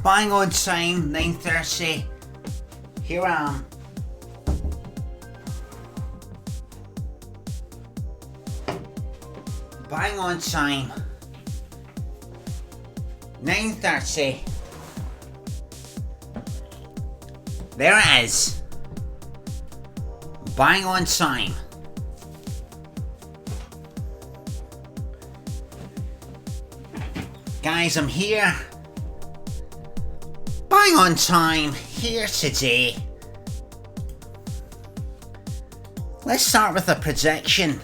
Bang on time, 9:30. Here I am. Bang on time. 9:30. There it is. Bang on time. Guys, I'm here. Bang on time, here today. Let's start with a projection.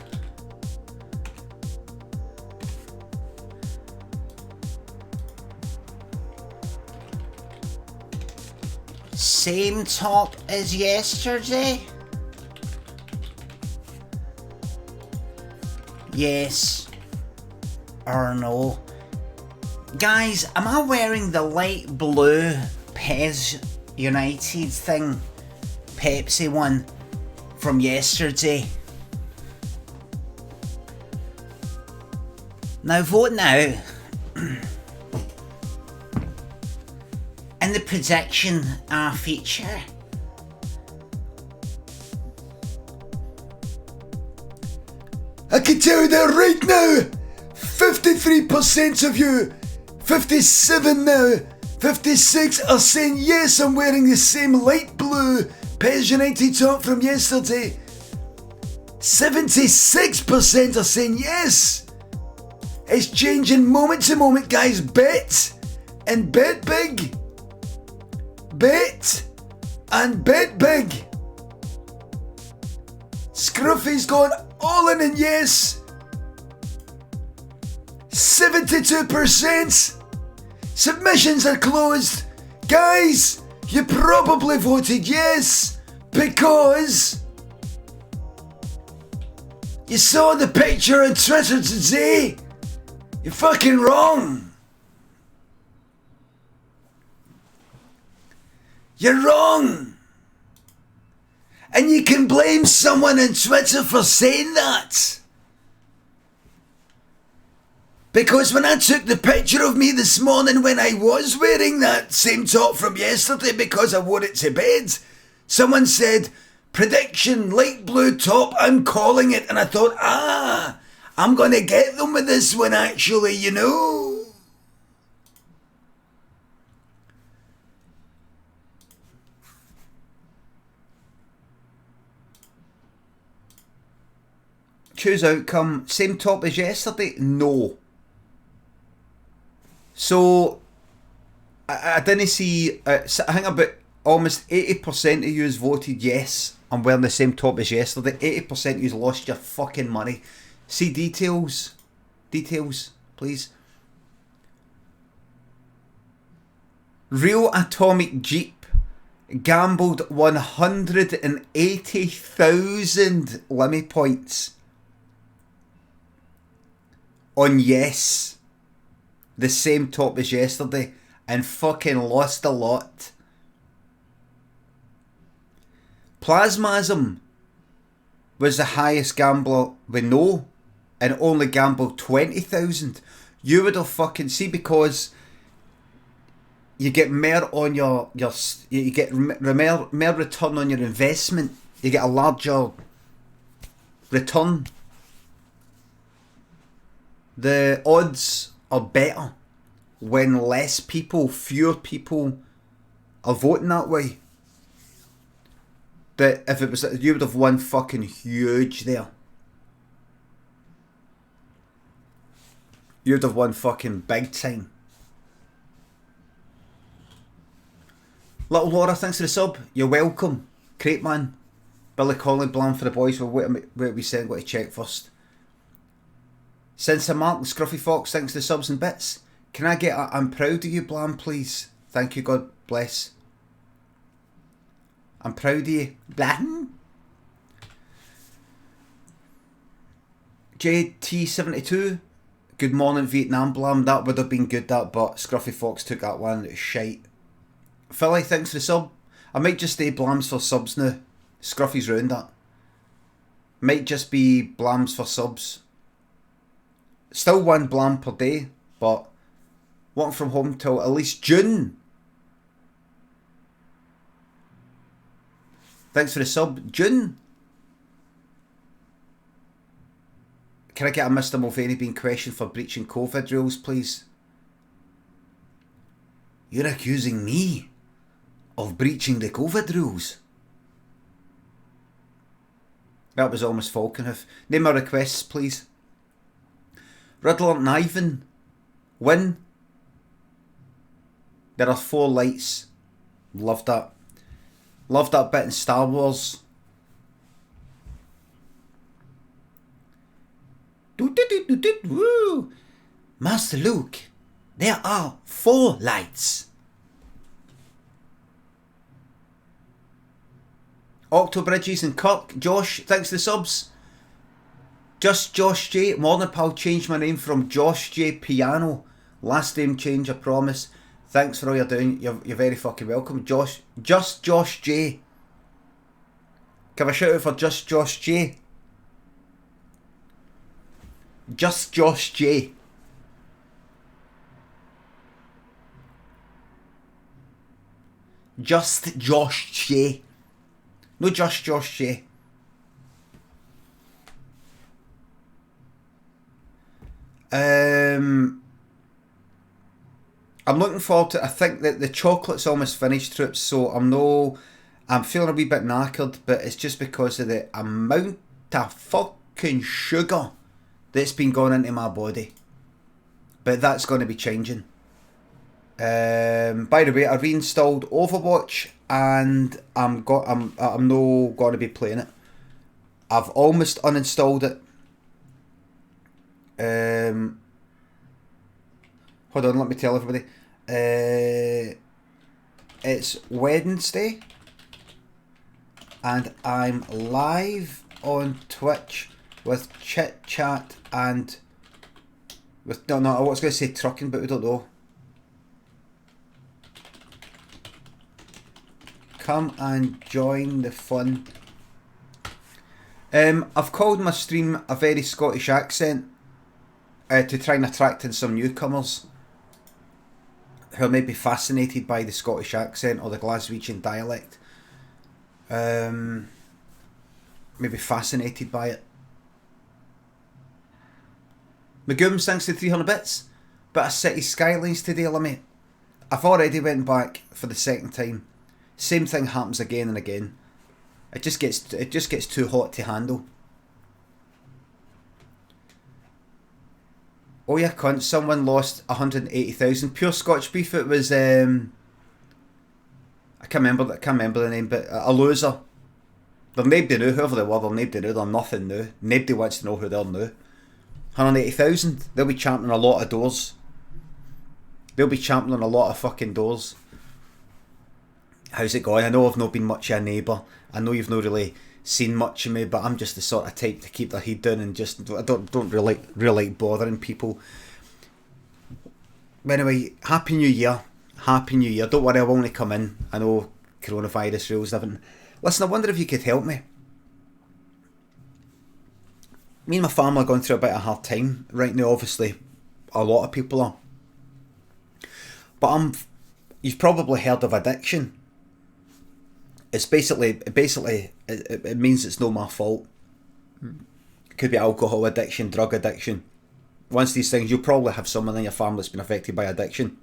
Same top as yesterday? Yes or no? Guys, am I wearing the light blue Pez United thing? Pepsi one from yesterday? Now vote now. In the prediction feature. I can tell you that right now. 53% of you, 57 now, 56 are saying yes, I'm wearing the same light blue Pez United top from yesterday. 76% are saying yes. It's changing moment to moment, guys. Bet and bet big. Bet and bet big. Scruffy's gone all in and yes. 72%. Submissions are closed. Guys, you probably voted yes because you saw the picture on Twitter today. You're fucking wrong. You're wrong. And you can blame someone on Twitter for saying that. Because when I took the picture of me this morning when I was wearing that same top from yesterday because I wore it to bed, someone said, prediction, light blue top, I'm calling it. And I thought, I'm going to get them with this one actually, you know. Choose outcome, same top as yesterday? No. So, I didn't see, I think about almost 80% of you voted yes, I'm wearing the same top as yesterday. 80% of you lost your fucking money. See details. Details, please. Real Atomic Jeep gambled 180,000 Limmy points on Yes, the same top as yesterday, and fucking lost a lot. Plasmasm was the highest gambler we know and only gambled 20,000. You would have fucking see, because you get more on your you get more return on your investment. You get a larger return. The odds are better when fewer people are voting that way. But if it was, you would have won fucking huge there. You would have won fucking big time. Little Laura, thanks for the sub. You're welcome. Crepe man. Billy Colley, Blam for the boys. Well, wait we said, got to check first. Sensor Mark, Scruffy Fox, thanks for the subs and bits. Can I get a I'm proud of you, Blam, please? Thank you, God bless. I'm proud of you. Blam. JT72, good morning, Vietnam, Blam. That would have been good, that, but Scruffy Fox took that one. It's shite. Philly, thanks for the sub. I might just stay Blams for subs now. Scruffy's ruined that. Might just be Blams for subs. Still one Blam per day, but working from home till at least June. Thanks for the sub. June. Can I get a Mr. Mulvaney being questioned for breaching COVID rules, please? You're accusing me of breaching the COVID rules? That was almost Falconhoof. Name my requests, please. Riddler and Ivan. Win. There are 4 lights. Loved that. Loved that bit in Star Wars. Woo. Master Luke, there are 4 lights. Octobridges and Kirk. Josh, thanks for the subs. Just Josh J. Morning pal, changed my name from Josh J Piano. Last name change, I promise. Thanks for all you're doing. You're very fucking welcome. Josh. Just Josh J. Give a shout out for Just Josh J. Just Josh J. Just Josh J. No, Just Josh J. I'm looking forward to. I think that the chocolate's almost finished, Troops. So I'm feeling a wee bit knackered, but it's just because of the amount of fucking sugar that's been going into my body. But that's going to be changing. By the way, I reinstalled Overwatch and I'm no going to be playing it. I've almost uninstalled it. Hold on, let me tell everybody. It's Wednesday and I'm live on Twitch with Chit Chat and with I was going to say trucking, but we don't know. Come and join the fun. I've called my stream a very Scottish accent to try and attract in some newcomers who may be fascinated by the Scottish accent or the Glaswegian dialect. Maybe fascinated by it. Magooms, thanks to 300 bits. Bit of City Skylines today, Limmy. I've already went back for the second time. Same thing happens again and again. It just gets too hot to handle. Oh yeah, cunt, someone lost 180,000. Pure Scotch beef, it was I can't remember the name, but a loser. They're nobody new, whoever they were, they're nobody new, they're nothing new. Nobody wants to know who they're new. 180,000. They'll be champing a lot of doors. They'll be champing on a lot of fucking doors. How's it going? I know I've not been much of a neighbour. I know you've not really seen much of me, but I'm just the sort of type to keep their head down and just I don't really like bothering people. Anyway, Happy New Year. Happy New Year. Don't worry, I will only come in. I know coronavirus rules and everything. Listen, I wonder if you could help me. Me and my family are going through a bit of a hard time right now, obviously. A lot of people are. But you've probably heard of addiction. It's it means it's not my fault. It could be alcohol addiction, drug addiction. Once these things, you'll probably have someone in your family that's been affected by addiction.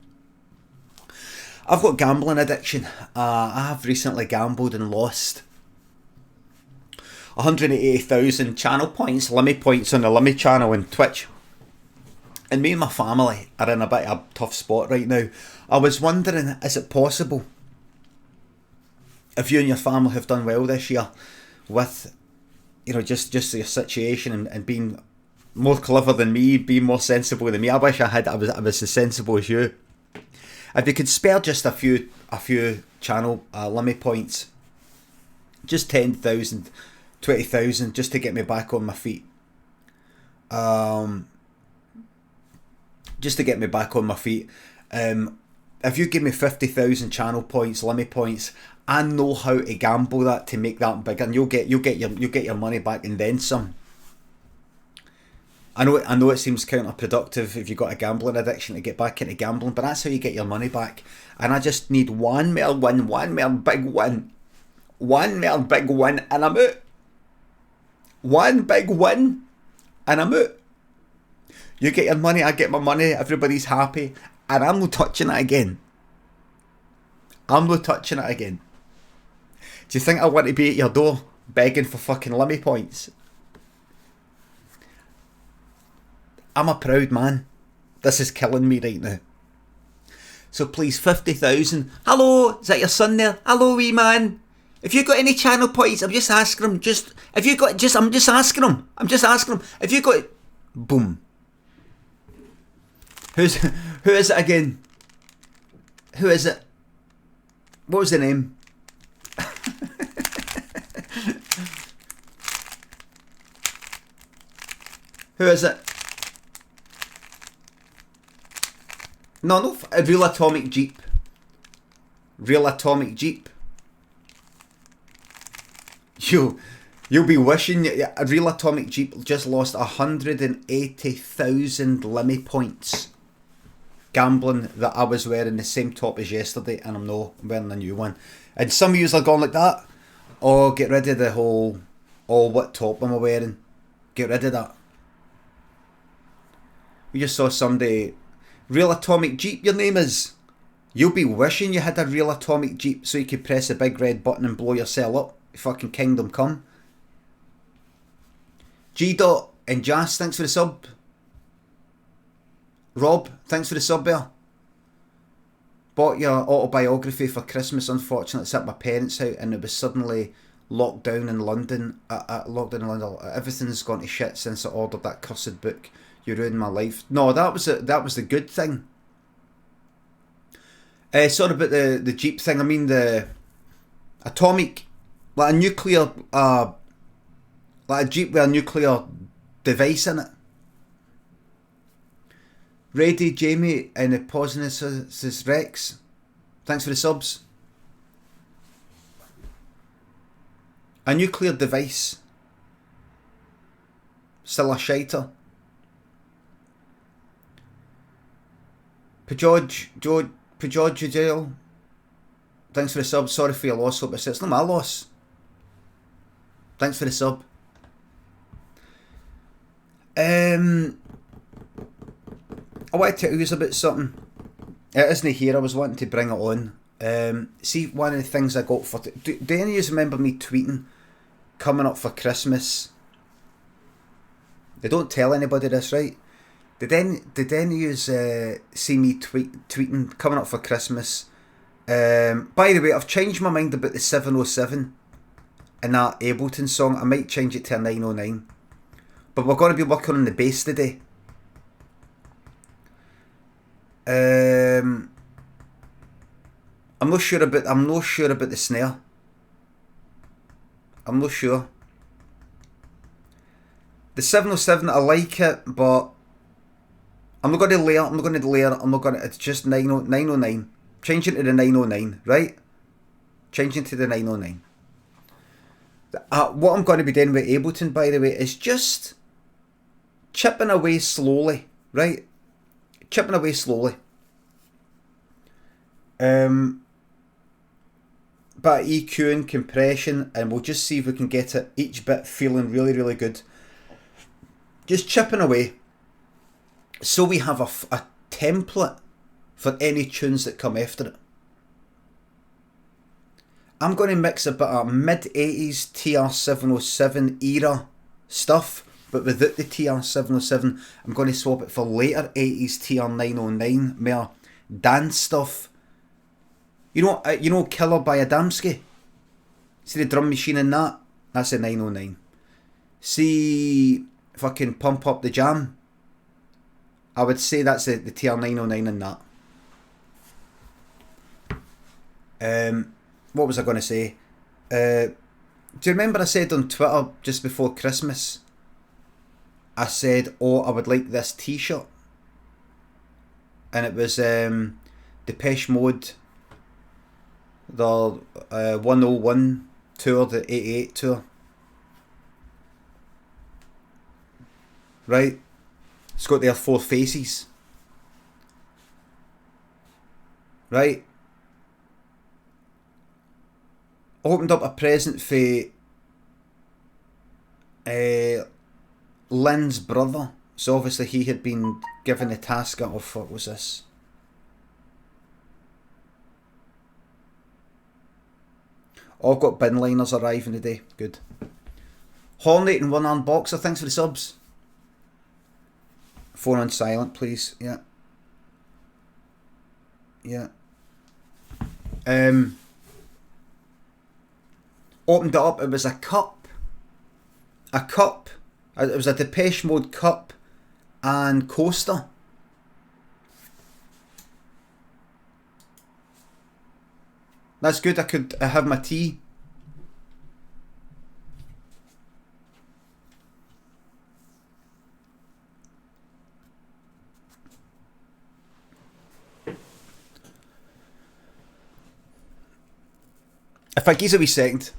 I've got gambling addiction. I have recently gambled and lost 180,000 channel points, Limmy points on the Limmy channel on Twitch. And me and my family are in a bit of a tough spot right now. I was wondering, is it possible if you and your family have done well this year with, you know, just your situation and being more clever than me, being more sensible than me. I wish I was as sensible as you. If you could spare just a few channel Limmy points, just 10,000, 20,000, just to get me back on my feet. Just to get me back on my feet. If you give me 50,000 channel points, Limmy points, I know how to gamble that to make that bigger, and you'll get your money back and then some. I know it seems counterproductive if you've got a gambling addiction to get back into gambling, but that's how you get your money back. And I just need one more big win, and I'm out. One big win, and I'm out. You get your money, I get my money, everybody's happy, and I'm not touching it again. Do you think I want to be at your door begging for fucking Limmy points? I'm a proud man. This is killing me right now. So please, 50,000. Hello, is that your son there? Hello, wee man. If you got any channel points, I'm just asking him. I'm just asking him. If you got, boom. Who is it again? Who is it? What was the name? Who is it? No, a Real Atomic Jeep. You'll be wishing a Real Atomic Jeep just lost 180,000 Limmy points gambling that I was wearing the same top as yesterday, and I'm not wearing a new one. And some of you are going like that. Oh, get rid of the whole, what top am I wearing? Get rid of that. We just saw somebody, Real Atomic Jeep, your name is. You'll be wishing you had a Real Atomic Jeep so you could press a big red button and blow yourself up. Fucking kingdom come. G. Dot and Jas, thanks for the sub. Rob, thanks for the sub there. Bought your autobiography for Christmas, unfortunately it's at my parents' house and it was suddenly locked down in London. Everything's gone to shit since I ordered that cursed book. You ruined my life. No, that was the good thing. Sorry about the Jeep thing. I mean the atomic, like a nuclear, like a Jeep with a nuclear device in it. Rady, Jamie, and Eposinus Rex. Thanks for the subs. A nuclear device. Still a shiter. Pajoj Jail. Thanks for the sub. Sorry for your loss. Hope it's not my loss. Thanks for the sub. I want to tell you about something. It isn't here. I was wanting to bring it on. See, one of the things I got for... Do any of you remember me tweeting coming up for Christmas? They don't tell anybody this, right? Did any of you see me tweeting coming up for Christmas? By the way, I've changed my mind about the 707 and that Ableton song. I might change it to a 909. But we're going to be working on the bass today. I'm not sure about the snare. I'm not sure. The 707, I like it, but I'm not going to layer. It's just 909. Changing to the 909, right? Changing to the 909. What I'm going to be doing with Ableton, by the way, is just chipping away slowly, right? Chipping away slowly. Bit of EQ and compression, and we'll just see if we can get it each bit feeling really, really good. Just chipping away, so we have a template for any tunes that come after it. I'm going to mix a bit of mid-80s TR-707 era stuff, but without the TR-707. I'm going to swap it for later 80s TR-909, more dance stuff. You know Killer by Adamski? See the drum machine in that? That's a 909. See fucking Pump Up the Jam? I would say that's the TR-909 in that. What was I going to say? Do you remember I said on Twitter just before Christmas, I said, oh, I would like this t-shirt. And it was Depeche Mode, the 101 tour, the 88 tour. Right? It's got their 4 faces. Right? Opened up a present for Lynn's brother. So obviously he had been given the task of, what was this? Oh, I've got bin liners arriving today. Good. Hornet and One Arm Boxer, thanks for the subs. Phone on silent, please. Yeah. Yeah. Opened it up, it was a cup. It was a Depeche Mode cup and coaster. That's good, I could have my tea. If I give a wee second.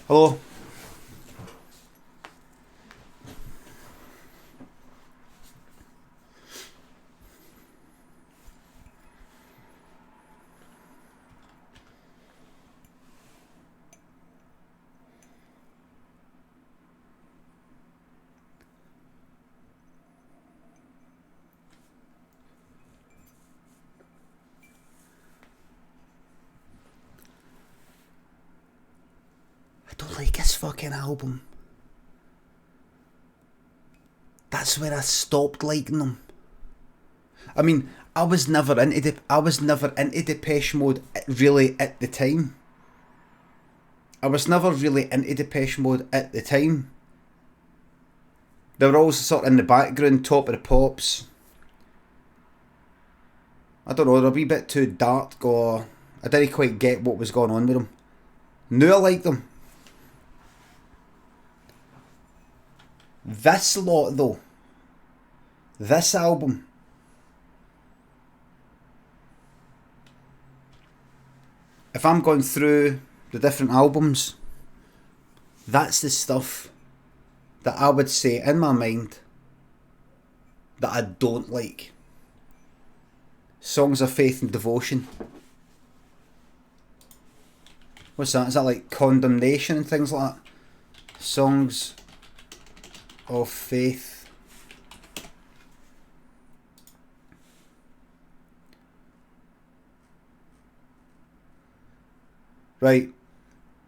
Hello. I don't like his fucking album. That's where I stopped liking them. I mean, I was never into Depeche Mode really at the time. I was never really into Depeche Mode at the time. They were always sort of in the background, Top of the Pops. I don't know, they're a wee bit too dark, or I didn't quite get what was going on with them. Now I like them. This lot though, this album, if I'm going through the different albums, that's the stuff that I would say in my mind that I don't like. Songs of Faith and Devotion. What's that? Is that like Condemnation and things like that? Songs of Faith. Right.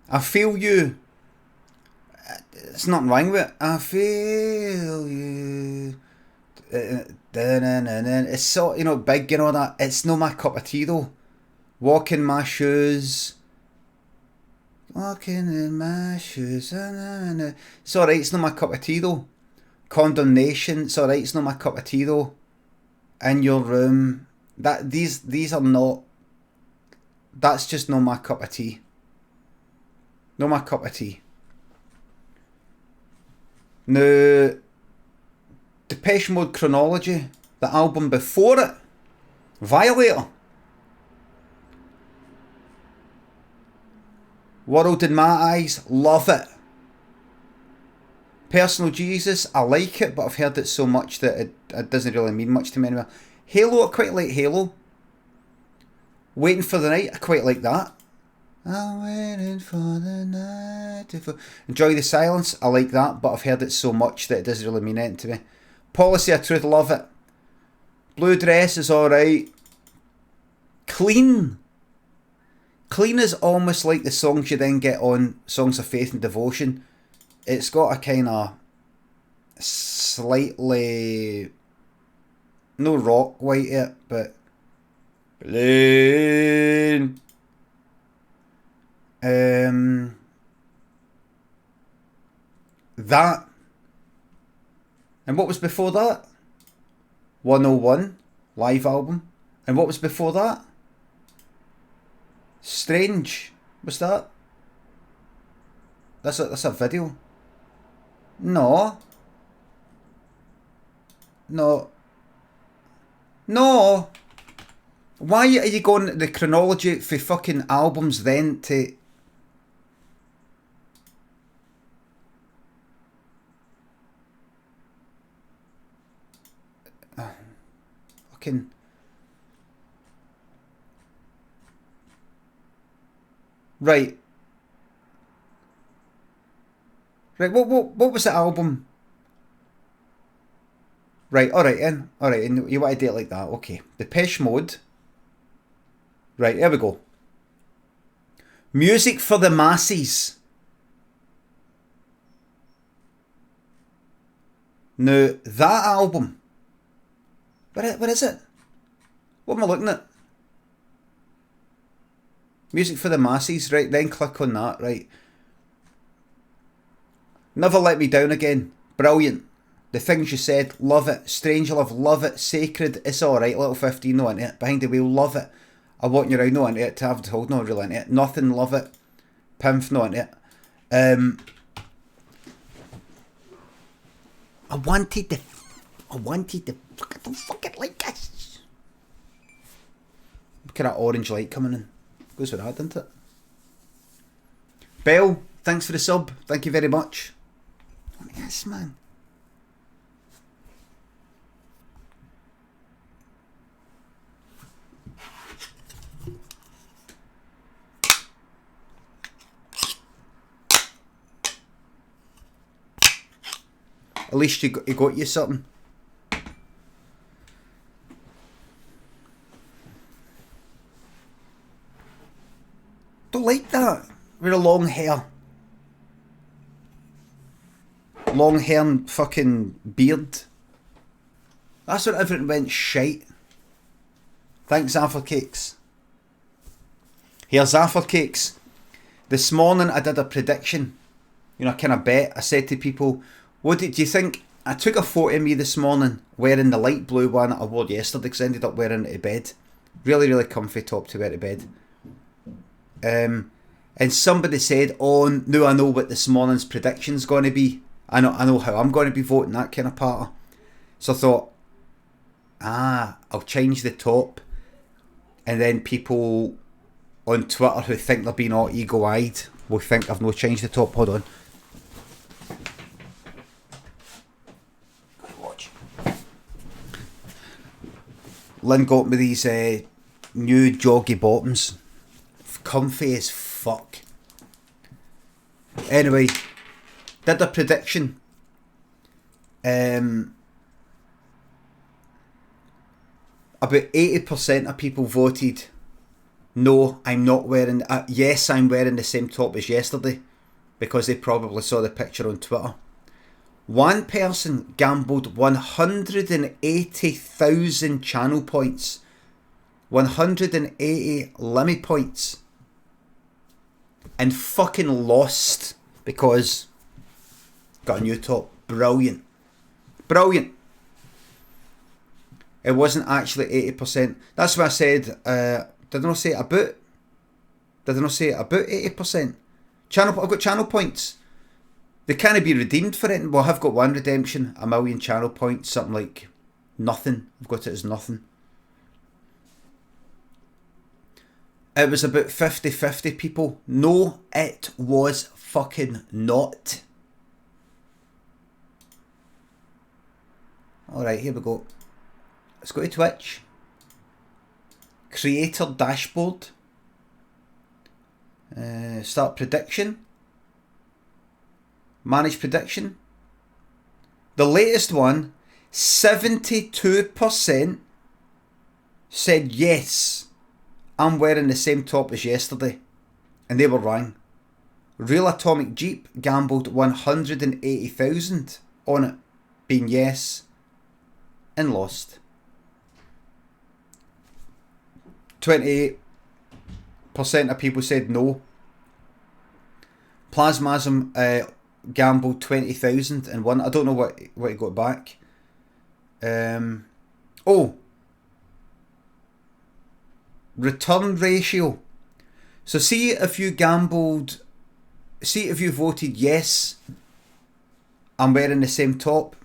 I feel you. It's nothing wrong with it. I feel you. It's so, you know, big and all that. It's not my cup of tea though. Walk in my shoes. Walking in my shoes. It's alright, it's not my cup of tea though. Condemnation, it's alright, it's not my cup of tea though. In your room. These are not. That's just not my cup of tea. Not my cup of tea. Now, Depeche Mode Chronology, the album before it, Violator. World in My Eyes, love it. Personal Jesus, I like it, but I've heard it so much that it doesn't really mean much to me anymore. Halo, I quite like Halo. Waiting for the Night, I quite like that. I'm waiting for the night to fall. Enjoy the Silence, I like that, but I've heard it so much that it doesn't really mean anything to me. Policy of Truth, love it. Blue Dress is alright. Clean. Clean is almost like the songs you then get on Songs of Faith and Devotion. It's got a kind of slightly, no rock white it, but clean. That. And what was before that? 101 live album. And what was before that? Strange. What's that? That's a video. No. Why are you going the chronology for fucking albums then to... fucking... Right. What was the album? Right, alright, and you want to do it like that, okay. Depeche Mode. Right, here we go. Music for the Masses. Now, that album. Where is it? What am I looking at? Music for the Masses, right, then click on that, right. Never Let Me Down Again, brilliant. The Things You Said, love it. Strange Love, love it. Sacred, it's alright. Little 15, no into it. Behind the Wheel, love it. I Want You Around, no into it. To Have It Hold, no really into it. Nothing, love it. Pimp, no into it. I wanted the I don't fucking like this. Kind of orange light coming in. Goes with that, doesn't it? Bell, thanks for the sub. Thank you very much. Yes, man. At least he got you something. Don't like that. With a long hair. Long hair and fucking beard. That's when everything went shite. Thanks, Zaffer Cakes. Here's Zaffer Cakes. This morning I did a prediction. You know, I kind of bet. I said to people, what did you think? I took a photo of me this morning wearing the light blue one I wore yesterday because I ended up wearing it to bed. Really, really comfy top to wear to bed. And somebody said, oh, no, I know what this morning's prediction's going to be. I know how I'm going to be voting, that kind of part. So I thought, I'll change the top. And then people on Twitter who think they're being all ego-eyed will think I've not changed the top. Hold on. Watch. Lynn got me these new joggy bottoms. Comfy as fuck. Anyway, did a prediction. About 80% of people voted No, I'm not wearing... yes, I'm wearing the same top as yesterday, because they probably saw the picture on Twitter. One person gambled 180,000 channel points. 180 Limmy points. And fucking lost because got a new top. Brilliant. Brilliant. It wasn't actually 80%. That's what I said. Did I not say it about? Did I not say it about 80%? I've got channel points. They can't be redeemed for it. Well, I've got one redemption. 1 million channel points. Something like nothing. I've got it as nothing. It was about 50-50 people. No, it was fucking not. Alright, here we go. Let's go to Twitch. Creator dashboard. Start prediction. Manage prediction. The latest one, 72% said yes, I'm wearing the same top as yesterday. And they were wrong. Real Atomic Jeep gambled 180,000 on it being yes and lost. 28% of people said no. Plasmasm gambled 20,000 and won. I don't know what he got back. Return ratio. So see if you gambled, see if you voted yes, I'm wearing the same top.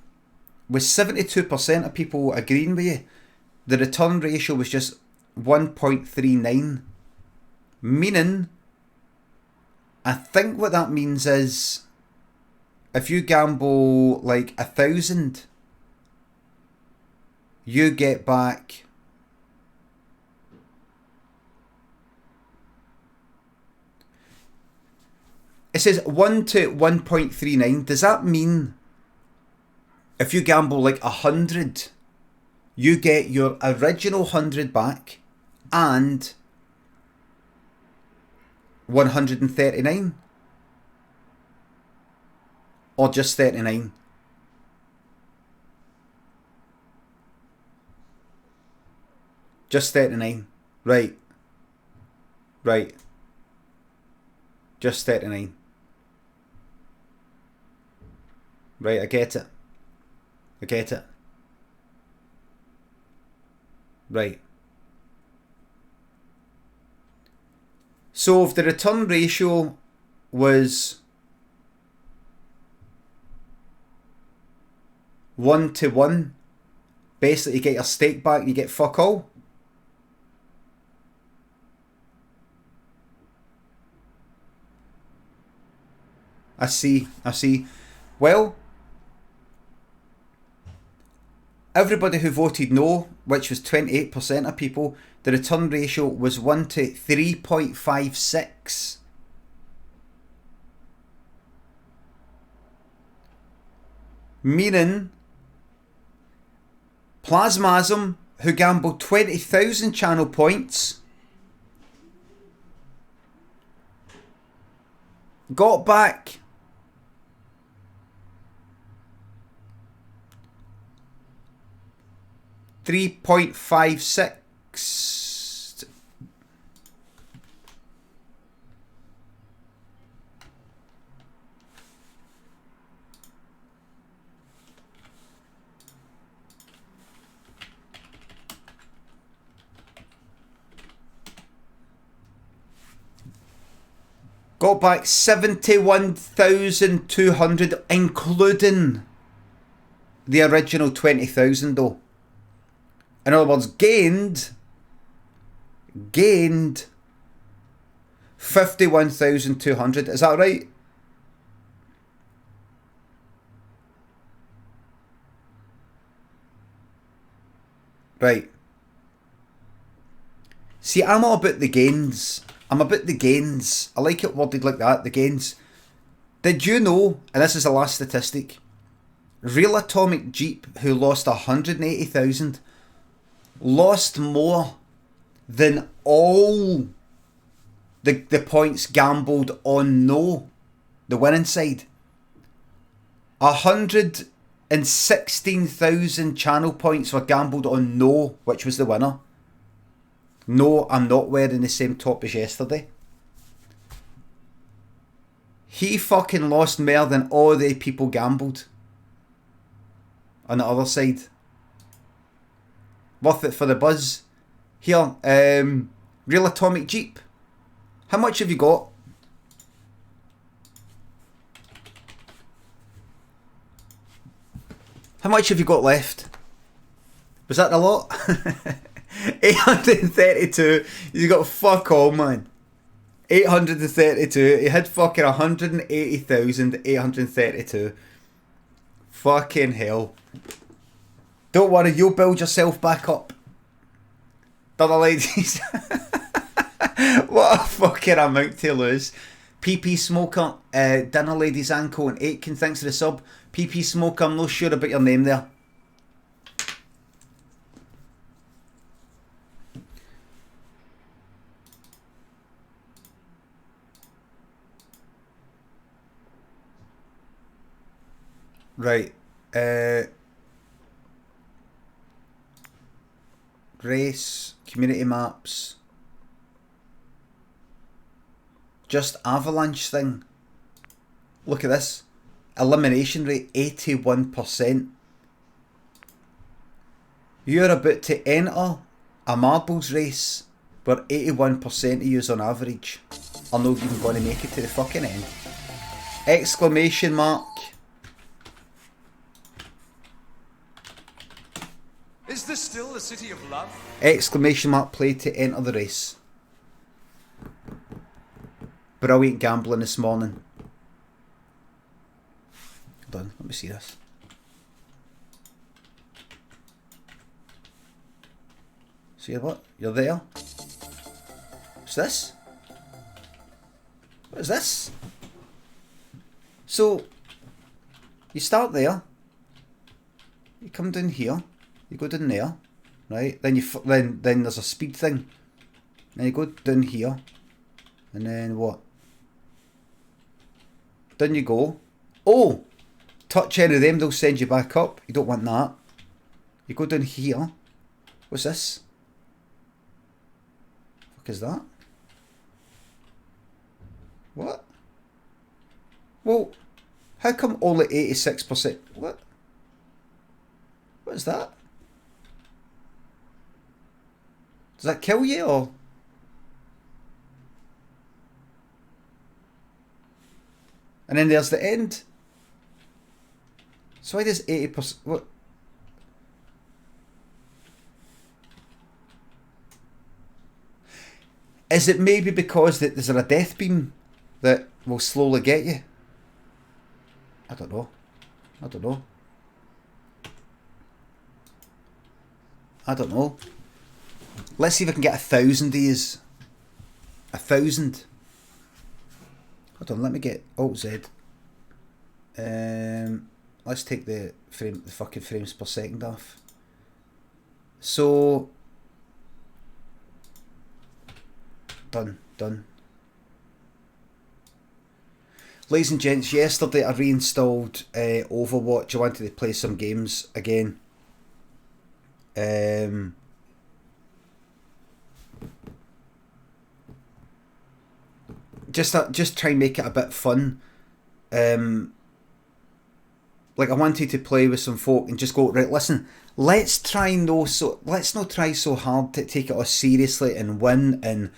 With 72% of people agreeing with you, the return ratio was just 1.39. Meaning, I think what that means is, if you gamble like 1,000, you get back it says 1 to 1.39. Does that mean if you gamble like 100, you get your original 100 back and 139? Or just 39? Just 39. Right. Right. Just 39. Right, I get it. I get it. Right. So if the return ratio was 1 to 1, basically you get your stake back, you get fuck all. I see. Well, everybody who voted no, which was 28% of people, the return ratio was 1 to 3.56. Meaning, Plasmasm, who gambled 20,000 channel points, got back 3.56. Got back 71,200, including the original 20,000 though. In other words, gained 51,200. Is that right? Right. See, I'm all about the gains. I'm about the gains. I like it worded like that, the gains. Did you know, and this is the last statistic, Real Atomic Jeep, who lost 180,000, lost more than all the points gambled on no, the winning side. 116,000 channel points were gambled on no, which was the winner. No, I'm not wearing the same top as yesterday. He fucking lost more than all the people gambled on the other side. Worth it for the buzz. Here, Real Atomic Jeep. How much have you got? How much have you got left? Was that a lot? 832. You got fuck all, man. 832. He had fucking 180,832. Fucking hell. Don't worry, you'll build yourself back up. Dinner ladies. What a fucking amount to lose. PP Smoker, Dinner Ladies Ankle and Aitken, thanks for the sub. PP Smoker, I'm not sure about your name there. Right. Race, community maps. Just avalanche thing. Look at this. Elimination rate 81%. You're about to enter a marbles race where 81% of yous on average are not even going to make it to the fucking end. Exclamation mark. Is this still the city of love? Exclamation mark play to enter the race. Brilliant gambling this morning. Hold on, let me see this. See what? You're there? What's this? What is this? So, you start there. You come down here. You go down there, right? Then then there's a speed thing. Then you go down here, and then what? Down you go. Oh, touch any of them, they'll send you back up. You don't want that. You go down here. What's this? Fuck is that? What? Well, how come only 86%? What? What is that? Does that kill you or? And then there's the end. So why does 80%? What? Is it maybe because that there's a death beam that will slowly get you? I don't know. I don't know. I don't know. Let's see if I can get 1,000 days. 1,000. Hold on, let me get Alt Z. Let's take the fucking frames per second off. So done. Ladies and gents, yesterday I reinstalled Overwatch. I wanted to play some games again. Just try and make it a bit fun. Like I wanted to play with some folk and just go, right, listen, let's not try so hard to take it all seriously and win and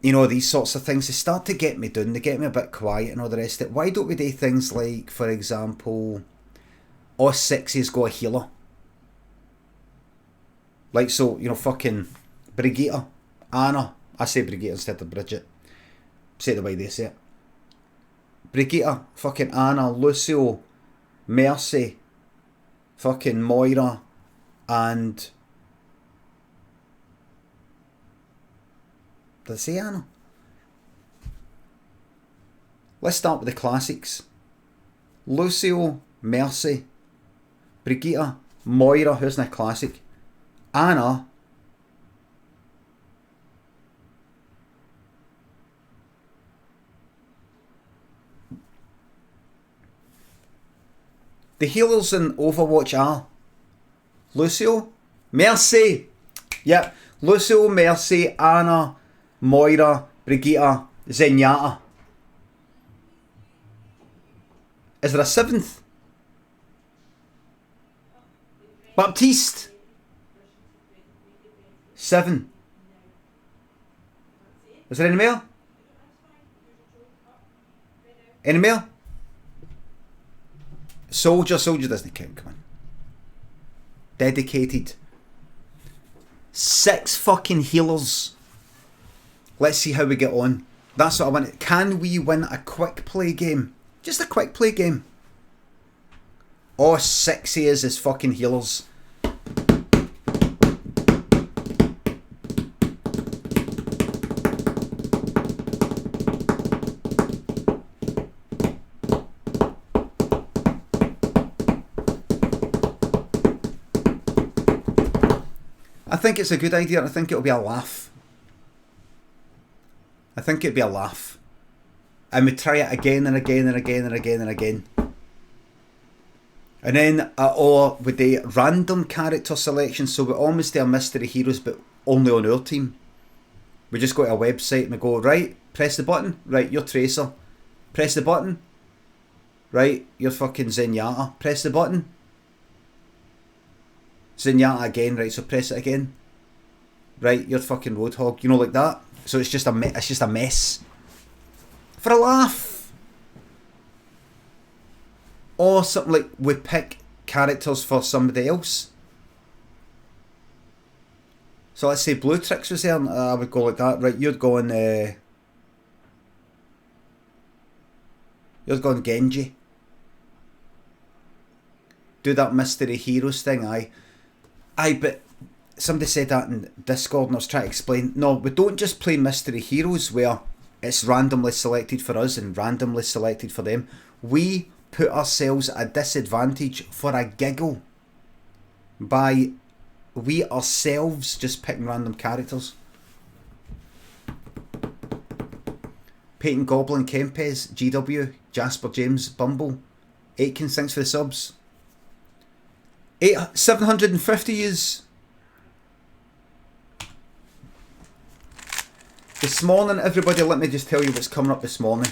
you know, these sorts of things. They start to get me down, they get me a bit quiet and all the rest of it. Why don't we do things like, for example, all sixes got a healer? Like, so, you know, fucking Brigitte, Anna. I say Brigitte instead of Bridget. Say it the way they say it. Brigitte, fucking Anna, Lucio, Mercy, fucking Moira, and... Did I say Anna? Let's start with the classics. Lucio, Mercy, Brigitte, Moira, who's not classic? Anna, The healers in Overwatch are Lucio, Mercy, yep, Lucio, Mercy, Anna, Moira, Brigitte, Zenyatta. Is there a seventh? Baptiste. 7. Is there any more? Any more? Soldier doesn't count, come on. Dedicated. 6 fucking healers. Let's see how we get on. That's what I want. Can we win a quick play game? Just a quick play game. All 6 he is fucking healers. I think it's a good idea. I think it'll be a laugh. I think it'd be a laugh. And we try it again and again and again and again and again. And then, or with the random character selection, so we almost do a mystery heroes, but only on our team. We just go to a website and we go, right, press the button, right, you're Tracer. Press the button, right, you're fucking Zenyatta. Press the button. Zenyatta again, right, so press it again. Right, you're fucking Roadhog, you know, like that. So it's just a mess. For a laugh. Or something like we pick characters for somebody else. So let's say Blue Tricks was there, and I would go like that. Right, you're going Genji. Do that mystery heroes thing, aye, but somebody said that in Discord and I was trying to explain. No, we don't just play mystery heroes where it's randomly selected for us and randomly selected for them. We put ourselves at a disadvantage for a giggle by we ourselves just picking random characters. Peyton Goblin, Kempes, GW, Jasper James, Bumble, Aitken, thanks for the subs. 750 is. This morning, everybody, let me just tell you what's coming up this morning.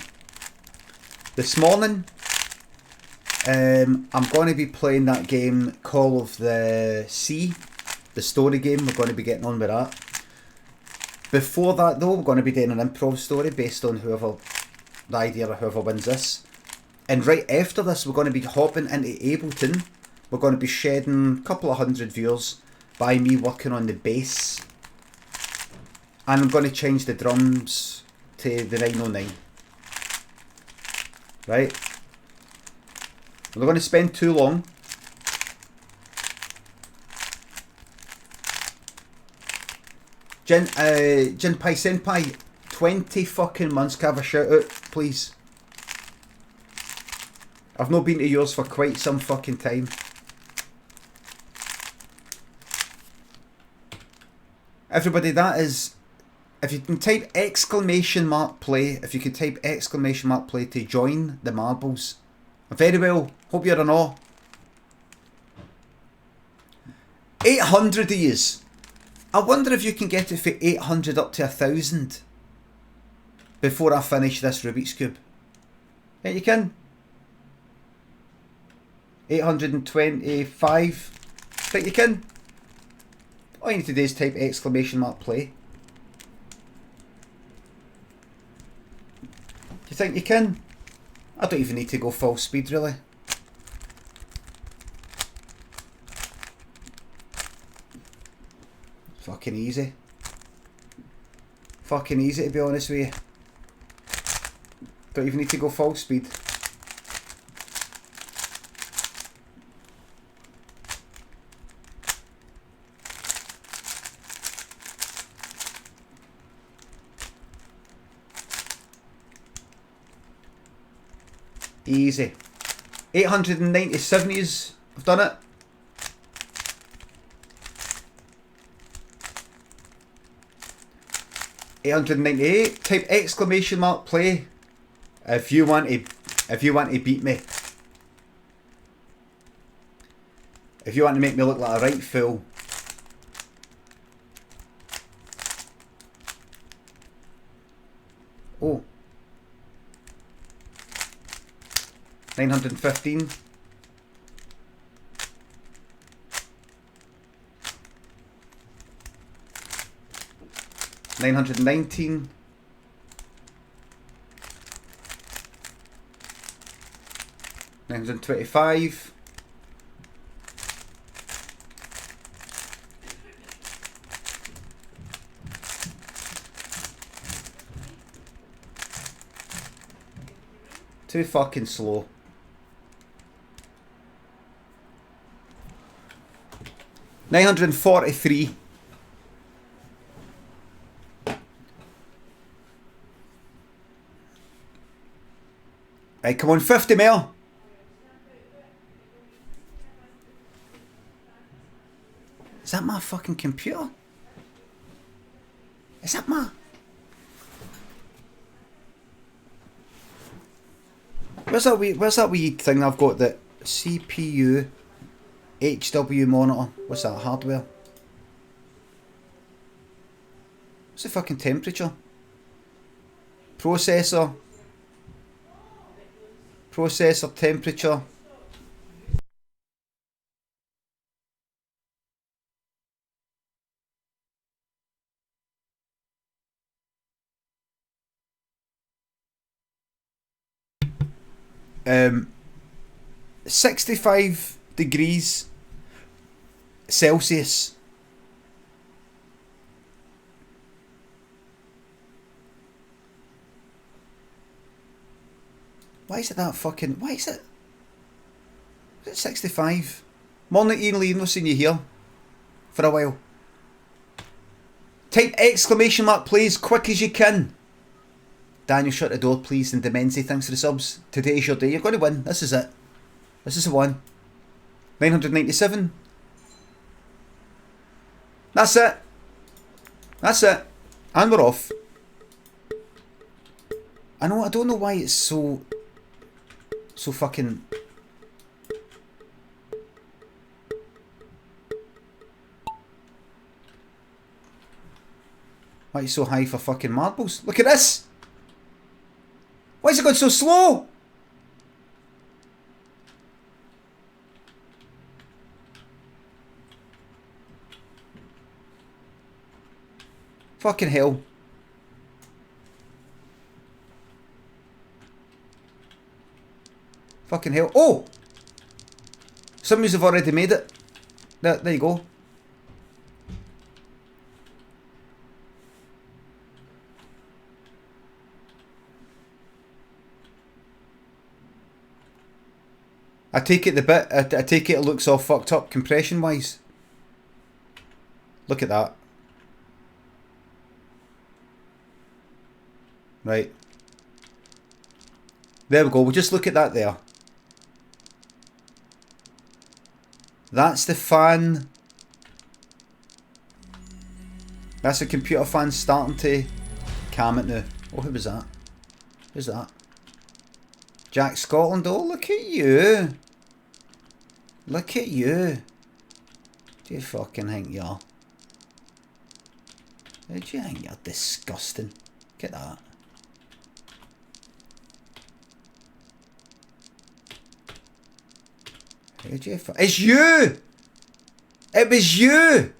This morning, I'm going to be playing that game, Call of the Sea, the story game. We're going to be getting on with that. Before that, though, we're going to be doing an improv story based on the idea of whoever wins this. And right after this, we're going to be hopping into Ableton. We're going to be shedding a couple of 100 viewers by me working on the bass. And I'm going to change the drums to the 909. Right? We're not going to spend too long. Jinpai Senpai, 20 fucking months, can I have a shout out, please? I've not been to yours for quite some fucking time. Everybody, that is... If you can type !play, if you can type !play to join the marbles. Very well, hope you're in awe. 800 of yous. I wonder if you can get it for 800 up to 1,000 before I finish this Rubik's Cube. Yeah, you can. 825. Think you can? All you need to do is type !play. Do you think you can? I don't even need to go full speed, really. Fucking easy. Fucking easy, to be honest with you. Don't even need to go full speed. Easy. 897 years I've done it. $898. Type !play if you want to beat me. If you want to make me look like a right fool. Oh. 915. $919. $925. Too fucking slow. $943. Right, come on, 50 mil. Is that my fucking computer? Is that my... Where's that wee thing I've got, that CPU HW monitor? What's that, hardware? What's the fucking temperature? Processor temperature. Um, 65 degrees Celsius. Why is it that fucking... Why is it... Is it 65? Morning Ian Lee, not seen you here for a while. Type exclamation mark please, quick as you can. Daniel, shut the door please. And Demenzi, thanks for the subs. Today's your day, you're going to win. This is it. This is the one. 997. That's it. That's it. And we're off. I don't know why it's so fucking... Why it's so high for fucking marbles? Look at this! Why is it going so slow? Fucking hell. Fucking hell. Oh! Some of you have already made it. There you go. I take it I take it looks all fucked up compression wise. Look at that. Right. There we go. We'll just look at that there. That's the fan. That's the computer fan starting to calm it now. Oh, who was that? Who's that? Jack Scotland. Oh, look at you. Look at you. Do you fucking think you are? Do you think you're disgusting? Look at that. It's you! It was you!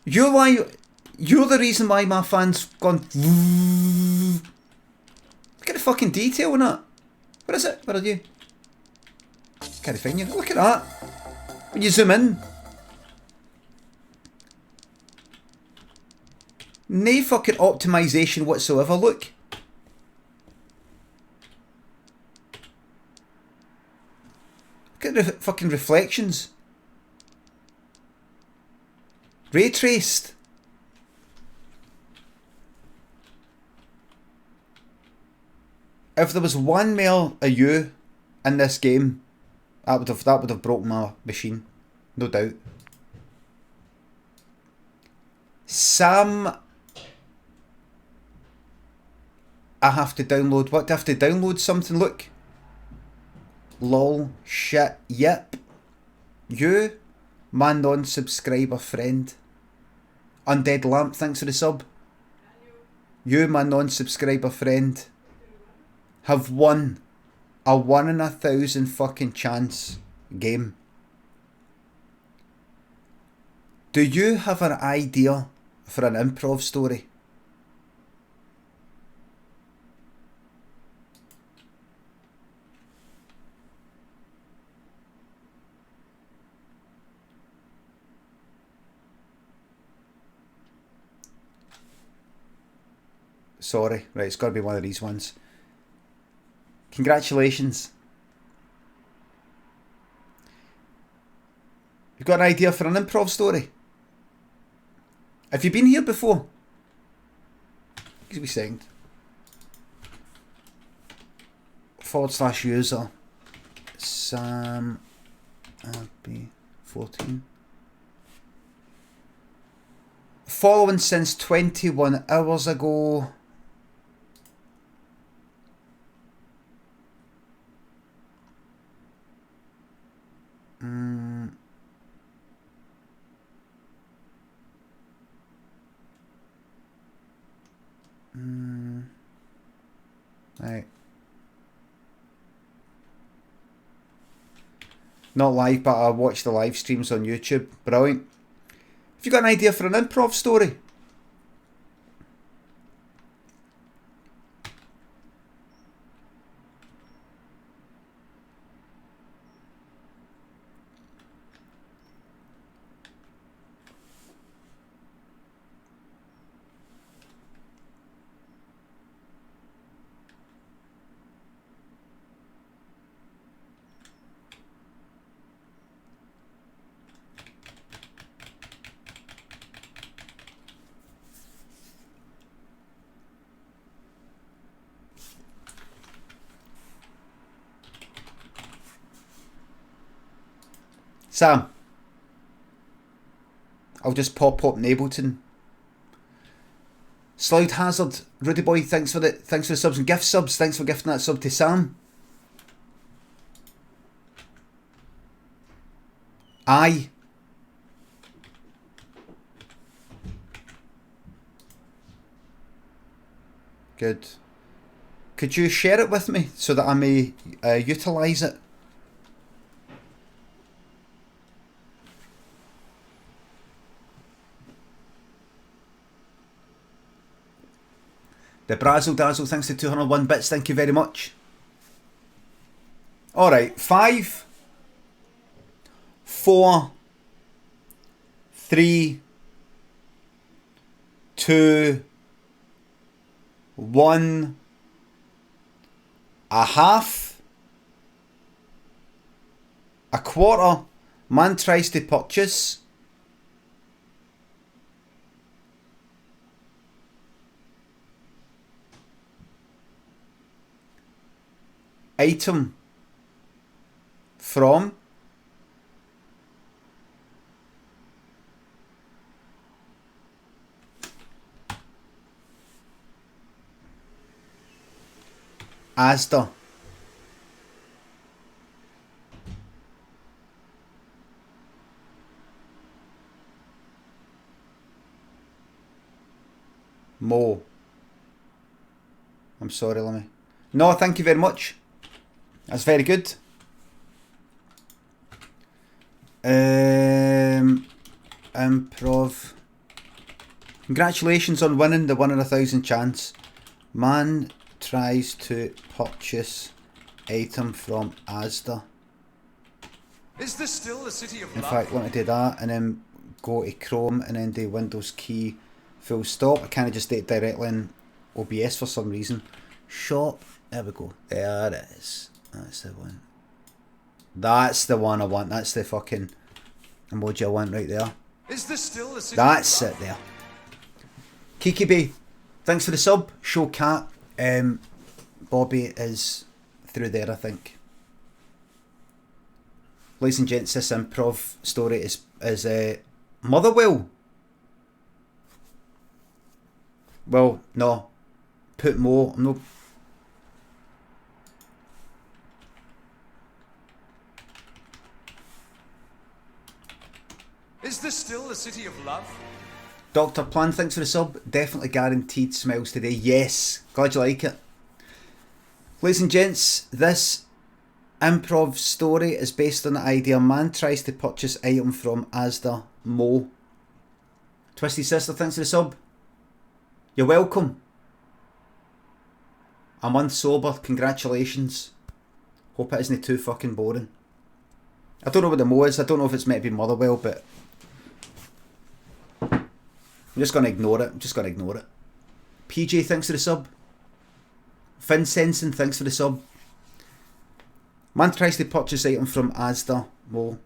You're the reason why my fan's gone... Look at the fucking detail in it. Where is it? Where are you? Can't find you. Look at that. When you zoom in. No fucking optimization whatsoever, look. Look at the fucking reflections. Ray traced. If there was one more of you in this game, that would have broken my machine, no doubt. Sam, I have to download. What do I have to download? Something. Look. Lol. Shit. Yep. You, my non-subscriber friend. Undead Lamp, thanks for the sub. You, my non-subscriber friend, have won a 1 in 1,000 fucking chance game. Do you have an idea for an improv story? Sorry, right, it's got to be one of these ones. Congratulations. You've got an idea for an improv story? Have you been here before? Give me a second. /user Sam Abbey 14. Following since 21 hours ago. Right. Not live, but I watch the live streams on YouTube. Brilliant. Have you got an idea for an improv story? Sam, I'll just pop up in Ableton. Sloud Hazard, Rudy Boy, thanks for the subs and gift subs. Thanks for gifting that sub to Sam. Aye. Good. Could you share it with me so that I may utilise it? The Brazzle Dazzle, thanks to 201 bits, thank you very much. Alright, 5, 4, 3, 2, 1, a half, a quarter, man tries to purchase. Item from ASDA. Mo. I'm sorry, Limmy. No, thank you very much. That's very good. Improv. Congratulations on winning the 1 in 1,000 chance. Man tries to purchase item from ASDA. Is this still the city of In love? fact, let me do that and then go to Chrome and then do Windows key full stop. I can't just do it directly in OBS for some reason. Shop. There we go. There it is. That's the one. That's the one I want. That's the fucking emoji I want right there. Is this still the city That's of it there. Kiki Bay, thanks for the sub. Show cat. Bobby is through there, I think. Ladies and gents, this improv story is Motherwell. Well, no. Put Mo. I'm no. Is this still the city of love? Dr. Plan, thanks for the sub. Definitely guaranteed smiles today. Yes, glad you like it. Ladies and gents, this improv story is based on the idea a man tries to purchase item from ASDA Mo. Twisty Sister, thanks for the sub. You're welcome. A month sober, congratulations. Hope it isn't too fucking boring. I don't know what the Mo is, I don't know if it's meant to be Motherwell, but I'm just going to ignore it. PJ, thanks for the sub. Finn Sensen, thanks for the sub. Man tries to purchase item from ASDA Mo.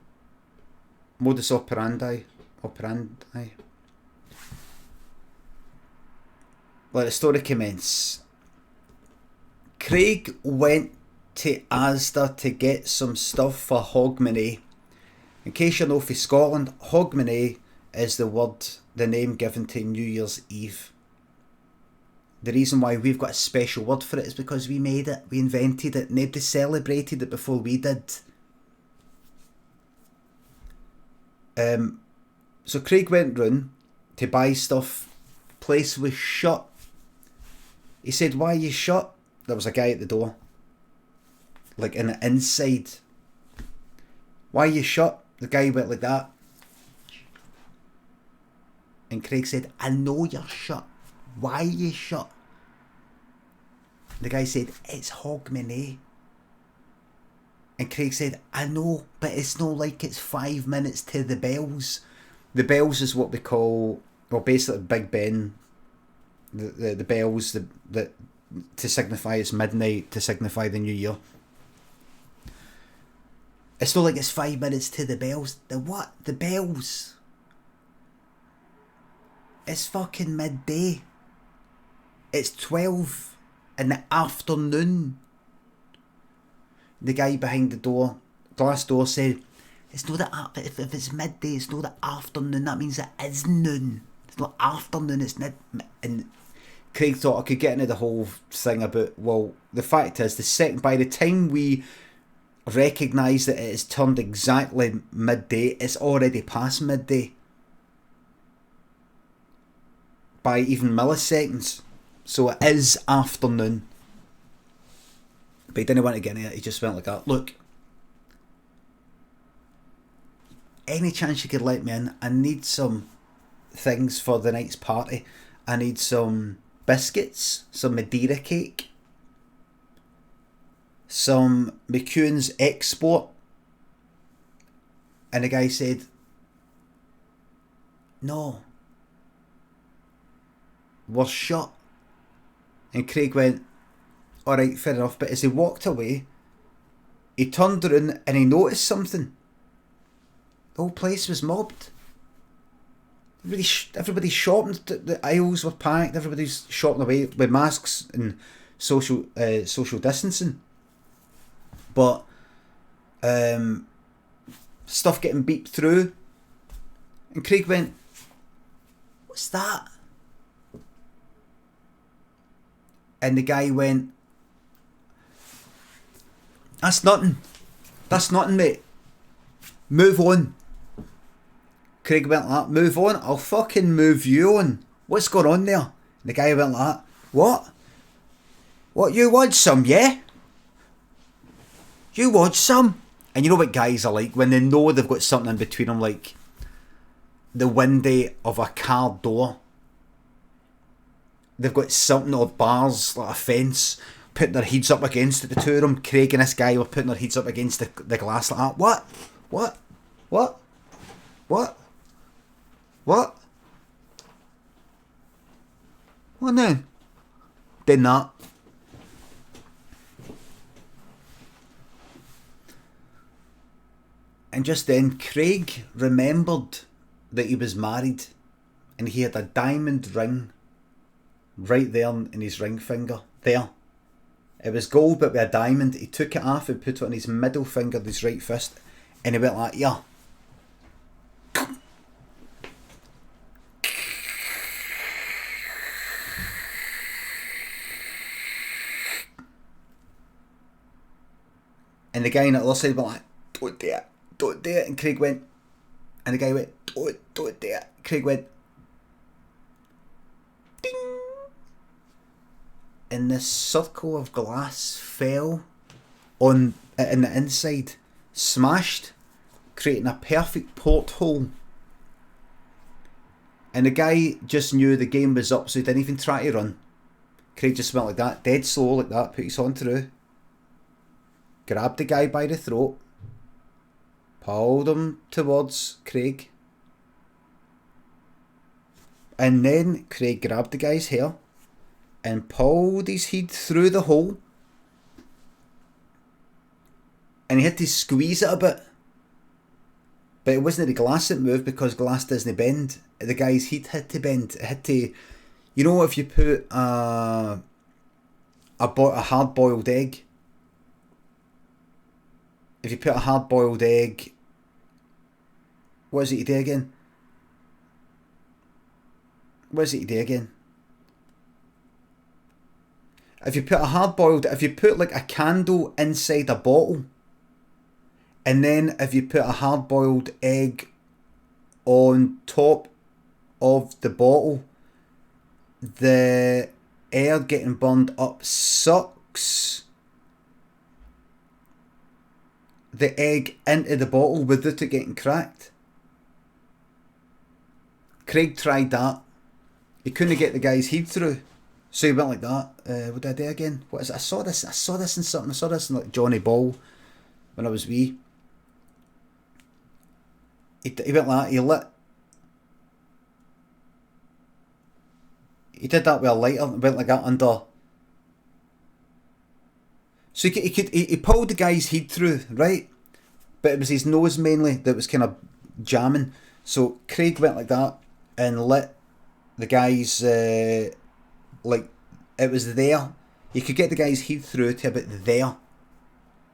Modus operandi. Let the story commence. Craig went to ASDA to get some stuff for Hogmanay. In case you're not from Scotland, Hogmanay is the name given to New Year's Eve. The reason why we've got a special word for it is because we made it, we invented it, nobody celebrated it before we did. So Craig went round to buy stuff. Place was shut. He said, "Why are you shut?" There was a guy at the door, like in the inside. "Why are you shut?" The guy went like that. And Craig said, "I know you're shut. Why are you shut?" The guy said, "It's Hogmanay." And Craig said, "I know, but it's not like it's 5 minutes to the bells." The bells is what we call, well, basically Big Ben. The bells that to signify it's midnight, to signify the new year. It's not like it's 5 minutes to the bells. The what? The bells. It's fucking midday. It's 12 in the afternoon. The guy behind the door, glass door, said, "It's not the if it's midday, it's not the afternoon. That means it is noon. It's not afternoon. It's not." And Craig thought I could get into the whole thing about, well, the fact is, by the time we recognise that it has turned exactly midday, it's already past midday. By even milliseconds. So it is afternoon. But he didn't want to get into it, he just went like that. "Look, any chance you could let me in? I need some things for the night's party. I need some biscuits, some Madeira cake, some McEwen's export." And the guy said, "No, we're shut." And Craig went, "Alright, fair enough." But as he walked away, he turned around and he noticed something. The whole place was mobbed. Everybody's shopping. The aisles were packed. Everybody's shopping away with masks and social distancing. But stuff getting beeped through. And Craig went, "What's that?" And the guy went, That's nothing, mate. Move on." Craig went like that. "Move on? I'll fucking move you on. What's going on there?" And the guy went like that. What, you want some, yeah? You want some?" And you know what guys are like when they know they've got something in between them, like the window of a car door. They've got something, or bars, like a fence, putting their heads up against it, the two of them. Craig and this guy were putting their heads up against the glass like that. What? What now? Did that. And just then, Craig remembered that he was married and he had a diamond ring right there in his ring finger. There. It was gold but with a diamond. He took it off and put it on his middle finger of his right fist, and he went like, "Yeah." And the guy on the other side went like, "Don't do it. And Craig went, And the guy went, don't do it. Craig went, ding. And this circle of glass fell in the inside, smashed, creating a perfect porthole. And the guy just knew the game was up, so he didn't even try to run. Craig just went like that, dead slow like that, put his hand through, grabbed the guy by the throat, pulled him towards Craig, and then Craig grabbed the guy's hair and pulled his head through the hole, and he had to squeeze it a bit. But it wasn't the glass that moved, because glass doesn't bend. The guy's head had to bend. It had to, you know, if you put a hard-boiled egg. If you put a hard-boiled egg, what is it you do again? What is it you do again? If you put like a candle inside a bottle, and then if you put a hard-boiled egg on top of the bottle, the air getting burned up sucks the egg into the bottle without it getting cracked. Craig tried that. He couldn't get the guy's head through. So he went like that. What did I do again? What is it? I saw this in something. I saw this in like Johnny Ball when I was wee. He went like that. He did that with a lighter and went like that under. So he pulled the guy's head through, right? But it was his nose mainly that was kind of jamming. So Craig went like that and lit the guy's, like, it was there. You could get the guy's head through to about there.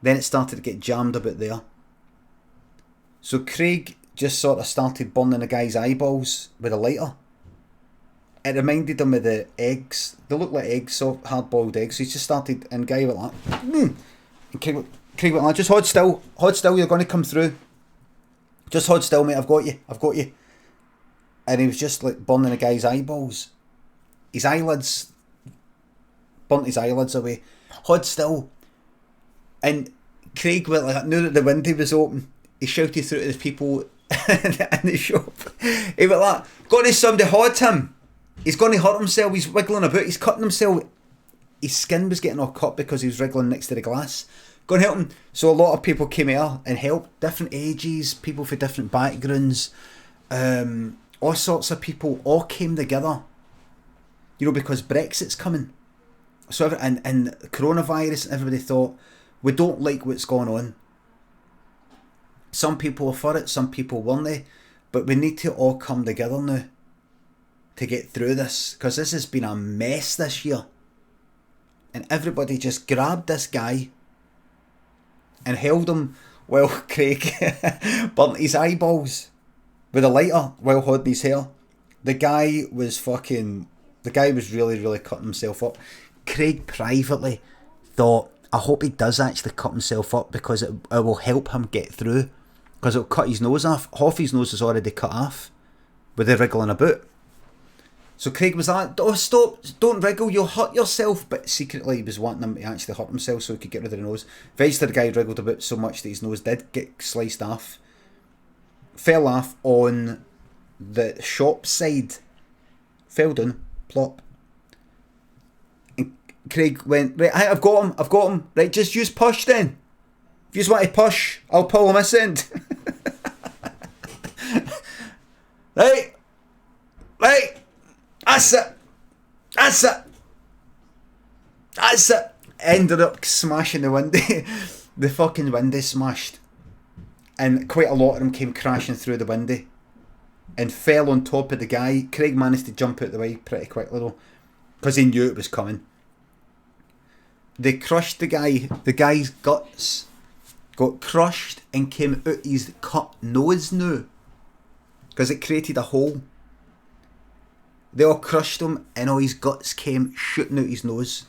Then it started to get jammed about there. So Craig just sort of started burning the guy's eyeballs with a lighter. It reminded him of the eggs. They look like eggs, so hard-boiled eggs. So he just started, and guy went like, and Craig went like, just hold still, you're going to come through. Just hold still, mate, I've got you. And he was just like burning the guy's eyeballs. His eyelids, burnt his eyelids away. Hold still. And Craig went like, knew that the window was open. He shouted through to the people in the shop. He went like, go to somebody, hold him. He's going to hurt himself, he's wiggling about, he's cutting himself. His skin was getting all cut because he was wriggling next to the glass. Go and help him. So a lot of people came here and helped, different ages, people for different backgrounds, all sorts of people all came together, you know, because Brexit's coming. So and coronavirus, and everybody thought, we don't like what's going on. Some people were for it, some people weren't, but we need to all come together now to get through this, because this has been a mess this year. And everybody just grabbed this guy and held him while Craig burnt his eyeballs with a lighter while holding his hair. The guy was really, really cutting himself up. Craig privately thought, I hope he does actually cut himself up, because it will help him get through, because it'll cut his nose off. Half his nose is already cut off with the wriggling about. So Craig was like, oh, stop, don't wriggle, you'll hurt yourself. But secretly he was wanting him to actually hurt himself so he could get rid of the nose. Eventually the guy wriggled about so much that his nose did get sliced off. Fell off on the shop side. Fell down, plop. And Craig went, right, I've got him. Right, just use push then. If you just want to push, I'll pull him this end. Right. That's it. Ended up smashing the window. The fucking window smashed. And quite a lot of them came crashing through the window and fell on top of the guy. Craig managed to jump out the way pretty quickly though, because he knew it was coming. They crushed the guy. The guy's guts got crushed and came out his cut nose now, because it created a hole. They all crushed him and all his guts came shooting out his nose.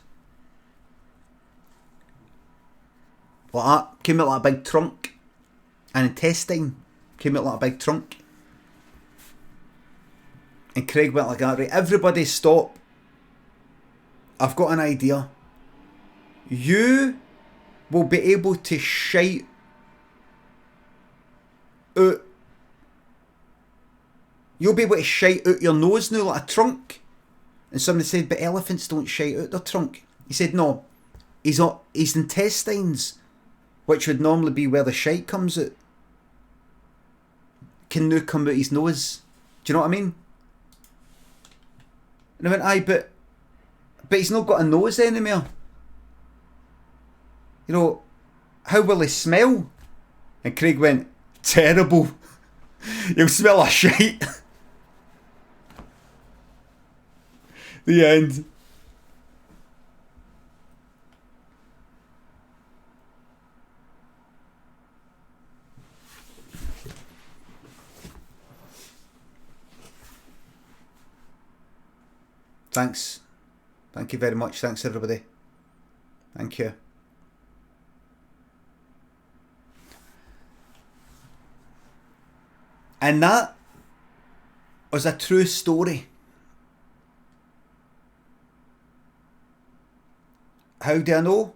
Like that. Came out like a big trunk. An intestine came out like a big trunk. And Craig went like that, right? Everybody stop. I've got an idea. You will be able to shite out. You'll be able to shite out your nose now like a trunk. And somebody said, but elephants don't shite out their trunk. He said, no. His intestines, which would normally be where the shite comes out, can now come out his nose. Do you know what I mean? And I went, aye, but he's not got a nose anymore. You know, how will he smell? And Craig went, terrible. He'll smell like shite. The end. Thanks. Thank you very much. Thanks, everybody. Thank you. And that was a true story. How do I know?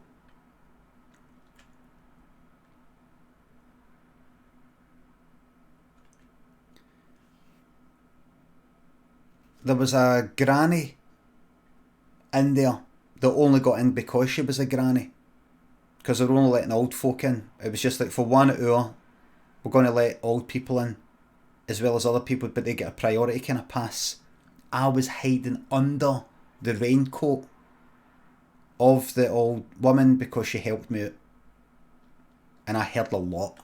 There was a granny in there that only got in because she was a granny. Because they were only letting old folk in. It was just like, for 1 hour, we're going to let old people in, as well as other people, but they get a priority kind of pass. I was hiding under the raincoat of the old woman because she helped me out. And I heard a lot.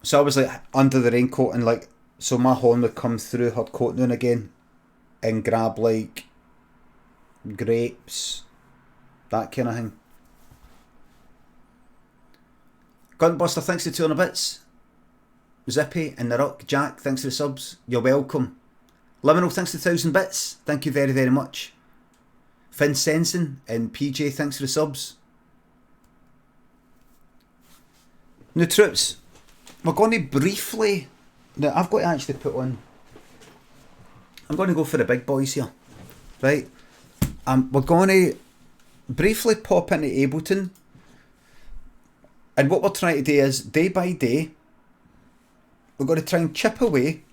So I was like under the raincoat, and like, so my horn would come through her coat now and again and grab like grapes, that kind of thing. Gunbuster, thanks for 200 bits. Zippy and the Rock, Jack, thanks for the subs. You're welcome. Liminal, thanks for 1,000 bits. Thank you very, very much. Finn Sensen and PJ, thanks for the subs. Now, troops, we're going to briefly... Now, I've got to actually put on... I'm going to go for the big boys here. Right? We're going to briefly pop into Ableton. And what we're trying to do is, day by day, we're going to try and chip away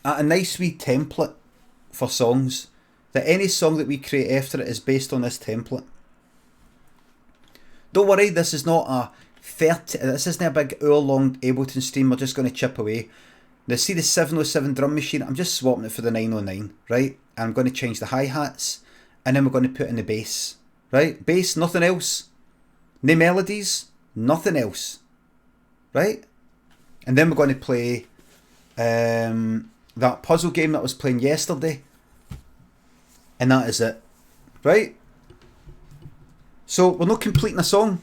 at a nice wee template for songs. That any song that we create after it is based on this template. Don't worry, this is not a 30... This isn't a big hour-long Ableton stream. We're just going to chip away. Now, see the 707 drum machine? I'm just swapping it for the 909, right? And I'm going to change the hi-hats. And then we're going to put in the bass, right? Bass, nothing else. No melodies, nothing else, right? And then we're going to play that puzzle game that I was playing yesterday. And that is it, right? So we're not completing a song.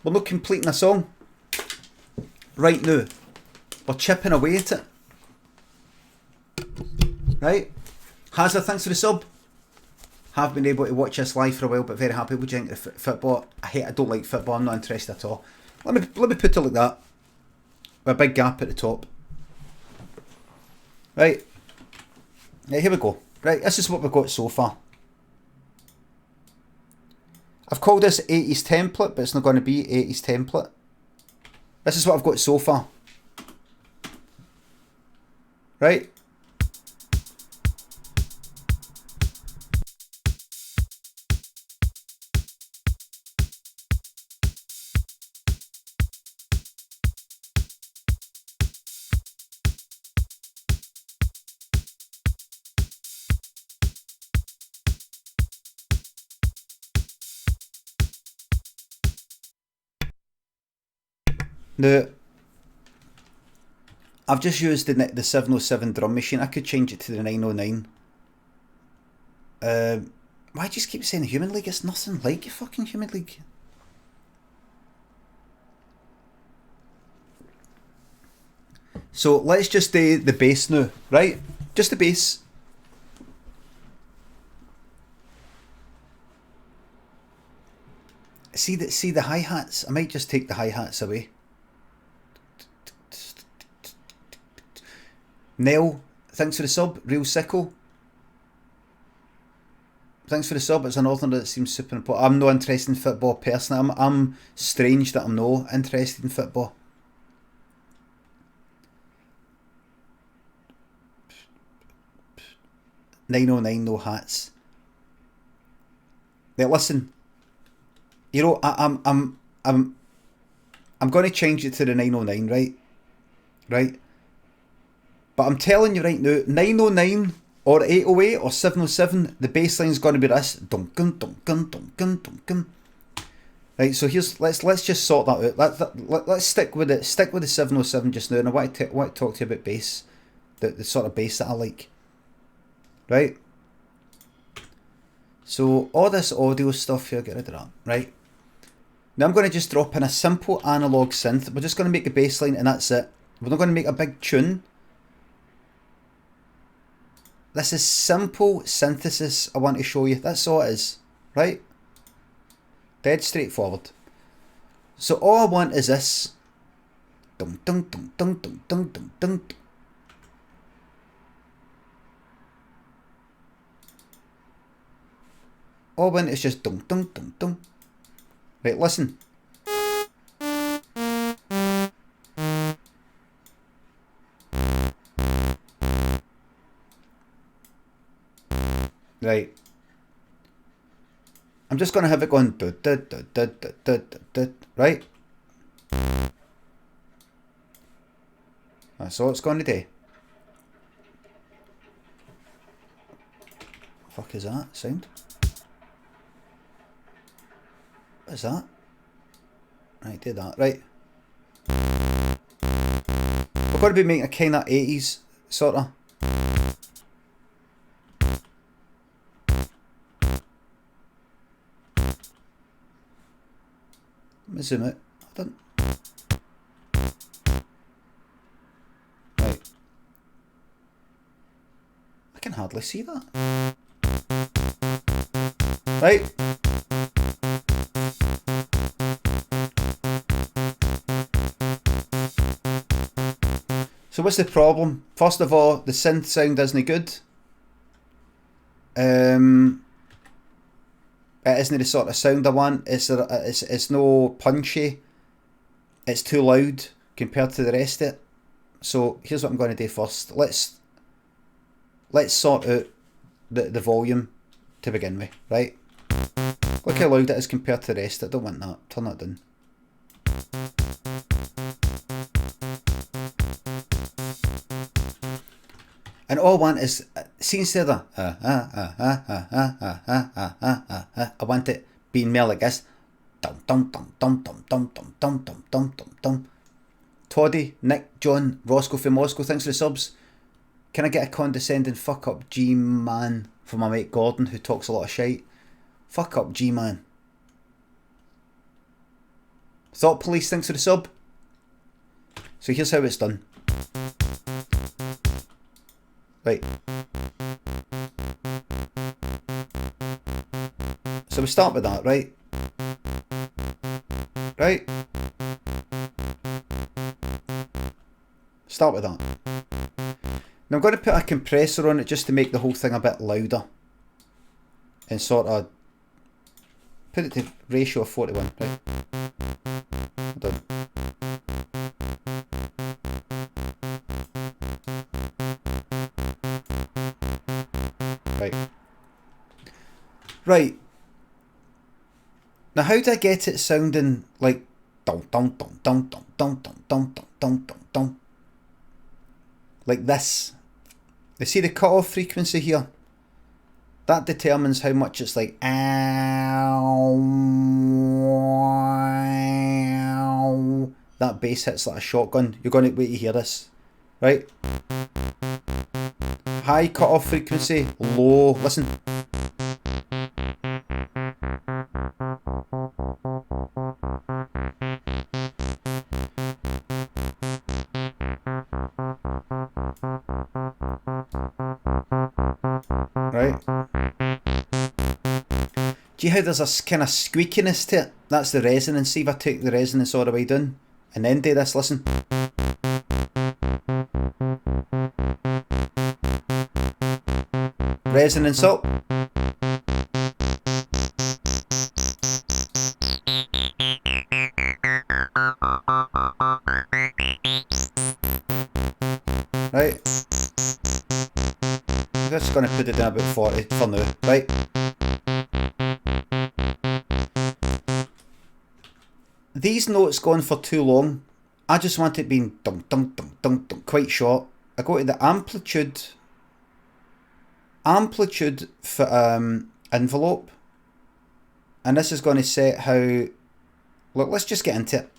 We're not completing a song right now. We're chipping away at it, right? Hazard, thanks for the sub. Have been able to watch this live for a while, but very happy. What do you think of football? I don't like football. I'm not interested at all. Let me put it like that, with a big gap at the top. Right. Yeah, here we go. Right, this is what we've got so far. I've called this 80s template, but it's not going to be 80s template. This is what I've got so far. Right. Now, I've just used the 707 drum machine. I could change it to the 909. Why do you just keep saying Human League? It's nothing like a fucking Human League. So let's just do the bass now, right? Just the bass. See the hi-hats? I might just take the hi-hats away. Nell, thanks for the sub. Real Sicko. Thanks for the sub. It's a northerner that seems super important. I'm not interested in football personally. I'm strange that I'm not interested in football. $9.09 no hats. Now listen, you know I'm going to change it to the 909, right? But I'm telling you right now, 909 or 808 or 707, the bass line's going to be this. Duncan, Duncan, Duncan, Duncan. Right, so here's let's just sort that out. Let's stick with it. Stick with the 707 just now, and I want to talk to you about bass, the sort of bass that I like. Right. So all this audio stuff here, get rid of that. Right. Now I'm going to just drop in a simple analog synth. We're just going to make a bass line and that's it. We're not going to make a big tune. This is simple synthesis I want to show you. That's all it is. Right? Dead straightforward. So all I want is this. Dum dum dum dum dum dum dum dum. All I want is just dum dum dum dum. Right, listen. Right. I'm just going to have it going, right? That's all it's going to do. Fuck is that sound? What is that? Right, do that. Right. We're going to be making a kind of 80s sort of. Let me zoom out. I don't. Right. I can hardly see that. Right. So what's the problem? First of all, the synth sound isn't good. It isn't the sort of sound I want. It's no punchy. It's too loud compared to the rest of it. So here's what I'm going to do first. Let's sort out the volume to begin with, right? Look how loud it is compared to the rest of it. I don't want that. Turn that down. And all I want is, see instead of I want it being more like this. Dum dum dum dum dum dum dum dum dum dum dum dum. Toddy, Nick, John, Roscoe from Moscow, thanks for the subs. Can I get a condescending fuck up G-man for my mate Gordon who talks a lot of shite? Fuck up G-man. Thought Police, thanks for the sub. So here's how it's done. Right. So we start with that, right? Right? Start with that. Now I'm going to put a compressor on it just to make the whole thing a bit louder. And sort of put it to ratio of 41, right? Done. Right. Now how do I get it sounding like dum dum dum dum dum dum dum dum dum dum dum dum? Like this. You see the cutoff frequency here? That determines how much it's like ow. That bass hits like a shotgun. You're going to wait to hear this. Right? High cutoff frequency, low. Listen. Right? Do you hear how there's a kind of squeakiness to it? That's the resonance. See if I take the resonance all the way down and then do this, listen. Resonance up. Right. I'm just going to put it down about 40 for now, right? These notes going for too long. I just want it being dum dum dum dum dum, quite short. I go to the amplitude for envelope, and this is going to set how. Look, let's just get into it.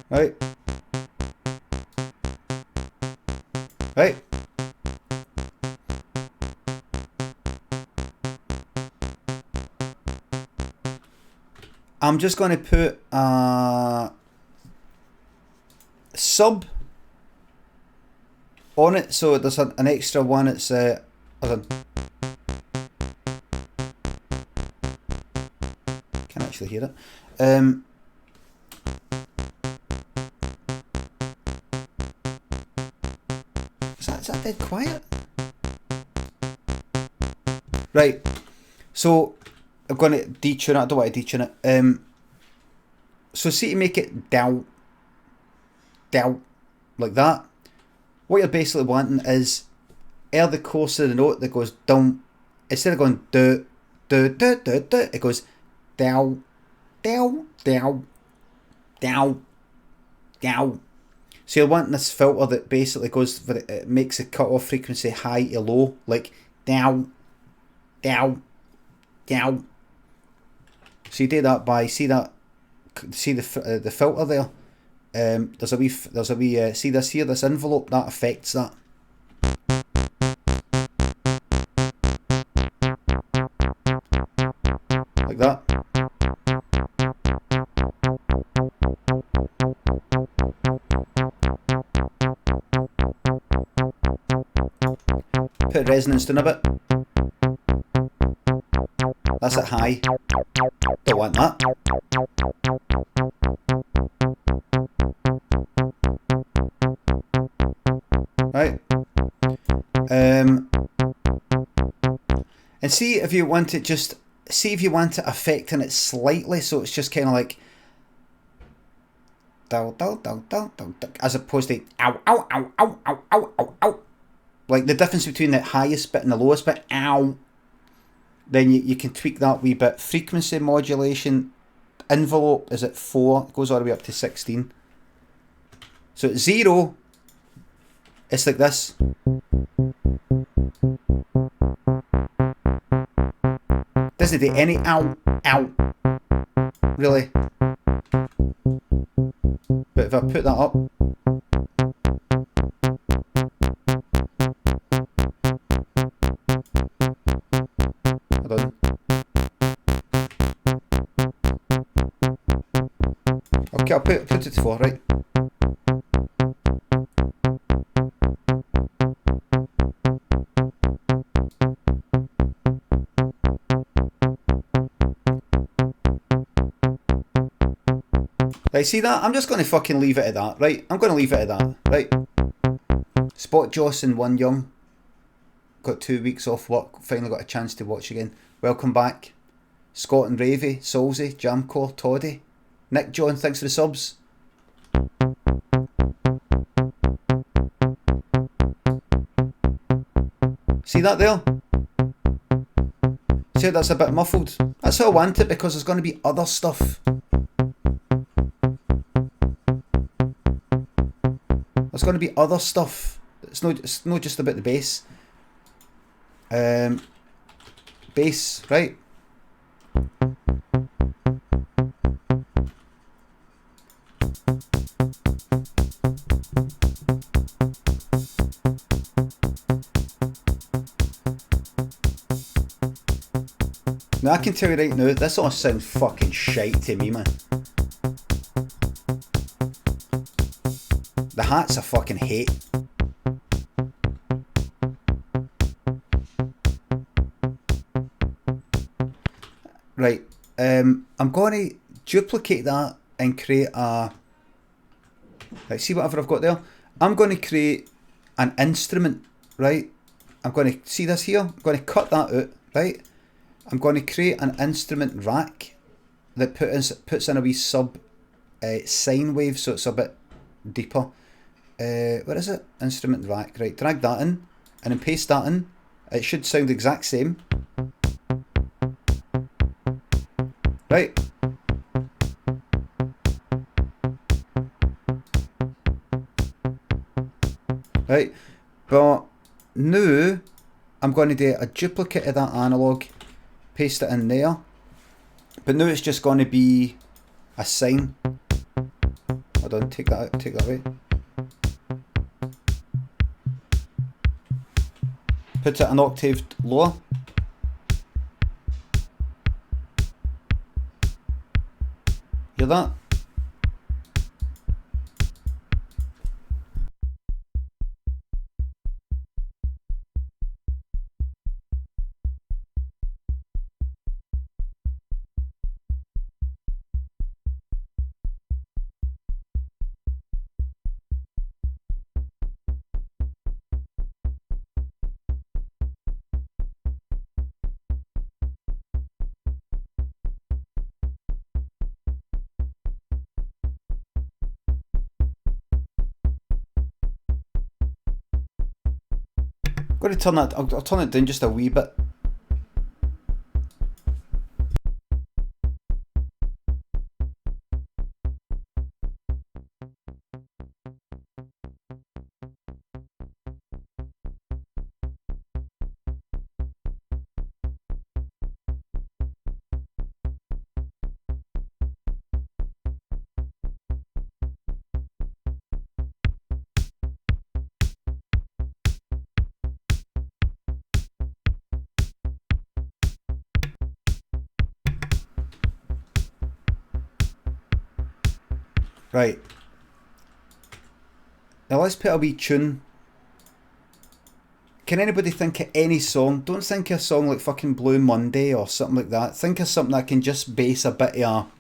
Right. Right. I'm just going to put a sub on it, so there's an extra one. It's hold on. Can't actually hear it. Is that dead quiet? Right. So I'm going to detune it. I don't want to detune it. So see, to make it down, like that, what you're basically wanting is the course of the note that goes down, instead of going do, it goes down. So you're wanting this filter that basically goes for it makes the cut off frequency high to low, like down. So you do that by see the filter there. There's a wee see this here, this envelope that affects that. Like that. Put resonance down a bit. That's at high. Don't want that. Right. And see if you want it affecting it slightly, so it's just kind of like as opposed to ow. Like the difference between the highest bit and the lowest bit, ow. Then you can tweak that wee bit. Frequency modulation envelope is at 4, it goes all the way up to 16. So at 0, it's like this. Doesn't do any ow, really. But if I put that up, hold on. Okay, I'll put it to 4, right? Right, see that? I'm just going to fucking leave it at that, right? I'm going to leave it at that, right? Spot Joss and One Young. Got 2 weeks off work, finally got a chance to watch again. Welcome back. Scott and Ravy, Solzy, Jamcore, Toddy. Nick John, thanks for the subs. See that there? See, that's a bit muffled. That's how I want it, because there's going to be other stuff. There's going to be other stuff. It's not just about the bass. Bass, right? Now I can tell you right now, this all sounds fucking shite to me, man. The hats I fucking hate. Right, I'm going to duplicate that and create a... Right, see whatever I've got there? I'm going to create an instrument, right? I'm going to... See this here? I'm going to cut that out, right? I'm going to create an instrument rack that puts in a wee sub sine wave, so it's a bit deeper. Where is it? Instrument rack. Right, drag that in and then paste that in. It should sound the exact same. Right. Right, but now I'm going to do a duplicate of that analog, paste it in there, but now it's just going to be a sine. Hold on, take that out, take that away. Put it an octave lower. Hear that? I'm going to turn that, I'll turn it down just a wee bit. Right. Now let's put a wee tune. Can anybody think of any song? Don't think of a song like fucking Blue Monday or something like that. Think of something that can just base a bit of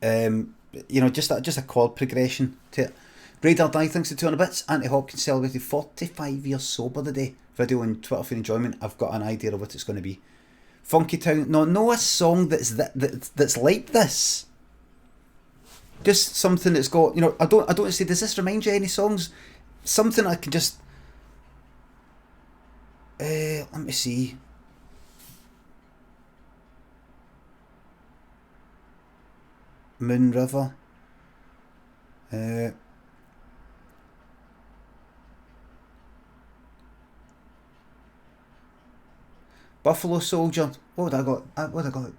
a, you know, just a chord progression to it. Radar Die, thanks for 200 bits. Anti Hopkins celebrated 45 years sober today. Video on Twitter for enjoyment. I've got an idea of what it's going to be. Funky Town. No, a song that's like this. Just something that's got, you know, I don't say, does this remind you of any songs? Something I can just, let me see. Moon River. Buffalo Soldier. What would I got? What would I got?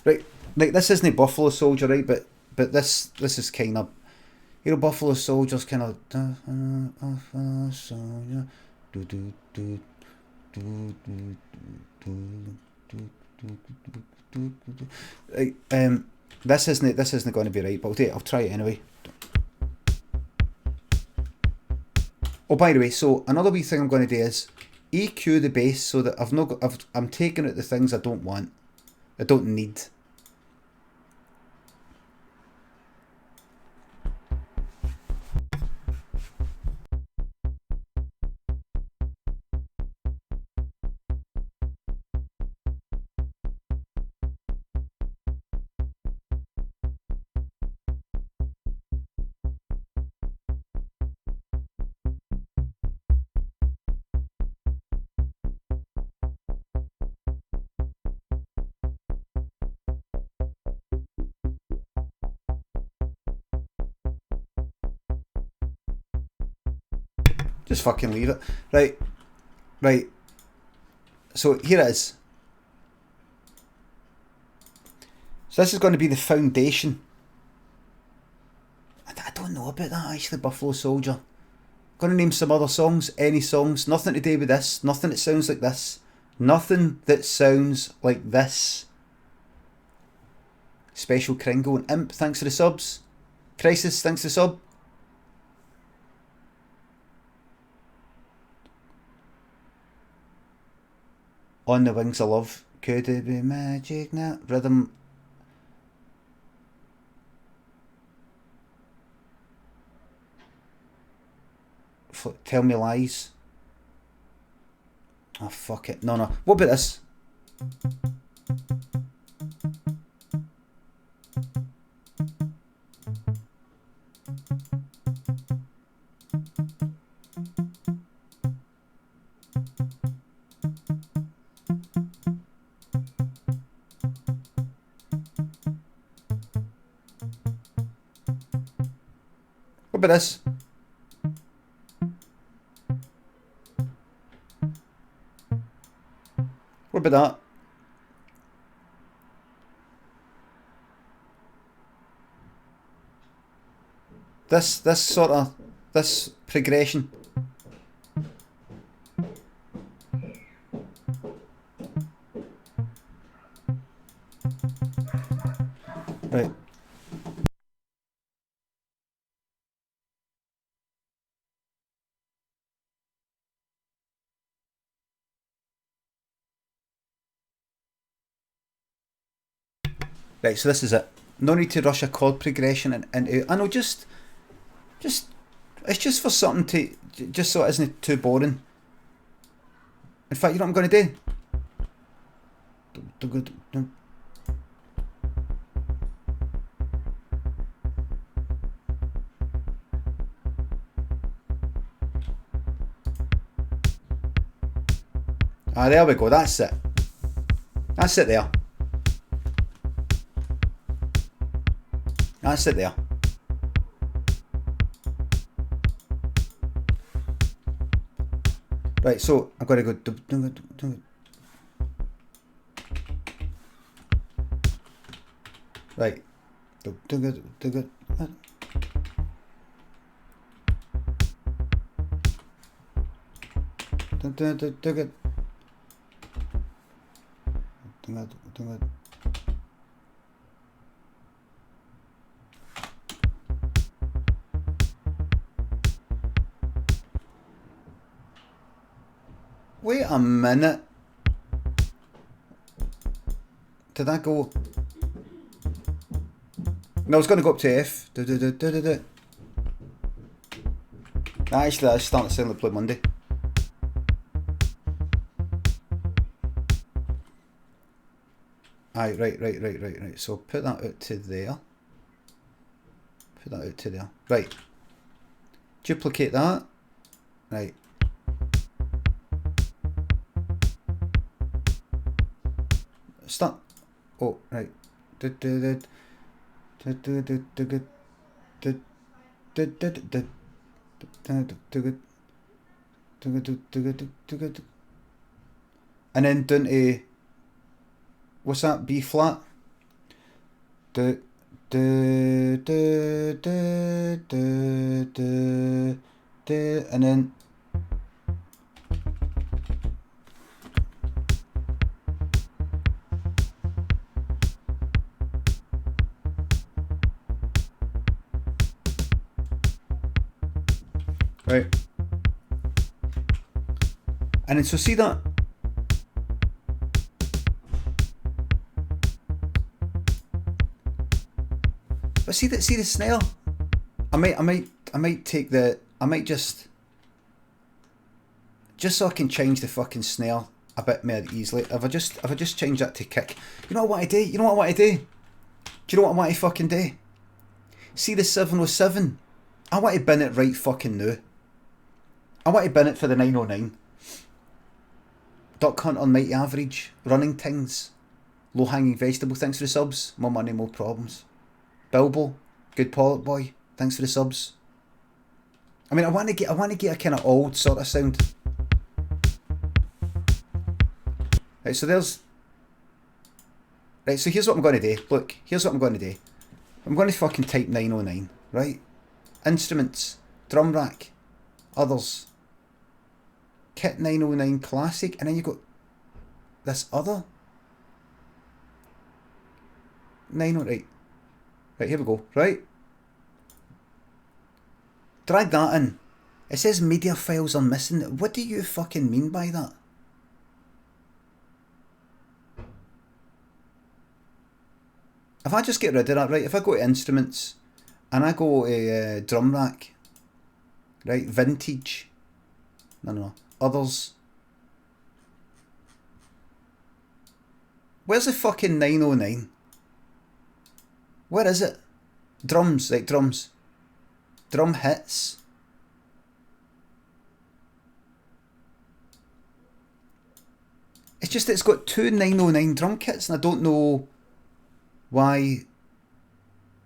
Right, like this isn't Buffalo Soldier, right? But this is kind of, you know, Buffalo Soldier's kind of this isn't going to be right, but I'll try it anyway. Oh, by the way, so another wee thing I'm going to do is EQ the bass so that I'm taking out the things I don't want, I don't need. Just fucking leave it. Right. So here it is. So this is going to be the foundation. all about that actually, Buffalo Soldier. Gonna name some other songs, any songs, nothing to do with this, nothing that sounds like this. Nothing that sounds like this. Special Kringle and Imp, thanks for the subs. Crisis, thanks for the sub. On the Wings of Love. Could it be magic now? Rhythm. Tell Me Lies. Oh, fuck it. No. What about this? What about this? What about that? This sort of, this progression. Right. Right, so this is it. No need to rush a chord progression into. I know, just it's just for something to, just so it isn't too boring. In fact, you know what I'm going to do? Ah, there we go. That's it. That's it there. That's it there. Right, so I've got to go. Right. Wait a minute. Did I go? No, I was going to go up to F. Actually, that's starting to sound like Blue Monday. Aye, right. So put that out to there. Put that out to there. Right. Duplicate that. Right. Start. Oh, right. And then down to, what's that? B flat. And then right. And then so see that. But see the snare. I might take the. I might just so I can change the fucking snare a bit more easily. If I just change that to kick. You know what I do? Do you know what I want to fucking do? See the 707. I want to bin it right fucking now. I want to bin it for the 909. Duck Hunt on Mighty Average. Running Things. Low Hanging Vegetable. Thanks for the subs. More money, more problems. Bilbo. Good Pollock Boy. Thanks for the subs. I mean, I want to get a kind of old sort of sound. Right, so there's. Right, so here's what I'm going to do. Look, here's what I'm going to do. I'm going to fucking type 909, right? Instruments. Drum rack. Others. Kit 909 Classic. And then you got this other. 908. Right, here we go. Right. Drag that in. It says media files are missing. What do you fucking mean by that? If I just get rid of that, right, if I go to instruments and I go to drum rack, right, vintage, no, others. Where's the fucking 909? Where is it? Drums, right, drums. Drum hits. It's just that it's got two 909 drum kits and I don't know why.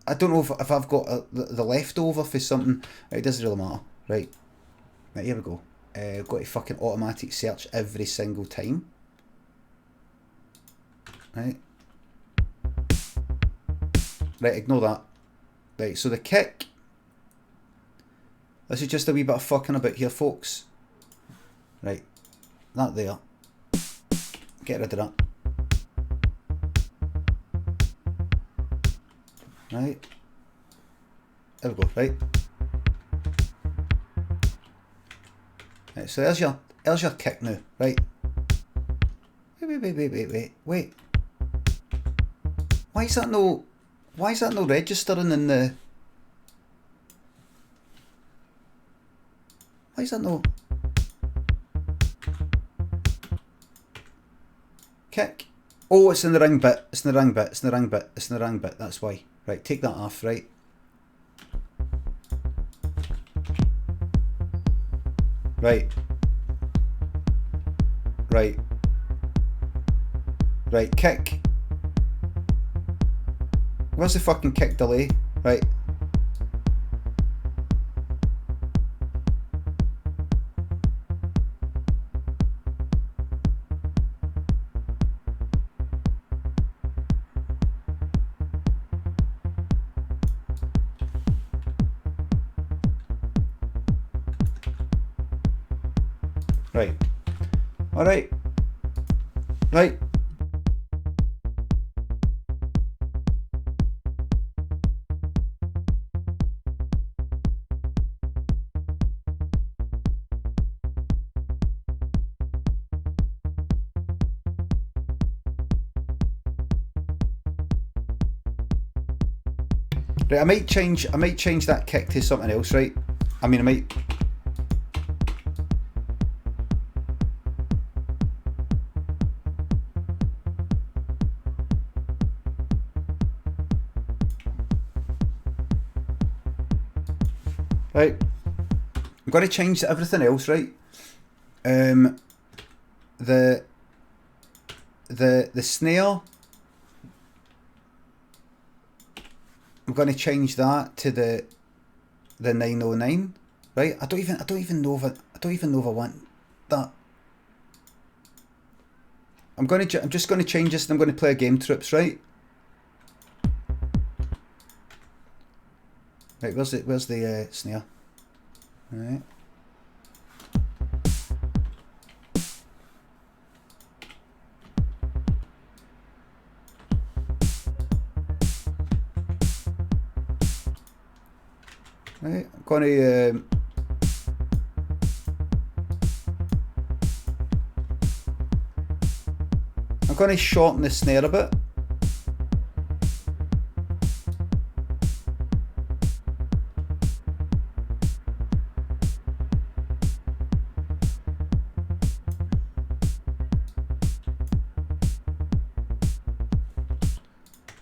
I don't know if I've got the leftover for something. It doesn't really matter. Right, here we go. Got to fucking automatic search every single time. Right, ignore that. Right, so the kick. This is just a wee bit of fucking about here, folks. Right, that there. Get rid of that. Right. There we go, right. Right, so there's your kick now, right. Wait. Why is that no registering in the... Why is that no... Kick. Oh, it's in the ring bit. It's in the ring bit. It's in the ring bit. It's in the ring bit. That's why. Right, take that off, right. Right. Right, kick. Where's the fucking kick delay? Right. Right. Alright. Right. Right, I might change that kick to something else, right? I mean, I might... Right, I'm going to change everything else, right? The snare, I'm going to change that to the 909, right? I don't even know if I want that. I'm just going to change this and I'm going to play a game trips, right? Right, where's the snare? Right. Right, I'm going to shorten the snare a bit.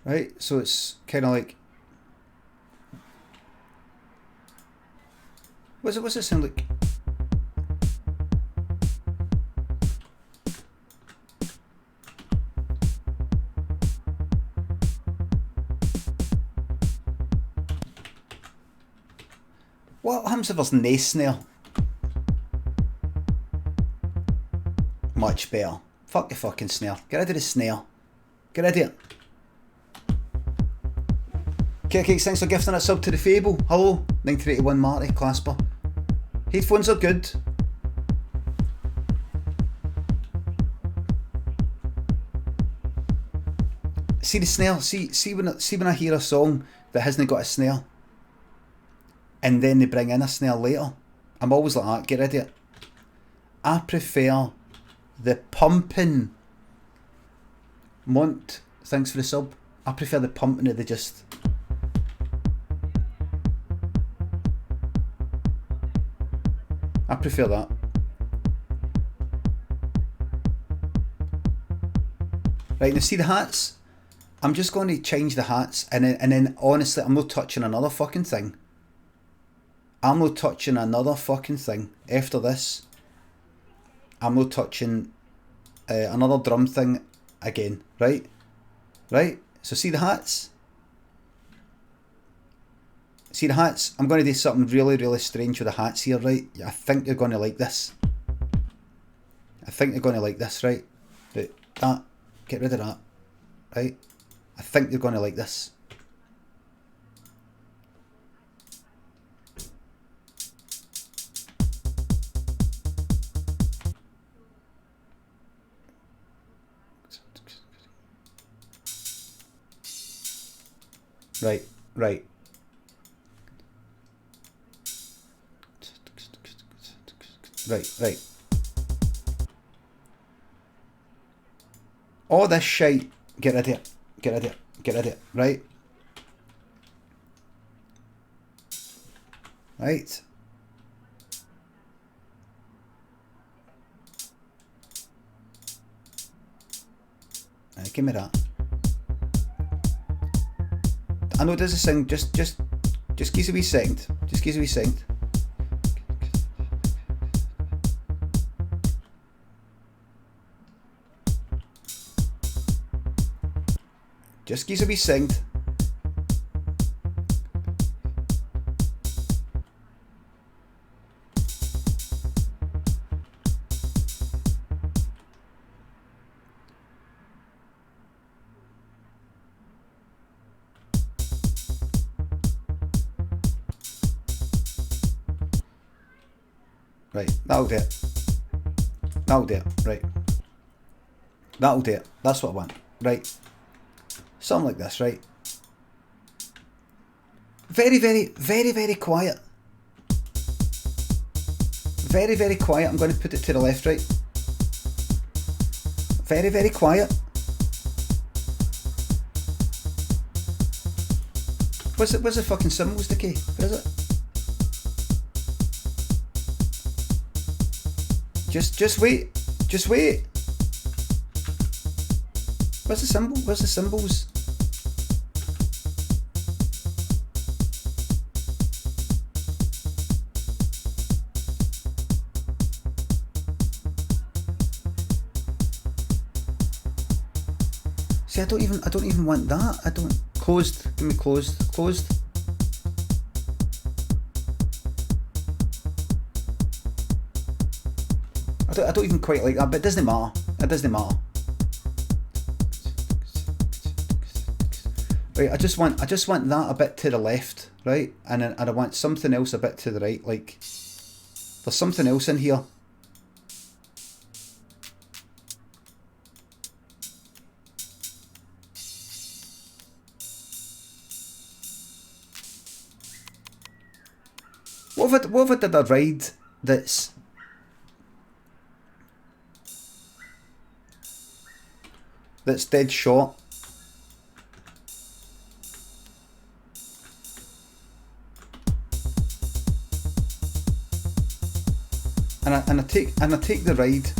Right, so it's kind of like... What's it sound like? What happens if there's no snare? Much better. Fuck the fucking snare. Get rid of the snare. Get rid of it. Okay, thanks for gifting a sub to the Fable. Hello, 1981 Marty, Clasper. Headphones are good. See the snare. See when I hear a song that hasn't got a snare, and then they bring in a snare later. I'm always like that. Get rid of it. I prefer the pumping. Mont, thanks for the sub. I prefer the pumping of the just. I prefer that. Right, now see the hats? I'm just going to change the hats and then honestly I'm not touching another fucking thing. I'm not touching another fucking thing. After this, I'm not touching another drum thing again, right? Right? So see the hats? See the hats? I'm going to do something really, really strange with the hats here, right? I think you're going to like this. I think you're going to like this, right? Right, that. Get rid of that. Right? I think you're going to like this. Right, right. Right, right. All this shite, get rid of it. Get rid of it. Get rid of it. Right? Right. Right, give me that. I know there's a thing, just give us a wee second. Just give us a wee second. Just give us a wee second. Right, that'll do it. That'll do it, right. That'll do it. That's what I want. Right. Something like this, right? Very, very, very, very quiet. Very, very quiet. I'm going to put it to the left, right? Very, very quiet. Where's the fucking cymbals decay? Where is it? Just wait. Just wait. Where's the cymbal? Where's the cymbals? See, I don't even want that. I don't. Closed. Give me closed. Closed. I don't even quite like that, but it doesn't matter. It doesn't matter. Right, I just want that a bit to the left, right? And I want something else a bit to the right. Like, there's something else in here. What if I did a ride that's dead short? And I take the ride.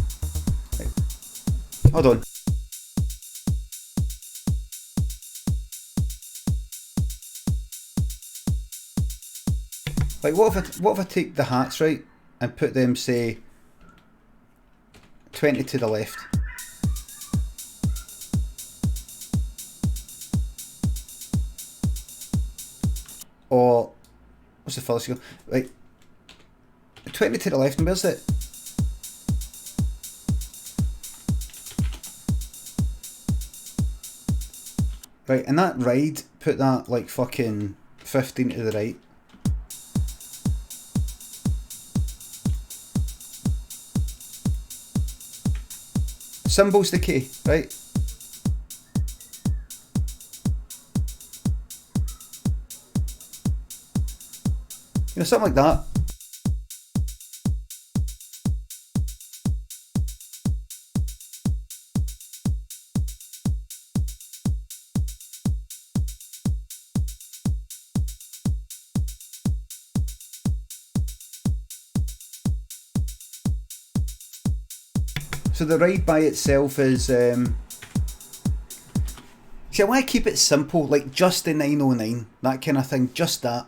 Right. Hold on. Like what if I take the hats, right, and put them, say, 20 to the left. Or what's the furthest you go? Right. 20 to the left, and where's it? Right, and that ride, put that like fucking 15 to the right. Cymbals the key, right? You know, something like that. So the ride by itself is, see, I want to keep it simple, like just the 909, that kind of thing, just that.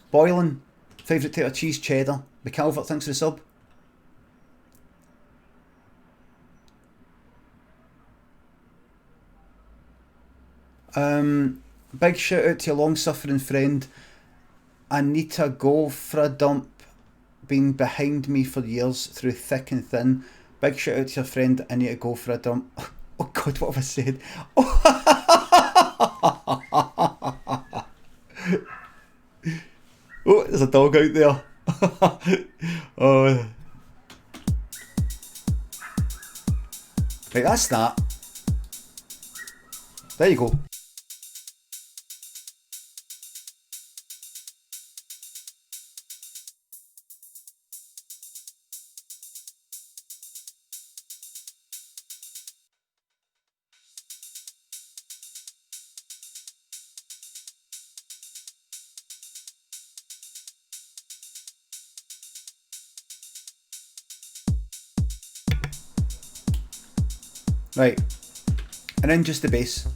Boiling, favourite tater cheese cheddar. McCalvert, thanks for the sub. Big shout out to your long suffering friend Anita. Go for a dump, been behind me for years through thick and thin. Big shout out to your friend Anita. Go for a dump. Oh god, what have I said? Oh, there's a dog out there. Oh. Right, that's that. There you go. Right, and then just the bass.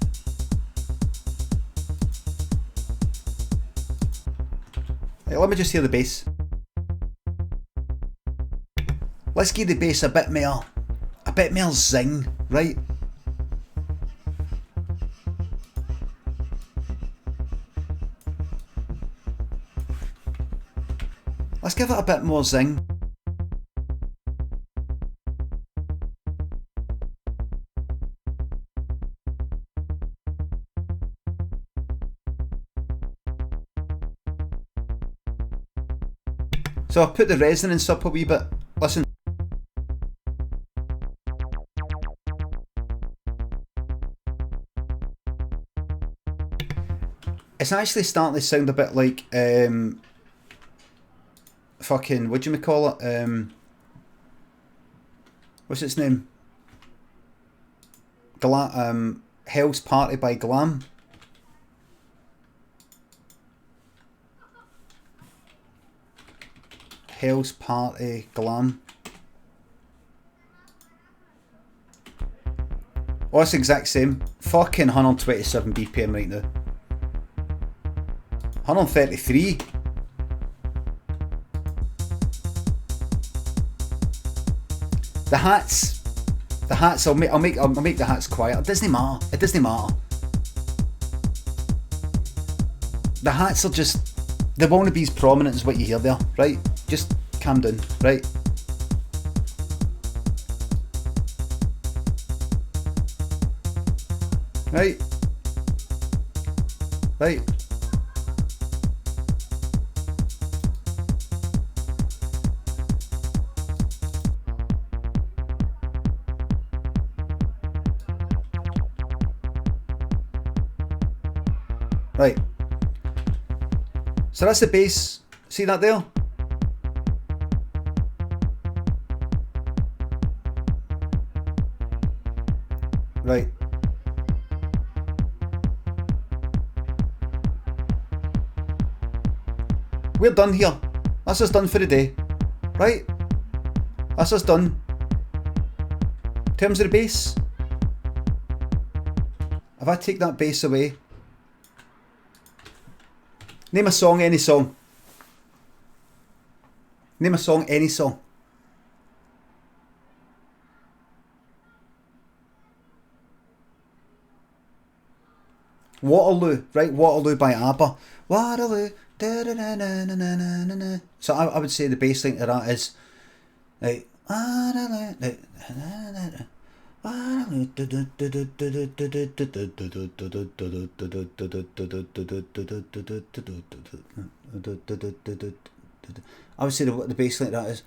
Right, let me just hear the bass. Let's give the bass a bit more zing, right? Let's give it a bit more zing. So I've put the resonance up a wee bit. Listen. It's actually starting to sound a bit like fucking, what do you call it? What's its name? Hell's Party by Glam. Hell's Party Glam. Oh, it's the exact same. Fucking 127 BPM right now. 133. The hats. I'll make the hats quiet. It doesn't matter. The hats are just, they won't be as prominent as what you hear there, right? Just calm down, right? Right. Right. So that's the bass. See that there? Right. We're done here. That's us done for the day. Right? That's us done. In terms of the bass, if I take that bass away, name a song, any song. Name a song, any song. Waterloo, right? Waterloo by ABBA. Waterloo. Da, da, da, da, da, da, da, da. So I would say the bass line to that is like, I would say the bass line that is.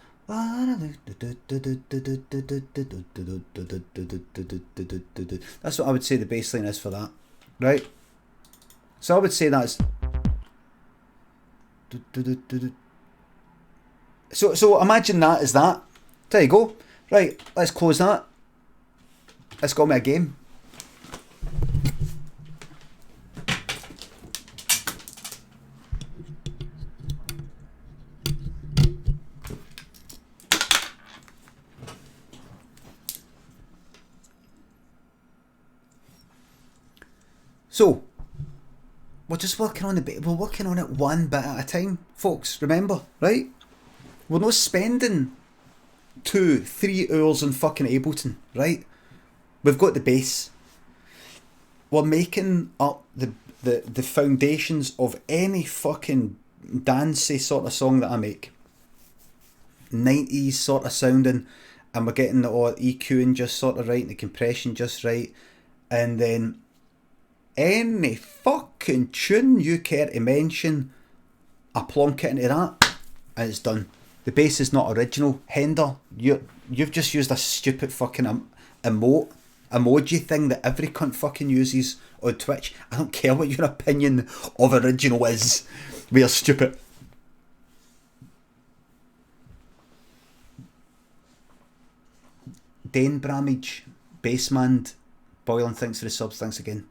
That's what I would say the bass line is for that, right? So I would say that's. So imagine that as that. There you go. Right, let's close that. Let's go make a game. So, we're just working on we're working on it one bit at a time, folks. Remember, right? We're not spending 2-3 hours on fucking Ableton, right? We've got the bass. We're making up the foundations of any fucking dancey sort of song that I make. 90s sort of sounding, and we're getting the EQing just sort of right, and the compression just right, and then any fucking tune you care to mention, I plonk it into that, and it's done. The bass is not original. Hender, you've just used a stupid fucking emoji thing that every cunt fucking uses on Twitch. I don't care what your opinion of original is. We are stupid. Dane Bramage, Bassman, Boylan, thanks for the subs, thanks again.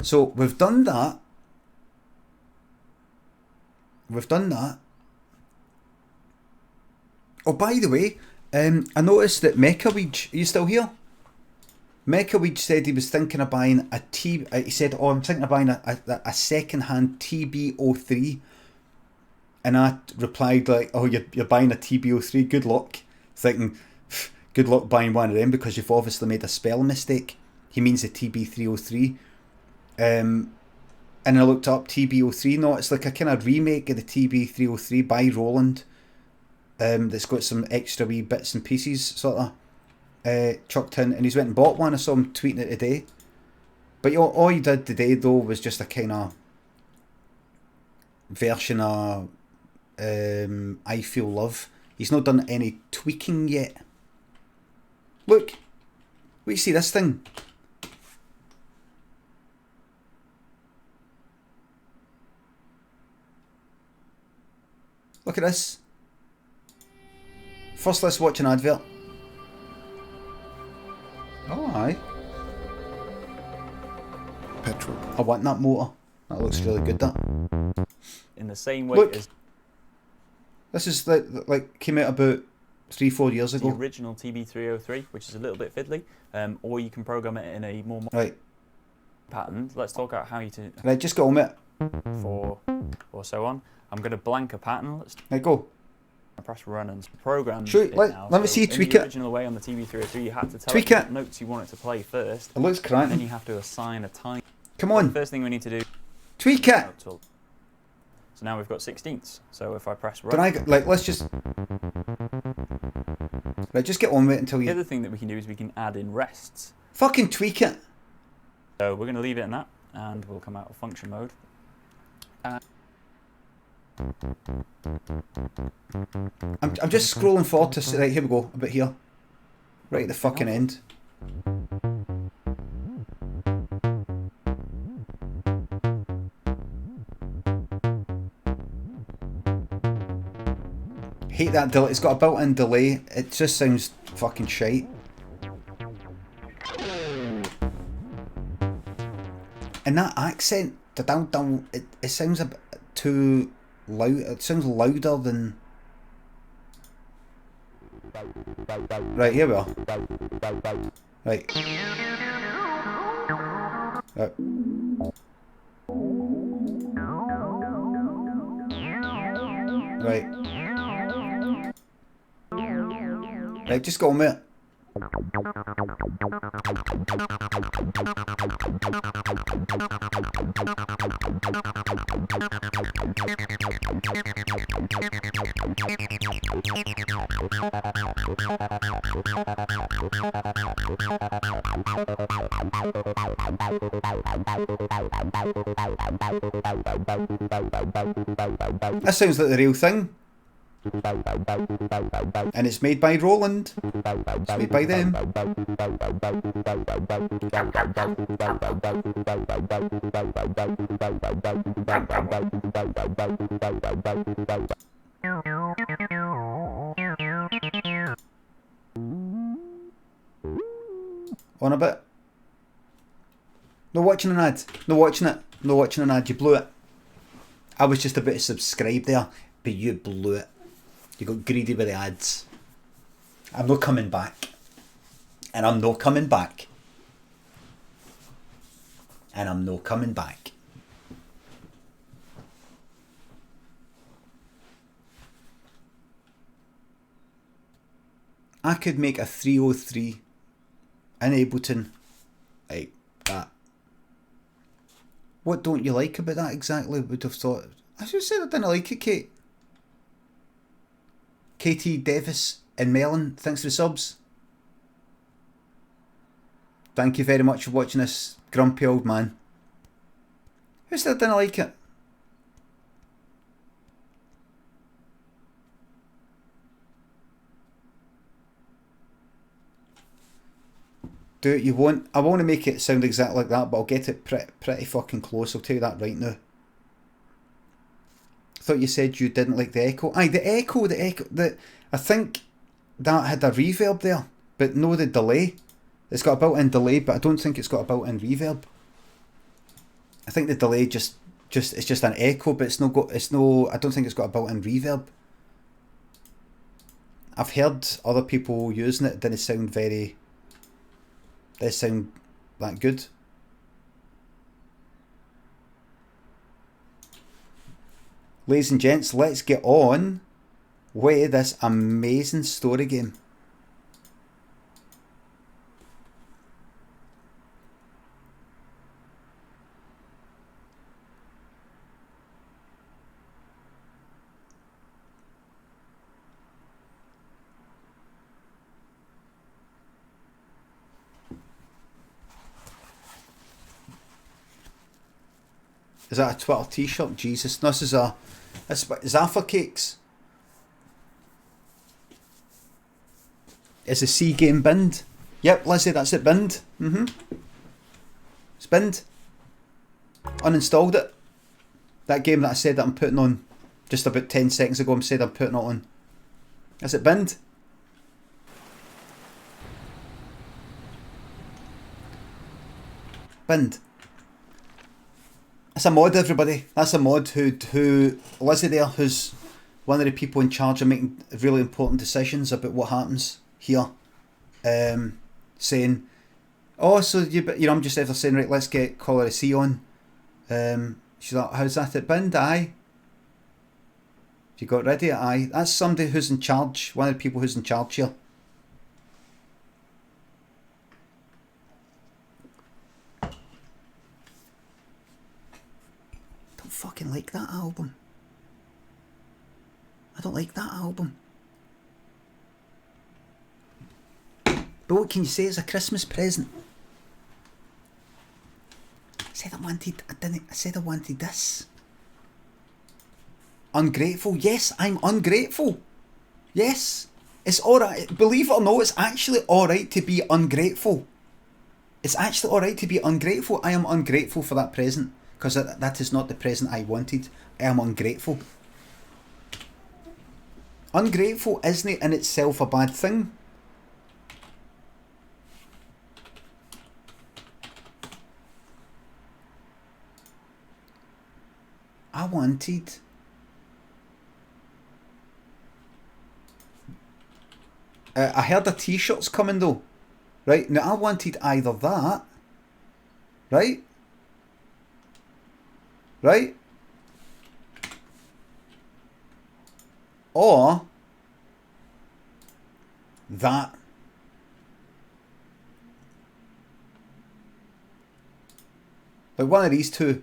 So we've done that. Oh, by the way, I noticed that Mechaweed, are you still here? Mechaweed said he was thinking of buying he said, oh, I'm thinking of buying a second-hand TB03. And I replied like, oh, you're buying a TB03, good luck. Thinking, good luck buying one of them because you've obviously made a spelling mistake. He means the TB303. And I looked up TB03. No, it's like a kind of remake of the TB303 by Roland. That's got some extra wee bits and pieces sort of chucked in, and he's went and bought one. I saw him tweeting it today. But all he did today though was just a kind of version of I Feel Love. He's not done any tweaking yet. Look, what do you see this thing? Look at this. First, let's watch an advert. Oh, aye. Petrol. I want that motor. That looks really good, that. In the same way Look, as this is like came out about 3-4 years the ago. original TB303, which is a little bit fiddly, or you can program it in a more Right. pattern. Let's talk about how you to Right, just go on it. 4 or so on. I'm going to blank a pattern. Let's Right, go. press run and program. Sure, it let now. me see you in tweak the it. original way on the TB303, you had to tell Tweak it it. what notes you want it to play first. It looks And cranky. then you have to assign a time. Come on, First thing we need to do. tweak it. So now we've got 16ths. So if I press Can run. let's just... Right, just get on with it until The you... other thing that we can do is we can add in rests. Fucking tweak it. So we're going to leave it in that, and we'll come out of function mode. I'm just scrolling forward to... Right, here we go. A bit here. Right at the fucking end. Hate that delay. It's got a built-in delay. It just sounds fucking shite. And that accent, the down, it sounds a bit too loud. It sounds louder than... Right, here we are. Right. Right. Right, just go on with it. That sounds like the real thing. And it's made by Roland. It's made by them. On a bit. No watching an ad. No watching it. No watching an ad. You blew it. I was just about to subscribe there, but you blew it. You got greedy with the ads. I'm not coming back. And I'm not coming back. And I'm not coming back. I could make a 303 in Ableton like that. What don't you like about that exactly? Would have thought. I should have said I didn't like it, Kate. Katie Davis and Melon, thanks for the subs. Thank you very much for watching this grumpy old man. Who said I didn't like it? Do it you want. I want to make it sound exactly like that, but I'll get it pretty fucking close. I'll tell you that right now. I thought you said you didn't like the echo. Aye, the echo. I think that had a reverb there, but no the delay. It's got a built-in delay, but I don't think it's got a built-in reverb. I think the delay it's just an echo, but I don't think it's got a built-in reverb. I've heard other people using it. It didn't sound that good. Ladies and gents, let's get on with this amazing story game. Is that a Twitter t-shirt? Jesus, no, is that for cakes? Is the C game binned? Yep, Lizzie, that's it, binned. It's binned. Uninstalled it. That game that I said that I'm putting on just about 10 seconds ago, I said I'm putting it on. Is it binned? Binned. That's a mod, everybody. That's a mod who Lizzie there, who's one of the people in charge of making really important decisions about what happens here, saying, oh, so I'm just after saying, right, let's get Colour of Sea on. She's like, how's that at binned? Aye. You got ready? Aye. That's somebody who's in charge, one of the people who's in charge here. Fucking like that album. I don't like that album. But what can you say? It's a Christmas present. I said I wanted this. Ungrateful. Yes, I'm ungrateful. Yes. It's alright. Believe it or not, it's actually alright to be ungrateful. It's actually alright to be ungrateful. I am ungrateful for that present. Because that is not the present I wanted. I am ungrateful. Ungrateful isn't in itself a bad thing. I wanted... I heard the t-shirts coming though. Right, now I wanted either that, right? Right? Or that. Like one of these two.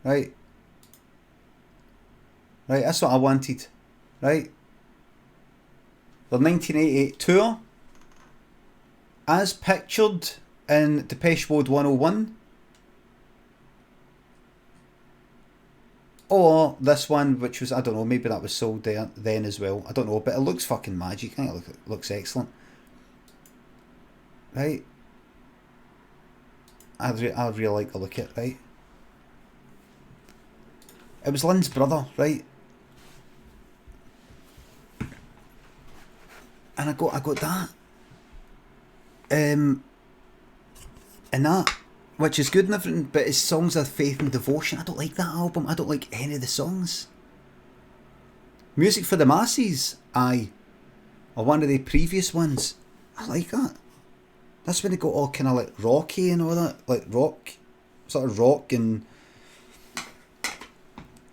Right? Right, that's what I wanted. Right? The 1988 tour, as pictured in Depeche Mode 101. Or this one, which was, I don't know, maybe that was sold there, then as well. I don't know, but it looks fucking magic. I think it looks excellent. Right? I'd really like to look at it, right? It was Lynn's brother, right? And I got that. And that, which is good and everything, but it's songs of faith and devotion. I don't like that album. I don't like any of the songs. Music for the Masses, aye. Or one of the previous ones. I like that. That's when it got all kind of like rocky and all that. Like rock. Sort of rock, and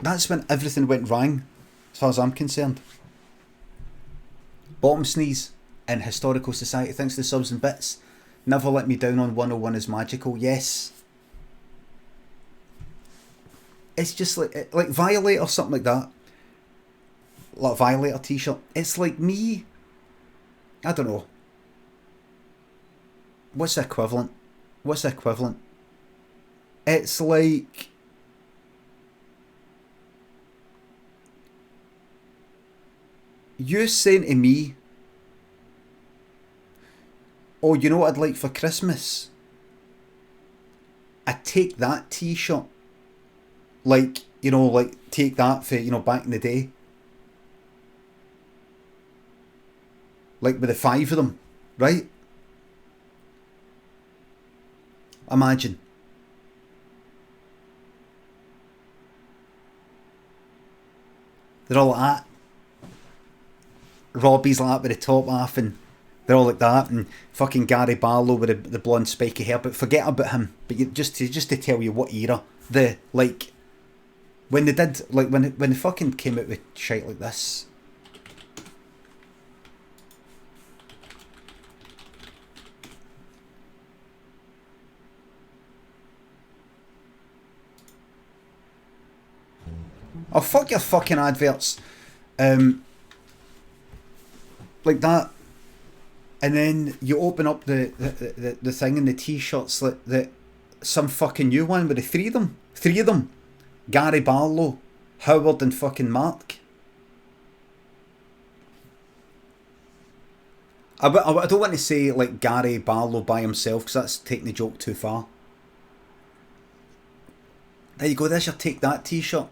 that's when everything went wrong, as far as I'm concerned. Bottom Sneeze in Historical Society, thanks to the subs and bits. Never Let Me Down on 101 is magical. Yes. It's just like Violate or something like that. Like Violator t-shirt. It's like me. I don't know. What's the equivalent? It's like you saying to me, oh, you know what I'd like for Christmas? I'd take that t-shirt. Like, you know, like take that for, you know, back in the day. Like with the 5 of them, right? Imagine. They're all like that. Robbie's like that with the top half, and they're all like that, and fucking Gary Barlow with the blonde spiky hair. But forget about him. But just to tell you what era, the like when they did, like when they fucking came out with shit like this. Oh, fuck your fucking adverts. Like that. And then you open up the thing in the t-shirts, that some fucking new one with the three of them. Gary Barlow, Howard and fucking Mark. I don't want to say like Gary Barlow by himself, because that's taking the joke too far. There you go, there's your Take That t-shirt.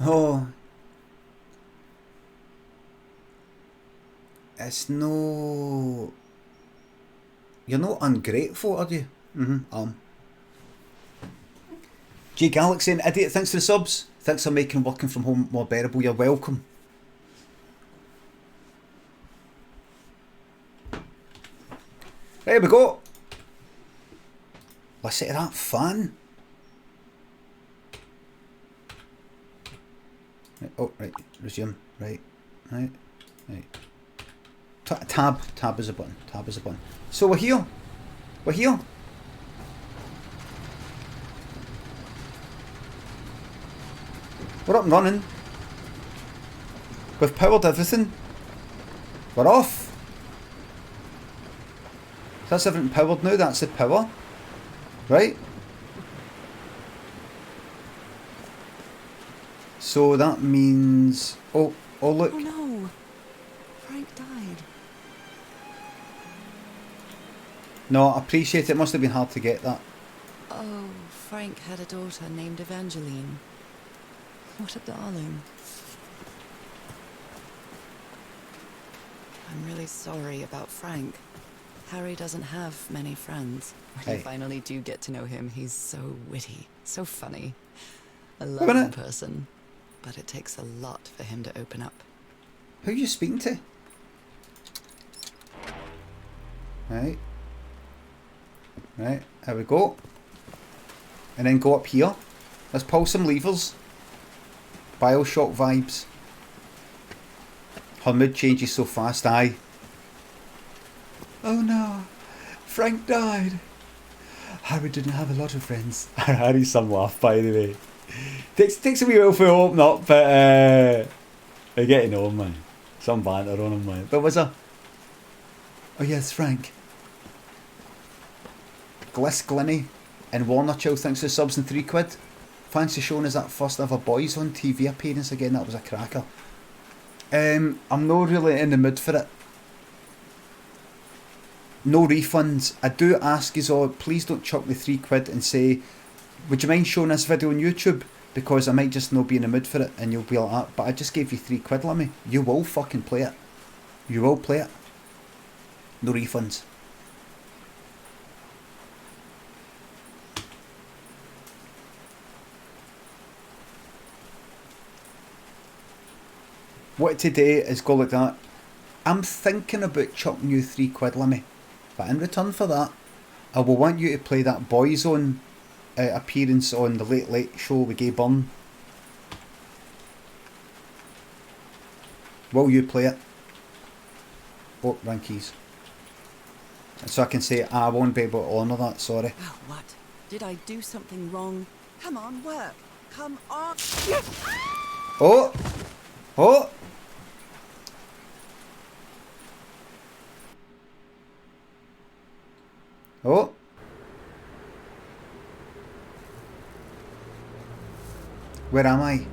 Oh, it's no. You're not ungrateful, are you? G Galaxy and Idiot, thanks for the subs. Thanks for making working from home more bearable. You're welcome. There we go. Listen to that fan. Oh, right, resume, right. Tab is a button, So we're here. We're up and running. We've powered everything. We're off. That's everything powered now, that's the power. Right? So that means... Oh look. Oh no. Frank died. No, I appreciate it. It must have been hard to get that. Oh, Frank had a daughter named Evangeline. What a darling. I'm really sorry about Frank. Harry doesn't have many friends. When you finally do get to know him, he's so witty, so funny. A loving person. But it takes a lot for him to open up. Who are you speaking to? Right, there we go. And then go up here. Let's pull some levers. Bioshock vibes. Her mood changes so fast, aye. Oh no, Frank died. Harry didn't have a lot of friends. Harry's some laugh, by the way. Takes a wee while for open up, but they're getting on, man. Some banter on him, man. But was there? Oh yes, Frank. Glinny and Warnerchill thanks for the subs and £3. Fancy showing us that first ever Boys on TV appearance again. That was a cracker. I'm not really in the mood for it. No refunds. I do ask you all, please don't chuck the £3 and say, would you mind showing this video on YouTube? Because I might just not be in the mood for it and you'll be like that. But I just gave you £3, Limmy. You will fucking play it. You will play it. No refunds. What today is go like that. I'm thinking about chucking you £3, Limmy. But in return for that, I will want you to play that Boyzone appearance on the Late Late Show with Gay Byrne. Will you play it? Oh, Rankies. So I can say I won't be able to honour that, sorry. Oh, what? Did I do something wrong? Come on, work. Come on. Oh! Oh! Oh! Where am I?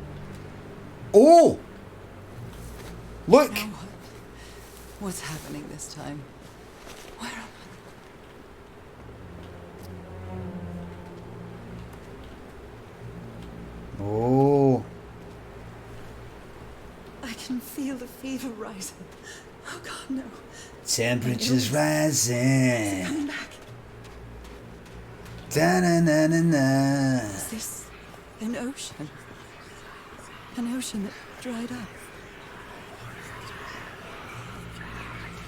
Oh! Look! Now what? What's happening this time? Where am I? Oh! I can feel the fever rising. Oh God, no. Temperature's Is rising. it coming back? Da-na-na-na-na. Is this an ocean? An ocean that dried up?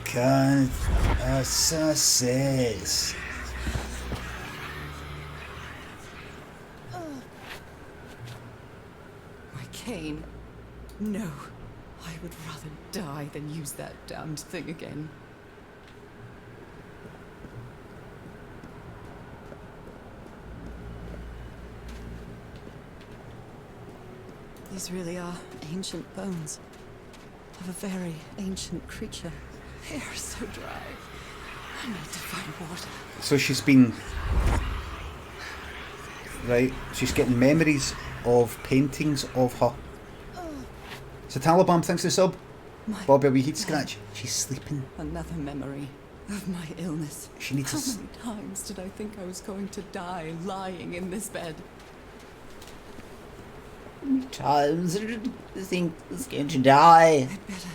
Cut a sausage. My cane? No. I would rather die than use that damned thing again. These really are ancient bones of a very ancient creature. They are so dry. I need to find water. So she's been... Right, she's getting memories of paintings of her. So Taliban thinks the sub. Bobby, a wee heat scratch. She's sleeping. Another memory of my illness. She needs How to... many times did I think I was going to die lying in this bed? Times I think it's going to die. I'd better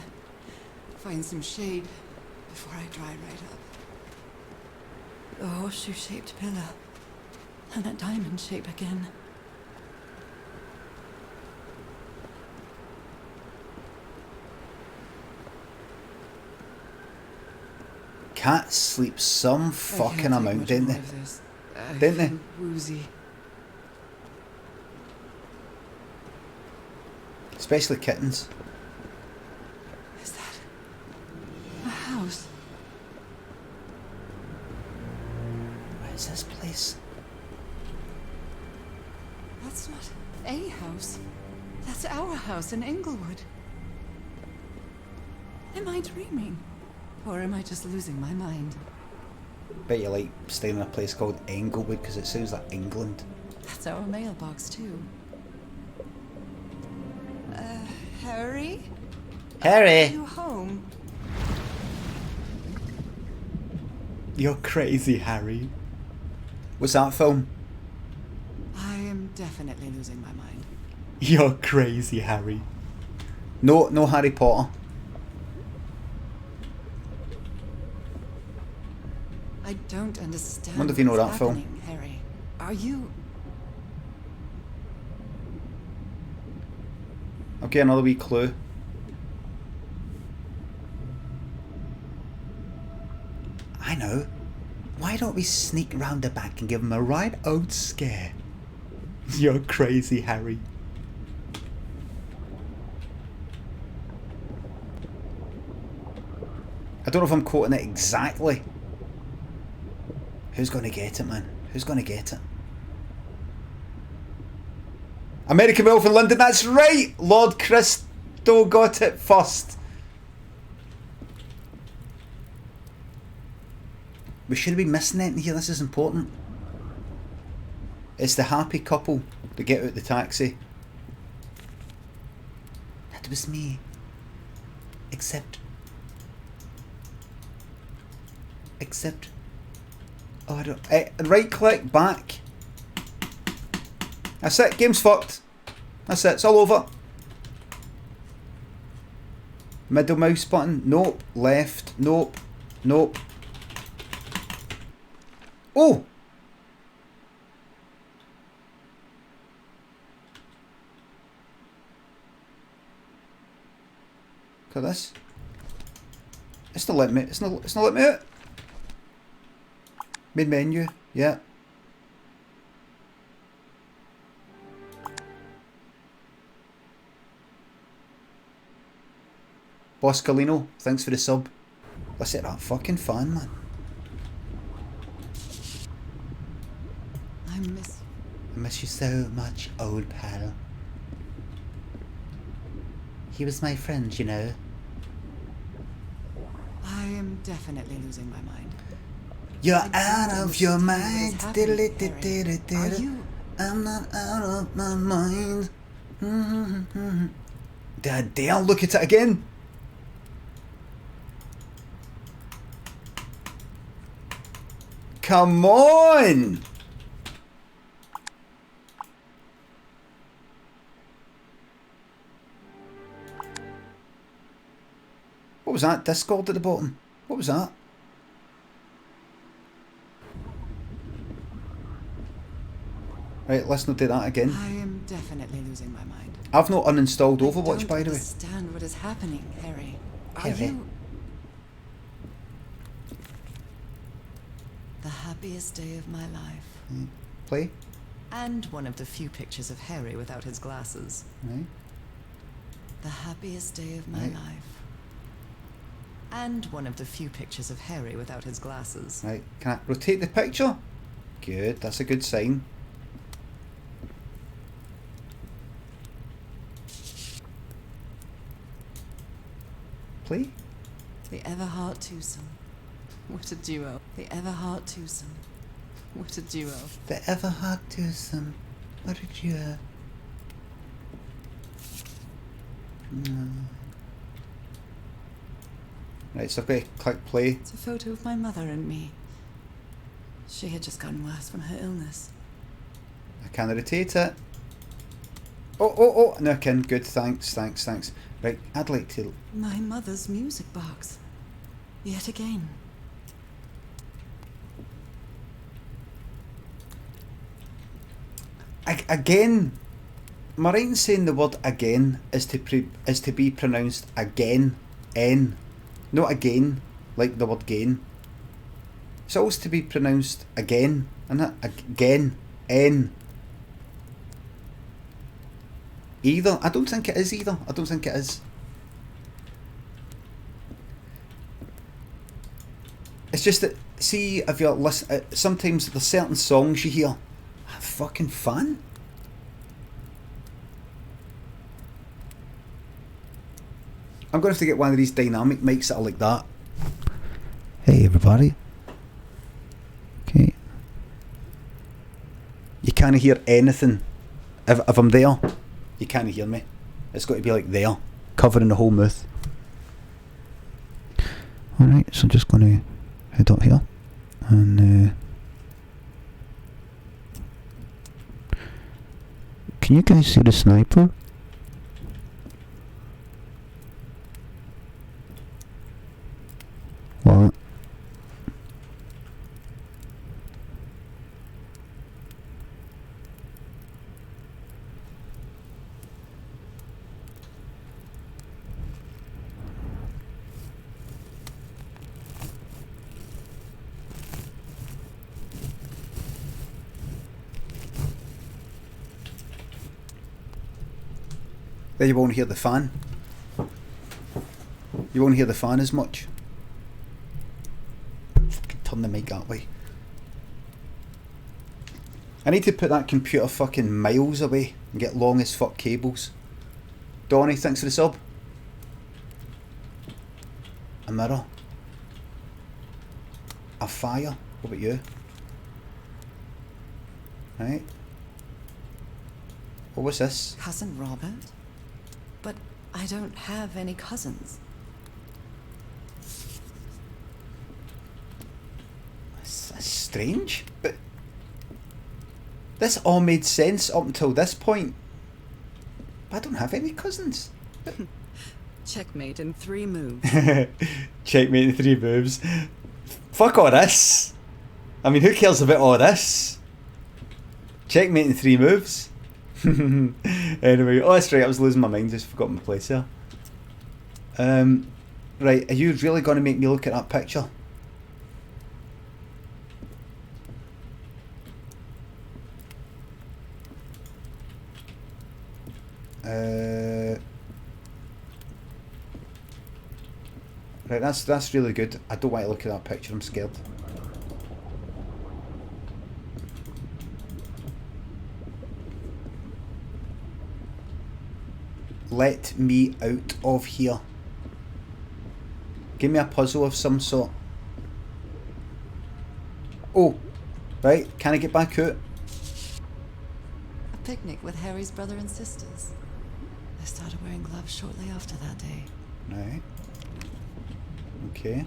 find some shade before I dry right up. The horseshoe-shaped pillar. And that diamond shape again. Cats sleep some fucking amount, didn't they? Didn't they? Woozy. Especially kittens. Is that a house? Where is this place? That's not a house. That's our house in Inglewood. Am I dreaming? Or am I just losing my mind? Bet you like staying in a place called Englewood because it sounds like England. That's our mailbox, too. Harry? Are Harry. you home? You're crazy, Harry. What's that film? I am definitely losing my mind. You're crazy, Harry. No Harry Potter. I don't understand. Wonder if you know what's that film. happening, Harry. Are you... Okay, another wee clue. I know. Why don't we sneak round the back and give him a right old scare? You're crazy, Harry. I don't know if I'm quoting it exactly. Who's going to get it, man? Who's going to get it? American Wolf in London, that's right! Lord Christo got it first. We shouldn't be missing anything here, this is important. It's the happy couple that get out the taxi. That was me. Except... Oh, I don't... right click, back. That's it, game's fucked. That's it, it's all over. Middle mouse button, nope. Left, nope. Nope. Oh! Look at this. It's not letting me, it's not letting me out. Main menu, yeah. Boscalino, thanks for the sub. Let's hit that fucking fan, man. I miss you so much, old pal. He was my friend, you know. I am definitely losing my mind. You're out of your mind. Are you? I'm not out of my mind. Damn, look at it again. Come on! What was that? Discord at the bottom. What was that? Right, let's not do that again. I am definitely losing my mind. I've not uninstalled Overwatch, by the way. I don't understand what is happening, Harry. Are Harry? you... The happiest day of my life. Play. And one of the few pictures of Harry without his glasses. Right. The happiest day of my Right. life. And one of the few pictures of Harry without his glasses. Right. Can I rotate the picture? Good. That's a good sign. Play. The Everhart twosome. What a duo. The Everhart twosome. What a duo. The Everhart twosome. What did you Right, so I've got to click play. It's a photo of my mother and me. She had just gotten worse from her illness. I can't rotate it. Oh, no I can. Good, thanks. Right, I'd like to... My mother's music box. Yet again. Again, am I right in saying the word again is to be pronounced again, N, not again, like the word gain. It's always to be pronounced again, isn't it? Again, N. Either. I don't think it is either. I don't think it is. It's just that, see, if you're listen, sometimes there's certain songs you hear, fucking fun. I'm going to have to get one of these dynamic mics that are like that. Hey everybody. Okay. You can't hear anything. If I'm there, you can't hear me. It's got to be like there, covering the whole mouth. Alright, so I'm just going to head up here. And can you guys see the sniper? What? There you won't hear the fan. You won't hear the fan as much. Fucking turn the mic that way. I need to put that computer fucking miles away and get long as fuck cables. Donnie, thanks for the sub. A mirror. A fire. What about you? Right. What was this? Cousin Robert? But I don't have any cousins. That's strange, but this all made sense up until this point. I don't have any cousins. Checkmate in 3 moves. Checkmate in 3 moves. Fuck all this. I mean, who cares about all this? Checkmate in 3 moves. Anyway, oh that's right, I was losing my mind, just forgot my place here. Right, are you really going to make me look at that picture? Right, that's really good. I don't want to look at that picture, I'm scared. Let me out of here. Give me a puzzle of some sort. Oh, right, can I get back out? A picnic with Harry's brother and sisters. I started wearing gloves shortly after that day. Right. Okay.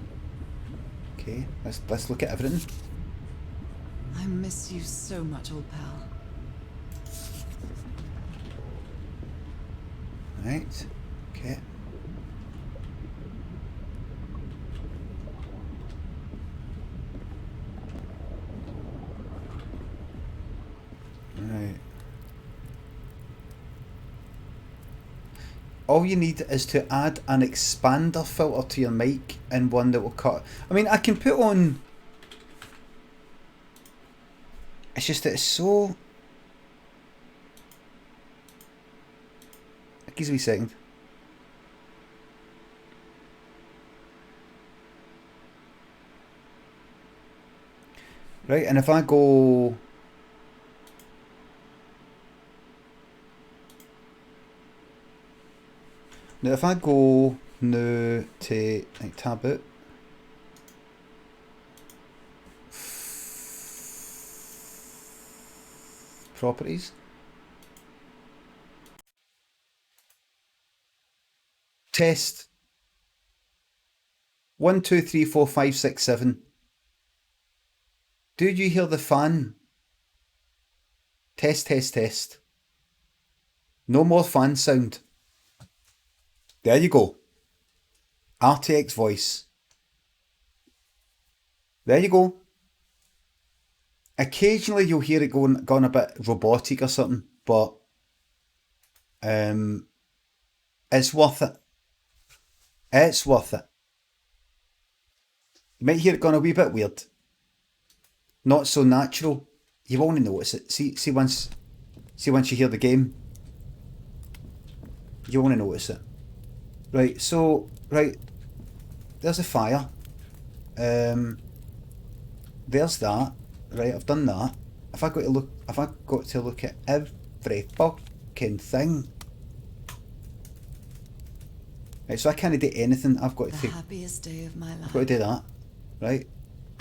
Okay, let's look at everything. I miss you so much, old pal. Right. Okay. Right. All you need is to add an expander filter to your mic and one that will cut. I mean, I can put on... It's just that it's so... Give me a second. Right, and if I go... Now if I go now to like, tab out. Properties. Test. 1, 2, 3, 4, 5, 6, 7. Do you hear the fan? Test, test, test. No more fan sound. There you go. RTX voice. There you go. Occasionally you'll hear it going a bit robotic or something, but it's worth it. It's worth it. You might hear it going a wee bit weird. Not so natural. You won't notice it. See once you hear the game. You won't notice it. Right, so right. There's a fire. There's that. Right, I've done that. If I got to look at every fucking thing. Right, so I can't do anything. I've got to The happiest day of my life. I've got to do that. Right.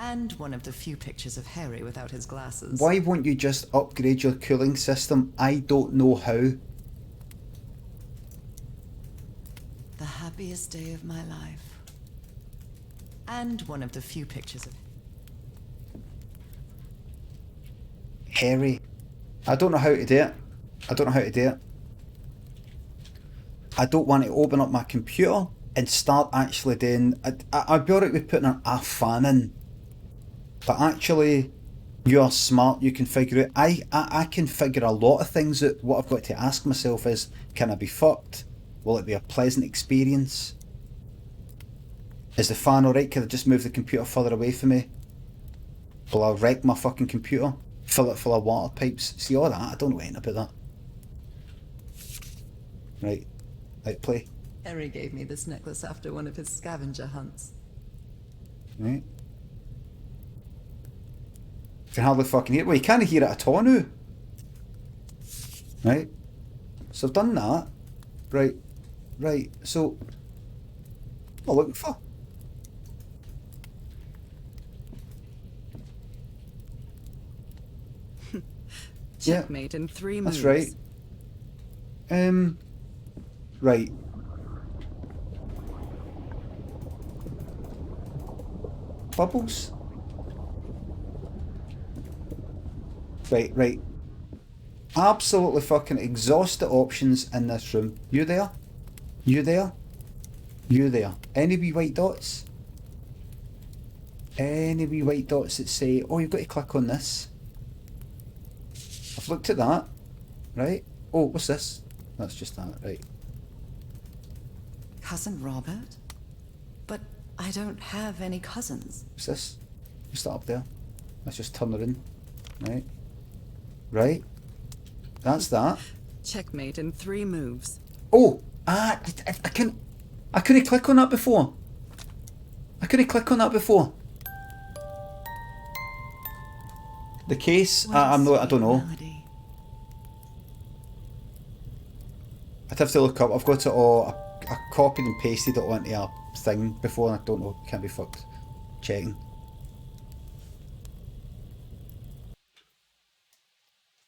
And one of the few pictures of Harry without his glasses. Why won't you just upgrade your cooling system? I don't know how. The happiest day of my life. And one of the few pictures of Harry. I don't know how to do it. I don't know how to do it. I don't want to open up my computer and start actually doing... I'd be alright with putting a fan in. But actually, you're smart, you can figure it. I can figure a lot of things out. What I've got to ask myself is, can I be fucked? Will it be a pleasant experience? Is the fan alright? Can I just move the computer further away from me? Will I wreck my fucking computer? Fill it full of water pipes? See all that? I don't know anything about that. Right. Right, play. Harry gave me this necklace after one of his scavenger hunts. Right. You can hardly fucking hear it. Well, you can't hear it at all now. Right? So I've done that. Right. Right. So, what am I looking for? Checkmate in 3 moves. That's right. Right. Bubbles? Right, right. Absolutely fucking exhausted options in this room. You there? You there? You there? Any wee white dots? Any wee white dots that say, oh, you've got to click on this? I've looked at that. Right? Oh, what's this? That's just that, right. Cousin Robert? But I don't have any cousins. What's this? What's that up there? Let's just turn her in. Right? Right? That's that. Checkmate in 3 moves. Oh! I couldn't click on that before. I couldn't click on that before. The case, I don't know. Melody. I'd have to look up. I've got it all. I copied and pasted it onto a thing before, and I don't know. Can't be fucked. Checking.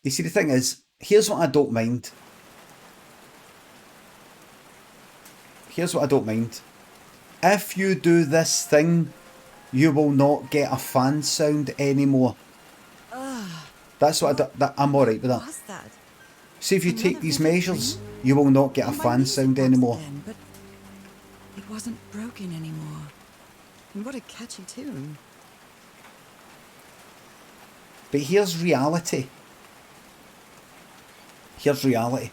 You see, the thing is, here's what I don't mind. Here's what I don't mind. If you do this thing, you will not get a fan sound anymore. That's what I'm alright with that. What's that? See, if you take Another these vivid measures, dream? you will not get a Oh, my fan music sound box anymore. then, but it wasn't broken anymore. And what a catchy tune. But here's reality. Here's reality.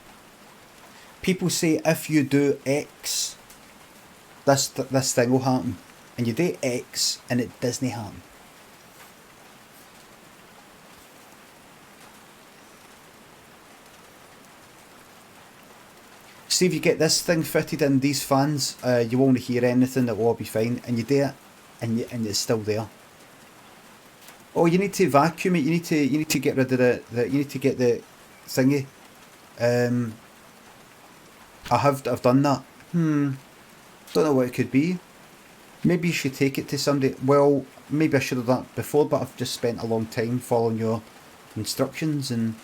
People say if you do X, this thing will happen. And you do X and it doesn't happen. See, if you get this thing fitted in these fans, you won't hear anything, it will all be fine. And you do it, and it's still there. Oh, you need to vacuum it. You need to get rid of you need to get the thingy. I've done that. Don't know what it could be. Maybe you should take it to somebody. Well, maybe I should have done that before, but I've just spent a long time following your instructions, and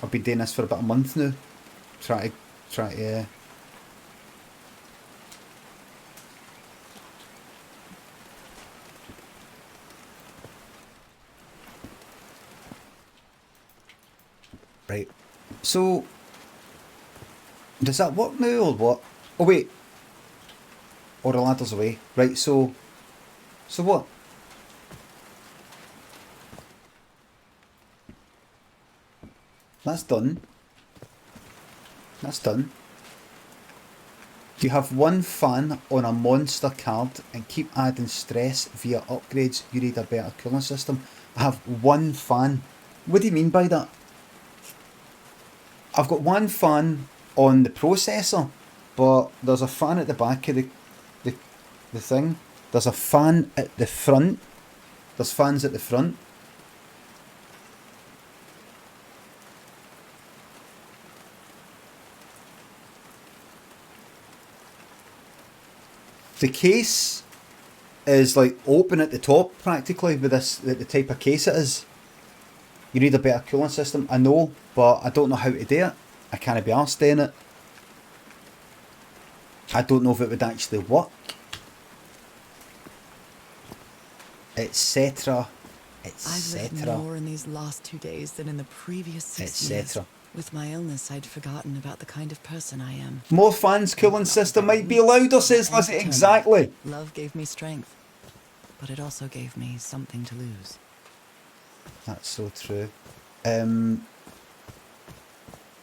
I've been doing this for about a month now. Try to. Right. So, does that work now or what? Oh wait. Or the ladder's away. Right, so what? That's done. That's done. You have one fan on a monster card and keep adding stress via upgrades. You need a better cooling system. I have one fan. What do you mean by that? I've got one fan on the processor, but there's a fan at the back of the thing. There's a fan at the front. There's fans at the front. The case is like open at the top practically with this, the type of case it is. You need a better cooling system, I know, but I don't know how to do it. I can't be arsed doing it. I don't know if it would actually work. Etc. I've lived Etc. more in these last 2 days than in the previous 6 years. Etc. With my illness, I'd forgotten about the kind of person I am. More fans, cooling system might be louder, says Lizzie. Exactly. Love gave me strength, but it also gave me something to lose. That's so true. Am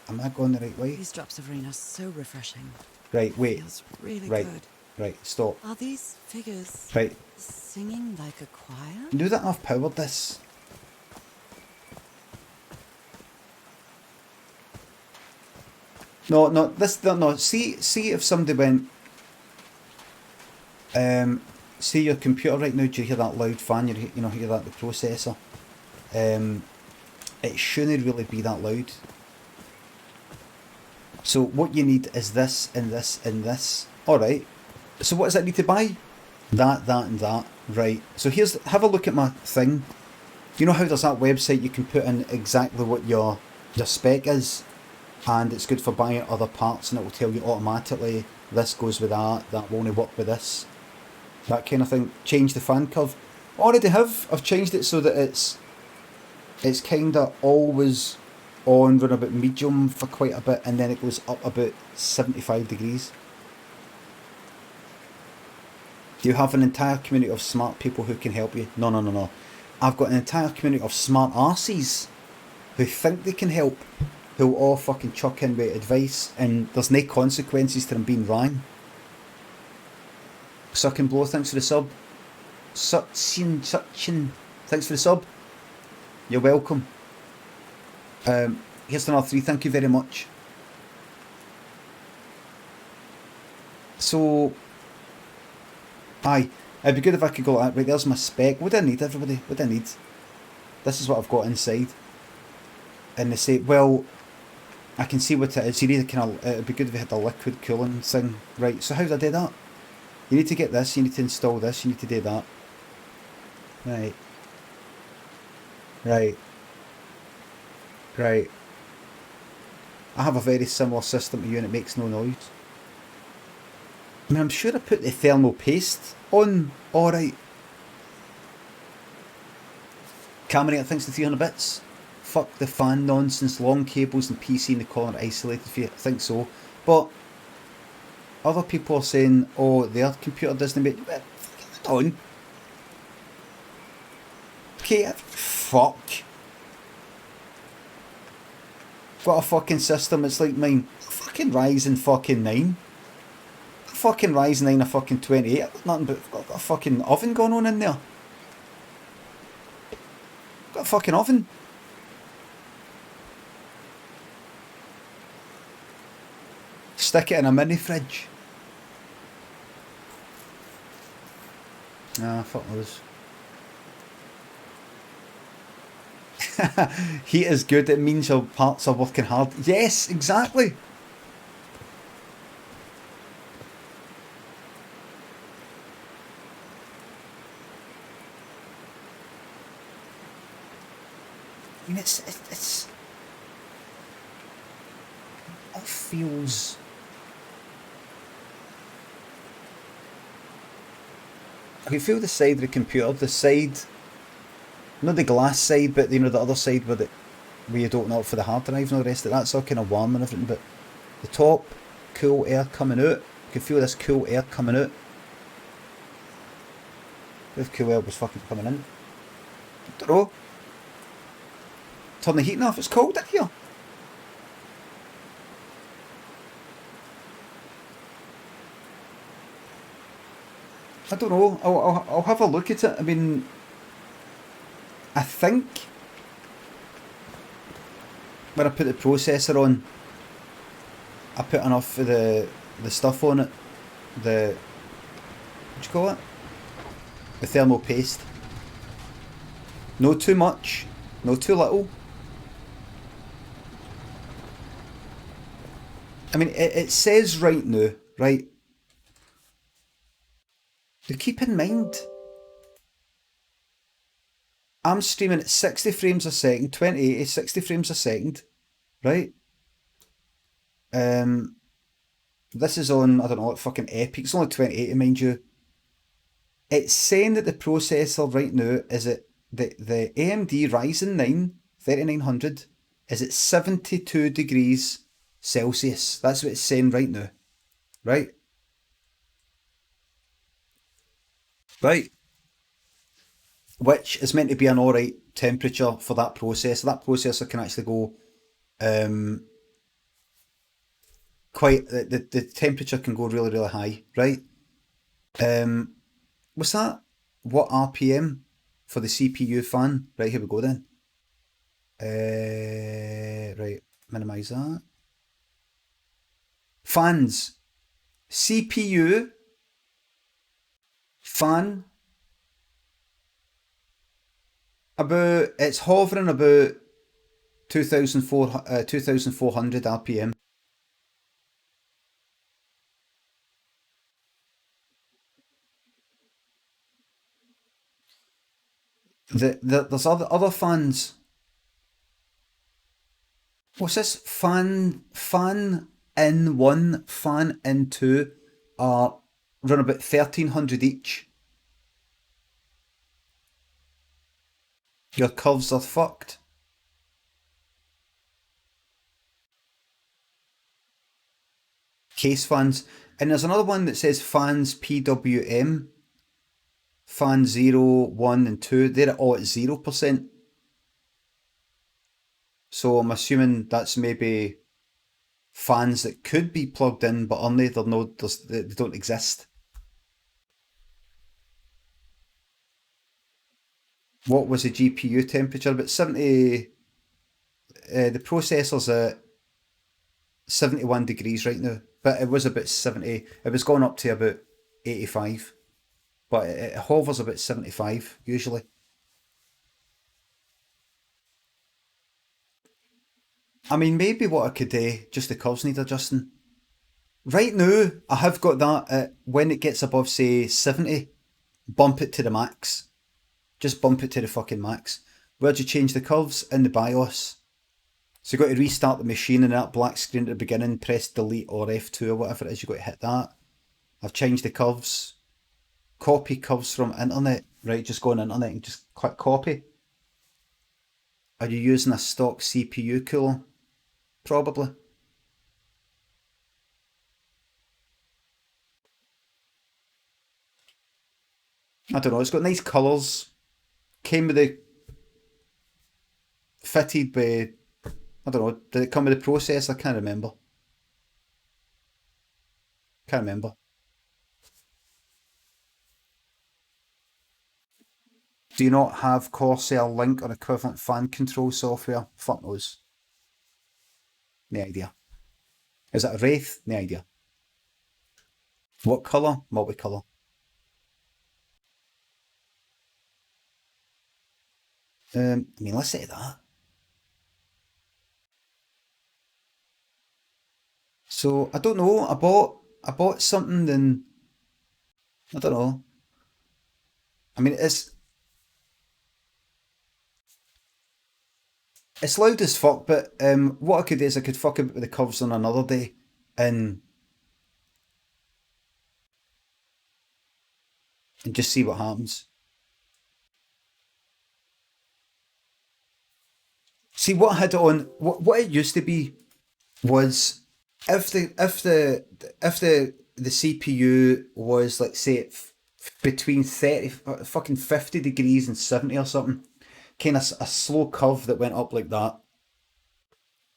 I going the right way? These drops of rain are so refreshing. Right, wait. Feels really Right. good. Right, stop. Are these figures Right. singing like a choir? Now that I've powered this, no. See if somebody went. See your computer right now. Do you hear that loud fan? You know, hear that the processor. it shouldn't really be that loud. So what you need is this and this and this. Alright, so what does it need to buy? That and that. Right, so have a look at my thing. You know how there's that website you can put in exactly what your spec is, and it's good for buying other parts, and it will tell you automatically this goes with that won't work with this, that kind of thing. Change the fan curve. Already have. I've changed it so that it's kind of always on run about medium for quite a bit, and then it goes up about 75 degrees. Do you have an entire community of smart people who can help you? No. I've got an entire community of smart arses who think they can help, who all fucking chuck in with advice, and there's no consequences to them being wrong. Suck and Blow, thanks for the sub. Suchin, thanks for the sub. You're welcome. Here's another 3, thank you very much. So, aye, it'd be good if I could go, right, there's my spec. What do I need, everybody? What do I need? This is what I've got inside. And they say, well, I can see what it is. You need it'd be good if we had a liquid cooling thing. Right, so how do I do that? You need to get this, you need to install this, you need to do that. Right. I have a very similar system to you and it makes no noise. I mean, I'm sure I put the thermal paste on. Alright. Camerator, thanks to 300 bits. Fuck the fan nonsense, long cables and PC in the corner isolated for you. I think so. But other people are saying, oh, their computer doesn't make... Hold on. Okay, fuck. Got a fucking system, it's like mine. Fucking Ryzen fucking 9. Fucking Ryzen 9 a fucking 28. I've got nothing but got a fucking oven going on in there. Got a fucking oven. Stick it in a mini fridge. Ah, fuck those. Heat is good, it means your parts are working hard. Yes, exactly. I mean, it's all feels... I can feel the side of the computer, the side, not the glass side, but you know, the other side where you'd open up for the hard drive and all the rest of that's all kind of warm and everything, but the top, cool air coming out. I can feel this cool air coming out. If cool air was fucking coming in. I don't know. Turn the heating off, it's cold in here. I don't know, I'll have a look at it. I mean, I think when I put the processor on, I put enough of the stuff on it, what do you call it? The thermal paste. No too much, no too little. I mean, it says right now, right? To keep in mind, I'm streaming at 60 frames a second, 2080, 60 frames a second, right? This is on, I don't know, like fucking Epic, it's only 2080, mind you. It's saying that the processor right now is at, the AMD Ryzen 9 3900 is at 72 degrees Celsius. That's what it's saying right now, right? Right. Which is meant to be an alright temperature for that processor. That processor can actually go quite, the temperature can go really, really high, right? What's that? What RPM for the CPU fan? Right, here we go then. Right, minimise that. Fans. CPU fan It's hovering about 2,400 RPM. There's other fans. What's this? Fan in 1, fan in 2 are run about 1,300 each. Your curves are fucked. Case fans. And there's another one that says fans PWM. Fan 0, 1 and 2. They're all at 0%. So I'm assuming that's maybe fans that could be plugged in, but only they don't exist. What was the GPU temperature? About 70. The processor's at 71 degrees right now, but it was about 70. It was going up to about 85, but it hovers about 75 usually. I mean, maybe what I could do, just the curves need adjusting. Right now, I have got that when it gets above, say, 70, bump it to the max. Just bump it to the fucking max. Where'd you change the curves? In the BIOS. So you've got to restart the machine and that black screen at the beginning, press delete or F2 or whatever it is, you've got to hit that. I've changed the curves. Copy curves from internet. Right, just go on internet and just click copy. Are you using a stock CPU cooler? Probably. I don't know, it's got nice colours. Came with the fitted with, I don't know, did it come with the processor? I can't remember. Can't remember. Do you not have Corsair Link or equivalent fan control software? Fuck knows. No idea. Is it a Wraith? No idea. What colour? Multicolour. I mean, let's say that. So I don't know. I bought something and I don't know. I mean, it's loud as fuck. But what I could do is I could fuck about with the curves on another day and just see what happens. See what I had it on. What it used to be was if the CPU was, like, say between 30 fucking 50 degrees and 70 or something, kind of a slow curve that went up like that,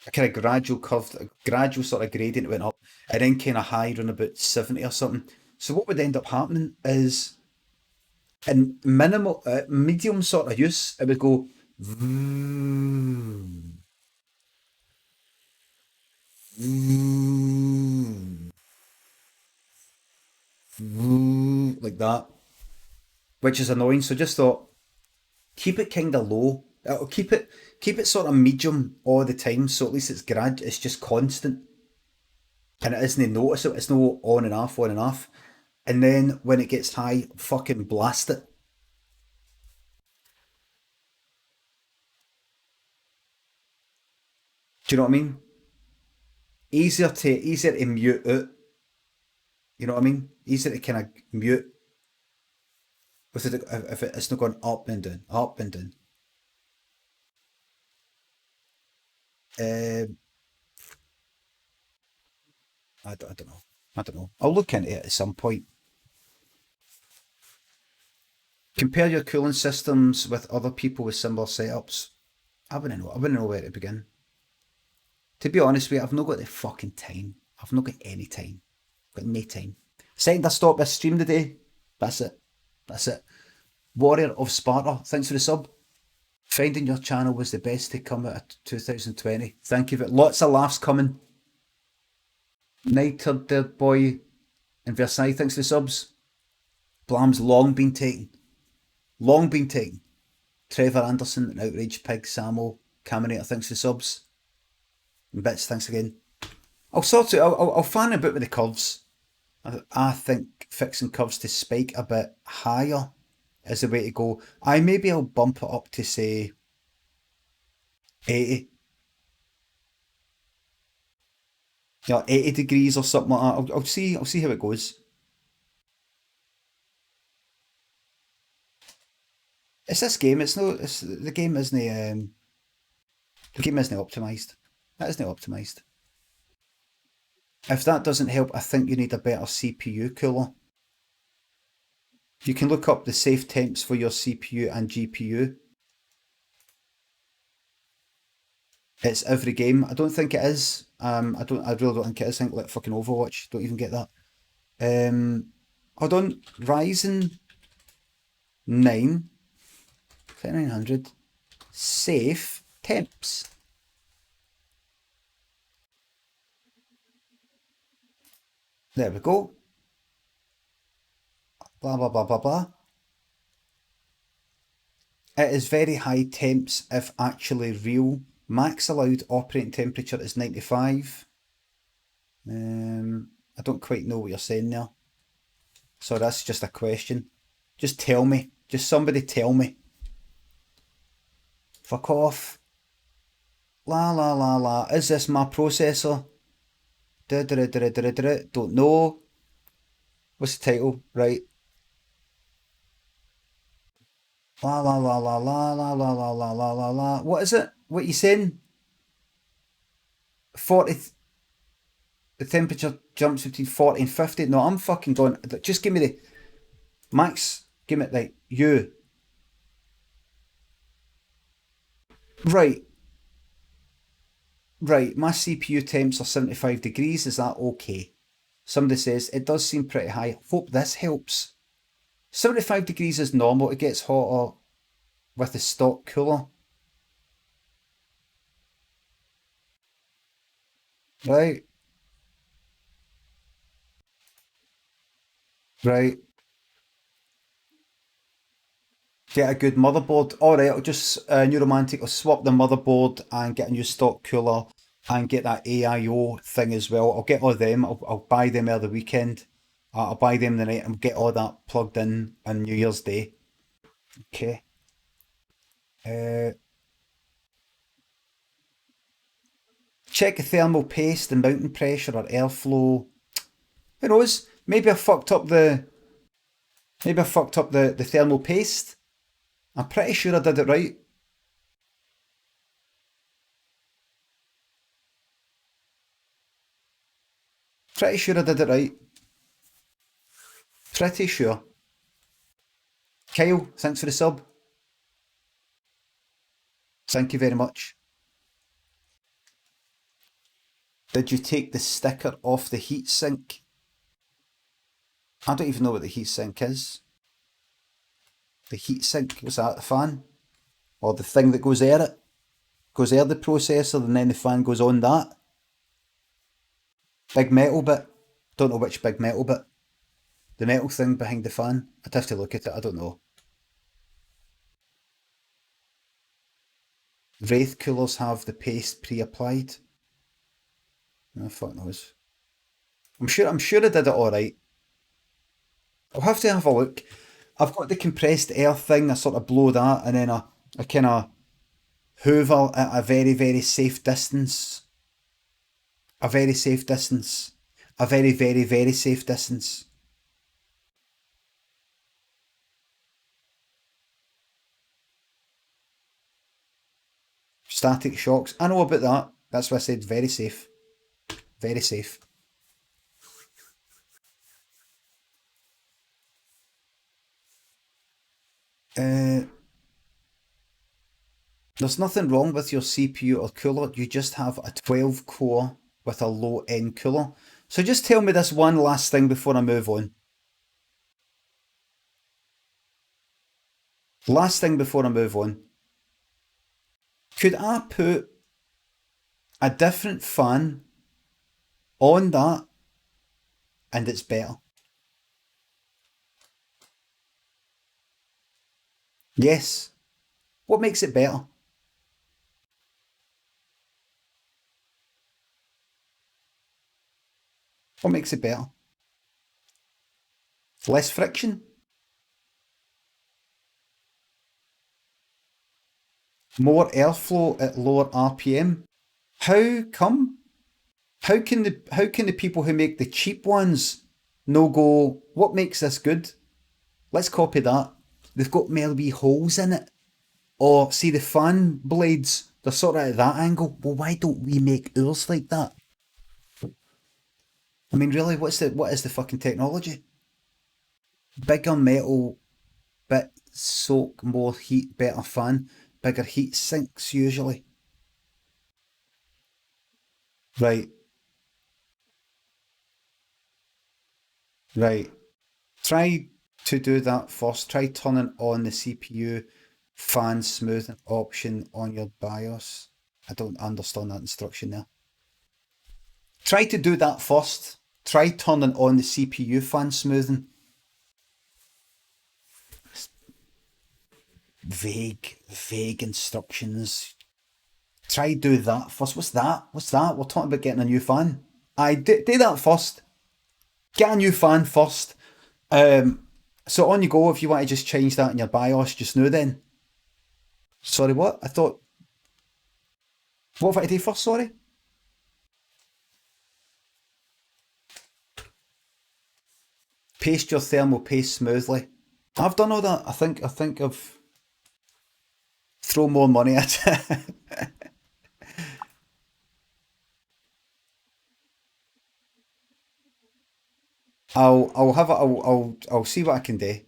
a kind of gradual curve, a gradual sort of gradient that went up, and then kind of high around about 70 or something. So what would end up happening is in minimal medium sort of use, it would go like that, which is annoying. So just thought, keep it kind of low. It'll keep it sort of medium all the time. So at least it's just constant, and it isn't noticeable. It's no on and off, on and off. And then when it gets high, fucking blast it. Do you know what I mean? Easier to mute it. You know what I mean? Easier to kind of mute with it if it's not going up and down, up and down. Um, I don't know. I don't know. I'll look into it at some point. Compare your cooling systems with other people with similar setups. I wouldn't know. I wouldn't know where to begin. To be honest with you, I've not got the fucking time. I've not got any time. I've got no time. Second I stop this stream today. That's it. That's it. Warrior of Sparta, thanks for the sub. Finding your channel was the best to come out of 2020. Thank you for lots of laughs coming. Nighter Dear Boy in Versailles, thanks for the subs. Blam's long been taken. Long been taken. Trevor Anderson, an Outraged Pig, Samo, Caminator, thanks for the subs. And Bits, thanks again. I'll sort it. I'll fan a bit with the curves. I think fixing curves to spike a bit higher is the way to go. Maybe I'll bump it up to say 80. Yeah, 80 degrees or something like that. I'll see how it goes. It's this game. The game isn't optimized. That isn't optimized. If that doesn't help, I think you need a better CPU cooler. You can look up the safe temps for your CPU and GPU. It's every game. I don't think it is. I really don't think it is. I think like fucking Overwatch. Don't even get that. Hold on. Ryzen 9 3900 safe temps. There we go. Blah, blah, blah, blah, blah. It is very high temps if actually real. Max allowed operating temperature is 95. I don't quite know what you're saying there. So that's just a question. Just tell me. Just somebody tell me. Fuck off. La la la la. Is this my processor? Don't know. What's the title? Right. La la la la la la la la la la la la. What is it? What are you saying? 40. The temperature jumps between 40 and 50. No, I'm fucking going. Just give me the max. Give me like you. Right. Right, my CPU temps are 75 degrees. Is that okay? Somebody says it does seem pretty high. Hope this helps. 75 degrees is normal. It gets hotter with the stock cooler. Right. Right. Get a good motherboard. Alright, I'll just, New Romantic, I'll swap the motherboard and get a new stock cooler and get that AIO thing as well. I'll get all them. I'll buy them early weekend. I'll buy them the night and get all that plugged in on New Year's Day. Okay. Check the thermal paste, the mounting pressure or airflow. Who knows? Maybe I fucked up the thermal paste. I'm pretty sure I did it right. Pretty sure I did it right. Pretty sure. Kyle, thanks for the sub. Thank you very much. Did you take the sticker off the heatsink? I don't even know what the heatsink is. The heatsink, was that the fan? Or the thing that goes air it? Goes air the processor and then the fan goes on that? Big metal bit? Don't know which big metal bit. The metal thing behind the fan? I'd have to look at it, I don't know. Wraith coolers have the paste pre-applied. Oh, fuck knows. I'm sure I did it alright. I'll have to have a look. I've got the compressed air thing, I sort of blow that and then I kind of hoover at a very, very safe distance. A very safe distance. A very, very, very safe distance. Static shocks. I know about that. That's why I said very safe. Very safe. There's nothing wrong with your CPU or cooler. You just have a 12 core with a low end cooler. So just tell me this one last thing before I move on. Last thing before I move on. Could I put a different fan on that and it's better? Yes. What makes it better? What makes it better? Less friction? More airflow at lower RPM? How come? How can the people who make the cheap ones no go, what makes this good? Let's copy that. They've got mere wee holes in it. Or see the fan blades, they're sort of at that angle. Well, why don't we make ours like that? I mean, really, what is the fucking technology? Bigger metal bit soak more heat, better fan, bigger heat sinks usually. Right. Right. Try to do that first. Try turning on the CPU fan smoothing option on your BIOS. I don't understand that instruction there. Try to do that first. Try turning on the CPU fan smoothing. Vague instructions. Try do that first. What's that? We're talking about getting a new fan. Do that first. Get a new fan first. So on you go if you want to just change that in your BIOS just now then. Sorry, what? I thought... What have I do first, sorry? Paste your thermal paste smoothly. I've done all that. I think I've thrown more money at it. I'll see what I can do.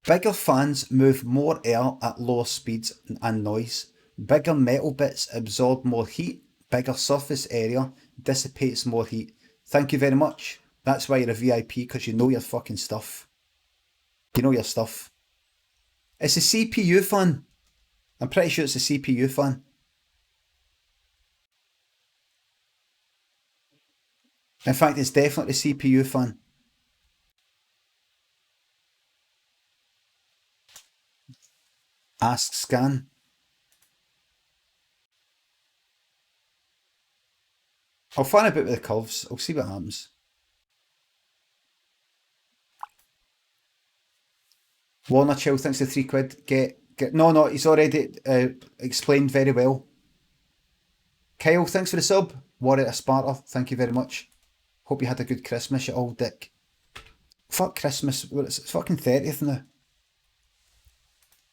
Bigger fans move more air at lower speeds and noise. Bigger metal bits absorb more heat. Bigger surface area dissipates more heat. Thank you very much. That's why you're a VIP, because you know your fucking stuff. You know your stuff. It's a CPU fan. I'm pretty sure it's a CPU fan. In fact, it's definitely a CPU fan. Ask scan. I'll find a bit with the curves. I'll see what happens. Warner Chill, thanks for £3. Get. No, he's already explained very well. Kyle, thanks for the sub. Warrior Sparta, thank you very much. Hope you had a good Christmas, you old dick. Fuck Christmas. Well, it's fucking 30th now.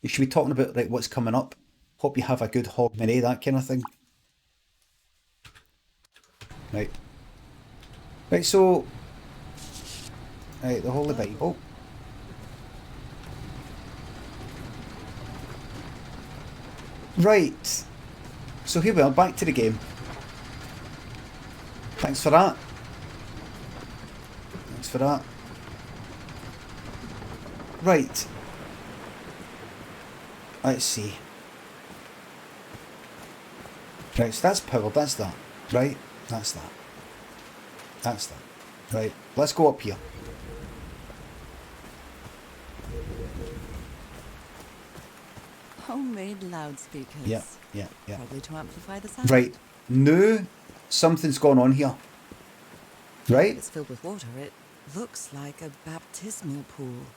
You should be talking about like what's coming up. Hope you have a good Hogmanay, that kind of thing. Right. Right, so... Right, the Holy Bible. Right. So here we are, back to the game. Thanks for that. Thanks for that. Right. Let's see. Right, so that's powered, that's that. Right, that's that. That's that. Right, let's go up here. Homemade loudspeakers. Yeah. Probably to amplify the sound. Right, now something's gone on here. Right? It's filled with water. It looks like a baptismal pool.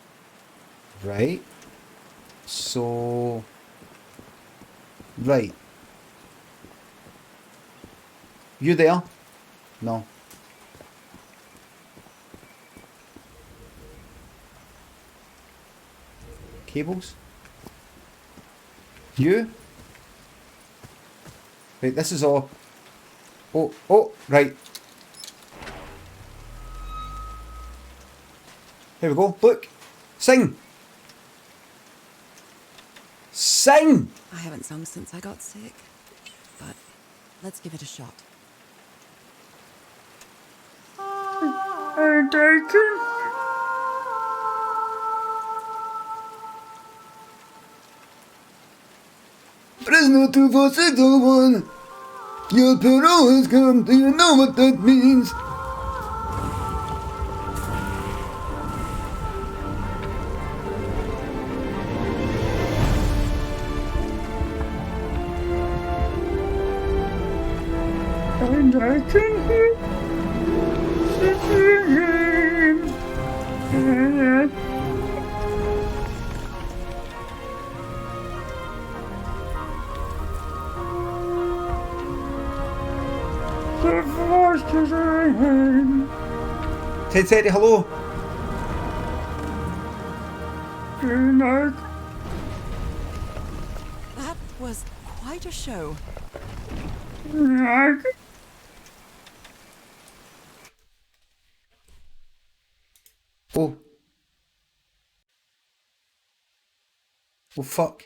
Right. So... Right. You there? No. Cables? You? Right, this is all... Oh, right. Here we go, look. Sing! Sing! I haven't sung since I got sick, but let's give it a shot. Prisoner 24601. Your parole has come. Do you know what that means? Ted Teddy, hello. That was quite a show. Oh. Oh, fuck.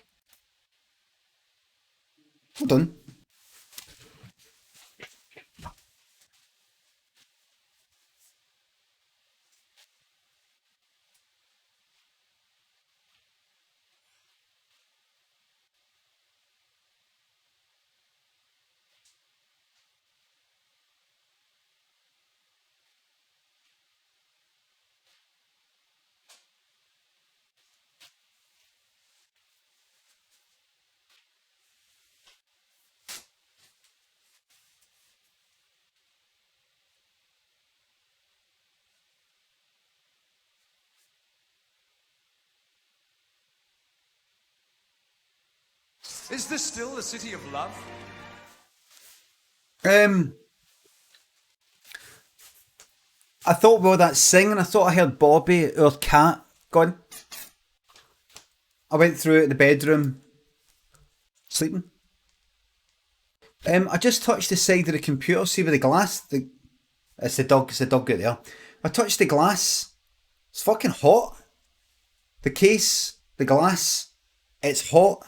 Hold on. Is this still the city of love? I thought we were that singing. I thought I heard Bobby, our cat, going. I went through it the bedroom, sleeping. I just touched the side of the computer. See with the glass. It's the dog. It's the dog out there. I touched the glass. It's fucking hot. The case, the glass, it's hot.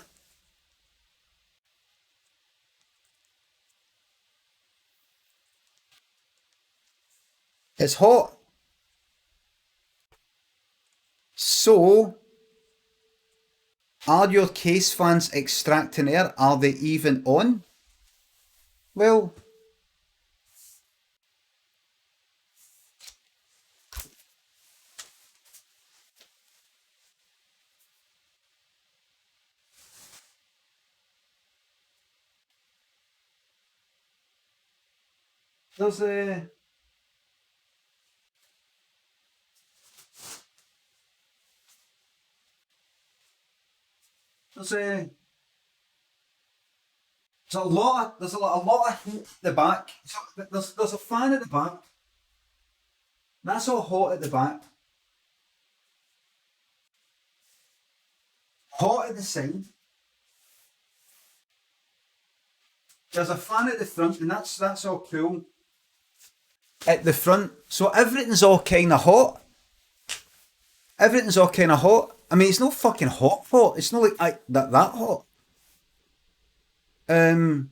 It's hot. So, are your case fans extracting air? Are they even on? Well, there's a... There's a lot of heat at the back. So there's a fan at the back. That's all hot at the back. Hot at the side. There's a fan at the front, and that's all cool. At the front, so everything's all kind of hot. Everything's all kind of hot. I mean, it's no fucking hot. It's not like that hot. The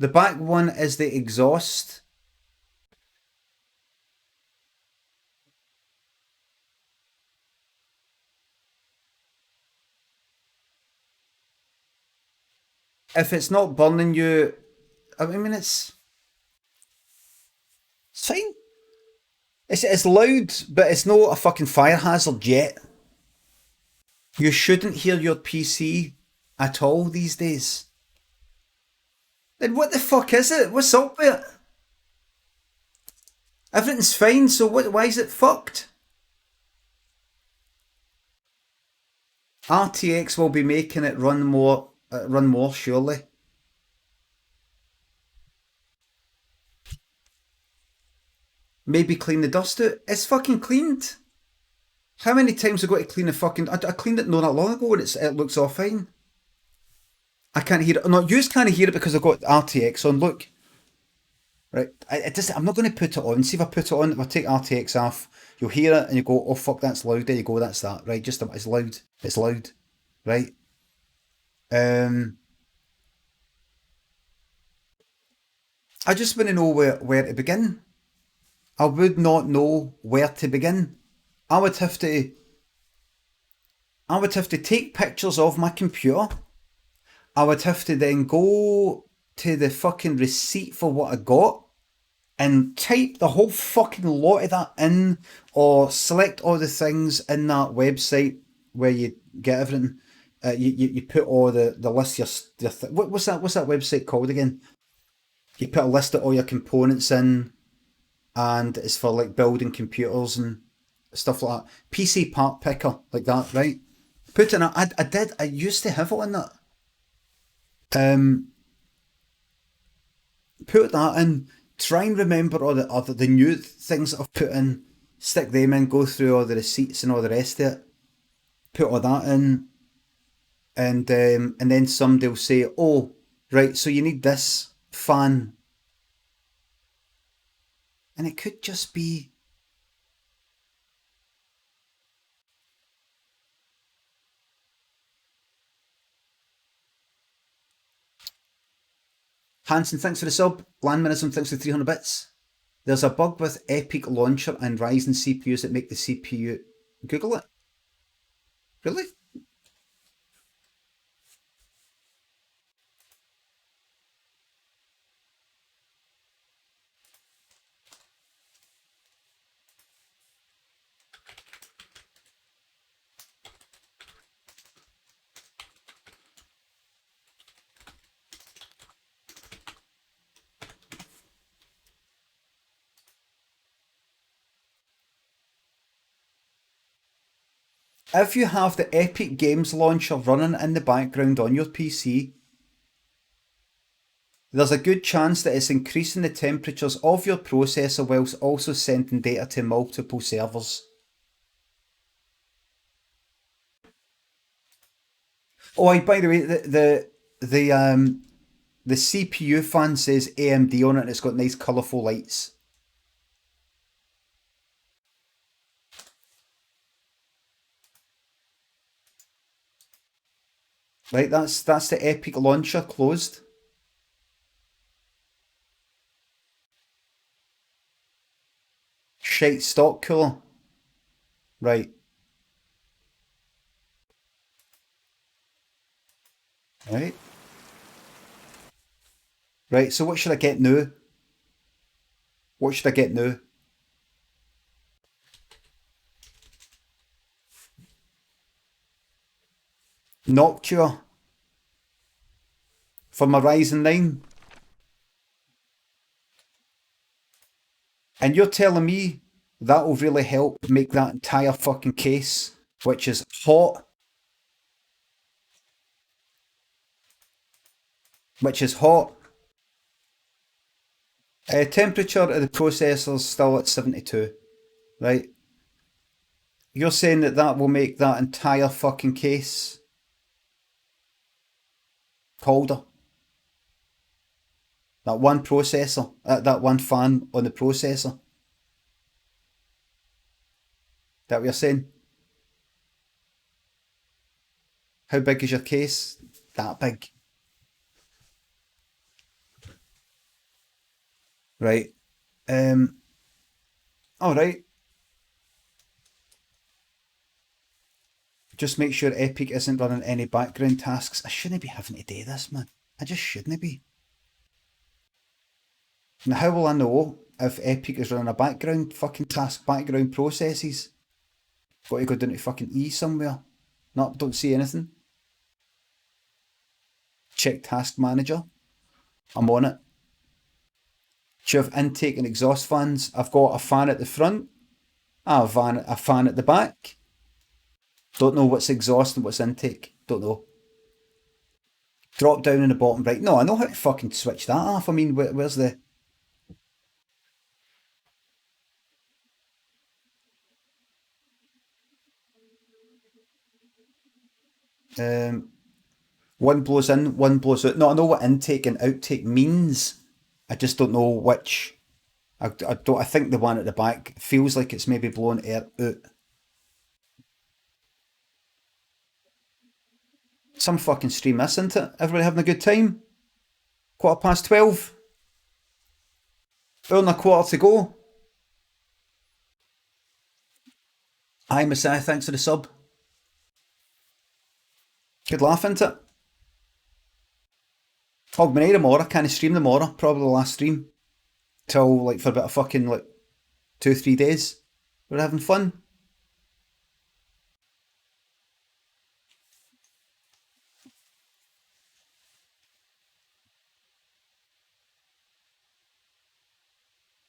back one is the exhaust. If it's not burning you, I mean, it's fine. It's loud, but it's not a fucking fire hazard yet. You shouldn't hear your PC at all these days. Then what the fuck is it? What's up with it? Everything's fine, so why is it fucked? RTX will be making it run more surely. Maybe clean the dust out. It's fucking cleaned. How many times have I got to clean the fucking... I cleaned it not that long ago and it looks all fine. I can't hear it. No, you can't hear it because I've got RTX on. Look. Right. I'm not going to put it on. See if I put it on, if I take RTX off, you'll hear it and you go, oh fuck, that's loud. There you go, that's that. Right, just, it's loud. It's loud. Right. I just want to know where to begin. I would not know where to begin. I would have to take pictures of my computer. I would have to then go to the fucking receipt for what I got and type the whole fucking lot of that in, or select all the things in that website where you get everything. You put all the list your what's that website called again? You put a list of all your components in, and it's for like building computers and stuff like that. PC part picker, like that, right? Put in I used to have it in that. Put that in, try and remember all the new things that I've put in, stick them in, go through all the receipts and all the rest of it, put all that in, and then somebody will say, oh, right, so you need this fan. And it could just be... Hanson, thanks for the sub. Landmanism, thanks for 300 bits. There's a bug with Epic Launcher and Ryzen CPUs that make the CPU... Google it. Really? If you have the Epic Games launcher running in the background on your PC, there's a good chance that it's increasing the temperatures of your processor whilst also sending data to multiple servers. Oh, by the way, the CPU fan says AMD on it and it's got nice colourful lights. Right, that's the Epic launcher closed. Shite stock cooler. Right. Right. Right, so what should I get now? What should I get now? Noctua for my Ryzen 9. And you're telling me that will really help make that entire fucking case, which is hot. Temperature of the processor's still at 72, right? You're saying that will make that entire fucking case colder. That one processor, that one fan on the processor. That what you're saying? How big is your case? That big. Right. Alright. Just make sure Epic isn't running any background tasks. I shouldn't be having to do this, man. I just shouldn't be. Now, how will I know if Epic is running a background fucking task, background processes? Got to go down to fucking E somewhere. No, don't see anything. Check task manager. I'm on it. Do you have intake and exhaust fans? I've got a fan at the front. A fan at the back. Don't know what's exhaust and what's intake. Don't know. Drop down in the bottom right. No, I know how to fucking switch that off. I mean, where's the... One blows in, one blows out. No, I know what intake and outtake means. I just don't know which. I think the one at the back feels like it's maybe blowing air out. Some fucking stream this, isn't it? Everybody having a good time? 12:15. Hour and a quarter to go. Hi Messiah, thanks for the sub. Good laugh, isn't it? Hogmanay tomorrow, can't stream tomorrow, probably the last stream. Till like for about a fucking like 2-3 days. We're having fun.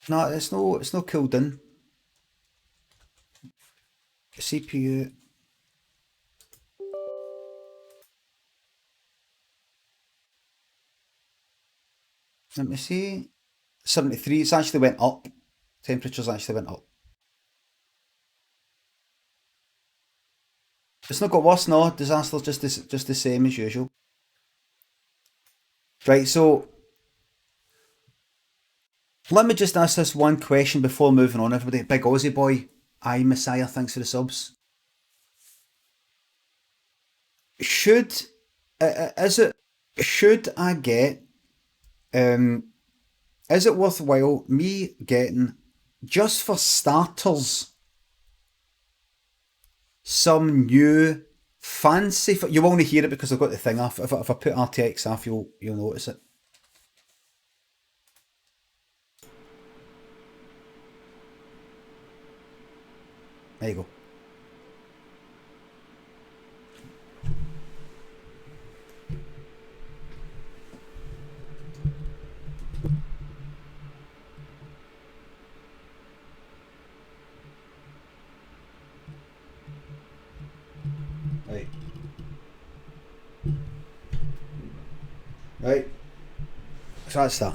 No, it's no cooled in. CPU. Let me see. 73. It's actually went up. Temperatures actually went up. It's not got worse, no. Disaster's just the same as usual. Right, so let me just ask this one question before moving on, everybody. Big Aussie boy, aye, Messiah, thanks for the subs. Should I get is it worthwhile me getting, just for starters, some new fancy? You won't hear it because I've got the thing off. If I put RTX off, you'll notice it. There you go. Right. Right. So that's that.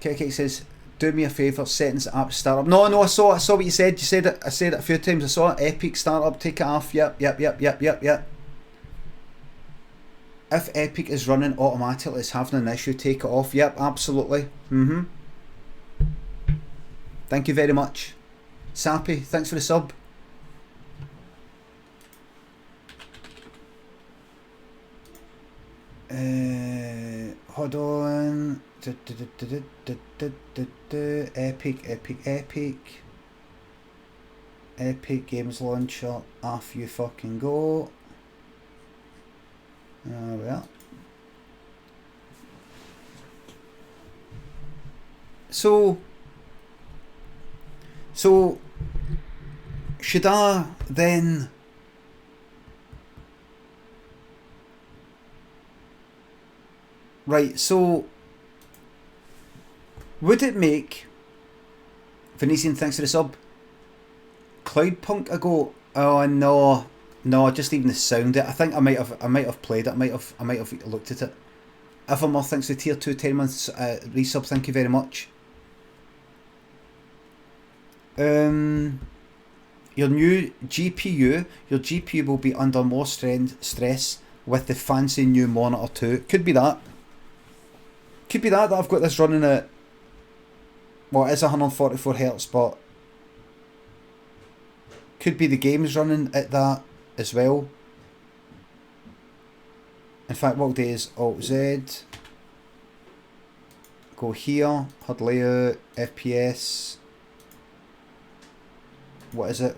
KK says, do me a favour, settings app startup. No, I saw what you said. I said it a few times. I saw it. Epic startup, take it off. Yep. If Epic is running automatically, it's having an issue, take it off. Yep, absolutely. Thank you very much. Sappy, thanks for the sub. Hold on. Epic Games Launcher, off you fucking go. There we are. So should I then right, so would it make Venetian, thanks for the sub, Cloudpunk a go? Oh no, just even the sound it. I think I might have played it. I might have looked at it. Evermore, thanks for tier 2 10 months resub, thank you very much. Your new GPU will be under more stress with the fancy new monitor too. Could be that I've got this running at, well, it is 144 Hz, but could be the game's running at that as well. In fact, what I'll do is Alt Z, go here, HUD layout, FPS. What is it?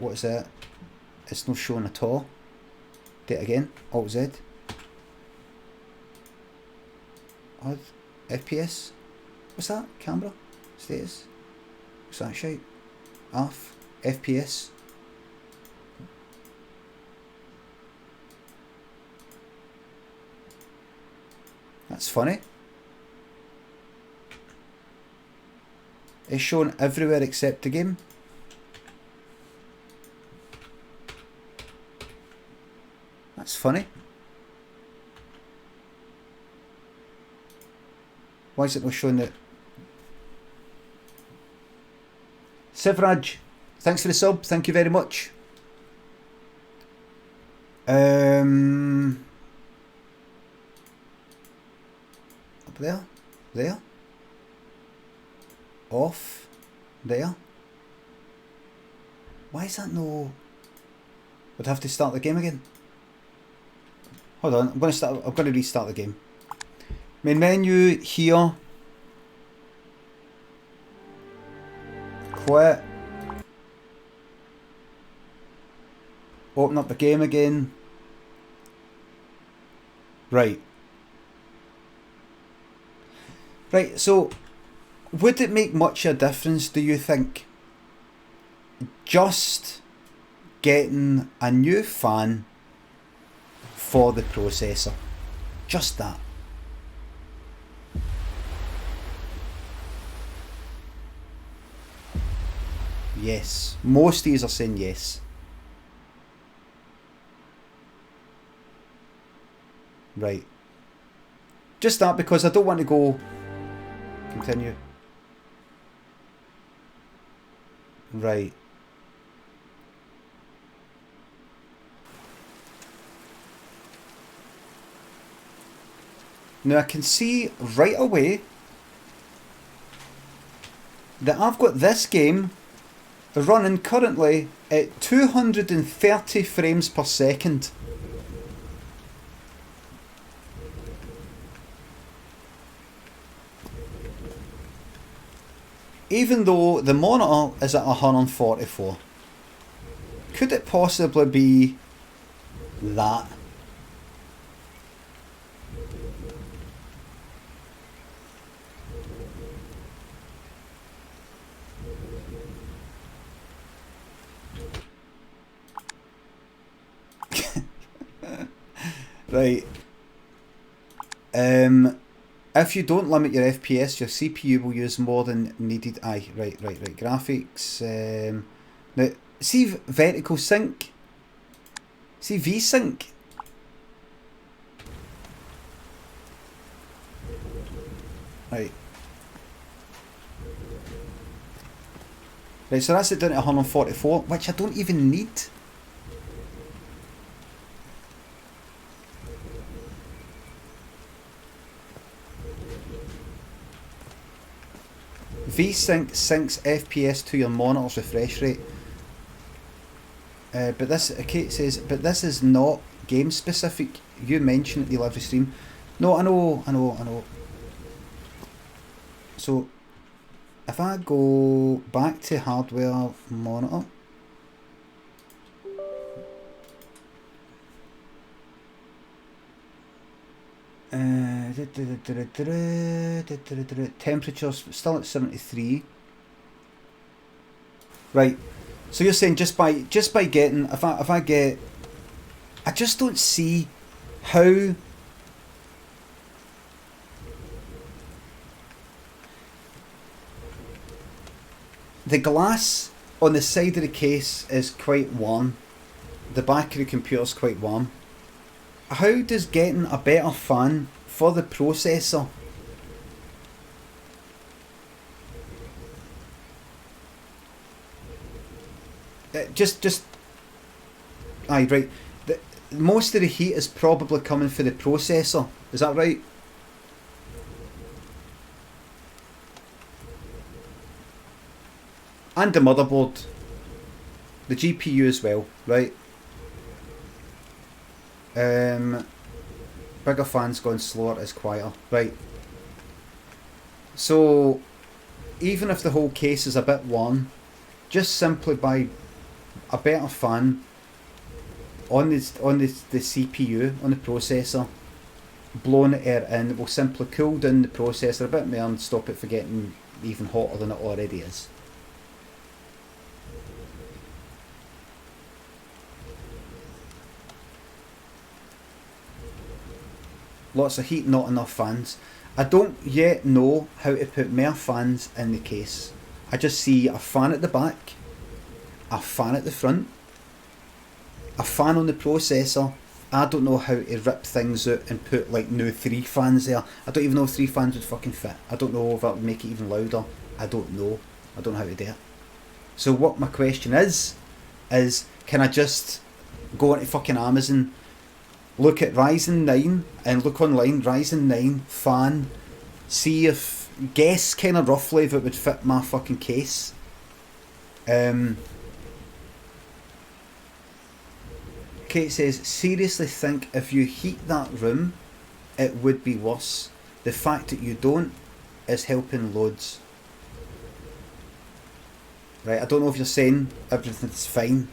It's not showing at all. Do it again, Alt Z. HUD, FPS. What's that? Camera? Status? What's that shite? Off. FPS. That's funny. It's shown everywhere except the game. That's funny. Why is it not showing that? Sivraj, thanks for the sub. Thank you very much. Up there, off, there. Why is that no? Would have to start the game again. Hold on, I'm going to restart the game. Main menu here. Quit. Open up the game again. Right, so would it make much a difference, do you think, just getting a new fan for the processor? Just that. Yes. Most of these are saying yes. Right. Just that, because I don't want to go... Continue. Right. Now I can see right away that I've got this game running currently at 230 frames per second. Even though the monitor is at 144. Could it possibly be that? Right. If you don't limit your FPS, your CPU will use more than needed. Aye, right. Graphics. Now, see vertical sync. See VSync. Right. Right, so that's it down to 144, which I don't even need. VSync syncs FPS to your monitor's refresh rate. But this, okay, it says, but this is not game specific. You mentioned at the live stream. No, I know. So, if I go back to hardware monitor. Temperatures still at 73. Right. So you're saying just by getting, if I get, I just don't see how the glass on the side of the case is quite warm. The back of the computer is quite warm. How does getting a better fan for the processor just aye, right. Most of the heat is probably coming for the processor, is that right? And the motherboard, the GPU as well, right? Bigger fans going slower is quieter, right? So even if the whole case is a bit warm, just simply by a better fan on the CPU, on the processor, blowing the air in will simply cool down the processor a bit more and stop it from getting even hotter than it already is. Lots of heat, not enough fans. I don't yet know how to put more fans in the case. I just see a fan at the back, a fan at the front, a fan on the processor. I don't know how to rip things out and put like new 3 fans there. I don't even know if 3 fans would fucking fit. I don't know if that would make it even louder. I don't know. I don't know how to do it. So what my question is can I just go into fucking Amazon, look at Ryzen 9 and look online, Ryzen 9 fan, see if, guess kind of roughly if it would fit my fucking case. Kate says, seriously think if you heat that room, it would be worse. The fact that you don't is helping loads. Right, I don't know if you're saying everything's fine.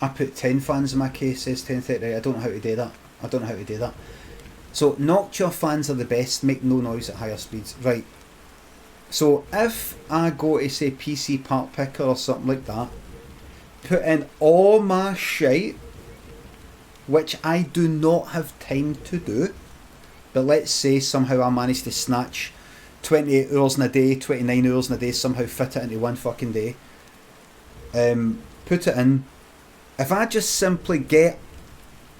I put 10 fans in my case, says 1030. I don't know how to do that. So Noctua fans are the best, make no noise at higher speeds. Right. So if I go to say PC Part Picker or something like that, put in all my shite, which I do not have time to do, but let's say somehow I manage to snatch 28 hours in a day, 29 hours in a day, somehow fit it into one fucking day, put it in. If I just simply get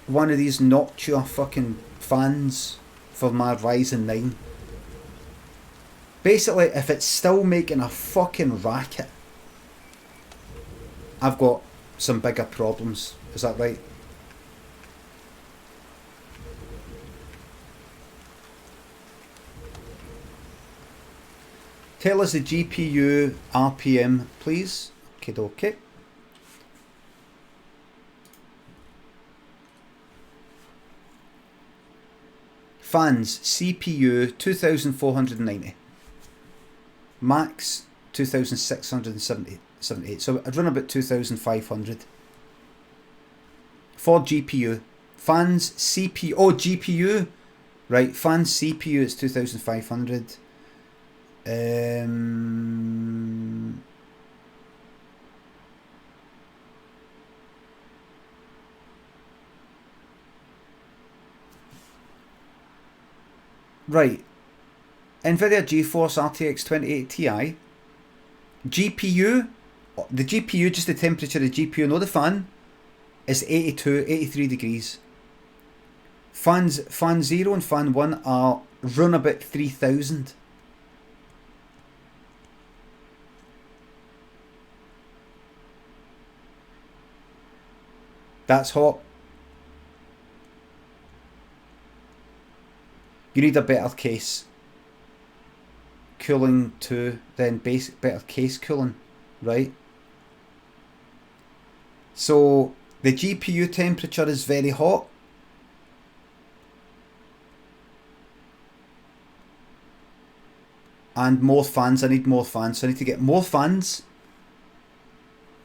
one of these Noctua fucking fans for my Ryzen 9. Basically, if it's still making a fucking racket, I've got some bigger problems. Is that right? Tell us the GPU RPM, please. Okay. Fans, CPU 2490. Max 2678. So I'd run about 2500. For GPU. Fans, CPU. Oh, GPU. Right, fans, CPU is 2500. Right. NVIDIA GeForce RTX 2080 Ti. GPU. The GPU, just the temperature of the GPU, not the fan, is 83 degrees. Fan 0 and fan 1 are run about 3000. That's hot. You need a better case. Cooling too, then better case cooling, right? So the GPU temperature is very hot. And more fans. I need more fans. So I need to get more fans.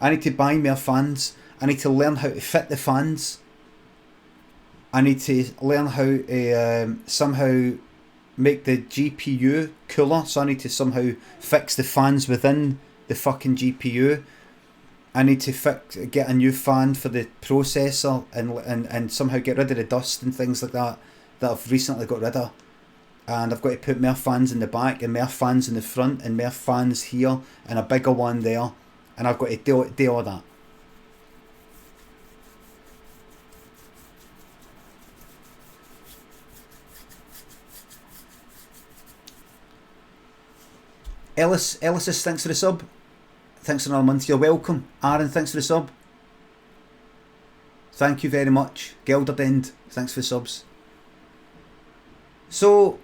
I need to buy more fans. I need to learn how to fit the fans. I need to learn how to somehow make the GPU cooler. So I need to somehow fix the fans within the fucking GPU. I need to get a new fan for the processor and somehow get rid of the dust and things like that I've recently got rid of. And I've got to put more fans in the back and more fans in the front and more fans here and a bigger one there. And I've got to do all that. Ellis says thanks for the sub. Thanks for another month. You're welcome. Aaron, thanks for the sub. Thank you very much. Gilderbend, thanks for the subs. So,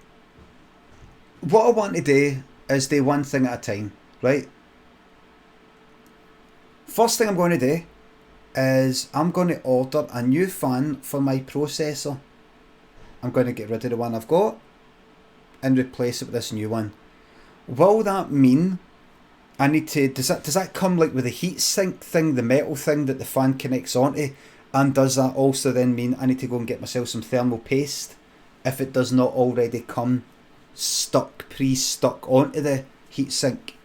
what I want to do is do one thing at a time, right? First thing I'm going to do is I'm going to order a new fan for my processor. I'm going to get rid of the one I've got and replace it with this new one. Will that mean I need to, does that come like with a heat sink thing, the metal thing that the fan connects onto? And does that also then mean I need to go and get myself some thermal paste if it does not already come pre-stuck onto the heat sink?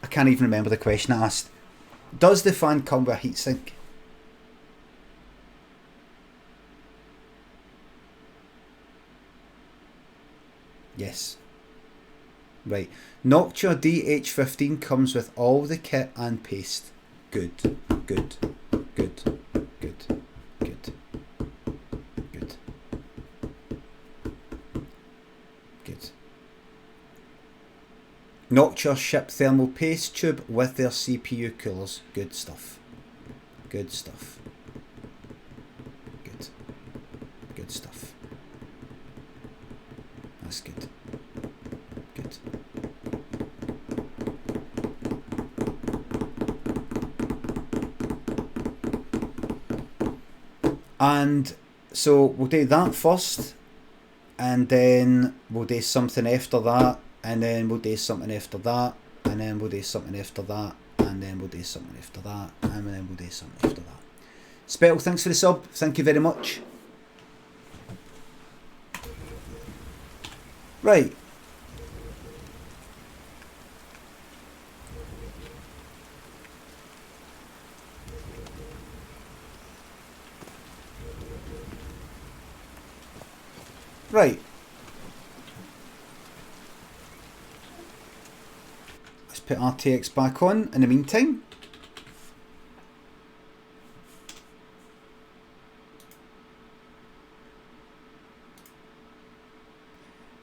I can't even remember the question I asked. Does the fan come with a heat sink? Yes. Right. Noctua DH15 comes with all the kit and paste. Good. Good. Good. Good. Good. Good. Good. Noctua ship thermal paste tube with their CPU coolers. Good stuff. Good stuff. Good. Good stuff. That's good. Good. And so we'll do that first, and then we'll do something after that, and then we'll do something after that, and then we'll do something after that, and then we'll do something after that, and then we'll do something after that. Spell, thanks for the sub. Thank you very much. Right. Right. Let's put RTX back on in the meantime.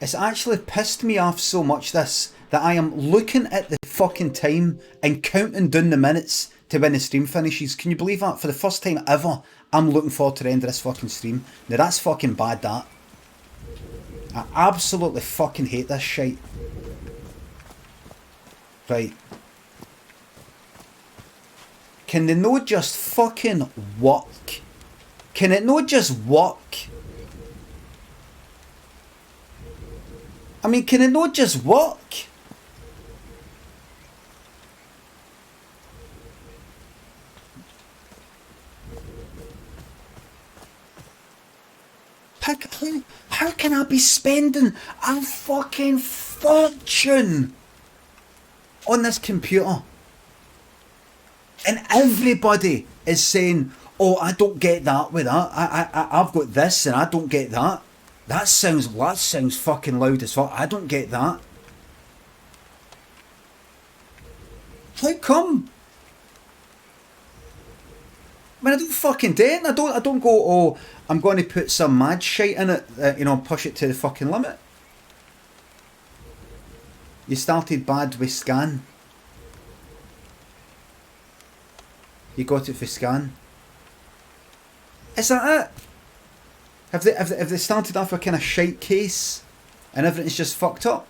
It's actually pissed me off so much, this, that I am looking at the fucking time and counting down the minutes to when the stream finishes. Can you believe that? For the first time ever, I'm looking forward to the end of this fucking stream. Now that's fucking bad, that. I absolutely fucking hate this shit. Right. Can they not just fucking work? Can it not just work? I mean, can it not just work? How can I be spending a fucking fortune on this computer? And everybody is saying, oh, I don't get that with that. I've got this and I don't get that. That sounds fucking loud as fuck. I don't get that. How come? I mean, I don't fucking do it. I don't go, oh, I'm going to put some mad shit in it, you know, push it to the fucking limit. You started bad with scan. You got it for scan. Is that it? Have they started off a kind of shite case and everything's just fucked up?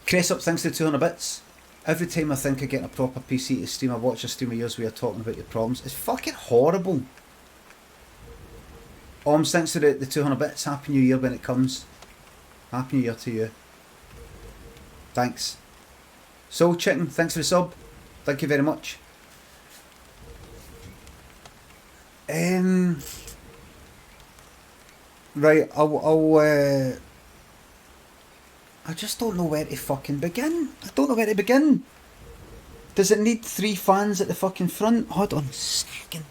Cress up, thanks to 200 bits. Every time I think of getting a proper PC to stream, I watch a stream of yours where you're talking about your problems. It's fucking horrible. Thanks to the 200 bits. Happy New Year when it comes. Happy New Year to you. Thanks. Soul Chicken, thanks for the sub. Thank you very much. Right, I just don't know where to fucking begin. I don't know where to begin. Does it need 3 fans at the fucking front? Hold on a second.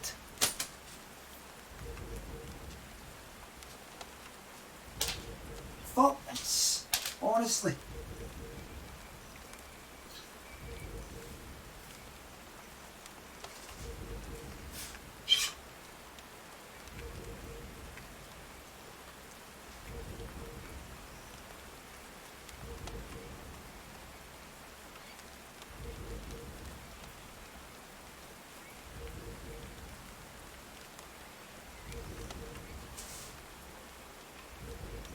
Fuck this. Honestly.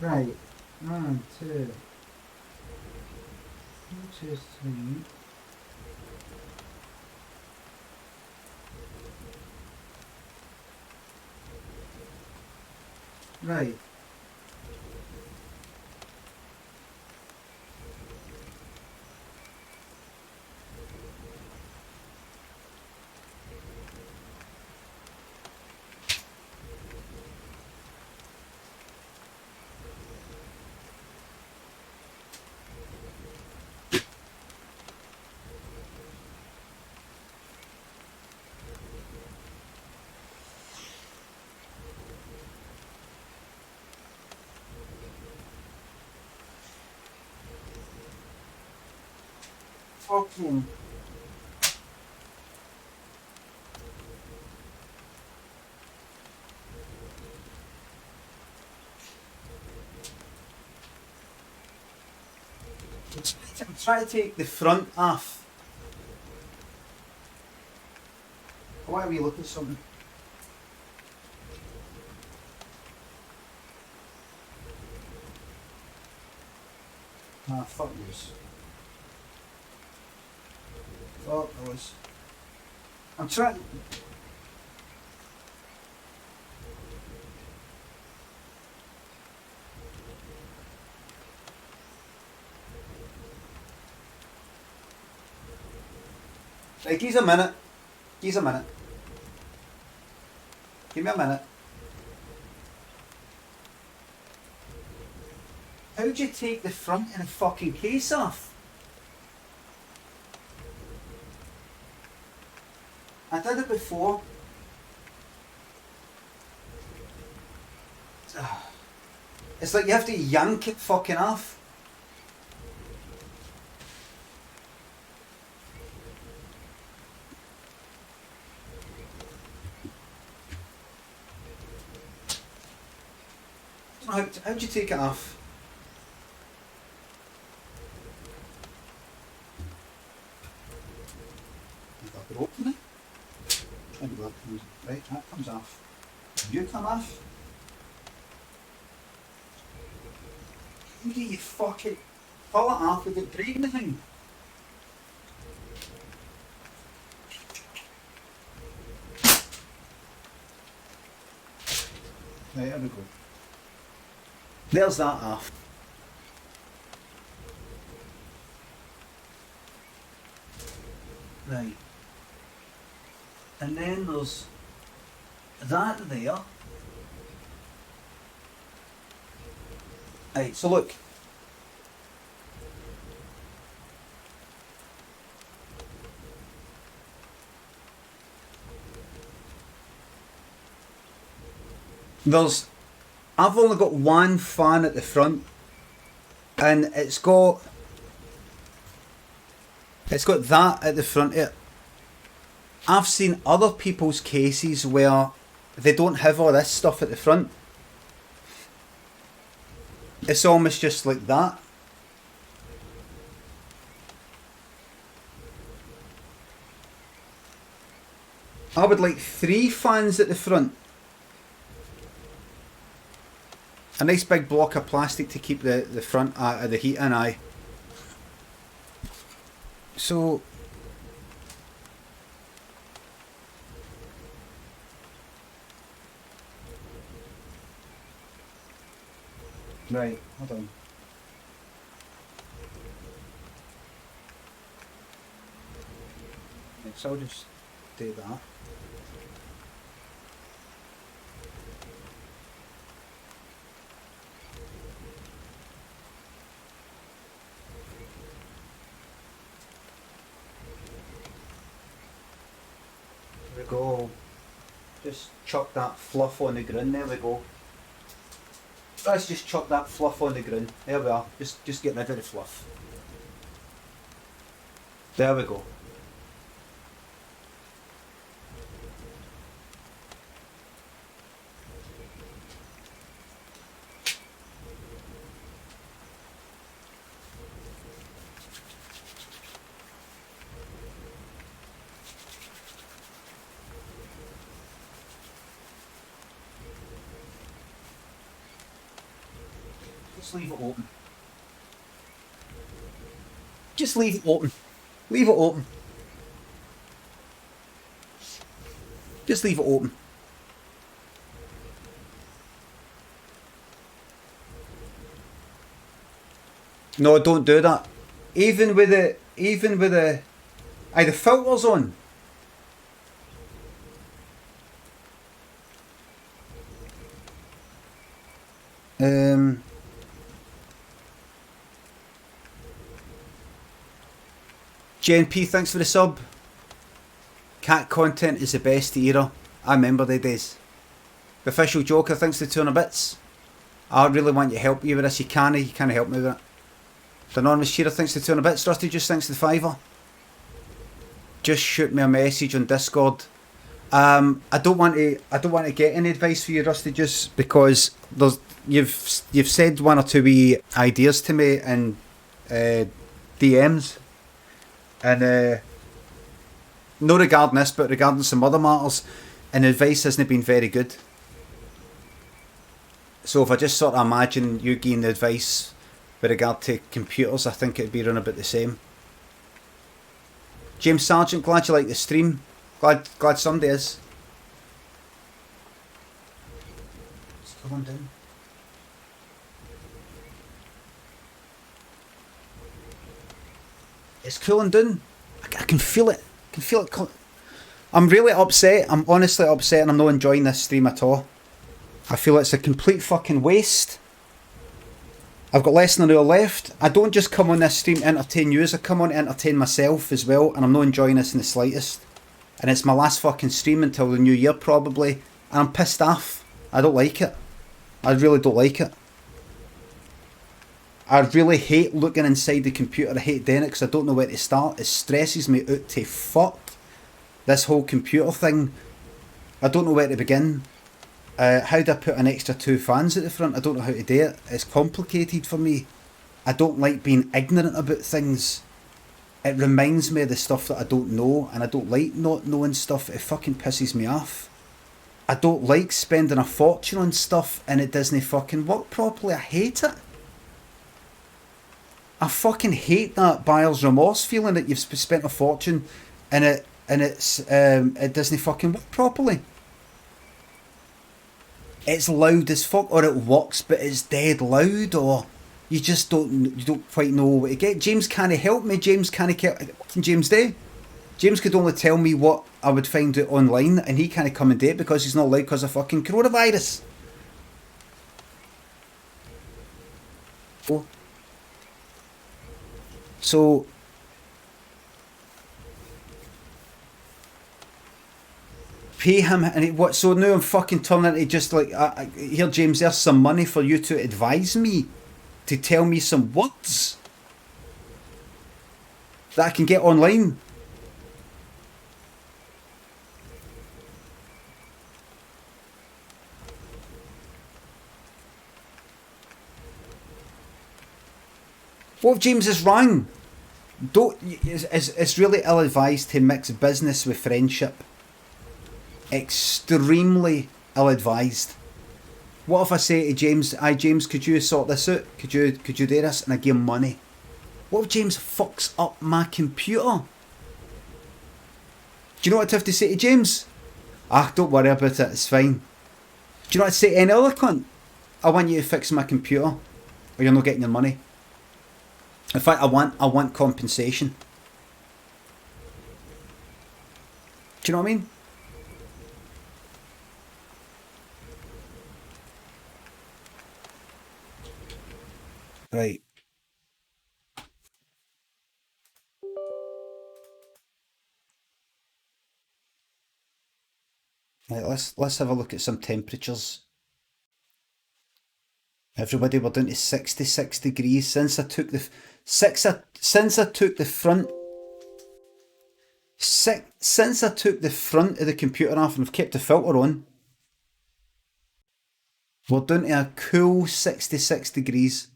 Right, 1, 2, 1, 2, 3. Right. Fucking. I'm trying to take the front off. Why are we looking at something? Ah, fuck this. Fuck those. I'm trying. Right, give us a minute. Give us a minute. Give me a minute. How would you take the front of the fucking case off? I did it before. It's like you have to yank it fucking off. How'd you take it off? Open it. Right, that comes off. You come off. How do you fucking pull it off without breaking the thing? Right, there we go. There's that off. Right. And then there's that there. Right, so look. I've only got one fan at the front, and it's got that at the front of it. I've seen other people's cases where they don't have all this stuff at the front. It's almost just like that. I would like 3 fans at the front. A nice big block of plastic to keep the front of the heat in, aye. So... Right, hold on. Right, so I'll just do that. There we go. Just chuck that fluff on the ground, there we go. Let's just chuck that fluff on the ground. There we are. Just get rid of the fluff. There we go. Just leave it open. Just leave it open. Leave it open. Just leave it open. No, don't do that. Even with the the filter's on. JNP, thanks for the sub. Cat content is the best era. I remember the days. The official Joker, thanks for the 200 bits. I really want you to help you with this. You can't help me with it. The anonymous cheater, thanks for the 200 bits. Rusty, just thanks for the $5. Just shoot me a message on Discord. I don't want to get any advice for you, Rusty, just because you've said 1 or 2 wee ideas to me in DMs. And not regarding this, but regarding some other matters, and advice hasn't been very good. So if I just sort of imagine you giving the advice with regard to computers, I think it'd be around about the same. James Sargent, glad you like the stream. Glad somebody is. It's cooling down. It's cooling down. I can feel it. I can feel it. I'm really upset. I'm honestly upset, and I'm not enjoying this stream at all. I feel it's a complete fucking waste. I've got less than an hour left. I don't just come on this stream to entertain you, I come on to entertain myself as well, and I'm not enjoying this in the slightest. And it's my last fucking stream until the new year probably, and I'm pissed off. I don't like it. I really don't like it. I really hate looking inside the computer. I hate doing it because I don't know where to start. It stresses me out to fuck. This whole computer thing. I don't know where to begin. How do I put an extra 2 fans at the front? I don't know how to do it. It's complicated for me. I don't like being ignorant about things. It reminds me of the stuff that I don't know, and I don't like not knowing stuff. It fucking pisses me off. I don't like spending a fortune on stuff and it doesn't fucking work properly. I hate it. I fucking hate that buyer's remorse feeling that you've spent a fortune and it doesn't fucking work properly. It's loud as fuck, or it works but it's dead loud, or you just don't quite know what to get. James can't help me. James can't help. What can James do? James could only tell me what I would find out online, and he can't come and do it because he's not allowed because of fucking coronavirus. Oh. So pay him, and what? So now I'm fucking turning into just like, here, James, there's some money for you to advise me, to tell me some words that I can get online. What if James is wrong? It's really ill-advised to mix business with friendship. Extremely ill-advised. What if I say to James, James, could you sort this out? Could you do this? And I give him money. What if James fucks up my computer? Do you know what I'd have to say to James? Don't worry about it, it's fine. Do you know what I'd say to any other cunt? I want you to fix my computer, or you're not getting your money. In fact, I want compensation. Do you know what I mean? Right. Right, let's have a look at some temperatures. Everybody, we're down to 66 degrees since I took the front of the computer off and I've kept the filter on. We're down to a cool 66 degrees.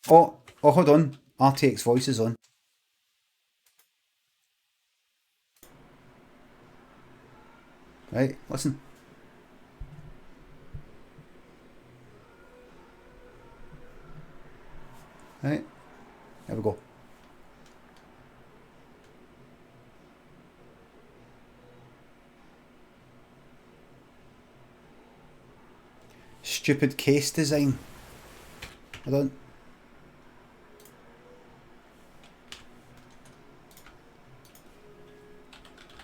Oh, hold on. RTX voice is on. Right, listen. Right, there we go. Stupid case design. Hold on.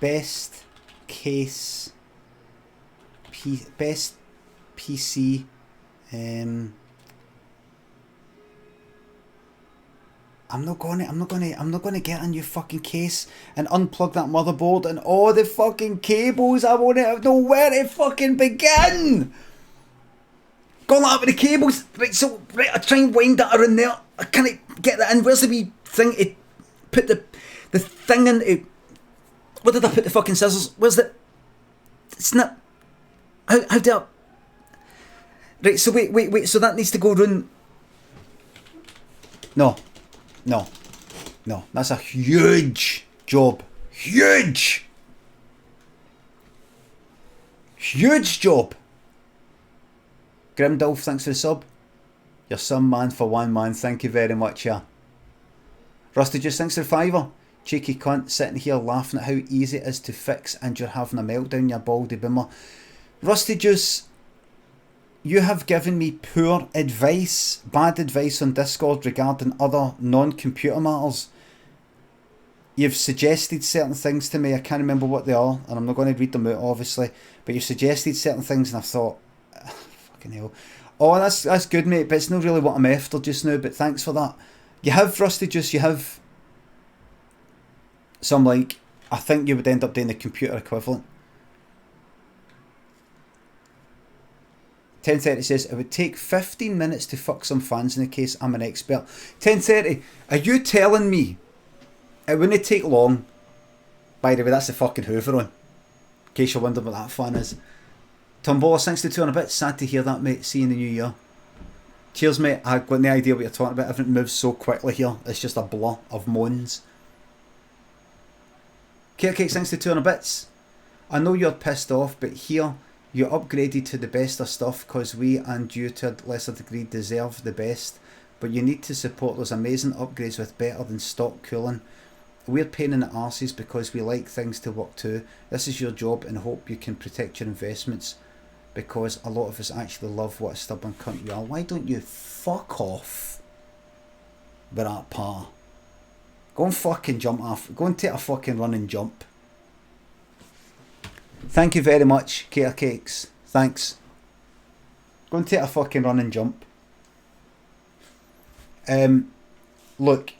Best case. Best PC. I'm not gonna get a new fucking case and unplug that motherboard and all the fucking cables. I won't know where to fucking begin. Going like with the cables, right? So right, I try and wind that around there. I can't get that in. Where's the wee thing to put the thing into? Where did I put the fucking scissors? Where's the? It's not. How do I? Right. So wait. So that needs to go round. No. That's a huge job. Huge job. Grimdolf, thanks for the sub. You're some man for one man. Thank you very much, yeah. Rusty Juice, thanks for the $5. Cheeky cunt, sitting here laughing at how easy it is to fix and you're having a meltdown, you baldy boomer. Rusty Juice, you have given me poor advice, bad advice on Discord regarding other non-computer matters. You've suggested certain things to me, I can't remember what they are, and I'm not going to read them out obviously, but you've suggested certain things and I thought, fucking hell. Oh, that's good, mate, but it's not really what I'm after just now, but thanks for that. You have, Rusty Juice, you have some, like, I think you would end up doing the computer equivalent. 10:30 says, it would take 15 minutes to fuck some fans in the case I'm an expert. 10:30, are you telling me it wouldn't take long? By the way, that's the fucking Hoover on. case you're wondering what that fan is. Tombola, thanks to 200 bits. Sad to hear that, mate. See you in the new year. Cheers, mate. I've got no idea what you're talking about. Everything moves so quickly here. It's just a blur of moans. Cake, thanks to 200 bits. I know you're pissed off, but here you upgraded to the best of stuff because we and you to a lesser degree deserve the best. But you need to support those amazing upgrades with better than stock cooling. We're pain in the arses because we like things to work too. This is your job and hope you can protect your investments because a lot of us actually love what a stubborn cunt you are. Why don't you fuck off with that par? Go and fucking jump off. Go and take a fucking run and jump. Thank you very much, Care Cakes. Thanks. Go and take a fucking run and jump. Look.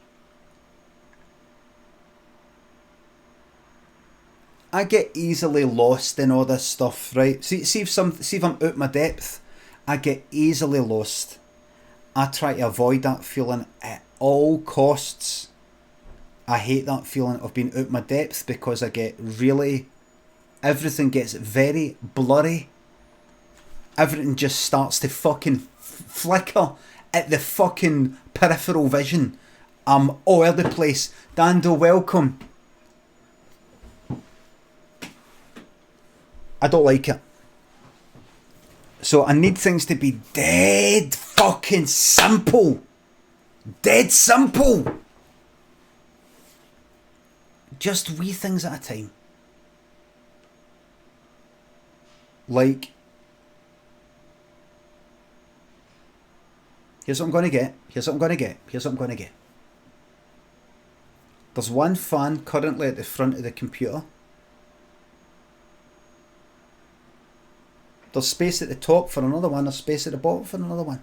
I get easily lost in all this stuff, right? See if I'm out my depth, I get easily lost. I try to avoid that feeling at all costs. I hate that feeling of being out my depth because I get really... Everything gets very blurry. Everything just starts to fucking flicker at the fucking peripheral vision. I'm all over the place. Dando, welcome. I don't like it. So I need things to be dead fucking simple. Dead simple. Just wee things at a time. Like, here's what I'm going to get. Here's what I'm going to get. Here's what I'm going to get. There's one fan currently at the front of the computer. There's space at the top for another one. There's space at the bottom for another one.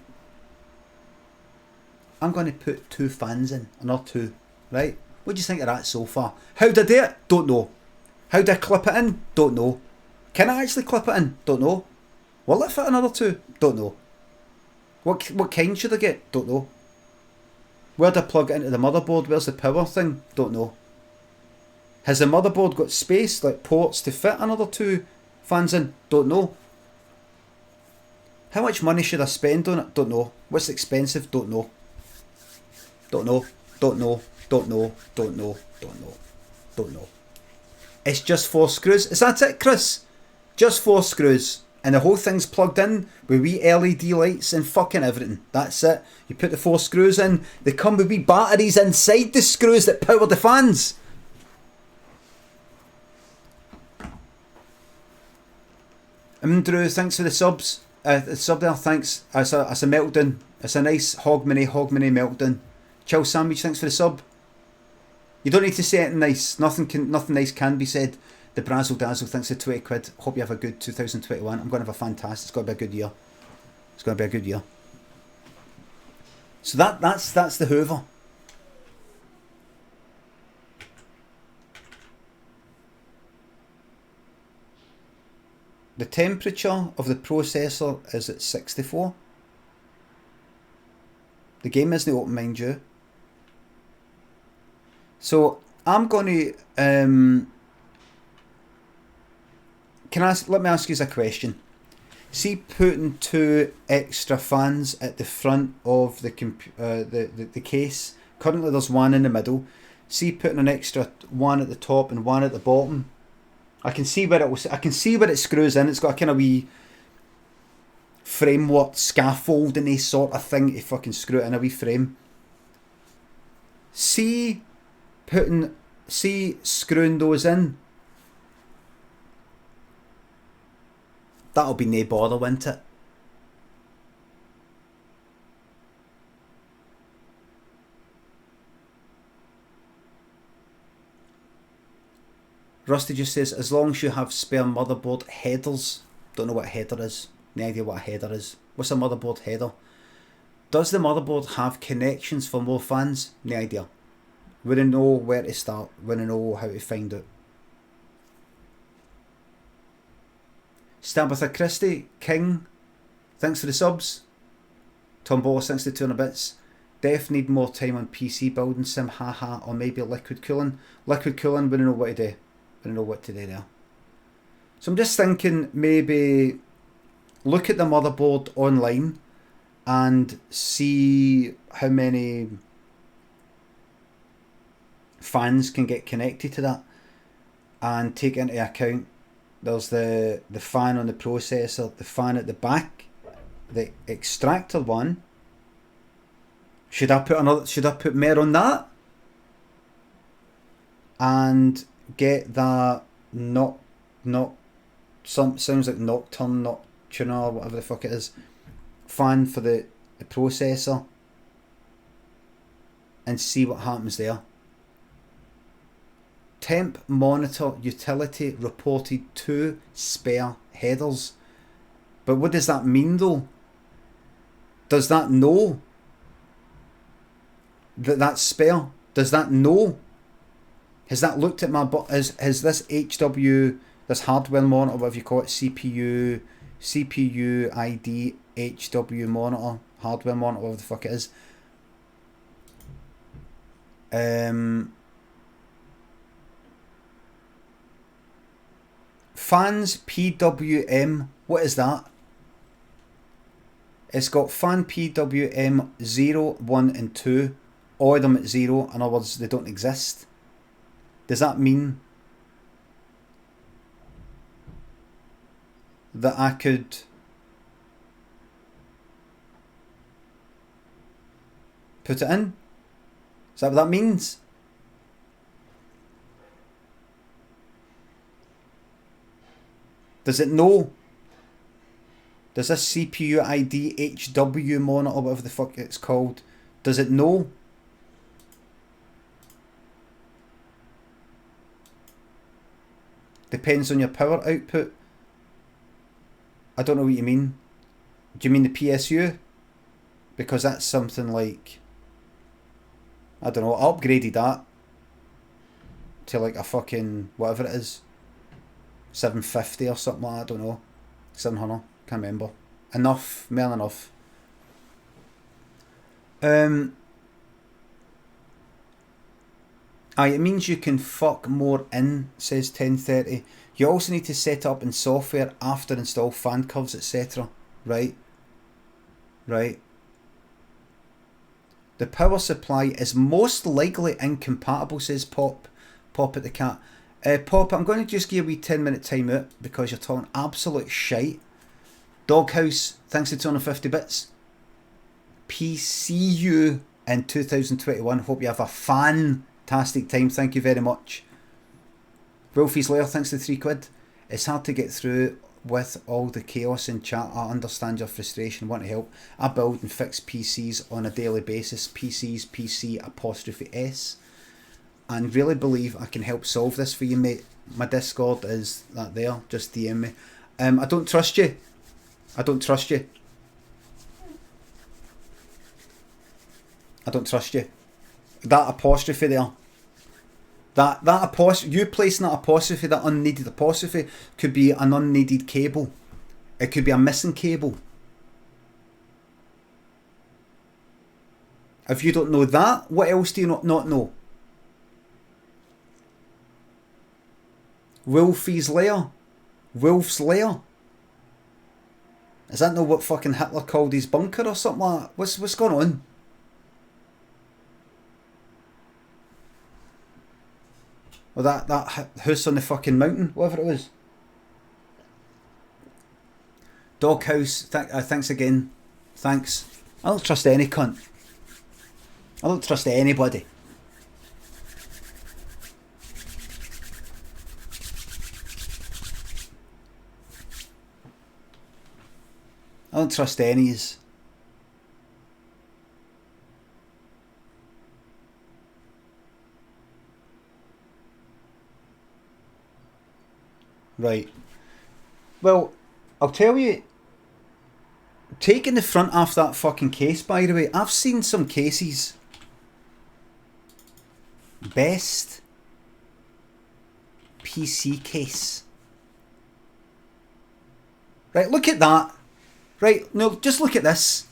I'm going to put 2 fans in. Another 2. Right? What do you think of that so far? How did I do it? Don't know. How did I clip it in? Don't know. Can I actually clip it in? Don't know. Will it fit another 2? Don't know. What kind should I get? Don't know. Where do I plug it into the motherboard? Where's the power thing? Don't know. Has the motherboard got space, like ports, to fit another 2 fans in? Don't know. How much money should I spend on it? Don't know. What's expensive? Don't know. Don't know. Don't know. Don't know. Don't know. Don't know. Don't know. It's just 4 screws. Is that it, Chris? Just 4 screws. And the whole thing's plugged in with wee LED lights and fucking everything. That's it. You put the 4 screws in. They come with wee batteries inside the screws that power the fans. Drew, thanks for the subs. The sub there, thanks. It's a meltdown. It's a nice hog mini meltdown. Chill Sandwich, thanks for the sub. You don't need to say anything nice. Nothing nice can be said. The Brazzle Dazzle, thanks for 20 quid. Hope you have a good 2021. I'm going to have a fantastic. It's going to be a good year. It's going to be a good year. So that's the Hoover. The temperature of the processor is at 64. The game isn't open, mind you. So I'm going to let me ask you a question. See, putting 2 extra fans at the front of the case. Currently there's 1 in the middle. See, putting an extra 1 at the top and 1 at the bottom. I can see where it screws in. It's got a kind of wee framework, scaffolding sort of thing to fucking screw it in a wee frame. See screwing those in. That'll be no bother, won't it? Rusty just says, as long as you have spare motherboard headers. Don't know what a header is. No idea what a header is. What's a motherboard header? Does the motherboard have connections for more fans? No idea. Wouldn't know where to start. Wouldn't know how to find out. Stabitha Christie, King, thanks for the subs. Tom Boss, thanks for the 200 bits. Def need more time on PC building sim, haha, or maybe liquid cooling. Liquid cooling, wouldn't know what to do. Wouldn't know what to do there. So I'm just thinking maybe look at the motherboard online and see how many fans can get connected to that, and take into account there's the fan on the processor, the fan at the back, the extractor one. Should I put more on that and get that sounds like nocturne or whatever the fuck it is, fan for the processor, and see what happens there. Temp monitor utility reported 2 spare headers. But what does that mean though? Does that know that that's spare? Does that know? Has that looked at my has this HW, this hardware monitor, whatever you call it, CPU ID HW monitor, hardware monitor, whatever the fuck it is, fans PWM, what is that? It's got fan PWM 0, 1 and 2, all of them at 0, in other words they don't exist. Does that mean that I could put it in? Is that what that means? Does it know? Does this CPU ID HW monitor, whatever the fuck it's called, does it know? Depends on your power output. I don't know what you mean. Do you mean the PSU? Because that's something like, I don't know, I upgraded that to like a fucking whatever it is, 750 or something like that, I don't know, 700, can't remember. Enough, more than enough. It means you can fuck more in, says 1030. You also need to set up in software after install fan curves, etc. Right. The power supply is most likely incompatible, says Pop at the cat. Pop, I'm going to just give you a wee 10-minute time out because you're talking absolute shite. Doghouse, thanks to 250 bits. PCU in 2021. Hope you have a fantastic time. Thank you very much. Wolfie's Lair, thanks to £3. It's hard to get through with all the chaos in chat. I understand your frustration, want to help. I build and fix PCs on a daily basis. PCs, PC''S. And really believe I can help solve this for you, mate. My Discord is that there. Just DM me. I don't trust you. I don't trust you. That apostrophe there. That apostrophe, you placing that apostrophe, that unneeded apostrophe, could be an unneeded cable. It could be a missing cable. If you don't know that, what else do you not know? Wolfie's Lair. Wolf's Lair. Is that not what fucking Hitler called his bunker or something like that? What's going on? Or that house on the fucking mountain, whatever it was. Doghouse, thanks again. Thanks. I don't trust any cunt. I don't trust anybody. I don't trust any's. Right. Well, I'll tell you, taking the front off that fucking case, by the way, I've seen some cases. Best PC case. Right, look at that. Right, no, just look at this.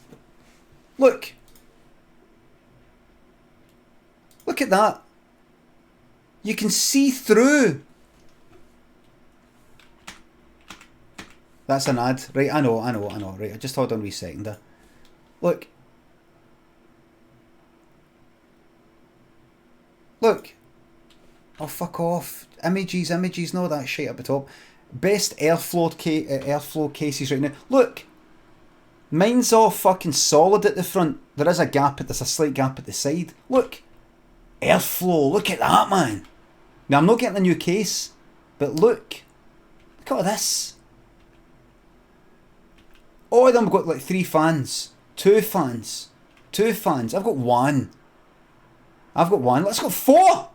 Look. Look at that. You can see through. That's an ad. Right, I know. Right, just hold on a wee second there. Look. Look. Oh, fuck off. Images, no that shit up the top. Best airflow cases right now. Look. Mine's all fucking solid at the front. There's a slight gap at the side. Look. Airflow. Look at that, man. Now, I'm not getting a new case, but look. Look at this. All of them got like 3 fans. 2 fans. 2 fans. I've got 1. Let's go 4.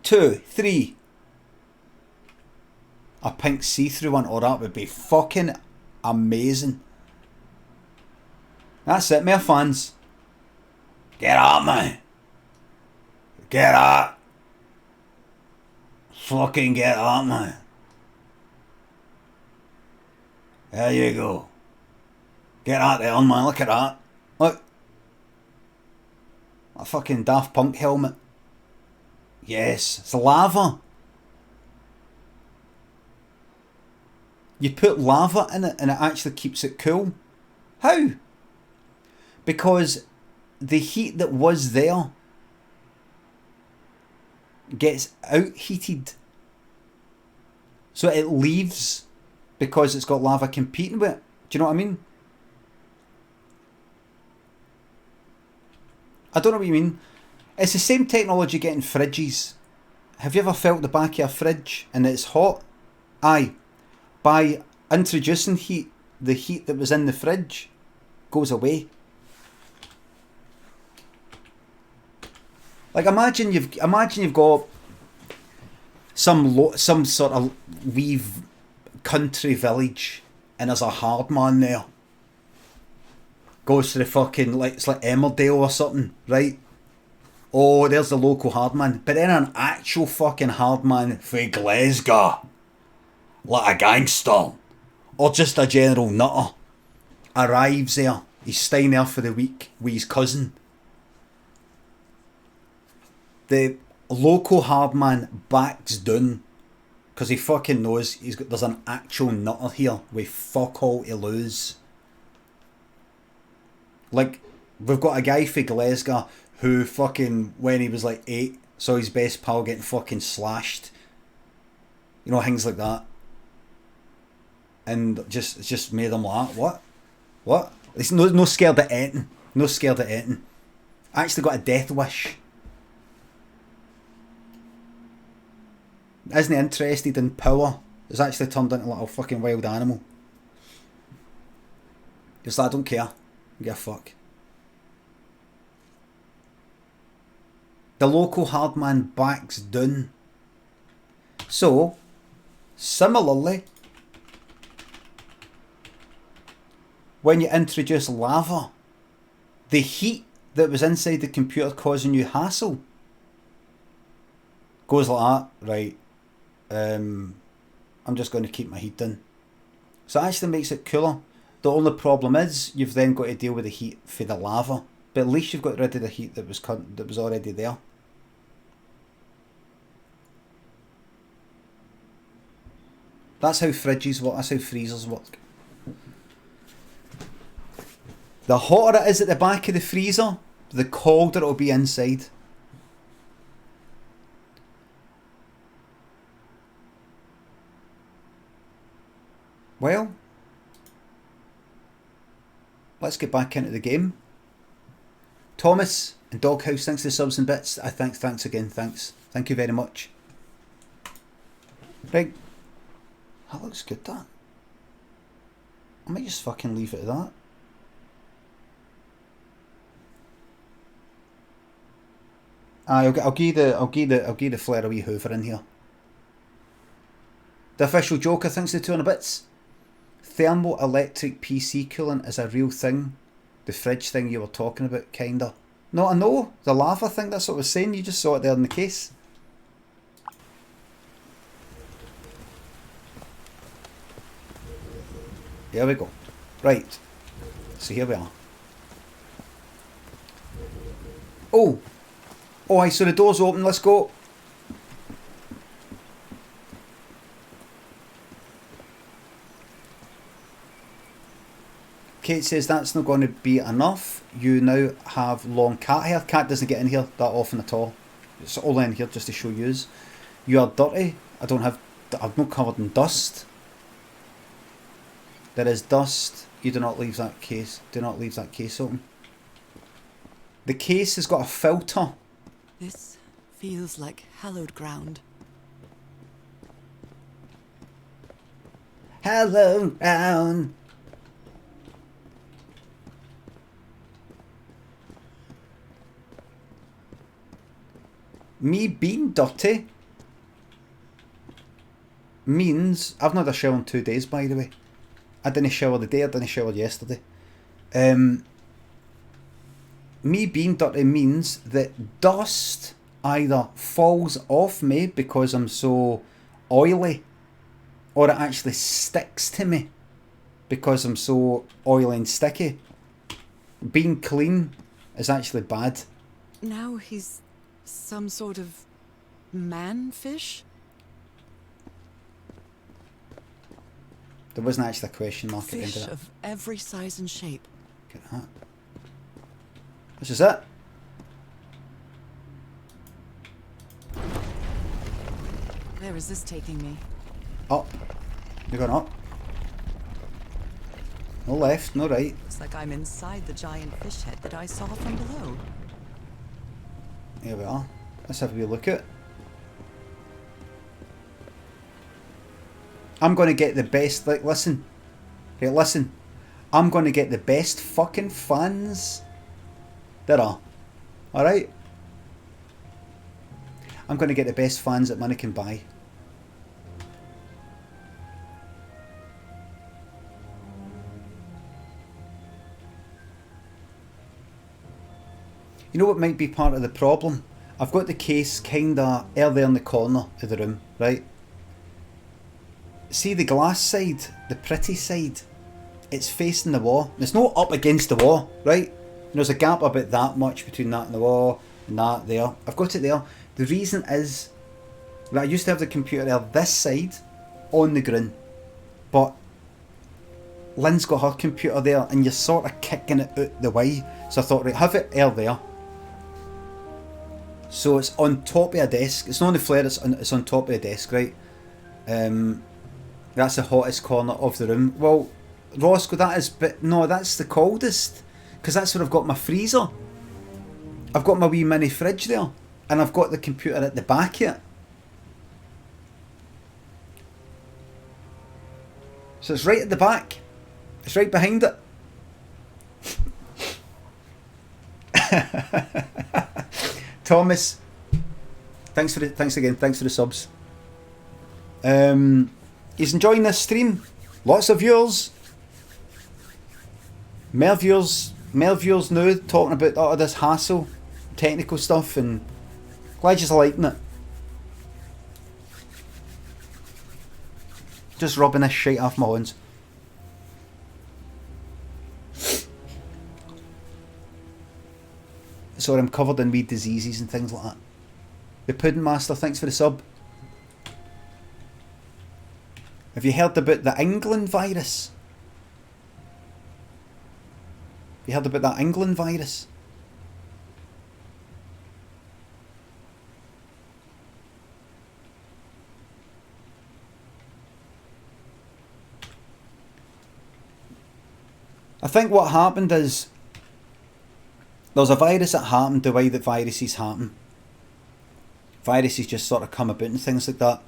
2, 3. A pink see-through one. Oh, that would be fucking amazing. That's it, more fans. Get out, man. Get out. Fucking get out, man. There you go. Get out there, man. Look at that. Look. A fucking Daft Punk helmet. Yes, it's lava. You put lava in it and it actually keeps it cool. How? Because the heat that was there gets out-heated. So it leaves because it's got lava competing with it. Do you know what I mean? I don't know what you mean. It's the same technology getting fridges. Have you ever felt the back of a fridge and it's hot? Aye. By introducing heat, the heat that was in the fridge goes away. Like imagine you've got some sort of wee country village and there's a hard man there. Goes to the fucking, like, it's like Emmerdale or something, right? Oh, there's the local hard man. But then an actual fucking hard man for Glasgow, like a gangster, or just a general nutter, arrives there. He's staying there for the week with his cousin. The local hard man backs down because he fucking knows there's an actual nutter here with fuck all to lose. Like, we've got a guy for Glasgow who fucking, when he was like 8, saw his best pal getting fucking slashed. You know, things like that. And just made him like, what? He's no scared of anything. No scared of anything. Actually got a death wish. Isn't he interested in power? He's actually turned into a little fucking wild animal. Just like, I don't care. Give a fuck. The local hard man backs down. So, similarly, when you introduce lava, the heat that was inside the computer causing you hassle goes like that, right? I'm just going to keep my heat down. So it actually makes it cooler. The only problem is you've then got to deal with the heat for the lava, but at least you've got rid of the heat that was already there. That's how fridges work. That's how freezers work. The hotter it is at the back of the freezer, the colder it'll be inside. Well, let's get back into the game. Thomas and Doghouse, thanks for the subs and bits. Thanks again, thanks. Thank you very much. Right. That looks good, that. I might just fucking leave it at that. I'll give the flare a wee hoover in here. The official Joker, thanks for the 200 bits. Thermoelectric PC cooling is a real thing. The fridge thing you were talking about, kinda. No, I know. The lava thing, that's what I was saying. You just saw it there in the case. There we go. Right. So here we are. Oh! Oh, aye, so the door's open. Let's go. Kate says that's not going to be enough. You now have long cat hair. Cat doesn't get in here that often at all. It's all in here just to show yous. You are dirty. I'm not covered in dust. There is dust. You do not leave that case. Do not leave that case open. The case has got a filter. This feels like hallowed ground. Hallowed ground. Me being dirty means I've not had a shower in 2 days, by the way. I didn't shower the day, I didn't shower yesterday. Me being dirty means that dust either falls off me because I'm so oily, or it actually sticks to me because I'm so oily and sticky. Being clean is actually bad. Now he's some sort of man-fish? There wasn't actually a question mark at the end Fish of that. of every size and shape. Look at that. This is it. Where is this taking me? Up. You're going up. No left, no right. Looks like I'm inside the giant fish head that I saw from below. Here we are. Let's have a wee look at it. I'm going to get the best, like, listen. Hey, listen. I'm going to get the best fucking fans there are. Alright? I'm going to get the best fans that money can buy. You know what might be part of the problem? I've got the case kinda early in the corner of the room, right? See the glass side, the pretty side, it's facing the wall. It's not up against the wall, right? There's a gap about that much between that and the wall and that there. I've got it there. The reason is that I used to have the computer there this side on the ground, but Lynn's got her computer there and you're sort of kicking it out the way. So I thought, right, have it there. So it's on top of a desk. It's not on the flare, it's on top of a desk, right? That's the hottest corner of the room. Well, Roscoe, that is, but no, that's the coldest. Because that's where I've got my freezer. I've got my wee mini fridge there. And I've got the computer at the back here. So it's right at the back. It's right behind it. Thomas, thanks again. Thanks for the subs. He's enjoying this stream. Lots of viewers. More viewers now talking about all of this hassle, technical stuff, and glad you're liking it. Just rubbing this shit off my hands. Sorry, I'm covered in weed diseases and things like that. The Pudding Master, thanks for the sub. Have you heard about the England virus? Have you heard about that England virus? I think what happened is there's a virus that happened the way that viruses happen. Viruses just sort of come about and things like that.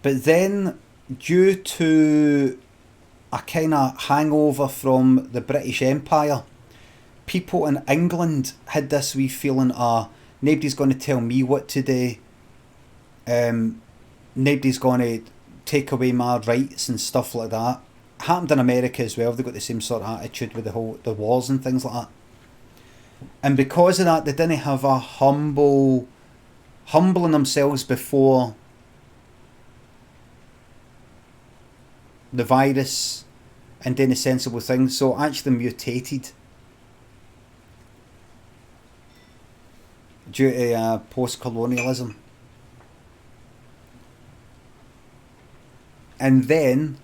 But then, due to a kind of hangover from the British Empire, people in England had this wee feeling, nobody's going to tell me what to do. Nobody's going to take away my rights and stuff like that. It happened in America as well. They've got the same sort of attitude with the wars and things like that. And because of that, they didn't have a humbling themselves before the virus and doing a sensible thing. So it actually mutated due to post-colonialism. And then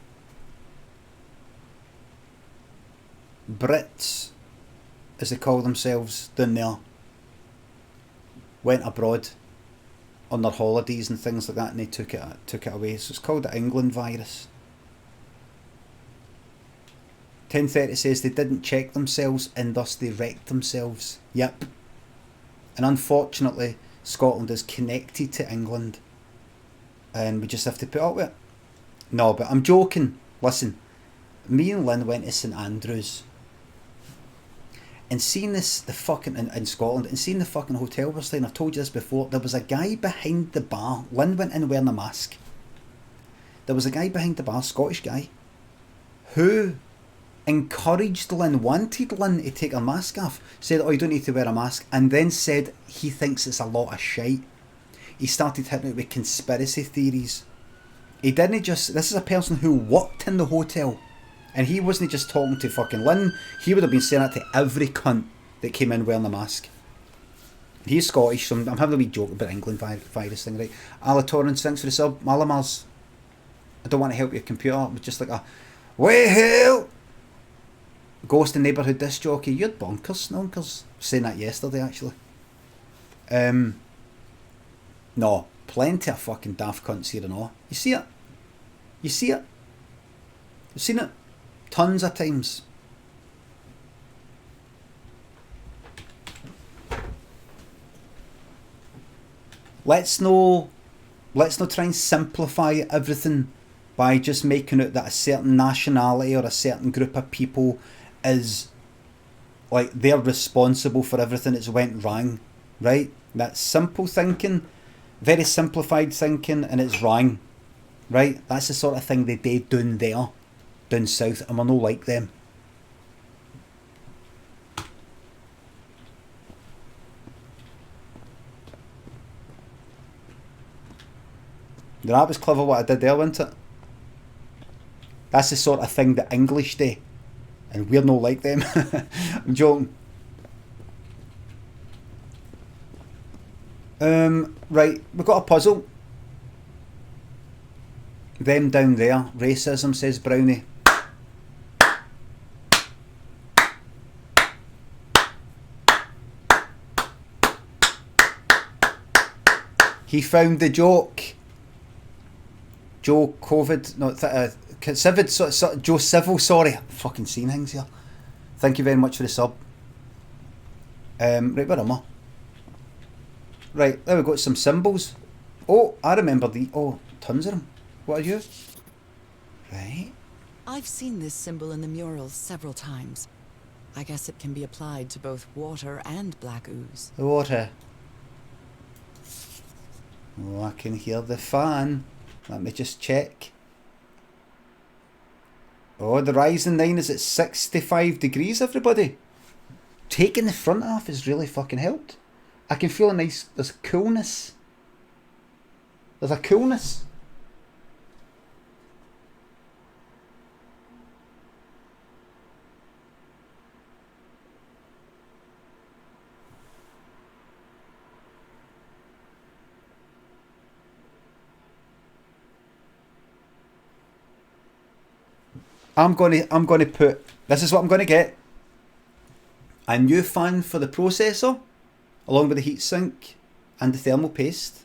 Brits, as they call themselves down there, went abroad on their holidays and things like that, and they took it away. So it's called the England virus. 1030 says they didn't check themselves and thus they wrecked themselves. Yep. And unfortunately, Scotland is connected to England, and we just have to put up with it. No, but I'm joking. Listen, me and Lynn went to St Andrews, and seeing this, the fucking, in Scotland, and seeing the fucking hotel we're staying, I've told you this before, there was a guy behind the bar. Lynn went in wearing a mask. There was a guy behind the bar, Scottish guy, who encouraged Lynn, wanted Lynn to take her mask off, said, oh, you don't need to wear a mask, and then said he thinks it's a lot of shite. He started hitting it with conspiracy theories. He didn't just, this is a person who worked in the hotel, and he wasn't just talking to fucking Lynn, he would have been saying that to every cunt that came in wearing a mask. He's Scottish, so I'm having a wee joke about England virus thing, right? Ala Torrance, thanks for the sub. Malamars, I don't want to help your computer, but just like a, way hell! Ghost and neighbourhood disc jockey, you're bonkers, nonkers. Saying that yesterday, actually. No, plenty of fucking daft cunts here and all. You see it? You see it? You've seen it? Tons of times. Let's not try and simplify everything by just making it that a certain nationality or a certain group of people is like they're responsible for everything that's went wrong, right? That's simple thinking, very simplified thinking, and it's wrong, right? That's the sort of thing they do down there, down south, and we're no like them. That was clever what I did there, wasn't it? That's the sort of thing the English do, and we're no like them. I'm joking. Right, we've got a puzzle. Them down there, racism, says Brownie. He found the joke. Joe COVID, no, Civid, Joe Civil, sorry. I'm fucking seeing things here. Thank you very much for the sub. Right, where am I? Right, there we got some symbols. Oh, I remember the, oh, tons of them. What are you? Right. I've seen this symbol in the murals several times. I guess it can be applied to both water and black ooze. The water. Oh, I can hear the fan. Let me just check. Oh, the Ryzen 9 is at 65 degrees, everybody. Taking the front off has really fucking helped. I can feel a nice, there's a coolness. There's a coolness. I'm gonna put, this is what I'm gonna get. A new fan for the processor, along with the heatsink and the thermal paste.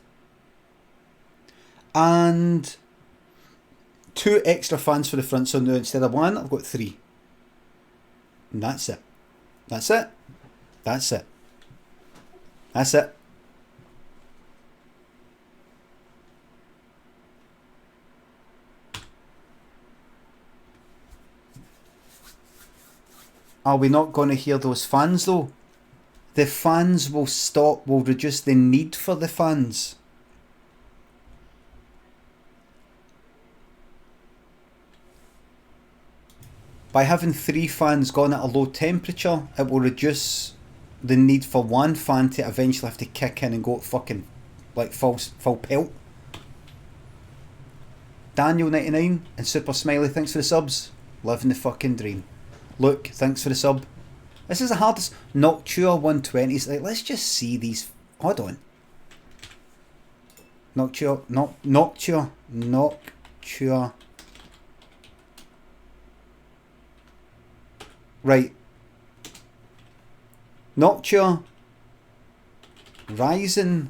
And 2 extra fans for the front, so now instead of 1, I've got 3. And that's it. That's it. That's it. That's it. Are we not going to hear those fans though? The fans will stop, will reduce the need for the fans. By having 3 fans going at a low temperature, it will reduce the need for 1 fan to eventually have to kick in and go fucking like full pelt. Daniel99 and Super Smiley, thanks for the subs. Living the fucking dream. Look, thanks for the sub. This is the hardest. Noctua 120s. Like, let's just see these. Hold on. Noctua. Right. Noctua. Ryzen.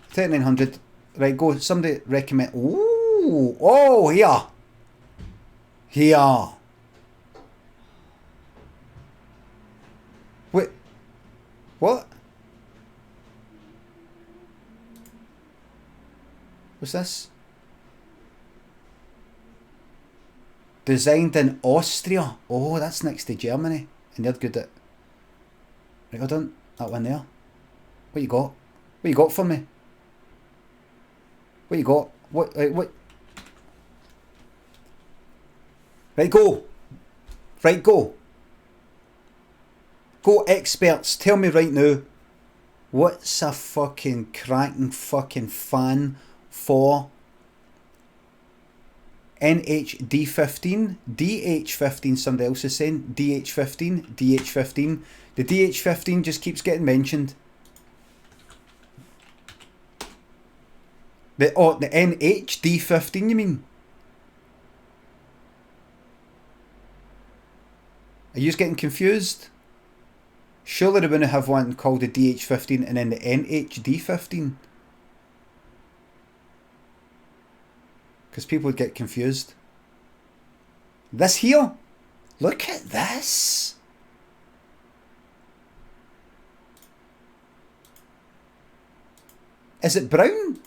3900. Right, go. Somebody recommend. Ooh. Oh, here. Here. Wait. What? What's this? Designed in Austria. Oh, that's next to Germany. And they're good at... Right, hold on. That one there. What you got? What you got for me? What you got? What? What? Right, go. Right, go. Go, experts. Tell me right now. What's a fucking cracking fucking fan for NHD15? DH15, somebody else is saying. DH15, DH15. The DH15 just keeps getting mentioned. The NHD15, you mean? Are you just getting confused? Surely they're going to have one called the DH15 and then the NHD15. Because people would get confused. This here? Look at this. Is it brown?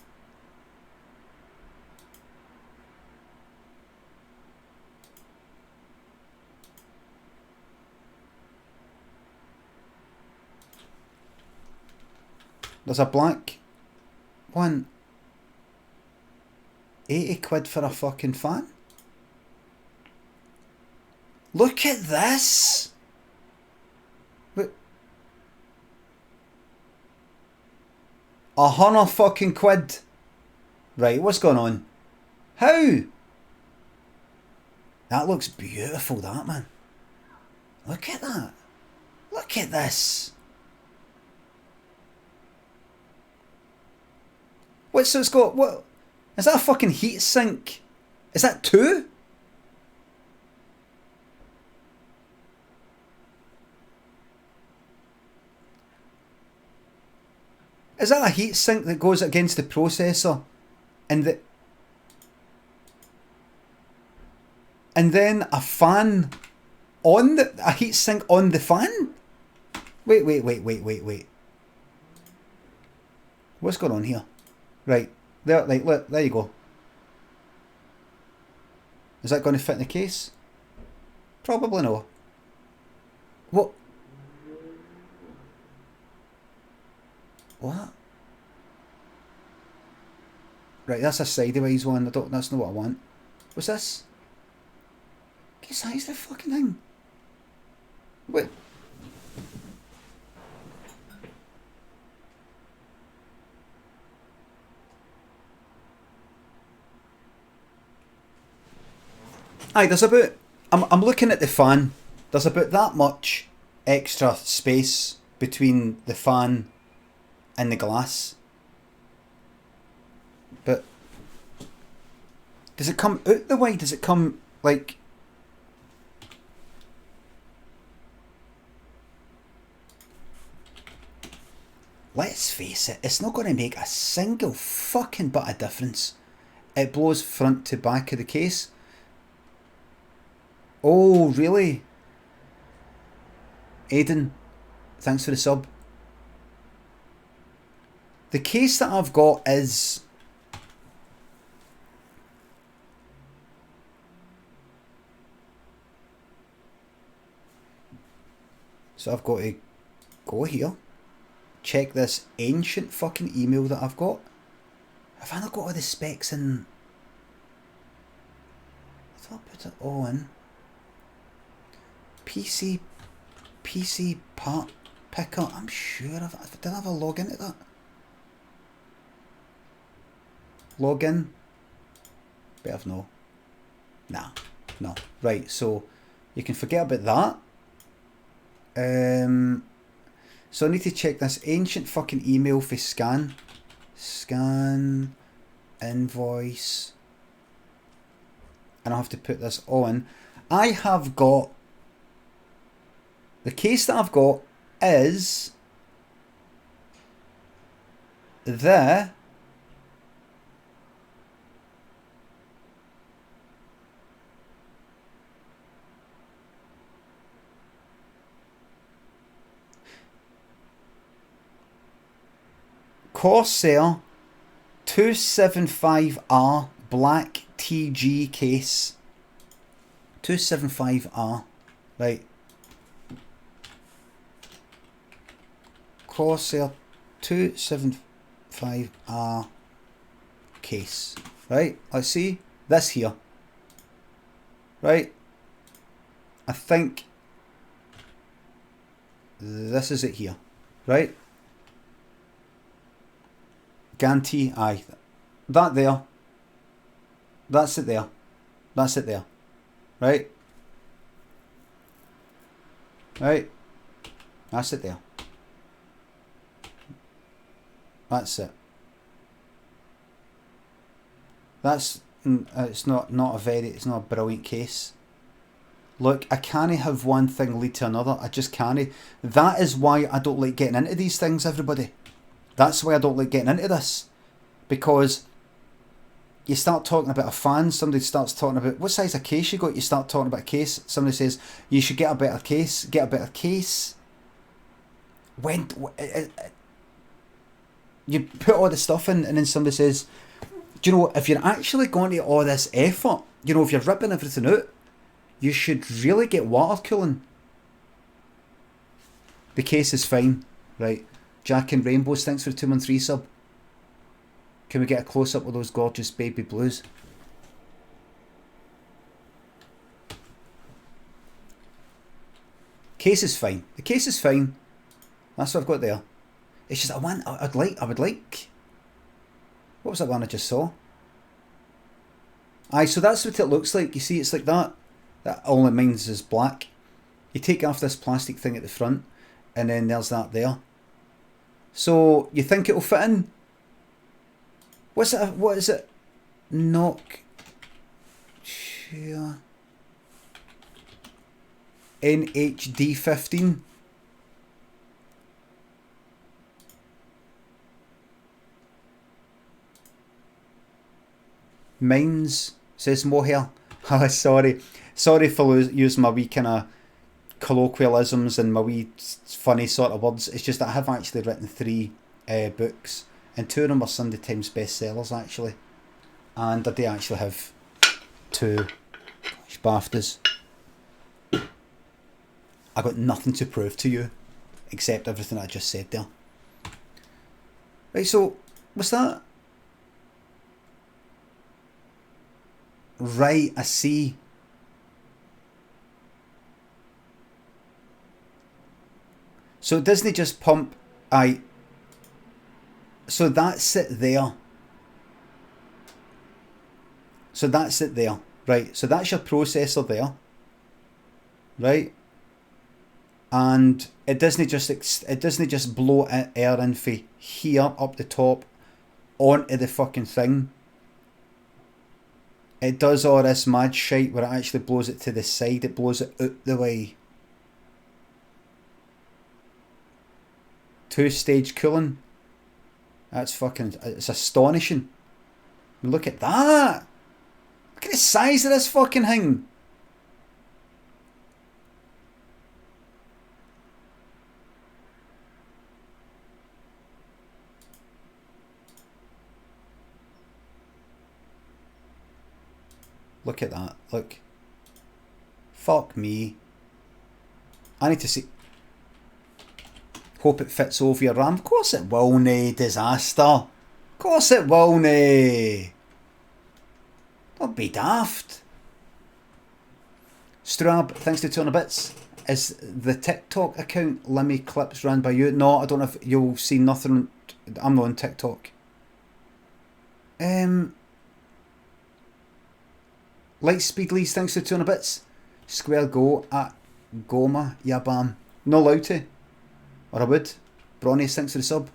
There's a black one. 80 quid for a fucking fan? Look at this! What? 100 fucking quid. Right, what's going on? How? That looks beautiful, that, man. Look at that. Look at this. What, so it's got, what? Is that a fucking heat sink? Is that 2? Is that a heat sink that goes against the processor? And then a fan on a heat sink on the fan? Wait. What's going on here? Right, there, like, look, there you go. Is that going to fit in the case? Probably no. What? What? Right, that's a sideways one. That's not what I want. What's this? What size the fucking thing? What? Aye, there's about... I'm looking at the fan. There's about that much extra space between the fan and the glass. But... does it come out the way? Does it come, like... let's face it, it's not going to make a single fucking bit of difference. It blows front to back of the case. Oh, really? Aiden, thanks for the sub. The case that I've got is... so I've got to go here. Check this ancient fucking email that I've got. Have I not got all the specs in? I thought I put it all in. PC part picker. I'm sure did I have a login to that? Login? Better have no. Nah, no. Right, so you can forget about that. So I need to check this ancient fucking email for scan. Scan invoice. And I'll have to put this all in. I have got The case that I've got is the Corsair 275R black TG case. 275R, right? Corsair 275R case, right? Let's see this here, right? I think this is it here, right? Guarantee, aye, that there, that's it there, that's it there, right? Right, that's it there. That's it. That's it's not it's not a brilliant case. Look, I can't have one thing lead to another. I just can't. That is why I don't like getting into these things, everybody. That's why I don't like getting into this. Because you start talking about a fan, somebody starts talking about what size of case you got, you start talking about a case, somebody says you should get a better case, when you put all the stuff in, and then somebody says, do you know what, if you're actually going to all this effort, you know, if you're ripping everything out, you should really get water cooling. The case is fine, right? Jack and Rainbows, thanks for the 213 sub. Can we get a close up of those gorgeous baby blues? Case is fine. The case is fine. That's what I've got there. It's just I would like. What was that one I just saw? Aye, so that's what it looks like. You see, it's like that. That all it means is black. You take off this plastic thing at the front, and then there's that there. So you think it'll fit in? What's it? What is it? Knock. NHD 15. Mines, says Mohair. Oh, sorry for using my wee kind of colloquialisms and my wee funny sort of words. It's just that I have actually written 3 books, and 2 of them are Sunday Times bestsellers actually, and I do actually have 2 BAFTAs. I got nothing to prove to you except everything I just said there. Right, so what's that? Right, I see. So Disney just pump. So that's it there. So that's it there. Right, so that's your processor there. Right? And it doesn't just blow air in for here up the top onto the fucking thing. It does all this mad shite where it actually blows it to the side. It blows it out the way. 2-stage cooling. That's fucking... It's astonishing. Look at that. Look at the size of this fucking thing. Look at that. Look. Fuck me. I need to see. Hope it fits over your RAM. Of course it will, nae. Disaster. Of course it will, nae. Don't be daft. Strab, thanks to 200 bits. Is the TikTok account Limmy Clips run by you? No, I don't know if you'll see nothing. I'm not on TikTok. Lightspeed Lees, thanks for 200 bits. Square Go at Goma Yabam. No allowed to. Or I would. Bronny, thanks for the sub.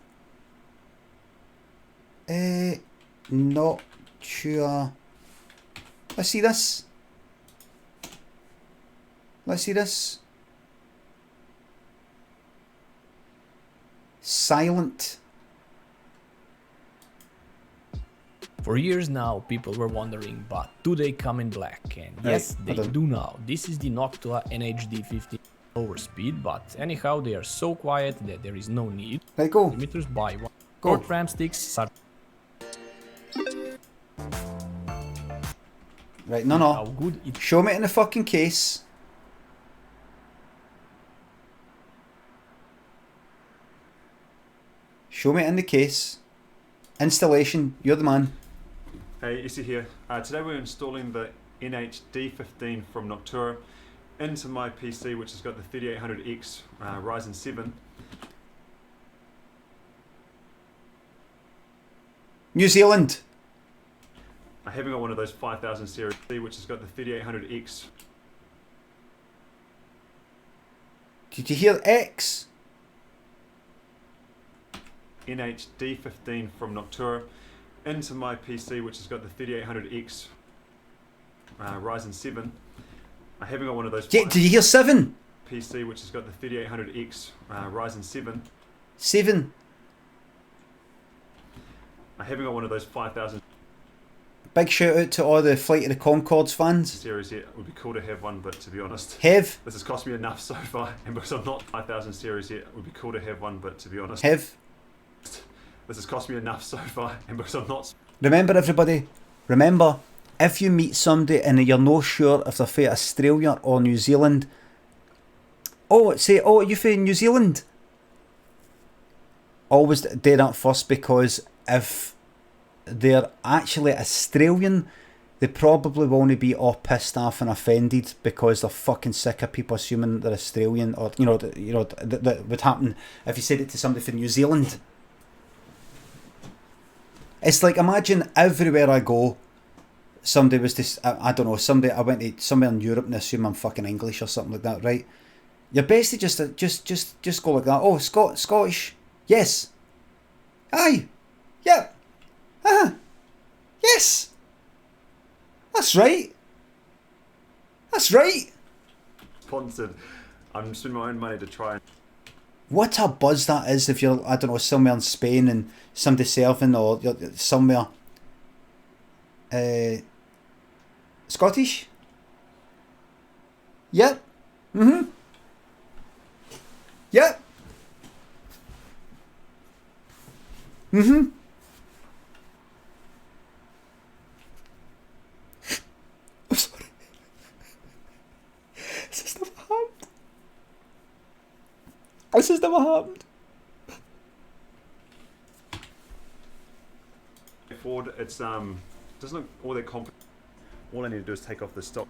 Not sure. Let's see this. Let's see this. silent. For years now, people were wondering, but do they come in black? And yes, they do now. This is the Noctua NHD 15 lower speed, but anyhow, they are so quiet that there is no need. Right, go. Emitters by one. Go. Short ram sticks, such Right, no. how good it Show me it in the fucking case. Show me it in the case. Installation, you're the man. Hey, Issy here. Today we're installing the NHD15 from Noctua into my PC, which has got the 3800X Ryzen 7. New Zealand. I haven't got one of those 5000 series, which has got the 3800X. Did you hear X? NHD15 from Noctua into my PC, which has got the 3800X Ryzen 7. I haven't got one of those. Did you hear 7? PC, which has got the 3800X Ryzen 7. 7. I haven't got one of those 5000 Big shout out to all the Flight of the Conchords fans. series yet. It would be cool to have one, but to be honest, Hev. this has cost me enough so far, and because I'm not 5000 series yet, it would be cool to have one, but to be honest, Hev. this has cost me enough so far, and because I'm not. Remember everybody, remember, if you meet somebody and you're not sure if they're from Australia or New Zealand, say, are you from New Zealand? Always do that first, because if they're actually Australian, they probably won't be all pissed off and offended because they're fucking sick of people assuming they're Australian, or that would happen if you said it to somebody from New Zealand. It's like, imagine everywhere I go, somebody was this, I don't know, I went to somewhere in Europe and they assume I'm fucking English or something like that, right? You're basically just go like that. Oh, Scottish, yes, aye, yep, yes, that's right. Sponsored. I'm spending my own money to try and. What a buzz that is if you're, I don't know, somewhere in Spain and somebody serving, or you're somewhere Scottish? Yep. Yep. I'm sorry. This has never happened. This has never happened. Ford, it's doesn't look all that complicated. All I need to do is take off the stock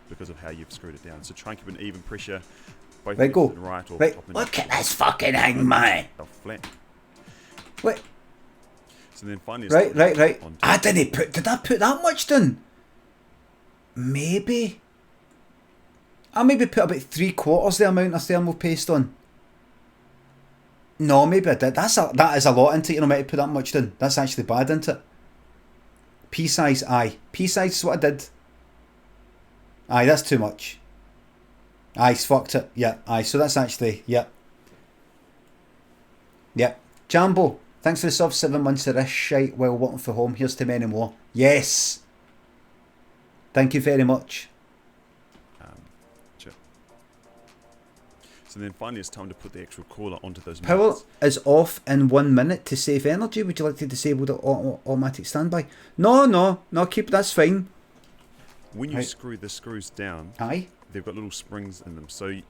because of how you've screwed it down. So try and keep an even pressure, both Right, left go. and right, or Right. top and Look at this fucking thing, man. flat. Wait. So then finally, Right. onto- Did I put that much down? Maybe. I maybe put about 3/4 the amount of thermal paste on. No, maybe I did. That is a lot into it. You know, meant to put that much down. That's actually bad, isn't it? Pea size, aye. Pea size is what I did. Aye, that's too much. Aye, fucked it. Yeah, aye. So that's actually, yep. Yep. Jambo, thanks for the sub, 7 months of this shite while working for home. Here's to many more. Yes. Thank you very much. Sure. So then finally, it's time to put the actual cooler onto those. Power mounts. is off in 1 minute to save energy. Would you like to disable the automatic standby? No, keep, that's fine. When you Right. screw the screws down, Aye. they've got little springs in them, so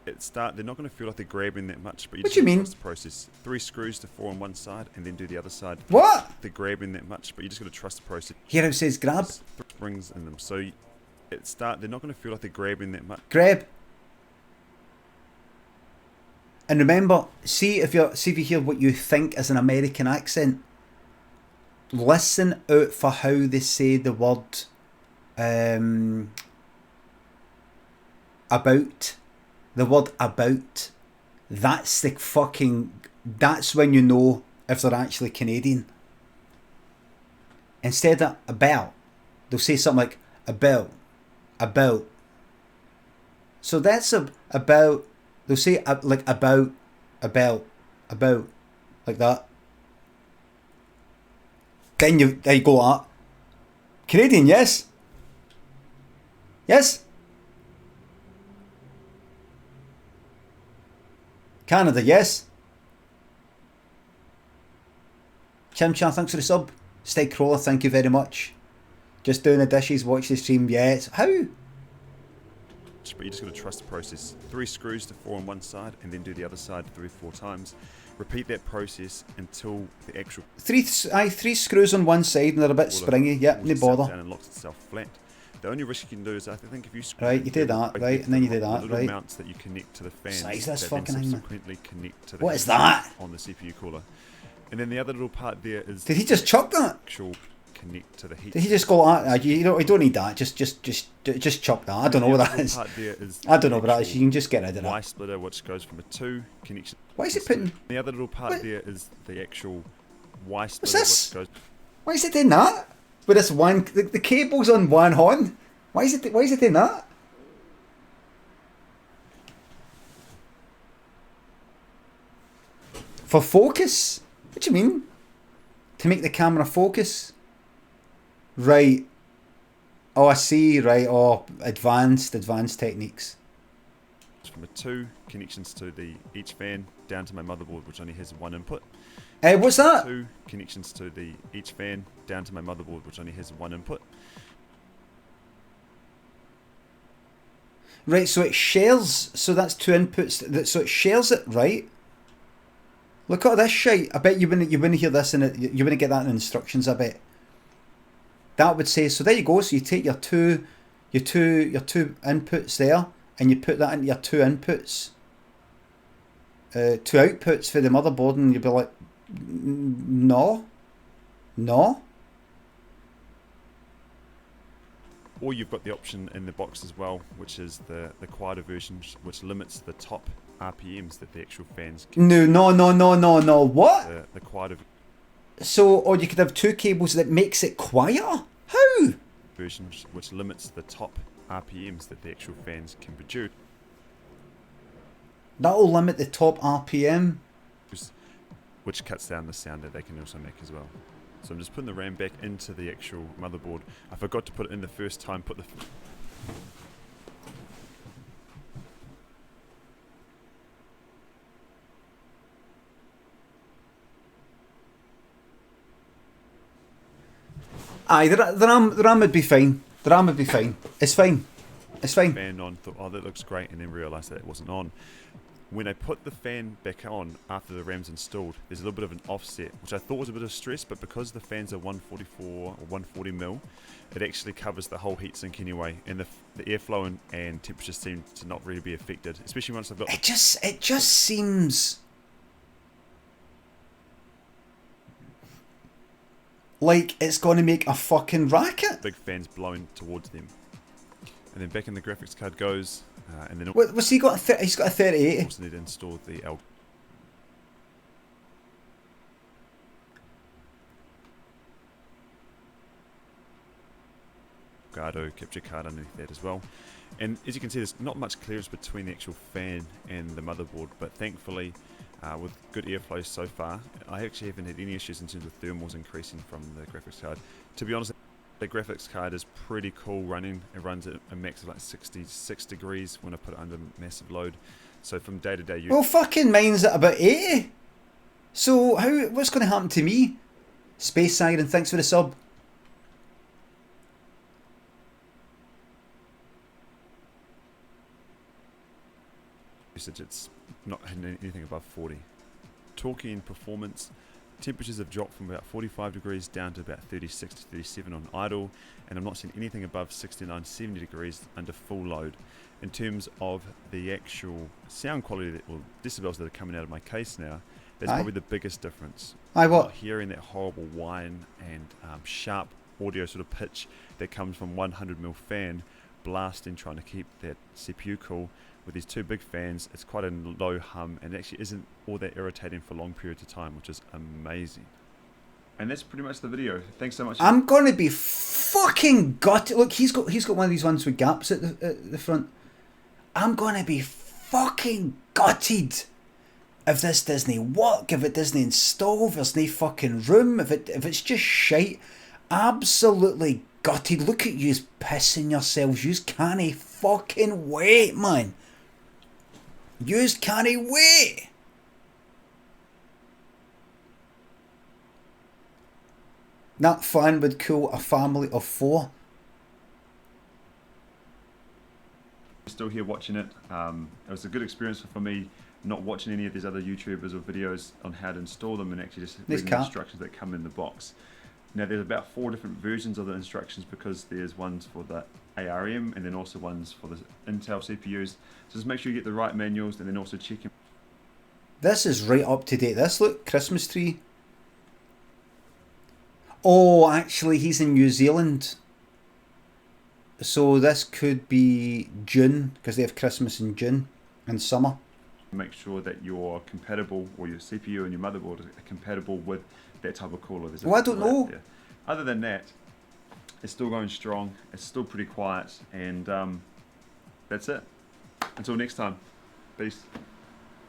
they're not going to feel like they're grabbing that much. But you What just do you gotta mean? trust the process. 3 screws to 4 on one side, and then do the other side. What? They're grabbing that much, but you just got to trust the process. Here it says grab. There's 3 springs in them, so they're not going to feel like they're grabbing that much. Grab. And remember, see if you hear what you think is an American accent. Listen out for how they say the word about. The word about. That's when you know if they're actually Canadian. Instead of about, they'll say something like about. So that's about. They'll say like about. like that. Then you go like that. Canadian, yes. Yes. Canada, yes. Chimchar, thanks for the sub. Stay Crawler, thank you very much. Just doing the dishes, watch the stream, yeah. How? But you just got to trust the process. 3 screws to 4 on one side, and then do the other side 3 or 4 times. Repeat that process until the actual... Three screws on one side and they're a bit springy. Yep, no bother. Down and locks itself flat. The only risk you can do is, I think, if you screw... Right, you do that, right, and then you do that, little right. mounts that you connect to the fan. Size this that fucking then thing, subsequently connect to the what is that? on the CPU cooler. And then the other little part there is... Did he just chuck that? Actual connect to the heat. Did he just go like that? You don't need that. Just chuck that. I don't know what that is. I don't know what that is. You can just get rid of that. Y splitter, which goes from a 2 connection. Why is it putting? The other little part there is the actual Y splitter. What's this? Which goes... Why is it doing that? With this one, the cable's on one horn. Why is it doing that? For focus? What do you mean? To make the camera focus? Right. Oh, I see. Right. Oh, advanced techniques. From a 2 connections to each fan down to my motherboard, which only has 1 input. What's that? 2 connections to each fan down to my motherboard, which only has 1 input. Right. So it shares. So that's 2 inputs. So it shares it. Right. Look at this shite. I bet you wouldn't hear this in it. You wouldn't get that in the instructions. I bet. That would say, so there you go. So you take your two inputs there, and you put that into your 2 inputs, 2 outputs for the motherboard, and you'd be like, no. Or you've got the option in the box as well, which is the quieter version, which limits the top RPMs that the actual fans can. No. What? The quieter. So, or you could have 2 cables that makes it quieter. How? Versions which limits the top RPMs that the actual fans can produce. That'll limit the top RPM. Which cuts down the sound that they can also make as well. So I'm just putting the RAM back into the actual motherboard. I forgot to put it in the first time. Aye, the RAM would be fine. The RAM would be fine. It's fine. Fan on, thought, oh, that looks great, and then realised that it wasn't on. When I put the fan back on after the RAM's installed, there's a little bit of an offset, which I thought was a bit of stress, but because the fans are 144 or 140 mil, it actually covers the whole heatsink anyway, and the airflow and temperature seem to not really be affected, especially once I've got. It just seems like it's going to make a fucking racket. Big fans blowing towards them, and then back in the graphics card goes. And then what's he got? He's got a 3080. Also need to install the Elgato capture card underneath that as well. And as you can see, there's not much clearance between the actual fan and the motherboard, but thankfully, with good airflow so far, I actually haven't had any issues in terms of thermals increasing from the graphics card. To be honest, the graphics card is pretty cool running. It runs at a max of like 66 degrees when I put it under massive load. So from day to day use. Well, fucking mine's at about 80. So what's going to happen to me? Space Siren, thanks for the sub. It's not anything above 40. Talking performance. Temperatures have dropped from about 45 degrees down to about 36 to 37 on idle, and I'm not seeing anything above 69, 70 degrees under full load. In terms of the actual sound quality, or decibels that are coming out of my case now, that's probably the biggest difference. What? Not hearing that horrible whine and sharp audio sort of pitch that comes from 100mm fan blasting, trying to keep that CPU cool. With these 2 big fans, it's quite a low hum, and actually isn't all that irritating for long periods of time, which is amazing. And that's pretty much the video. Thanks so much. I'm gonna be fucking gutted. Look, he's got one of these ones with gaps at the front. I'm gonna be fucking gutted if this doesn't work, if it doesn't install, if there's no fucking room, if it's just shite, absolutely gutted. Look at yous pissing yourselves. Yous can't fucking wait, man. Yous can't wait. That fan would cool a family of 4. Still here watching it. It was a good experience for me, not watching any of these other YouTubers or videos on how to install them and actually just reading the instructions that come in the box. Now there's about 4 different versions of the instructions because there's ones for the ARM and then also ones for the Intel CPUs. So just make sure you get the right manuals and then also check them. This is right up to date. This, look, Christmas tree. Oh, actually, he's in New Zealand. So this could be June, because they have Christmas in June and summer. Make sure that you're compatible, or your CPU and your motherboard are compatible with that type of cooler. Well, I don't know. There. Other than that, it's still going strong. It's still pretty quiet, and that's it. Until next time, peace.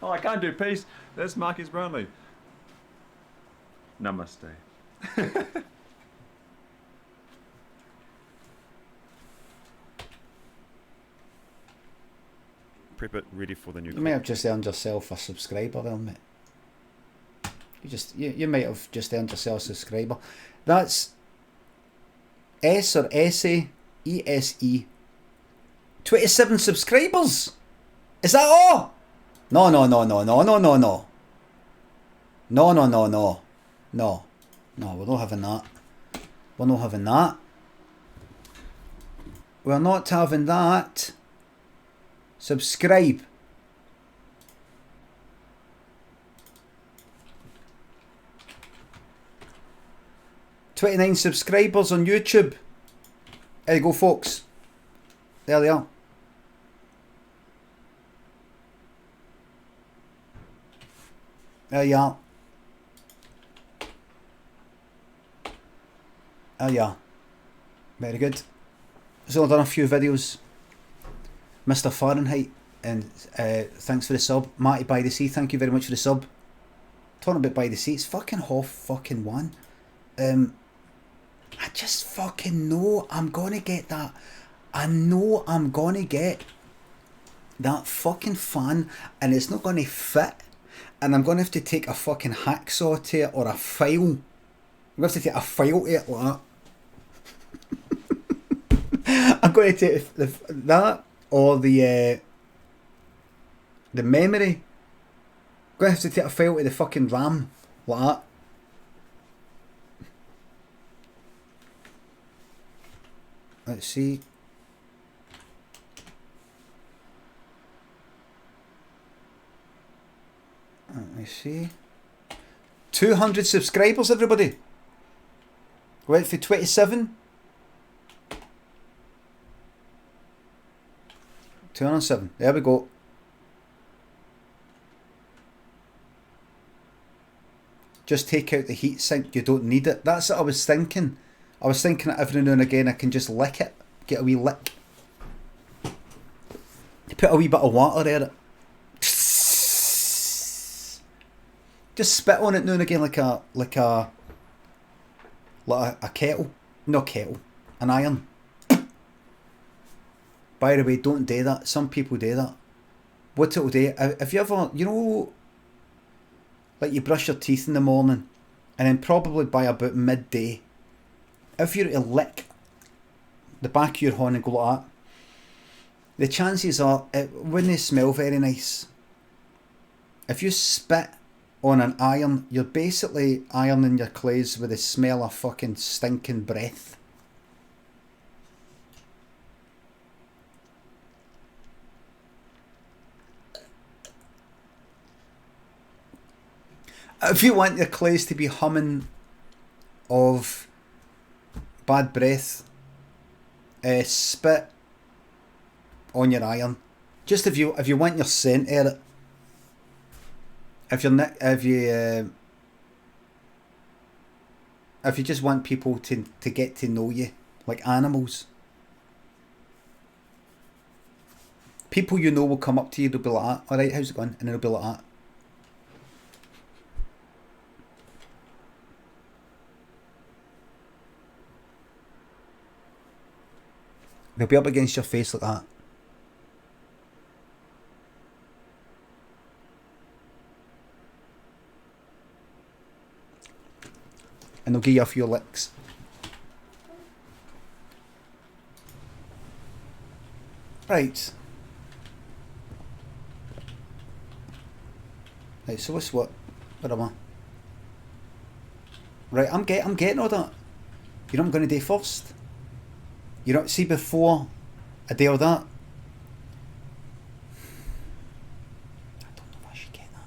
Oh, I can't do peace. That's Marcus Brownlee. Namaste. Prep it ready for the new. You may have just earned yourself a subscriber there, mate. You might have just earned yourself a subscriber. That's S or SA ESE. 27 subscribers. Is that all? No. No, we're not having that. We're not having that. We're not having that. Subscribe. $29 subscribers on YouTube. There you go, folks. There they are. There you are. There you are. Very good. So I've done a few videos. Mr. Fahrenheit, and thanks for the sub. Matty by the Sea, thank you very much for the sub. Talking about by the sea, it's fucking half fucking 1. I just fucking know I'm gonna get that. I know I'm gonna get that fucking fan, and it's not gonna fit, and I'm gonna have to take a fucking hacksaw to it, or a file. I'm gonna have to take a file to it like that. I'm gonna take that. Or the memory. I'm gonna have to take a file to the fucking RAM like that. Let's see. Let me see. 200 subscribers, everybody. Went for 27. 207. There we go. Just take out the heatsink. You don't need it. That's what I was thinking. I was thinking that every now and again I can just lick it. Get a wee lick. Put a wee bit of water in it. Just spit on it now and again like a kettle. No kettle. An iron. By the way, don't do that. Some people do that. What it'll do, if you ever, you know, like you brush your teeth in the morning, and then probably by about midday, if you're to lick the back of your horn and go like that, the chances are it wouldn't smell very nice. If you spit on an iron, you're basically ironing your clothes with the smell of fucking stinking breath. If you want your clothes to be humming of bad breath, spit on your iron. Just if you want your scent of it. If you just want people to get to know you like animals. People you know will come up to you, they'll be like that, alright, how's it going? And then they'll be like that. They'll be up against your face like that. And they'll give you a few licks. Right. Right, so what's what? Where am I? Right, I'm getting all that. You know what I'm going to do first? You know, see before I do all that? I don't know if I should get that.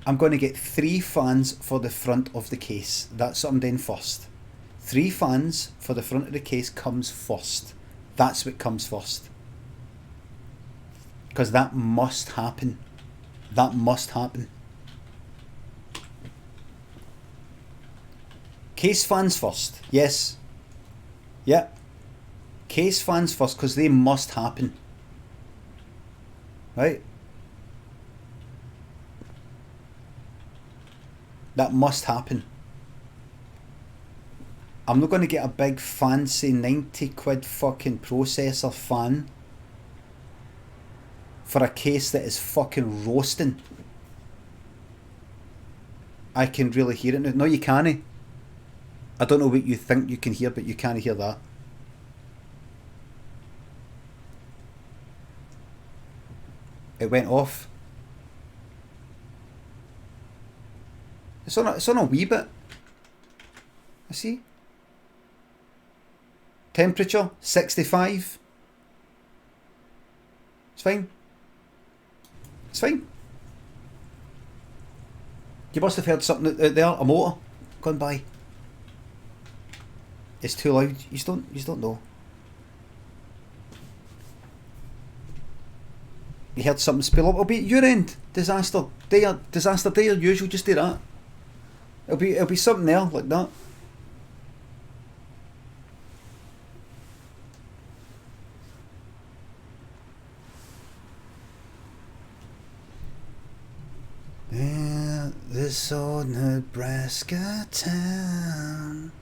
I'm going to get 3 fans for the front of the case. That's what I'm doing first. 3 fans for the front of the case comes first. That's what comes first. Because that must happen. That must happen. Case fans first. Yes. Yep. Case fans first because they must happen. Right? That must happen. I'm not going to get a big fancy 90 quid fucking processor fan for a case that is fucking roasting. I can really hear it now. No, you can't. I don't know what you think you can hear, but you can't hear that. It went off. It's on a wee bit. I see. Temperature 65. It's fine. It's fine. You must have heard something out there, a motor going by. It's too loud. You don't know. You heard something spill up. It'll be at your end. Disaster day or usual. Just do that. It'll be something there like that. Yeah, this old Nebraska town.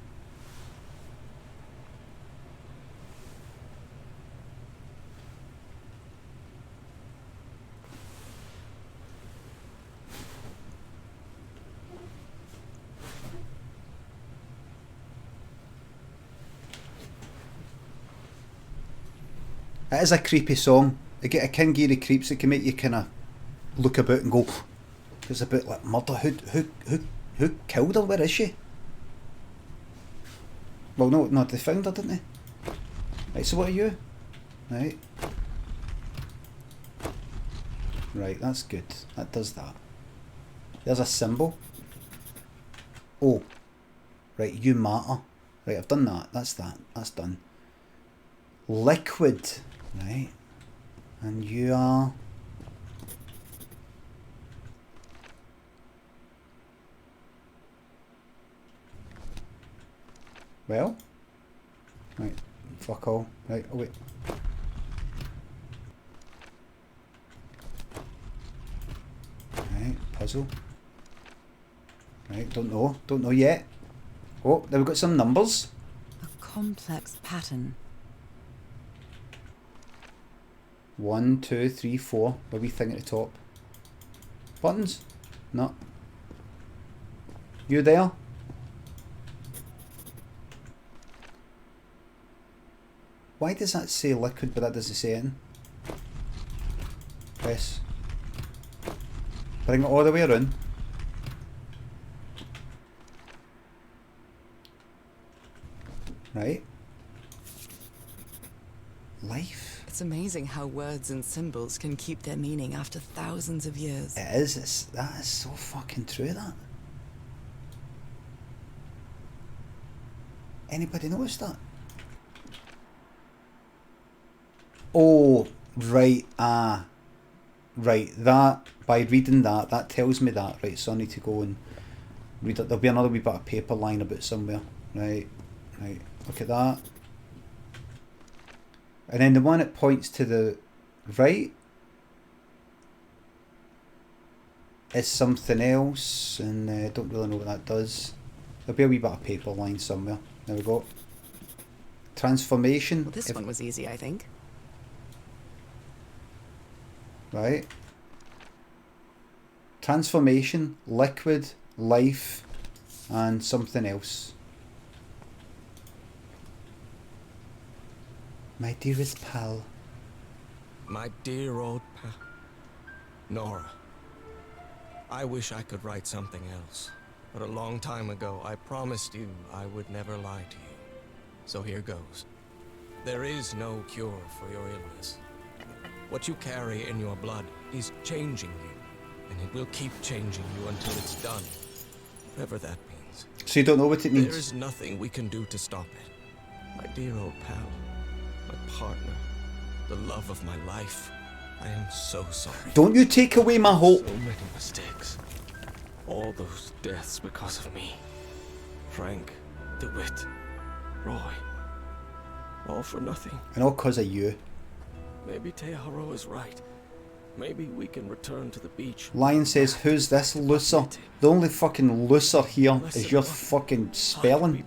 It is a creepy song. It can give you the creeps. It can make you kind of look about and go, it's a bit like murder. Who killed her? Where is she? Well, no, they found her, didn't they? Right, so what are you? Right. Right, that's good. That does that. There's a symbol. Oh. Right, you matter. Right, I've done that. That's that. That's done. Liquid. Right. And you are... Well, right, fuck all. Right, oh wait. Right, puzzle. Right, don't know yet. Oh, then we've got some numbers. A complex pattern. 1, 2, 3, 4. A wee thing at the top. Buttons? No. You there? Why does that say liquid but that doesn't say anything? Press. Bring it all the way around. Right. Life. It's amazing how words and symbols can keep their meaning after thousands of years. It is. That is so fucking true, that. Anybody notice that? Oh, right, right, that, by reading that tells me that, right, so I need to go and read it. There'll be another wee bit of paper lying about somewhere, right, look at that. And then the one that points to the right is something else, and I don't really know what that does. There'll be a wee bit of paper lying somewhere. There we go. Transformation. Well, this one was easy, I think. Right. Transformation, liquid, life, and something else. My dearest pal. My dear old pal. Nora. I wish I could write something else. But a long time ago, I promised you I would never lie to you. So here goes. There is no cure for your illness. What you carry in your blood is changing you, and it will keep changing you until it's done, whatever that means. So you don't know what it means? There is nothing we can do to stop it. My dear old pal, my partner, the love of my life, I am so sorry. Don't you take away my hope. So many mistakes. All those deaths because of me. Frank, DeWitt, Roy. All for nothing. And all because of you. Maybe Teaharo is right. Maybe we can return to the beach. Lion says, who's this loser? The only fucking loser here is your fucking spelling.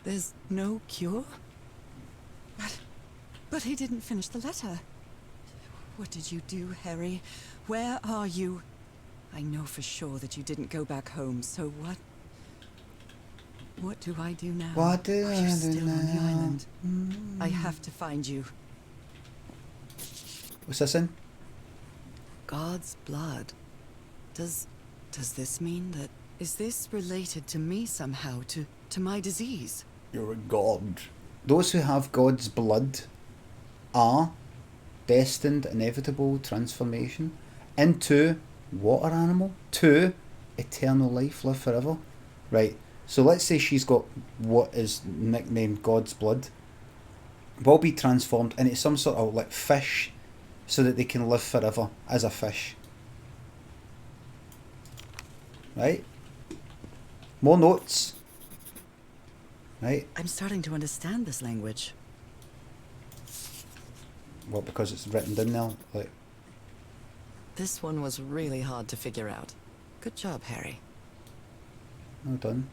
There's no cure? But he didn't finish the letter. What did you do, Harry? Where are you? I know for sure that you didn't go back home, so what? What do I do now? What do are I you do still on the now? island? I have to find you. What's this in? God's blood. Does this mean that... Is this related to me somehow, to my disease? You're a god. Those who have God's blood are destined inevitable transformation into water animal to eternal life, live forever. Right, so let's say she's got what is nicknamed God's blood. Will be transformed into some sort of like fish so that they can live forever as a fish. Right? More notes. Right? I'm starting to understand this language. Well, because it's written down there. Like, This one was really hard to figure out. Good job, Harry. well done.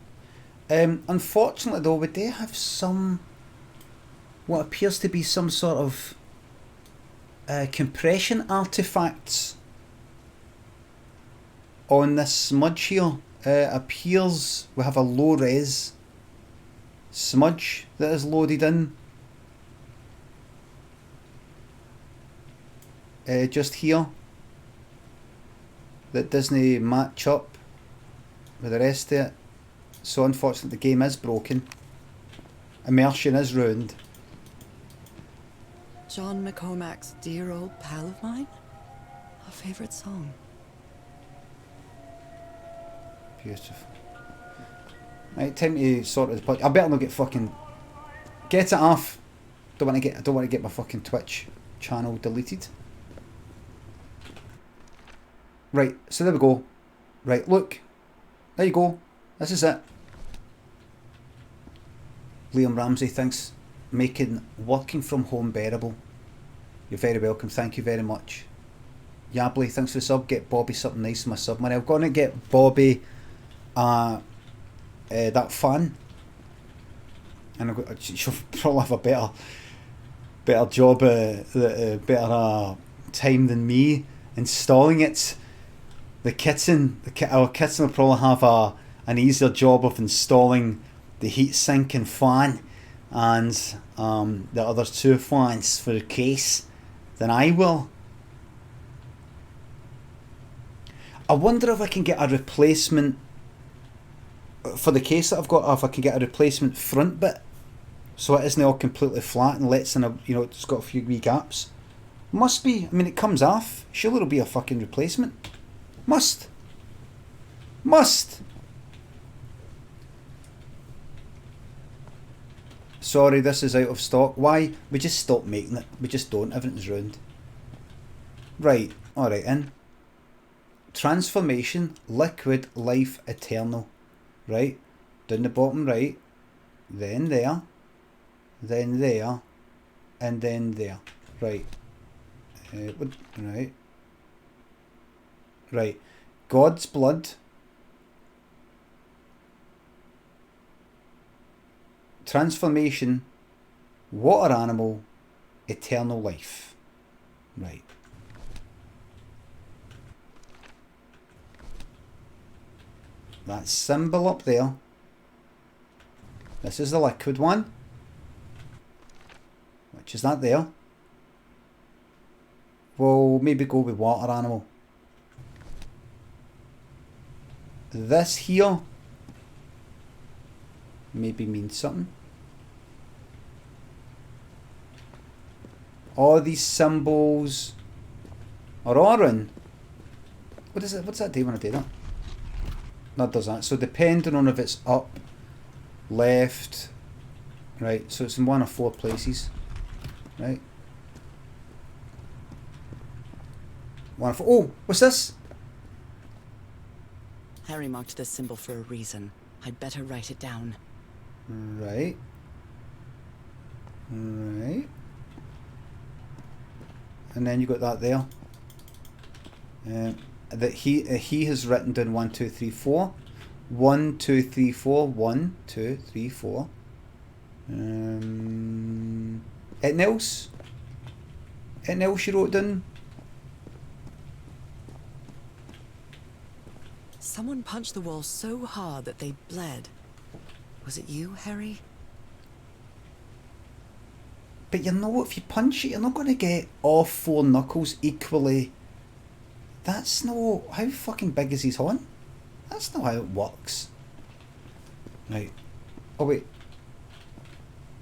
Unfortunately though, we do have some what appears to be some sort of compression artifacts on this smudge here. Appears we have a low res smudge that is loaded in. Just here. That doesn't match up with the rest of it. So unfortunately the game is broken. Immersion is ruined. John McCormack's Dear Old Pal of Mine? Our favourite song. Beautiful. Right, time to sort of the pod. I better not get fucking get it off. I don't want to get my fucking Twitch channel deleted. Right, so there we go. Right, look. There you go. This is it. Liam Ramsey, thanks. Making working from home bearable. You're very welcome. Thank you very much. Yably, thanks for the sub. Get Bobby something nice in my sub money. I'm going to get Bobby that fan. And she'll probably have a better job, better time than me installing it. Our kitchen will probably have an easier job of installing the heatsink and fan and the other two fans for the case than I will. I wonder if I can get a replacement for the case that I've got, if I can get a replacement front bit so it isn't all completely flat and lets in it's got a few wee gaps. Must be. I mean, it comes off. Surely it'll be a fucking replacement. Must. Sorry, this is out of stock. Why? We just stopped making it. We just don't. Everything's ruined. Right. Alright, in. Transformation, liquid, life, eternal. Right. Down the bottom right. Then there. Then there. And then there. Right. Right. Right. God's blood. Transformation, water animal, eternal life. Right. That symbol up there. This is the liquid one. Which is that there. We'll maybe go with water animal. This here maybe means something. All these symbols are on. What is it? What's that do when I do that? That does that. So depending on if it's up, left, right. So it's in one of 4 places, right? One of 4. Oh, what's this? Harry marked this symbol for a reason. I'd better write it down. Right. Right. And then you got that there. That he has written down 1, 2, 3, 4. 1, 2, 3, 4. 1, 2, 3, 4. Anything else? Anything else you wrote down? Someone punched the wall so hard that they bled. Was it you, Harry? But you know, if you punch it, you're not going to get all 4 knuckles equally. That's no... How fucking big is his horn? That's not how it works. Right. Oh wait.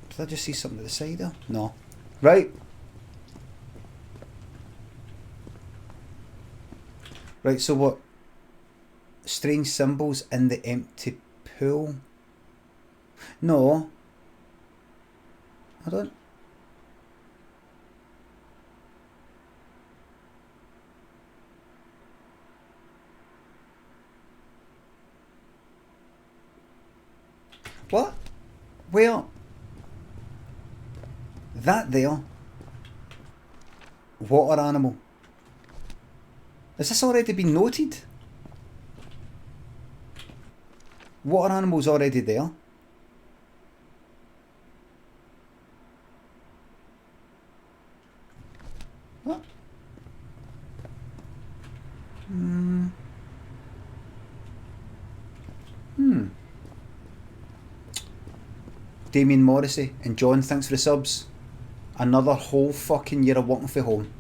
Did I just see something to the side there? No. Right. Right, so what? Strange symbols in the empty pool? No. I don't... What? Where? That there? Water animal. Has this already been noted? Water animal's already there. What? Damien Morrissey and John, thanks for the subs. Another whole fucking year of working for home.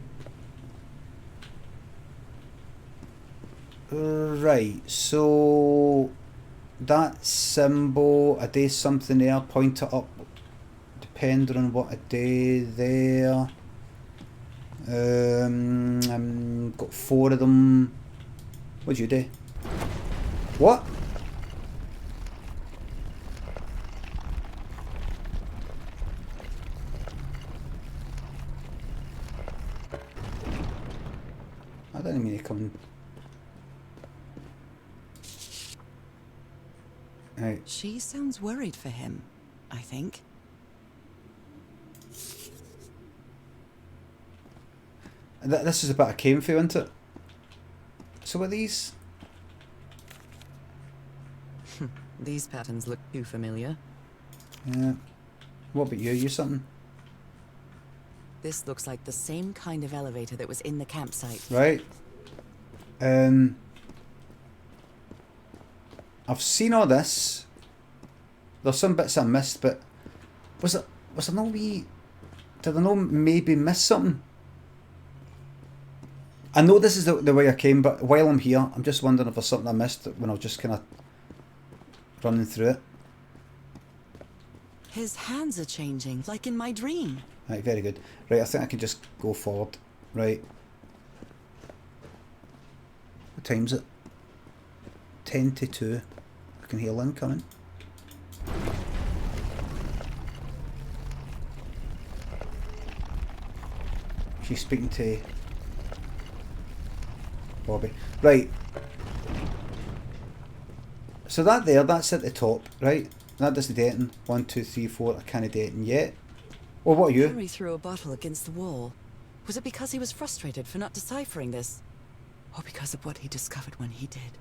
Right, so that symbol, I do something there, point it up, depending on what I do there. Got 4 of them. What'd you do? What? I didn't mean to come. Right. She sounds worried for him, I think. This is a bit I came for, isn't it? So are these? These patterns look too familiar. Yeah. What about you? You something? This looks like the same kind of elevator that was in the campsite. Right. I've seen all this. There's some bits I missed, but was there no wee... Did I know maybe miss something? I know this is the way I came, but while I'm here, I'm just wondering if there's something I missed when I was just kind of running through it. His hands are changing, like in my dream. Right, very good. Right, I think I can just go forward. Right. What time's it? 10 to 2. I can hear Lynn coming. She's speaking to Bobby. Right. So that there, that's at the top, right? That does the dating. 1, 2, 3, 4. I can't dating yet. Well, what are you? Harry threw a bottle against the wall. Was it because he was frustrated for not deciphering this? Or because of what he discovered when he did?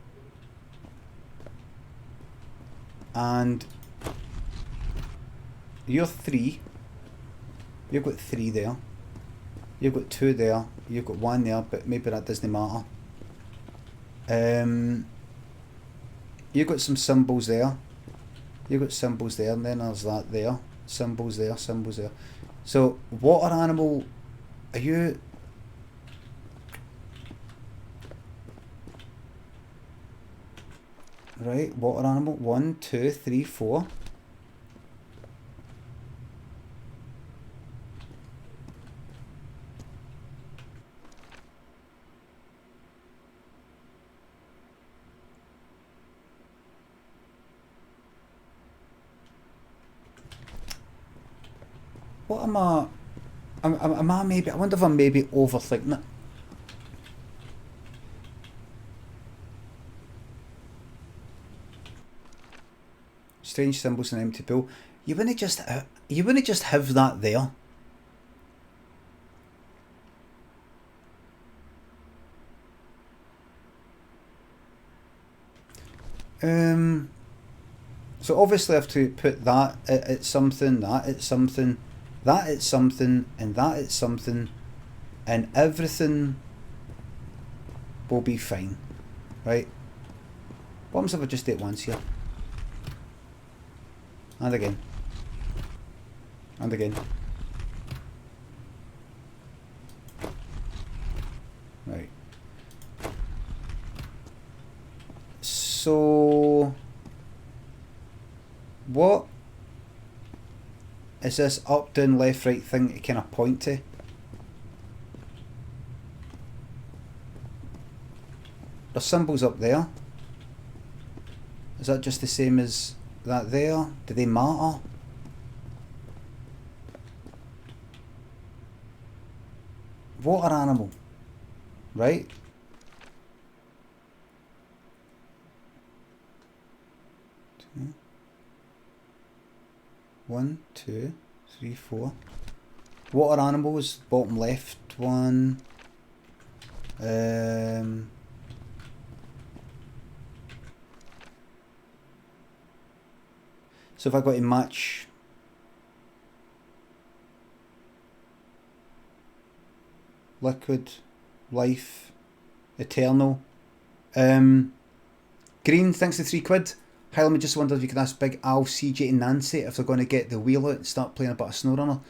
And You're 3. You've got 3 there. You've got 2 there. You've got 1 there, but maybe that doesn't matter. You've got some symbols there. You've got symbols there, and then there's that there. Symbols there, symbols there. So, water animal, are you... Right, water animal, 1, 2, 3, 4. What am I maybe, I wonder if I'm maybe overthinking it. Strange symbols in an empty pool. You wouldn't just have that there. So obviously I have to put that at something, that at something, that at something, and that at something, and everything will be fine, right? What happens if I just do it once here? And again. And again. Right. So... what is this up, down, left, right thing to kind of point to? There's symbols up there. Is that just the same as that there? Do they matter? Water animal, right? Two. 1, 2, 3, 4. Water animal is bottom left one. So if I got to match liquid, life, eternal. Green, thanks for £3. Hi, let me just wonder if you could ask Big Al, CJ and Nancy if they're going to get the wheel out and start playing a bit of SnowRunner.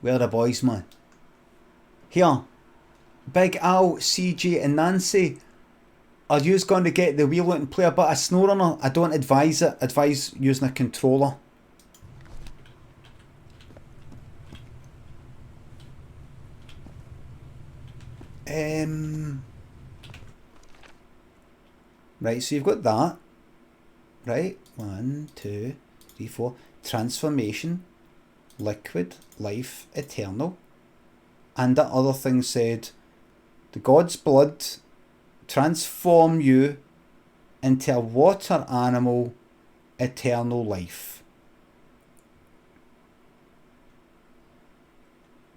Where are the boys, man? Here, Big Al, CJ and Nancy, are you going to get the wheel out and play a bit of SnowRunner? I don't advise it. Advise using a controller. Right, so you've got that. Right, 1, 2, 3, 4. Transformation, liquid, life, eternal. And that other thing said, the God's blood transform you into a water animal, eternal life.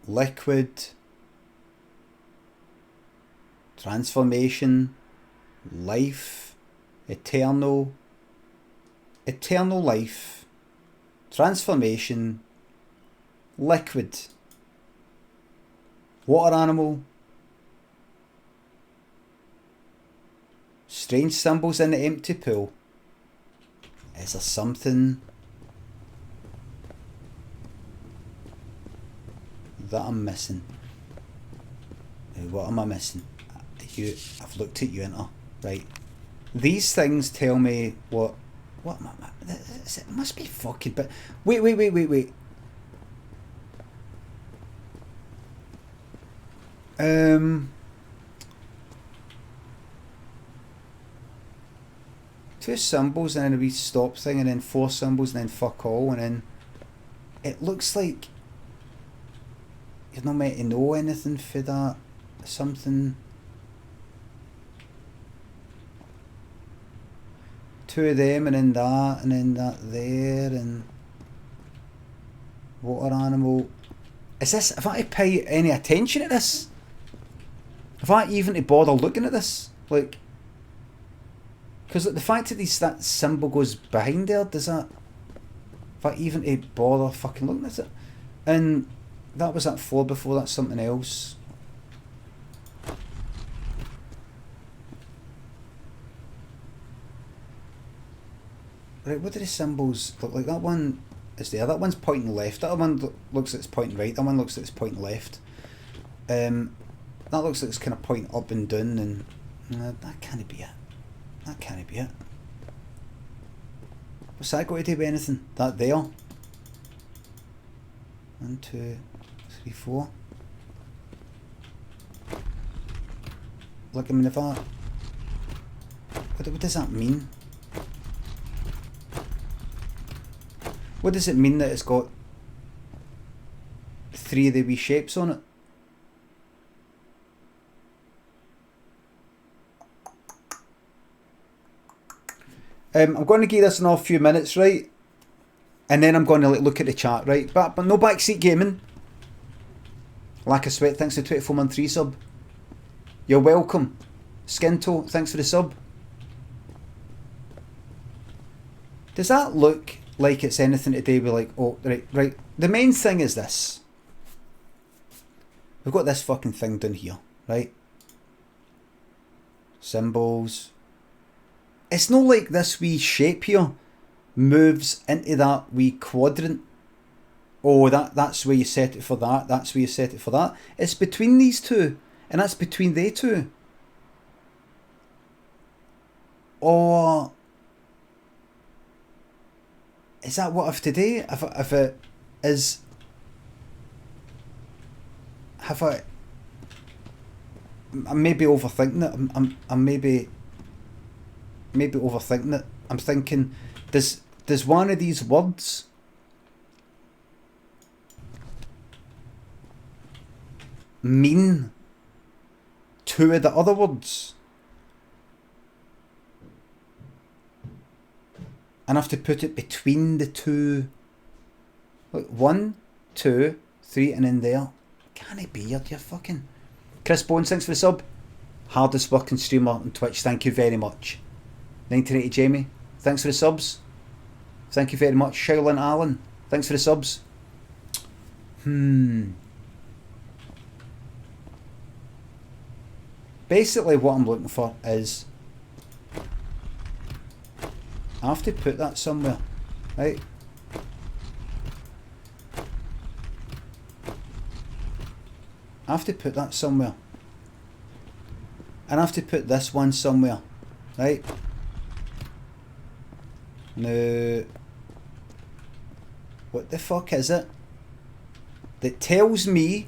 Liquid, transformation, life, eternal life, transformation, liquid, water animal, strange symbols in the empty pool. Is there something that I'm missing? What am I missing? I've looked at you, Inter. Right. These things tell me what am I? It must be fucking. But wait. Two symbols and then a wee stop thing, and then 4 symbols and then fuck all, and then it looks like you're not meant to know anything for that. Something. 2 of them, and then that there, and water animal. Is this, if I pay any attention to this? If I even to bother looking at this? Like, because the fact that that symbol goes behind there, does that If I even to bother fucking looking at it. And that was that floor before, that's something else. Right, what do the symbols look like? That one is there, that one's pointing left, that one looks like it's pointing right, that one looks like it's pointing left. That looks like it's kind of pointing up and down, and that can't be it. That can't be it. What's that got to do with anything? That there? 1, 2, 3, 4. Look, I mean, if I... What does that mean? What does it mean that it's got 3 of the wee shapes on it? I'm going to give this another few minutes, right? And then I'm going to look at the chat, right? But no backseat gaming. Lack of Sweat, thanks for the 24-month resub. You're welcome. Skinto, thanks for the sub. Does that look like it's anything to do with like, oh, right. The main thing is this. We've got this fucking thing down here, right? Symbols. It's not like this wee shape here moves into that wee quadrant. Oh, that's where you set it for that. That's where you set it for that. It's between these two. And that's between they two. Or... is that what I've to do? If it is... have I... I'm maybe overthinking it. I'm maybe overthinking it. I'm thinking, does one of these words mean 2 of the other words? And I have to put it between the 2. Look, 1, 2, 3, and in there. Can it be? You're fucking... Chris Bones, thanks for the sub. Hardest working streamer on Twitch, thank you very much. 1980 Jamie, thanks for the subs. Thank you very much. Shaolin Allen, thanks for the subs. Basically what I'm looking for is... I have to put that somewhere, right? I have to put that somewhere. And I have to put this one somewhere, right? Now, what the fuck is it that tells me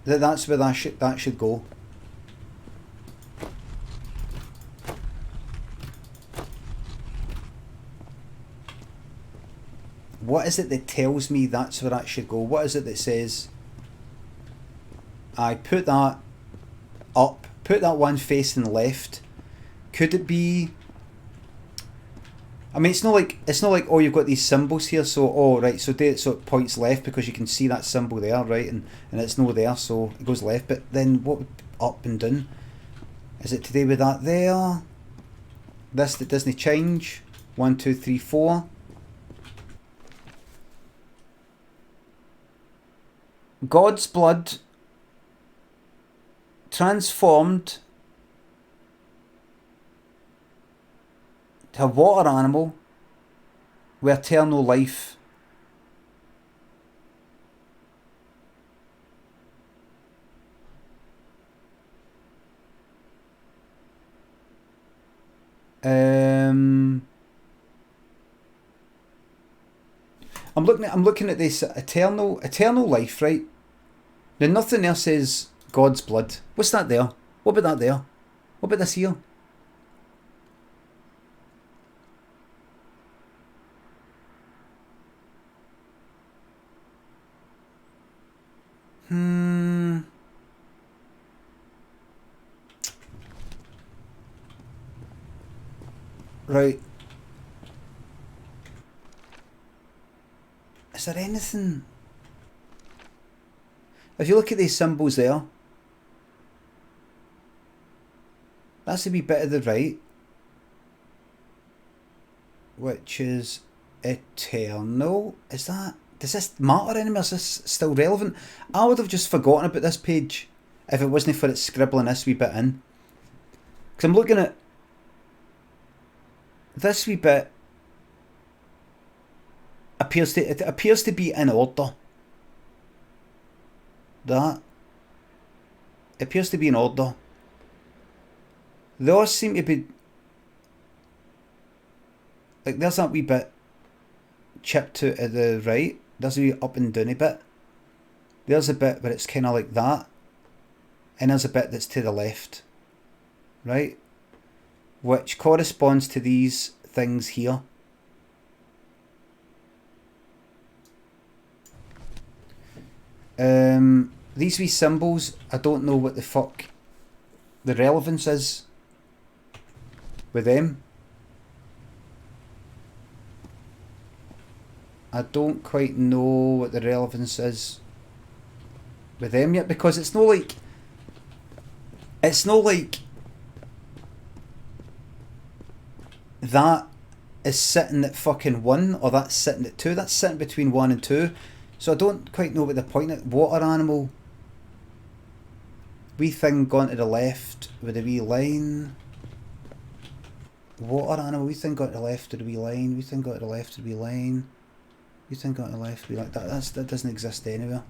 that that's where that should go? What is it that tells me that's where that should go? What is it that says I put that up, put that one facing left? Could it be... I mean, it's not like oh, you've got these symbols here, so oh right, so it points left because you can see that symbol there, right, and it's no there, so it goes left. But then what would up and down? Is it to do with that there? This that doesn't change. 1, 2, 3, 4. God's blood transformed to a water animal with eternal life. I'm looking at this eternal life, right? Now nothing else says God's blood. What's that there? What about that there? What about this here? Right. Is there anything... If you look at these symbols there, that's a wee bit of the right. which is eternal. Is that... Does this matter anymore? Is this still relevant? I would have just forgotten about this page if it wasn't for it scribbling this wee bit in. Because I'm looking at this wee bit. It appears to be in order. That. It appears to be in order. They all seem to be... Like, there's that wee bit chipped to the right. There's a wee up and downy bit. There's a bit where it's kind of like that. And there's a bit that's to the left. Right? Which corresponds to these things here. These wee symbols, I don't know what the fuck the relevance is with them. I don't quite know what the relevance is with them yet, because it's not like that is sitting at fucking 1 or that's sitting at 2. That's sitting between 1 and 2. So I don't quite know what the point is. Water animal. Wee thing gone to the left with a wee line. Water animal. Wee thing gone to the left with a wee line. Wee thing gone to the left with a wee line. Wee thing gone to the left with a wee line. That doesn't exist anywhere.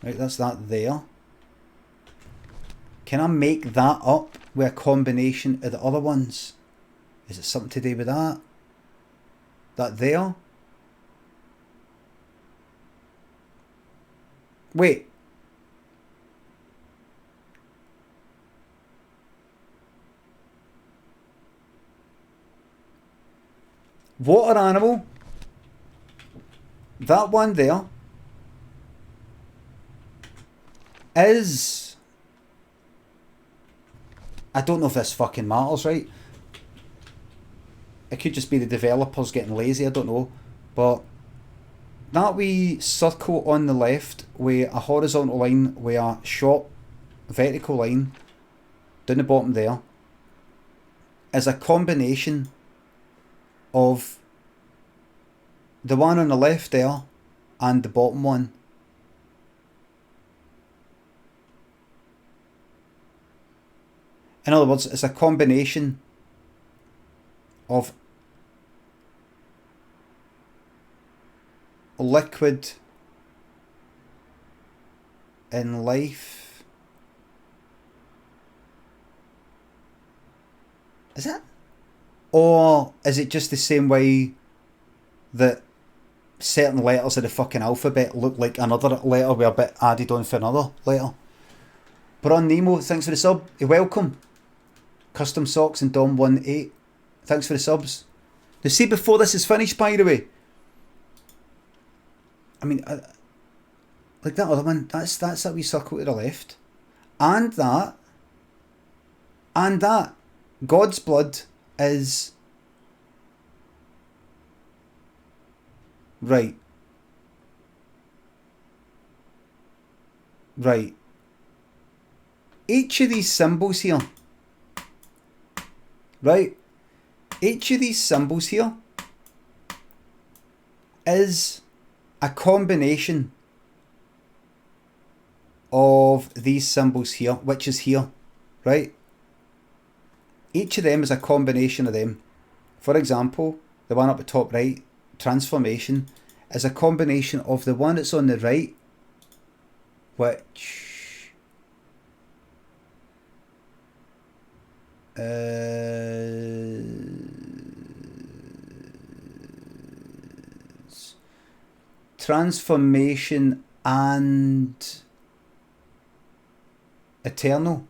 Right, that's that there. Can I make that up with a combination of the other ones? Is it something to do with that? That there? Wait. Water animal. That one there is... I don't know if this fucking matters, right? It could just be the developers getting lazy, I don't know. But that wee circle on the left with a horizontal line with a short vertical line down the bottom there is a combination of the one on the left there and the bottom one. In other words, it's a combination of liquid in life. Is it? Or is it just the same way that certain letters of the fucking alphabet look like another letter with a bit added on for another letter? Bron Nemo, thanks for the sub. You're welcome. Custom Socks and Dom18, thanks for the subs. Now see, before this is finished, by the way, I mean, like that other one, that's that wee circle to the left. And that. God's blood is... Right. Each of these symbols here. Right? Each of these symbols here is a combination of these symbols here, which is here, right? Each of them is a combination of them. For example, the one up the top right, transformation, is a combination of the one that's on the right, which transformation and eternal.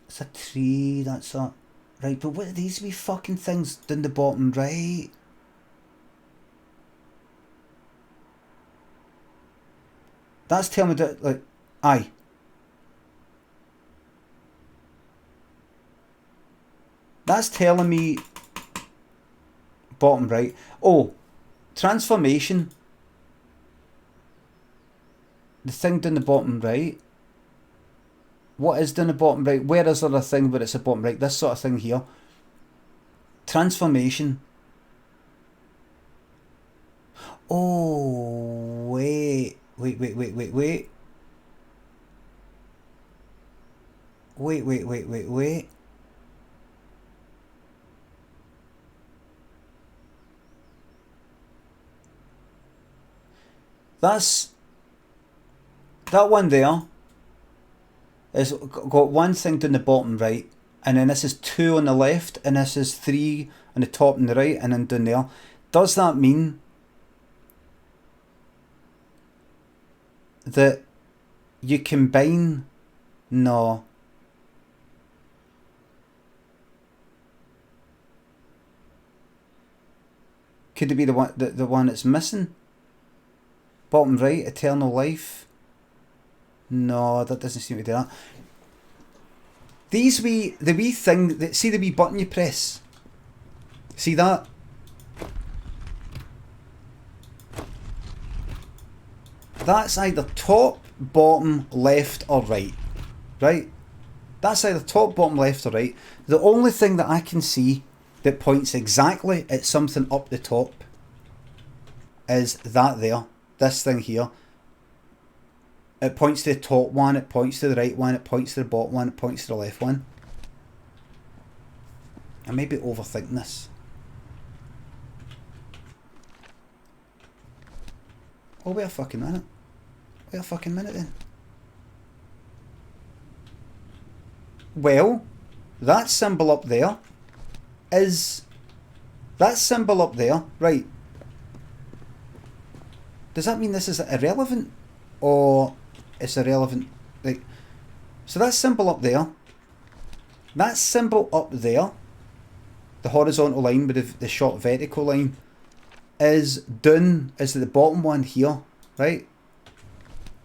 It's a tree, that's a... Right, but what are these wee fucking things down the bottom right? That's telling me that, like, aye. That's telling me bottom right. Oh, transformation. The thing down the bottom right. What is down the bottom right? Where is there a thing where it's a bottom right? This sort of thing here. Transformation. Oh, wait. Wait. That one there is got one thing down the bottom right, and then this is 2 on the left, and this is 3 on the top and the right, and then down there. Does that mean that you combine? No. Could it be the one that's missing? Bottom right, eternal life. No, that doesn't seem to do that. The wee thing that, see the wee button you press. See that? That's either top, bottom, left, or right. Right? That's either top, bottom, left, or right. The only thing that I can see that points exactly at something up the top is that there. This thing here. It points to the top one, it points to the right one, it points to the bottom one, it points to the left one. I may be overthinking this. Oh, wait a fucking minute. Wait a fucking minute then. Well, that symbol up there is... That symbol up there, right. Does that mean this is irrelevant? Or it's irrelevant? Like, so that symbol up there, that symbol up there, the horizontal line with the short vertical line, is down, is the bottom one here, right?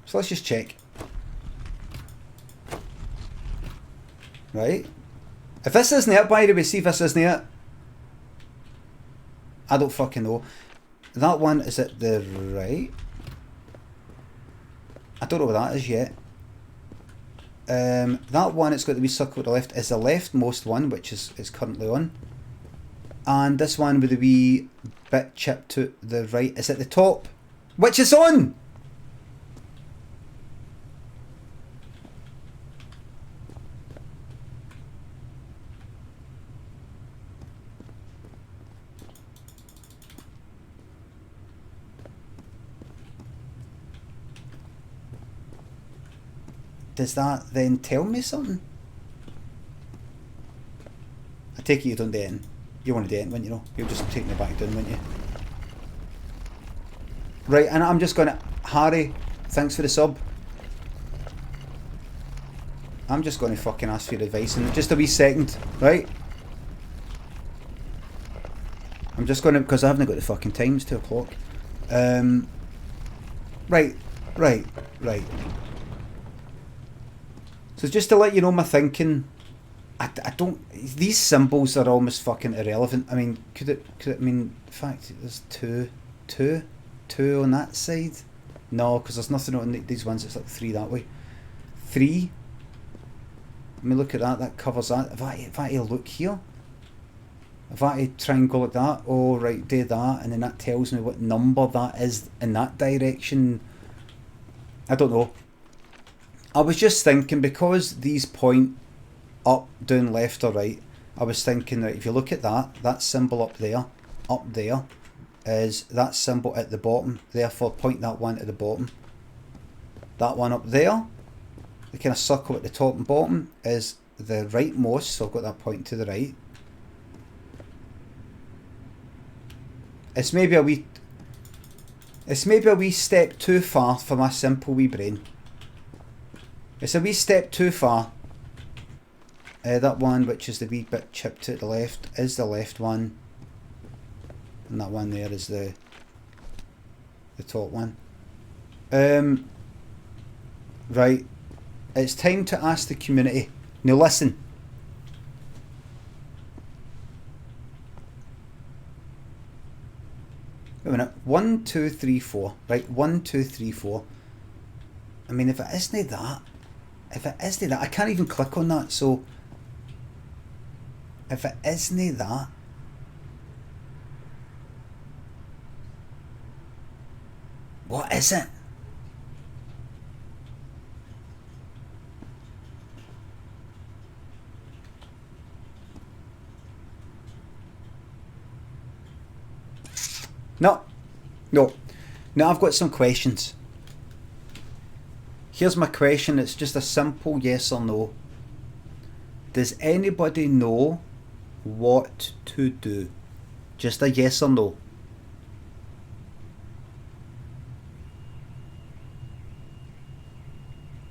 So let's just check. Right? If this isn't it, by the way, see if this isn't it. I don't fucking know. That one is at the right. I don't know what that is yet. That one, it's got to be circle to the left, is the leftmost one, which is currently on. And this one with the wee bit chip to the right is at the top, which is on! Does that then tell me something? I take it you don't do anything. You want to do anything, wouldn't you know? You're just taking it back down, wouldn't you? Right, and I'm just going to... Harry, thanks for the sub. I'm just going to fucking ask for your advice in just a wee second, right? I'm just going to... Because I haven't got the fucking time, it's 2 o'clock. Right. So just to let you know my thinking, I don't... These symbols are almost fucking irrelevant. I mean, could it mean... In fact, there's two on that side? No, because there's nothing on these ones. It's like 3 that way. 3? Let me look at that. That covers that. If I look here, if I try and go like that, oh right, do that, and then that tells me what number that is in that direction. I don't know. I was just thinking, because these point up, down, left or right, I was thinking that if you look at that symbol up there is that symbol at the bottom, therefore point that one to the bottom. That one up there, the kind of circle at the top and bottom, is the rightmost, so I've got that point to the right. It's maybe a wee step too far for my simple wee brain. It's a wee step too far. That one, which is the wee bit chipped to the left, is the left one. And that one there is the top one. Right. It's time to ask the community. Now listen. Wait a minute. 1, 2, 3, 4. Right, 1, 2, 3, 4. I mean, if it isn't that, If it isn't that, I can't even click on that, so if it isn't that, what is it? No, I've got some questions. Here's my question, it's just a simple yes or no. Does anybody know what to do? Just a yes or no.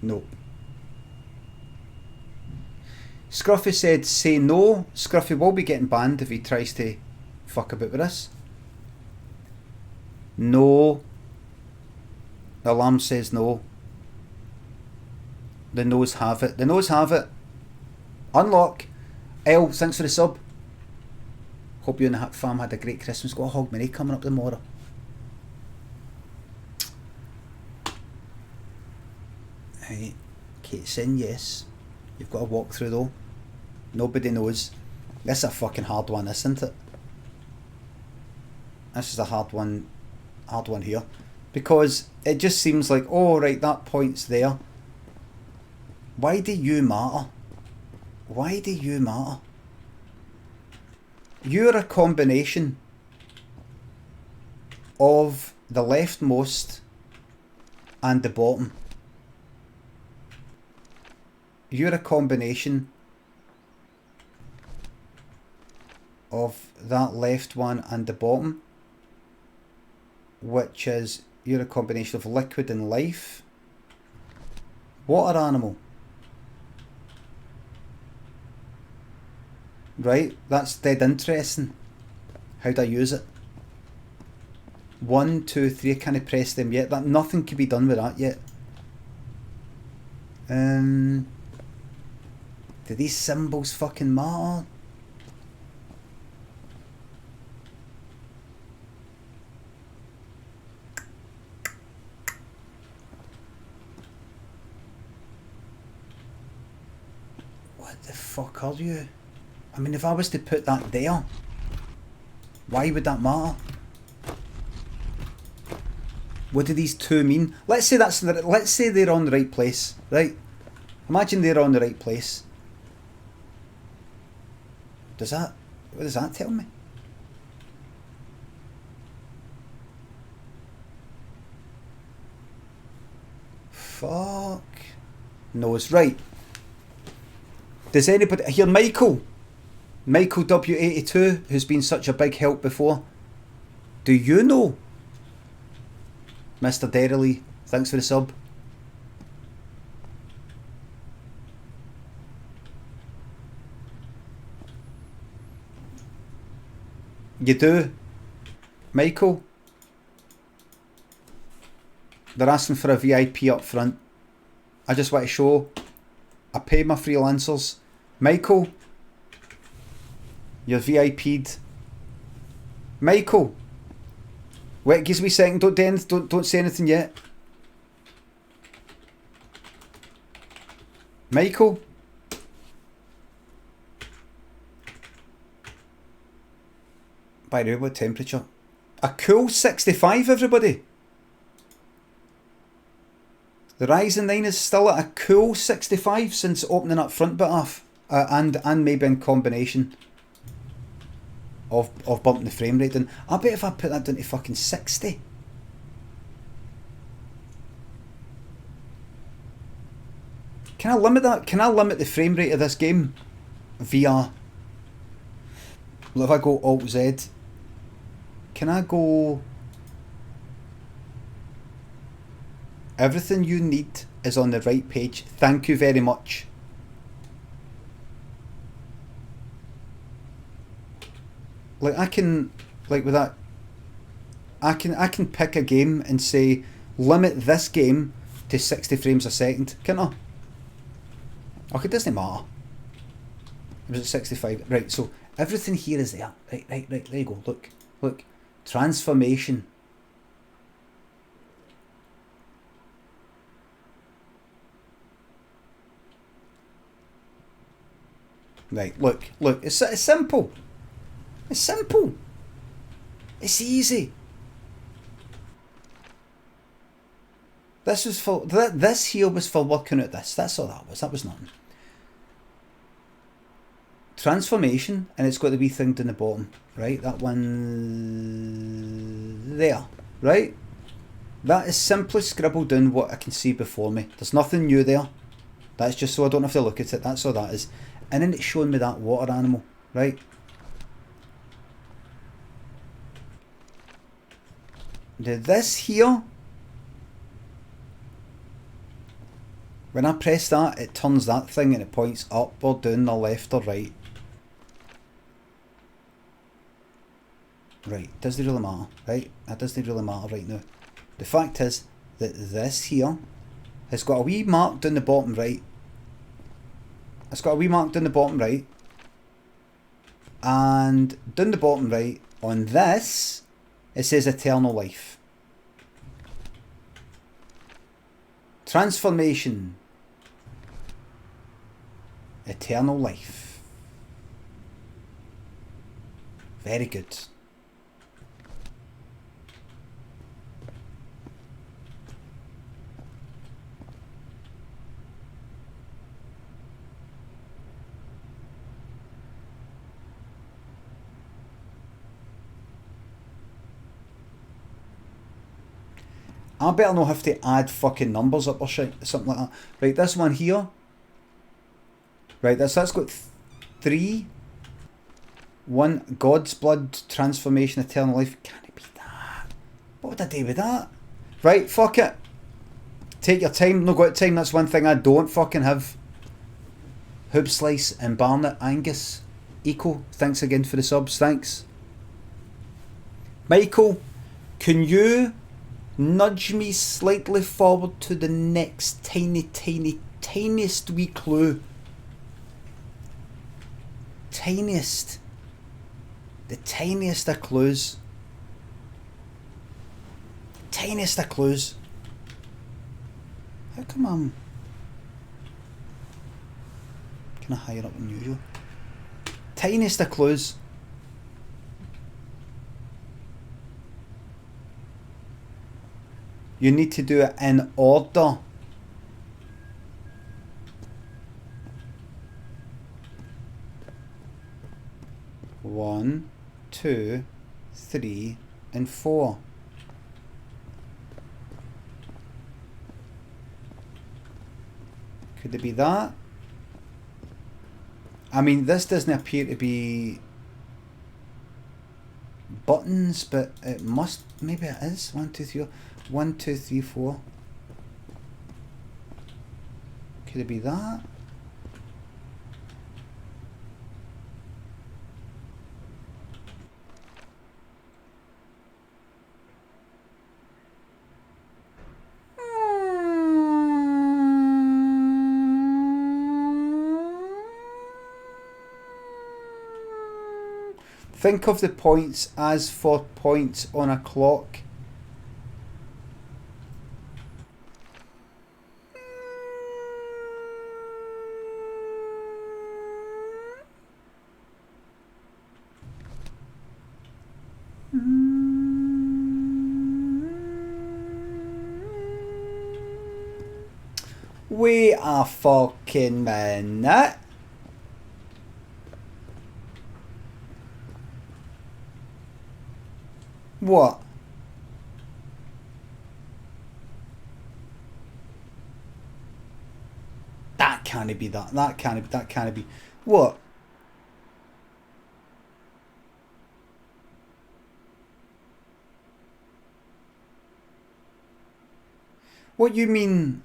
No. Scruffy said say no. Scruffy will be getting banned if he tries to fuck about with us. No. The alarm says no. The no's have it. The no's have it. Unlock. L, thanks for the sub. Hope you and the fam had a great Christmas. Got a Hog Marie coming up tomorrow. Right. Kate saying yes. You've got to walk through though. Nobody knows. This is a fucking hard one, isn't it? This is a hard one here. Because it just seems like, oh right, that point's there. Why do you matter? Why do you matter? You're a combination of the leftmost and the bottom. You're a combination of that left one and the bottom, which is, you're a combination of liquid and life. Water animal. Right, that's dead interesting. How'd I use it? 1, 2, 3, I can't press them yet. That nothing can be done with that yet. Do these symbols fucking matter? What the fuck are you? I mean, if I was to put that there, why would that matter? What do these two mean? Let's say let's say they're on the right place, right? Imagine they're on the right place. What does that tell me? Fuck. No, it's right. Does anybody here? Michael W82, who's been such a big help before. Do you know? Mr. Derrily, thanks for the sub. You do? Michael? They're asking for a VIP up front. I just want to show I pay my freelancers. Michael? You're VIP'd. Michael! Wait, give me a second, don't say anything yet. Michael? By the way, what temperature? A cool 65, everybody! The Ryzen 9 is still at a cool 65 since opening up front bit off. And maybe in combination of bumping the frame rate down. I bet if I put that down to fucking 60. Can I limit that? Can I limit the frame rate of this game via... Well, if I go Alt Z, can I go... Everything you need is on the right page. Thank you very much. Like I can, like with that, I can pick a game and say limit this game to 60 frames a second, can't I? Okay, it doesn't matter. It was at 65. Right, so everything here is there. Right, there you go. Look. Transformation. Right, look, it's simple. It's simple. It's easy. This was for this here was for working out this. That's all that was. That was nothing. Transformation, and it's got the wee thing down the bottom, right? That one there, right? That is simply scribbled down what I can see before me. There's nothing new there. That's just so I don't have to look at it. That's all that is. And then it's showing me that water animal, right? Now this here, when I press that, it turns that thing and it points up or down or left or right. Right, doesn't really matter, right? That doesn't really matter right now. The fact is that this here has got a wee mark down the bottom right. It's got a wee mark down the bottom right. And down the bottom right, on this, it says eternal life. Transformation. Eternal life. Very good. I better not have to add fucking numbers up or shit, something like that. Right, this one here. Right, that's got 3. 1, God's blood, transformation, eternal life. Can it be that? What would I do with that? Right, fuck it. Take your time, no got time, that's one thing I don't fucking have. Hoob Slice and Barnet Angus. Eco, thanks again for the subs, thanks. Michael, can you nudge me slightly forward to the next tiniest wee clue? Tiniest. The tiniest of clues. Tiniest of clues. How come I'm kind of higher up than usual? Tiniest of clues. You need to do it in order. One, 2, 3, and 4. Could it be that? I mean, this doesn't appear to be buttons, but it must, maybe it is. 1, 2, 3, 1, 2, 3, 4. Could it be that? Think of the points as 4 points on a clock. Wait a fucking minute. What? That can't be that. That can't be. What? What you mean?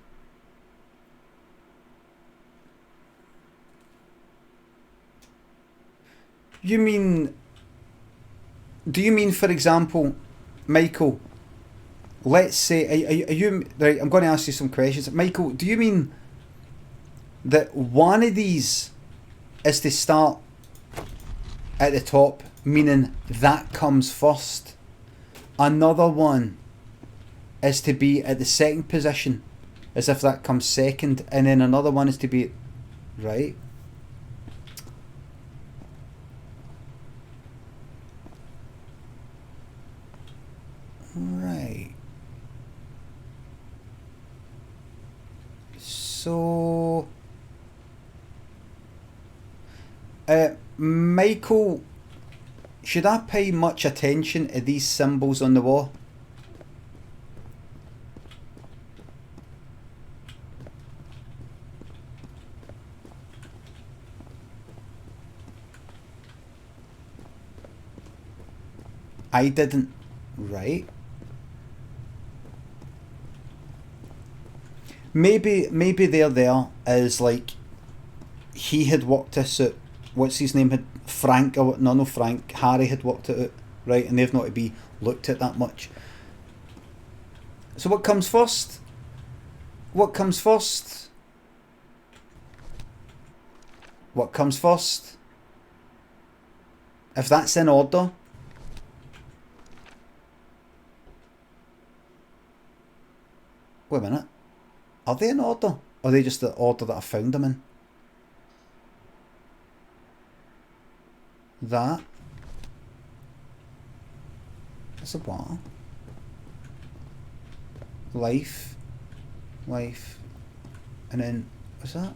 You mean... Do you mean, for example, Michael, let's say, are you... Right, I'm going to ask you some questions. Michael, do you mean that one of these is to start at the top, meaning that comes first? Another one is to be at the second position, as if that comes second, and then another one is to be... Right? So, Michael, should I pay much attention to these symbols on the wall? I didn't. Right. Maybe they're there as like he had worked this out. What's his name? Had Frank or no Frank? Harry had worked it out, right? And they've not to be looked at that much. So what comes first? What comes first? What comes first? If that's in order. Wait a minute. Are they in order? Or are they just the order that I found them in? That. That's a what? Life. Life. And then, what's that?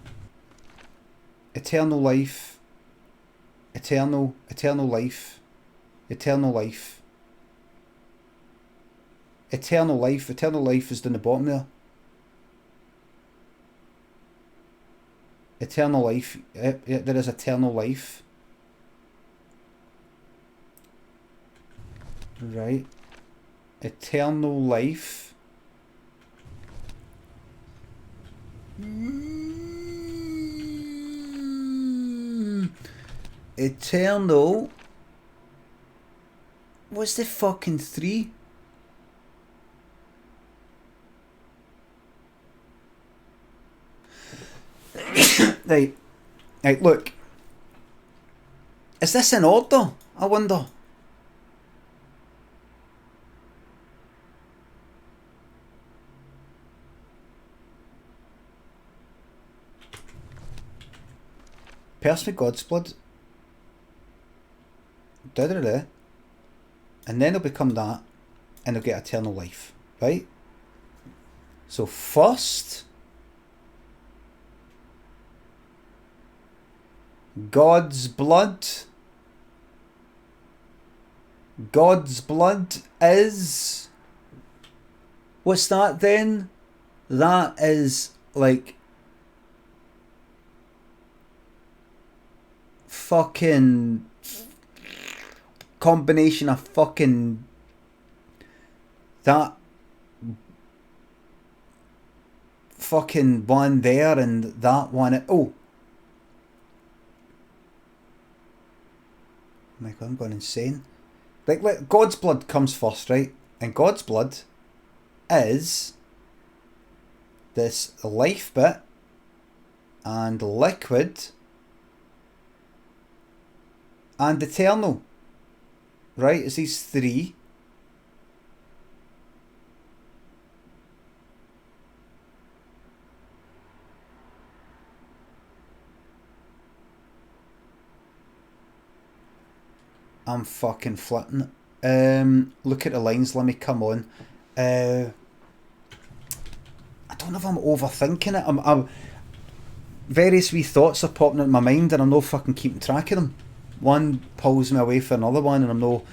Eternal life. Eternal life. Eternal life. Eternal life. Eternal life is down the bottom there. Eternal life. Yeah, there is eternal life. Right. Eternal life. Eternal. What's the fucking 3? Right. Right, look. Is this in order? I wonder. Person with God's blood. Da-da-da. And then they'll become that. And they'll get eternal life. Right? So first, God's blood. God's blood is... What's that then? That is like... fucking... combination of fucking... that... fucking one there and that one... Oh! My God, I'm going insane. Like, God's blood comes first, right? And God's blood is this life bit and liquid and eternal, right? It's these 3. I'm fucking flitting. Look at the lines, Limmy, come on. I don't know if I'm overthinking it. I'm various wee thoughts are popping into my mind and I'm no fucking keeping track of them. One pulls me away for another one and I'm no...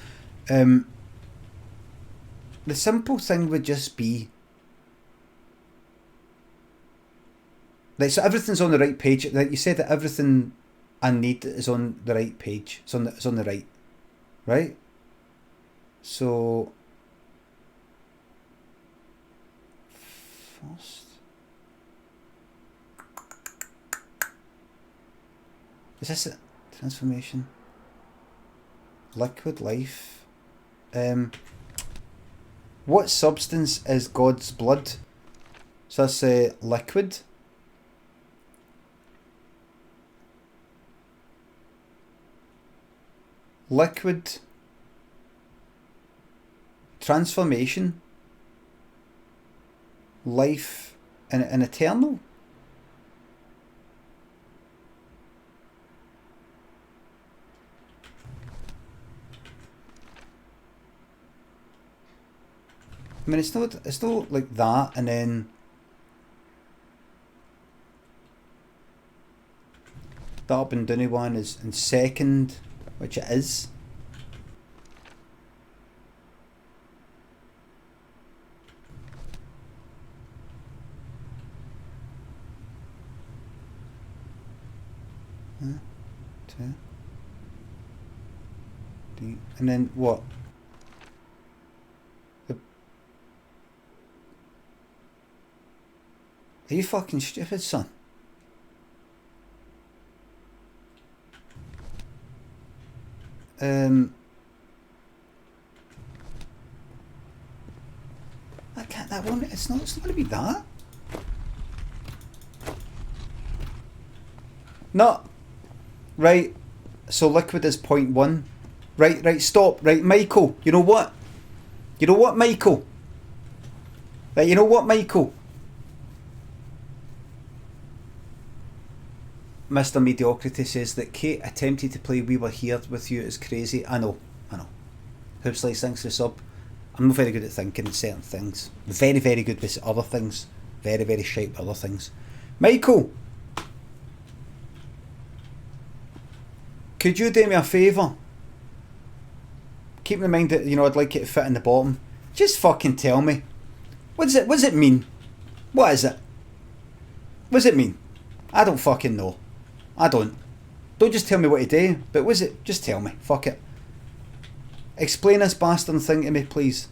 the simple thing would just be... like, so everything's on the right page. Like you said that everything I need is on the right page. It's on the right. Right? So... first... is this a transformation? Liquid life. What substance is God's blood? So that's liquid. Liquid. Transformation. Life and eternal. I mean, it's not like that, and then the up and downy one is in second, which it is. Two. D. And then what? Are you fucking stupid, son? I can't. That one. It's not. It's not going to be that. No. Right. So liquid is 0.1. Right. Right. Stop. Right, Michael. You know what? You know what, Michael? Right. You know what, Michael? Mr. Mediocrity says that Kate attempted to play We Were Here with you is crazy. I know. Hoops Slice, thanks for the sub. I'm not very good at thinking of certain things. Very, very good with other things. Very, very shite with other things. Michael! Could you do me a favour? Keep in mind that, I'd like it to fit in the bottom. Just fucking tell me. What does it mean? What is it? What does it mean? I don't fucking know. I don't. Don't just tell me what to do, but was it? Just tell me. Fuck it. Explain this bastard thing to me, please.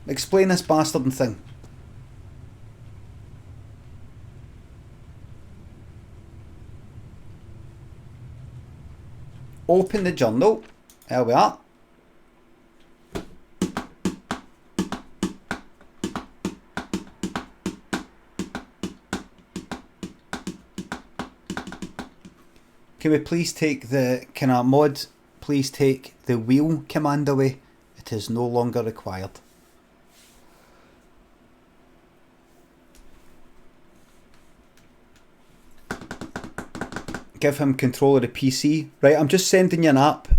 Explain this bastard thing. Open the journal. There we are. Can we please take can our mod please take the wheel command away? It is no longer required. Give him control of the PC. Right, I'm just sending you an app.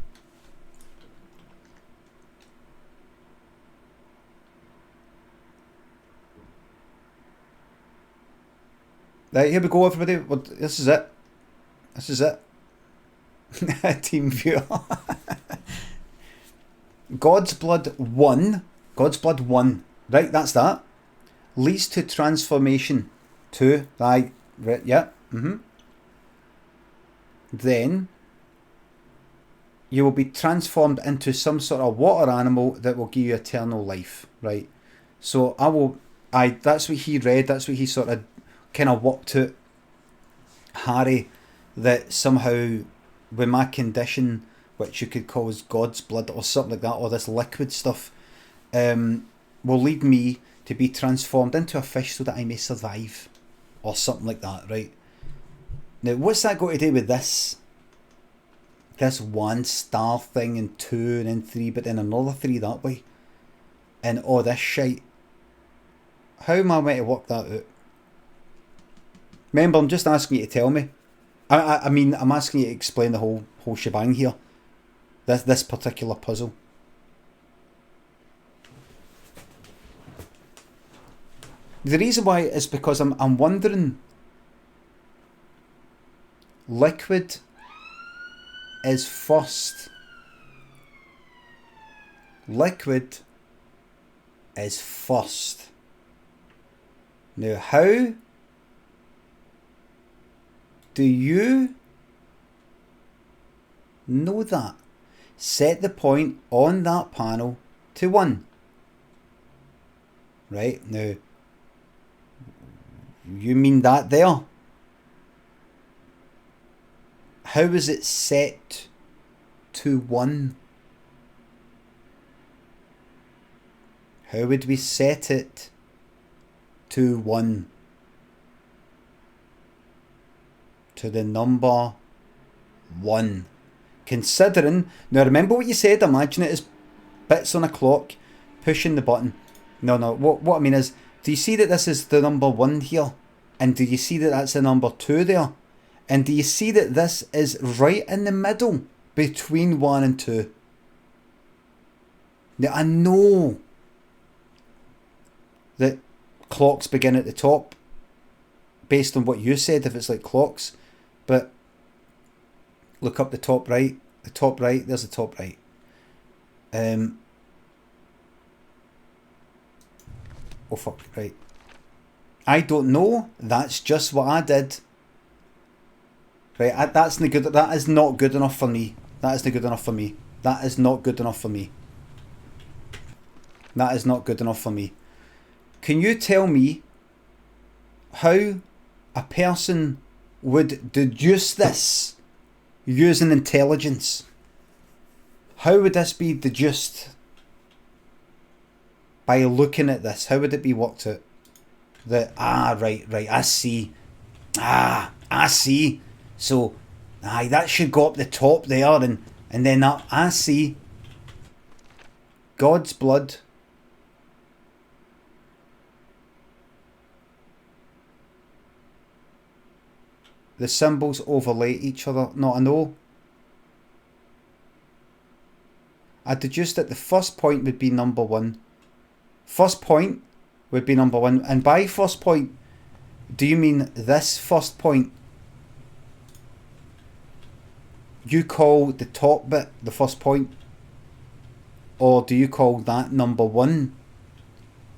Right, here we go, everybody. This is it. This is it. Team viewer. God's Blood 1. God's Blood 1. Right, that's that. Leads to transformation 2. Right, yeah. Then you will be transformed into some sort of water animal that will give you eternal life. Right. So that's what he read, that's what he sort of kind of worked out, Harry, that somehow with my condition, which you could call as God's blood or something like that, or this liquid stuff, will lead me to be transformed into a fish so that I may survive, or something like that, right? Now, what's that got to do with this 1 star thing and 2 and then 3, but then another 3 that way, and all this shite? How am I meant to work that out? Remember, I'm just asking you to tell me. I mean, I'm asking you to explain the whole shebang here. This particular puzzle. The reason why is because I'm wondering. Liquid is first. Liquid is first. Now, how do you know that? Set the point on that panel to 1. Right, now, you mean that there? How is it set to 1? How would we set it to 1? To the number 1. Considering, now remember what you said, imagine it as bits on a clock, pushing the button. No, what I mean is, do you see that this is the number 1 here? And do you see that that's the number 2 there? And do you see that this is right in the middle between 1 and 2? Now I know that clocks begin at the top based on what you said if it's like clocks, but look up the top right. The top right, there's the top right. Oh fuck, right. I don't know. That's just what I did. Right, that's not good. That is not good enough for me. That is not good enough for me. That is not good enough for me. That is not good enough for me. Can you tell me how a person would deduce this using intelligence? How would this be deduced by looking at this? How would it be worked out? That, right, I see. I see. So, that should go up the top there, and then that, I see. God's blood. The symbols overlay each other. No, I know. I deduced that the first point would be number 1. First point would be number 1. And by first point, do you mean this first point? You call the top bit the first point? Or do you call that number 1?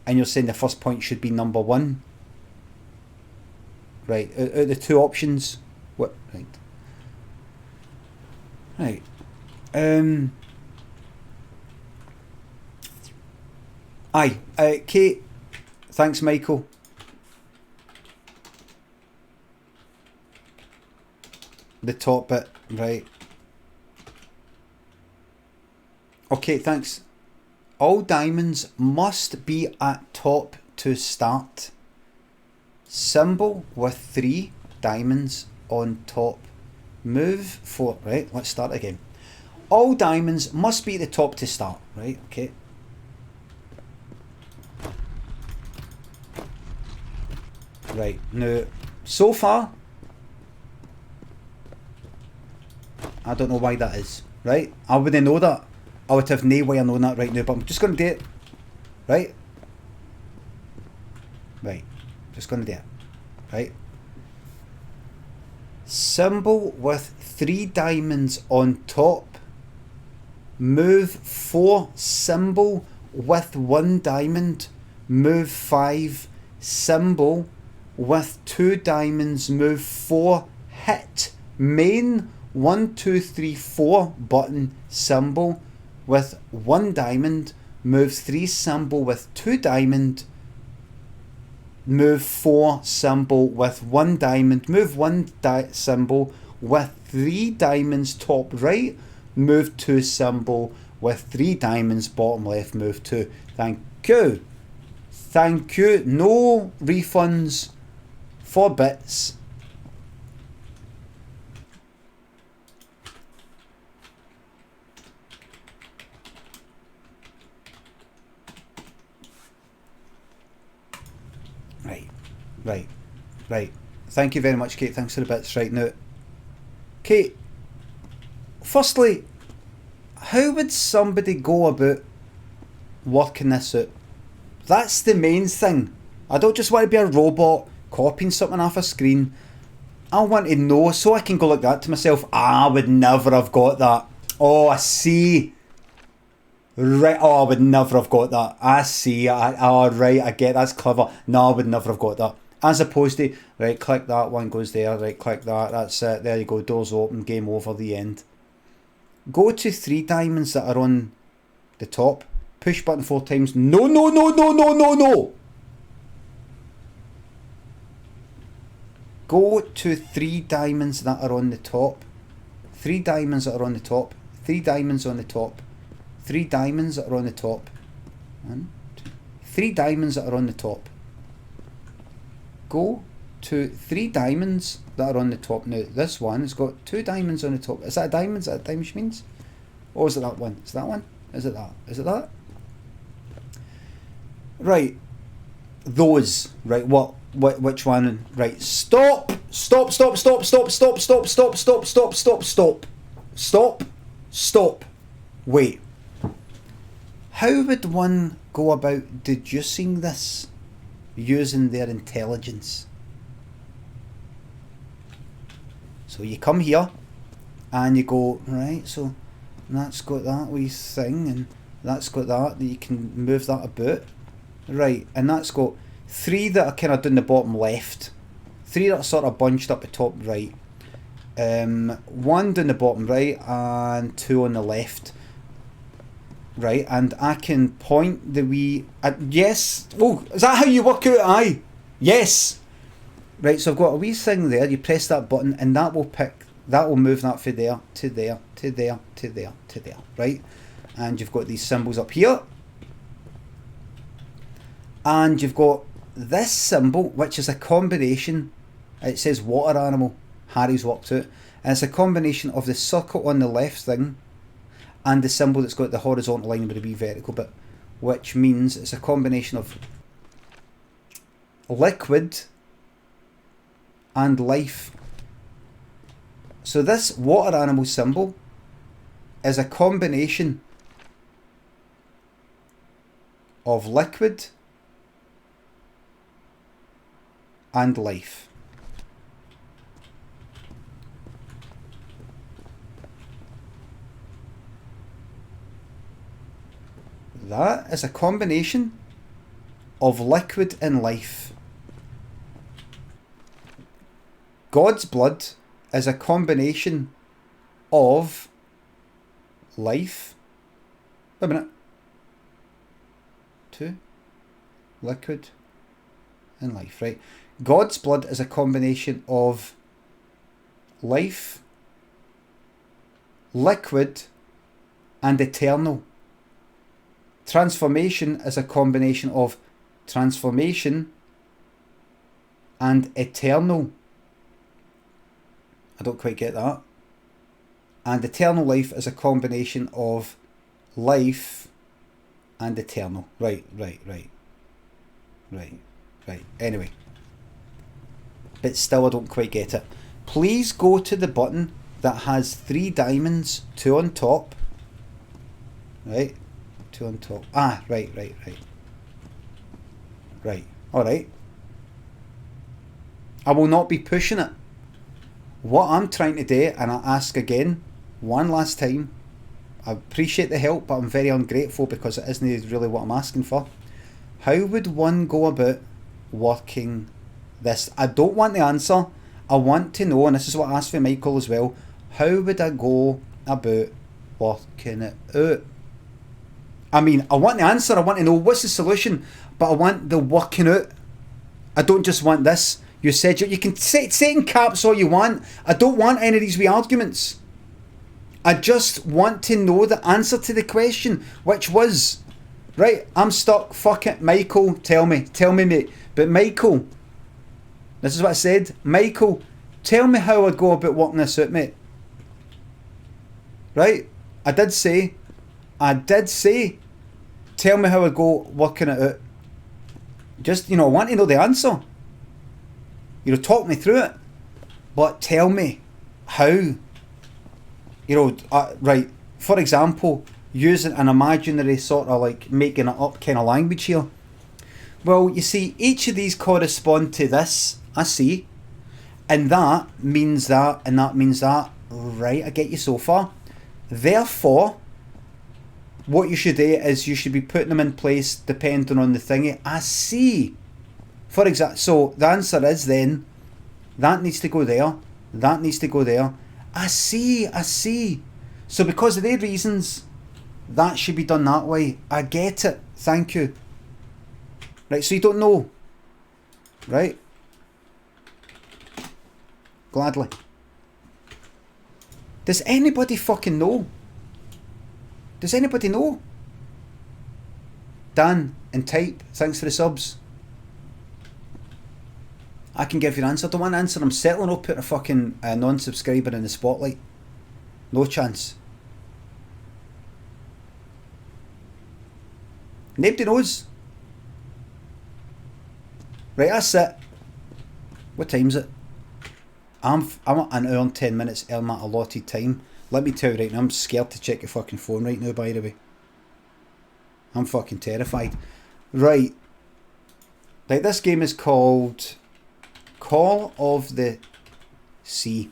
And you're saying the first point should be number 1? Right, out of the two options. What? Right. Right. Kate. Thanks, Michael. The top bit, right. Okay, thanks. All diamonds must be at top to start. Symbol with 3 diamonds on top. Move 4. Right, let's start again. All diamonds must be at the top to start. Right, okay. Right, now, so far, I don't know why that is. Right, I wouldn't know that. I would have no way of knowing that right now, but I'm just going to do it. Right? Right. Just going to do it. Right? Symbol with 3 diamonds on top. Move 4. Symbol with 1 diamond. Move 5. Symbol with 2 diamonds. Move 4. Hit main 1, 2, 3, 4 button symbol with 1 diamond. Move 3. Symbol with 2 diamond. Move 4 symbol with 1 diamond. Move 1 symbol with 3 diamonds top right. Move 2 symbol with 3 diamonds bottom left. Move 2. Thank you. Thank you. No refunds for bits. Right. Thank you very much, Kate. Thanks for the bits. Right now, Kate, firstly, how would somebody go about working this out? That's the main thing. I don't just want to be a robot copying something off a screen. I want to know so I can go like that to myself. I would never have got that. Oh, I see. Right, I would never have got that. I see. Right, I get that's clever. No, I would never have got that. As opposed to, right, click that, one goes there, right, click that, that's it, there you go, doors open, game over, the end. Go to 3 diamonds that are on the top, push button 4 times, no. Go to 3 diamonds that are on the top, 3 diamonds that are on the top, 3 diamonds on the top, 3 diamonds that are on the top, 1, 2, 3 diamonds that are on the top. Go to 3 diamonds that are on the top. Now this one has got 2 diamonds on the top. Is that a diamond? Is that a diamond she means? Or is it that one? Is that one? Is it that? Is it that? Right. Those. Right. What? Which one? Right. Stop. Wait. How would one go about deducing this using their intelligence? So you come here and you go, right, so that's got that wee thing and that's got that you can move that about. Right, and that's got 3 that are kind of down the bottom left, 3 that are sort of bunched up the top right, 1 down the bottom right and 2 on the left. Right, and I can point the wee... yes! Oh, is that how you work out? Aye! Yes! Right, so I've got a wee thing there, you press that button and that will move that from there to there, to there, to there, to there, right? And you've got these symbols up here. And you've got this symbol, which is a combination, it says water animal, Harry's worked out, and it's a combination of the circle on the left thing and the symbol that's got the horizontal line with a wee vertical bit, which means it's a combination of liquid and life. So this water animal symbol is a combination of liquid and life. That is a combination of liquid and life. God's blood is a combination of life. Wait a minute. 2. Liquid and life, right? God's blood is a combination of life, liquid, and eternal. Transformation is a combination of transformation and eternal. I don't quite get that. And eternal life is a combination of life and eternal. Right. Anyway. But still I don't quite get it. Please go to the button that has 3 diamonds, 2 on top. Right. 2 on top. Ah, right. Right. Alright. I will not be pushing it. What I'm trying to do, and I ask again, one last time, I appreciate the help, but I'm very ungrateful because it isn't really what I'm asking for. How would one go about working this? I don't want the answer. I want to know, and this is what I asked for Michael as well, how would I go about working it out? I mean, I want the answer, I want to know what's the solution, but I want the working out. I don't just want this. You said you can say in caps all you want. I don't want any of these wee arguments. I just want to know the answer to the question, which was, right, I'm stuck, fuck it, Michael, tell me mate. But Michael, this is what I said, Michael, tell me how I go about working this out, mate. Right, I did say, tell me how I go working it out. Just, I want to know the answer. Talk me through it. But tell me how. Right, for example, using an imaginary sort of like making it up kind of language here. Well, you see, each of these correspond to this, I see. And that means that, and that means that. Right, I get you so far. Therefore, what you should do is you should be putting them in place depending on the thingy. I see. For example, so the answer is then, that needs to go there, that needs to go there. I see. So because of their reasons, that should be done that way. I get it. Thank you. Right, so you don't know. Right? Gladly. Does anybody fucking know? Does anybody know? Dan and Type, thanks for the subs. I can give you an answer. I don't want an answer. I'm certainly not putting a fucking non-subscriber in the spotlight. No chance. Nobody knows. Right, that's it. What time's it? I'm an hour and 10 minutes early my allotted time. Let me tell you right now, I'm scared to check your fucking phone right now, by the way. I'm fucking terrified. Right. Like, this game is called Call of the Sea.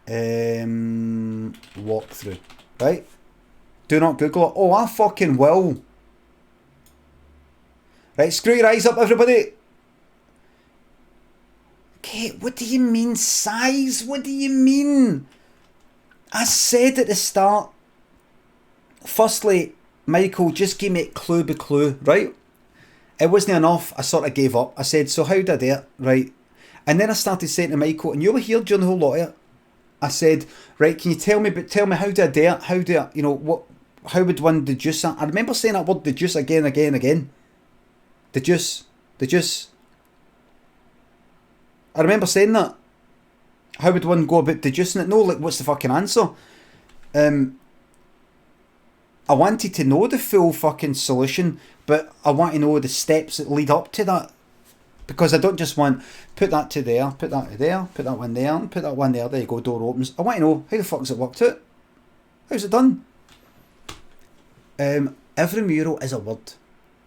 Walkthrough. Right? Do not Google it. Oh, I fucking will. Right, screw your eyes up, everybody. Okay, what do you mean size? What do you mean? I said at the start. Firstly, Michael just gave me clue by clue, right? It wasn't enough. I sort of gave up. I said, so how did I do it? Right. And then I started saying to Michael, and you were here during the whole lot of it. I said, right, can you tell me how do I do it? How do I, you know, how would one deduce it? I remember saying that word deduce again. Deduce. I remember saying that. How would one go about deducing it? No, like, what's the fucking answer? I wanted to know the full fucking solution, but I want to know the steps that lead up to that. Because I don't just want, put that to there, put that to there, put that one there, put that one there, there you go, door opens. I want to know, how the fuck has it worked out? How's it done? Every mural is a word.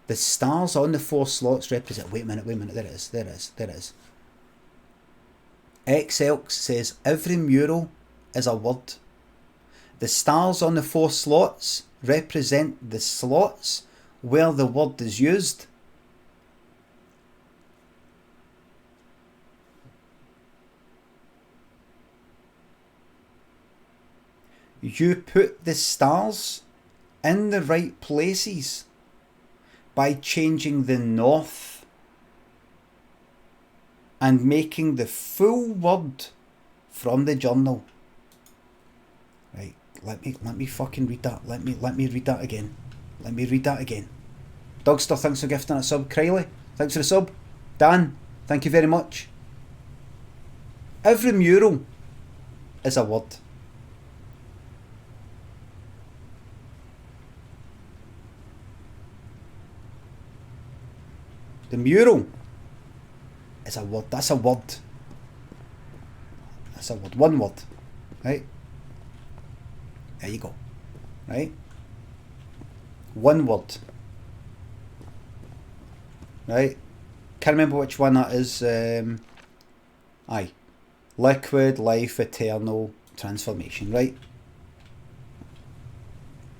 The stars on the 4 slots represent, wait a minute, there it is. X-Elks says every mural is a word. The stars on the 4 slots represent the slots where the word is used. You put the stars in the right places by changing the north and making the full word from the journal. Right, let me fucking read that. Let me read that again. Dogster, thanks for gifting a sub. Cryley, thanks for the sub. Dan, thank you very much. Every mural is a word. The mural is a word. That's a word. One word. Right? There you go. Right? One word. Right? Can't remember which one that is. Aye. Liquid, life, eternal, transformation. Right?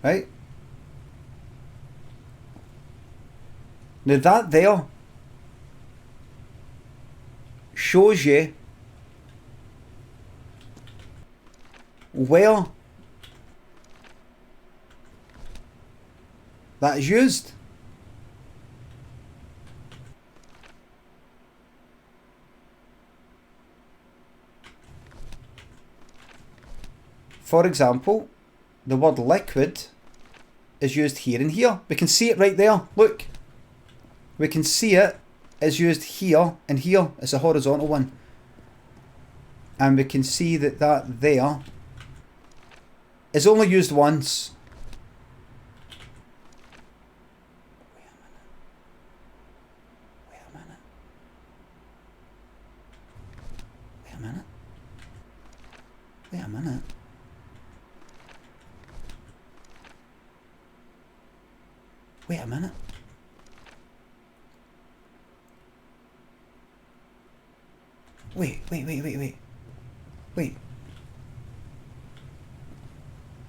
Right? Now that there shows you where that is used. For example, the word liquid is used here and here. We can see it right there. Look. We can see it is used here and here. It's a horizontal one. And we can see that there is only used once. Wait a minute.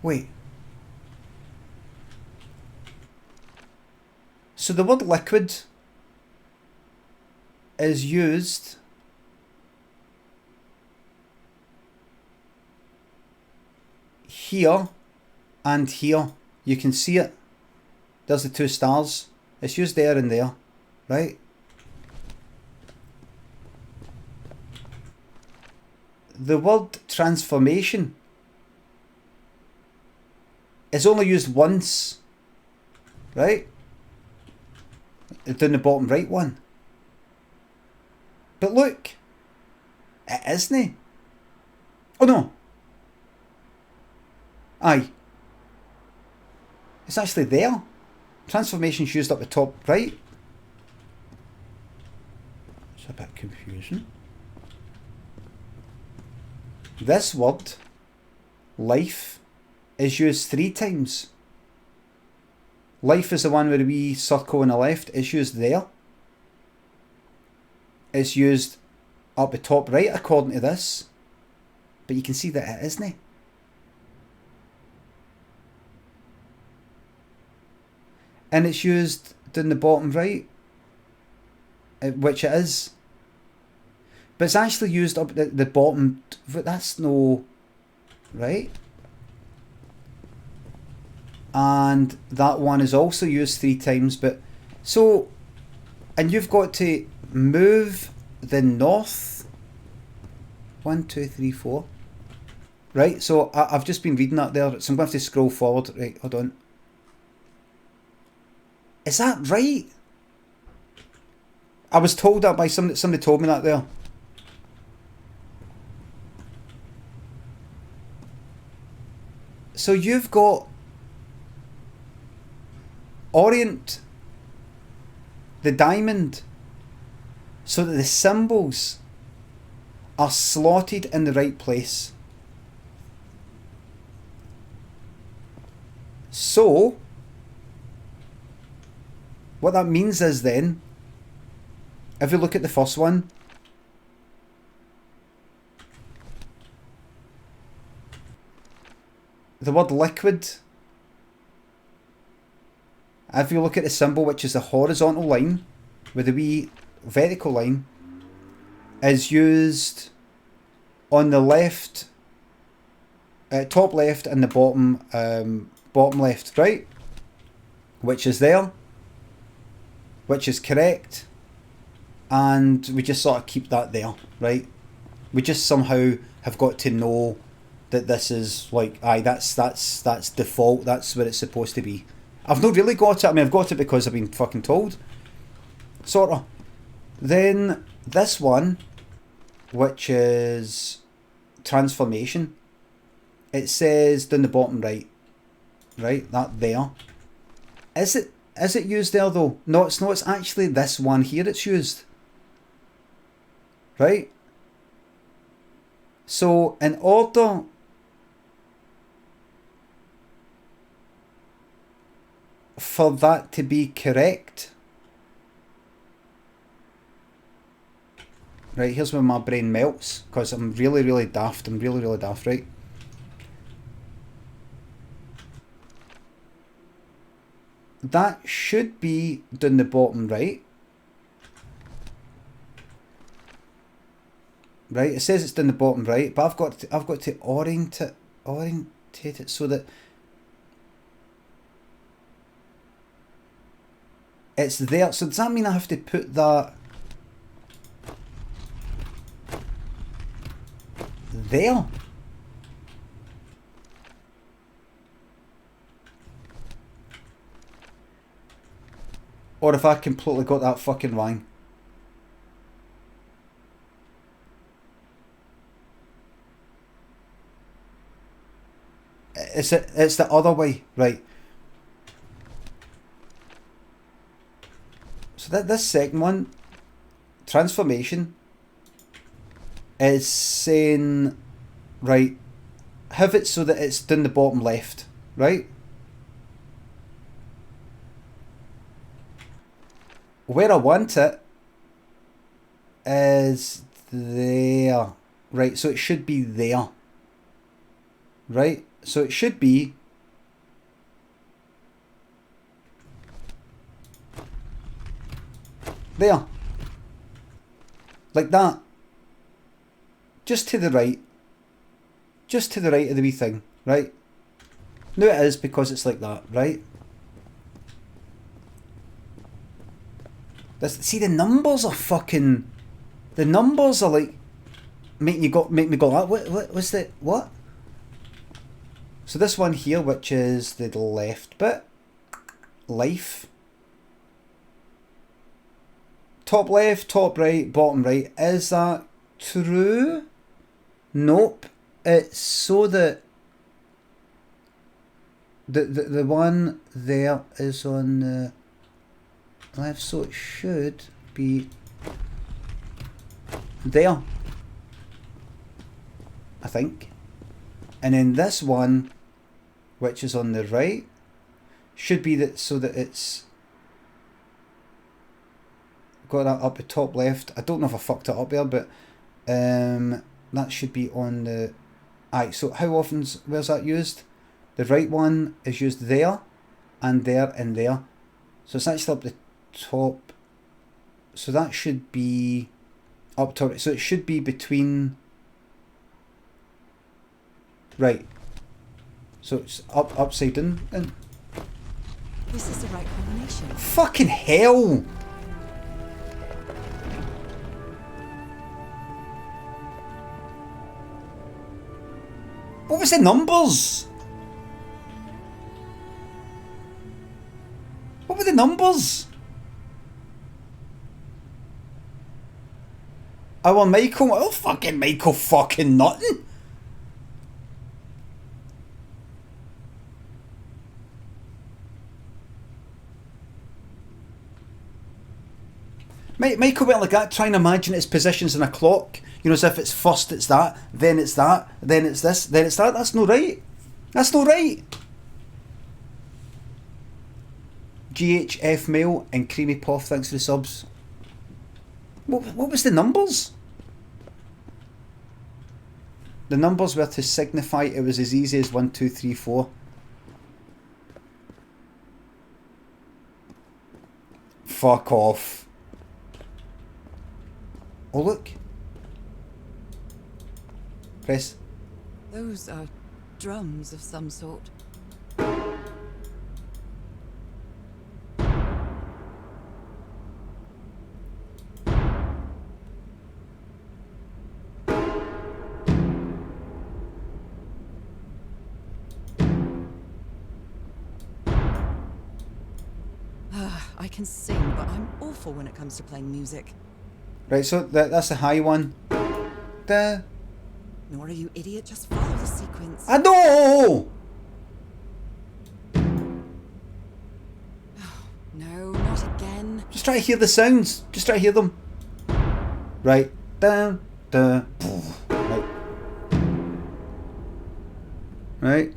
Wait. So the word liquid is used here and here. You can see it. There's the 2 stars. It's used there and there, right? The word transformation is only used once, right? Down the bottom right one. But look, it isn't. Oh no. Aye. It's actually there. Transformation's used up the top right. It's a bit confusing. This word, life, is used 3 times. Life is the one with a wee circle on the left. It's used there. It's used up the top right according to this. but you can see that it isn't. And it's used down the bottom right, which it is. But it's actually used up at the bottom. But that's no... Right? And that one is also used 3 times. But so... And you've got to move the north. 1, 2, 3, 4. Right? So I've just been reading that there. So I'm going to have to scroll forward. Right, hold on. Is that right? I was told that by somebody told me that there. So you've got orient the diamond so that the symbols are slotted in the right place. So what that means is then, if you look at the first one, the word liquid, if you look at the symbol, which is the horizontal line with the wee vertical line, is used on the left, top left and the bottom left, right? Which is there, which is correct, and we just sort of keep that there, right? We just somehow have got to know that this is like, aye, that's default, that's where it's supposed to be. I've not really got it, I mean, I've got it because I've been fucking told, sort of. Then this one, which is transformation, it says down the bottom right, that there. Is it used there though? No, it's not. It's actually this one here it's used. Right? So, in order for that to be correct... Right, here's where my brain melts, because I'm really, really daft. I'm really, really daft, right? That should be down the bottom right. Right, it says it's down the bottom right, but I've got to orientate it so that it's there. So does that mean I have to put that there? Or if I completely got that fucking wrong. It's the other way, right? So that this second one, transformation, is saying, right, have it so that it's down the bottom left, right? Where I want it is there, right? So it should be there, right? So it should be there, like that, just to the right of the wee thing, right? No, it is because it's like that, right? See, the numbers are fucking... The numbers are like... Make me go like, what's the... What? So this one here, which is the left bit. Life. Top left, top right, bottom right. Is that true? Nope. It's so that... The one there is on the... left, so it should be there, I think. And then this one, which is on the right, should be that, so that it's got that up the top left. I don't know if I fucked it up there, but that should be on the Aye, so how where's that used? The right one is used there, and there, and there. So it's actually up the top. So that should be up top. So it should be between. Right. So it's upside down. And This is the right combination. fucking hell! What was the numbers? What were the numbers? I want Michael. Oh, fucking Michael fucking nothing. Michael went like that, trying to imagine its positions in a clock. You know, as if it's first it's that, then it's that, then it's this, then it's that. That's no right. That's no right. GHF Mail and Creamy Puff, thanks for the subs. What was the numbers? The numbers were to signify it was as easy as 1, 2, 3, 4. Fuck off. Oh look. Press. Those are drums of some sort. I can sing, but I'm awful when it comes to playing music. Right, so that's the high one. Nora, you idiot, just follow the sequence. I know! No, not again. Just try to hear the sounds. Just try to hear them. Right. Down. Right. Right.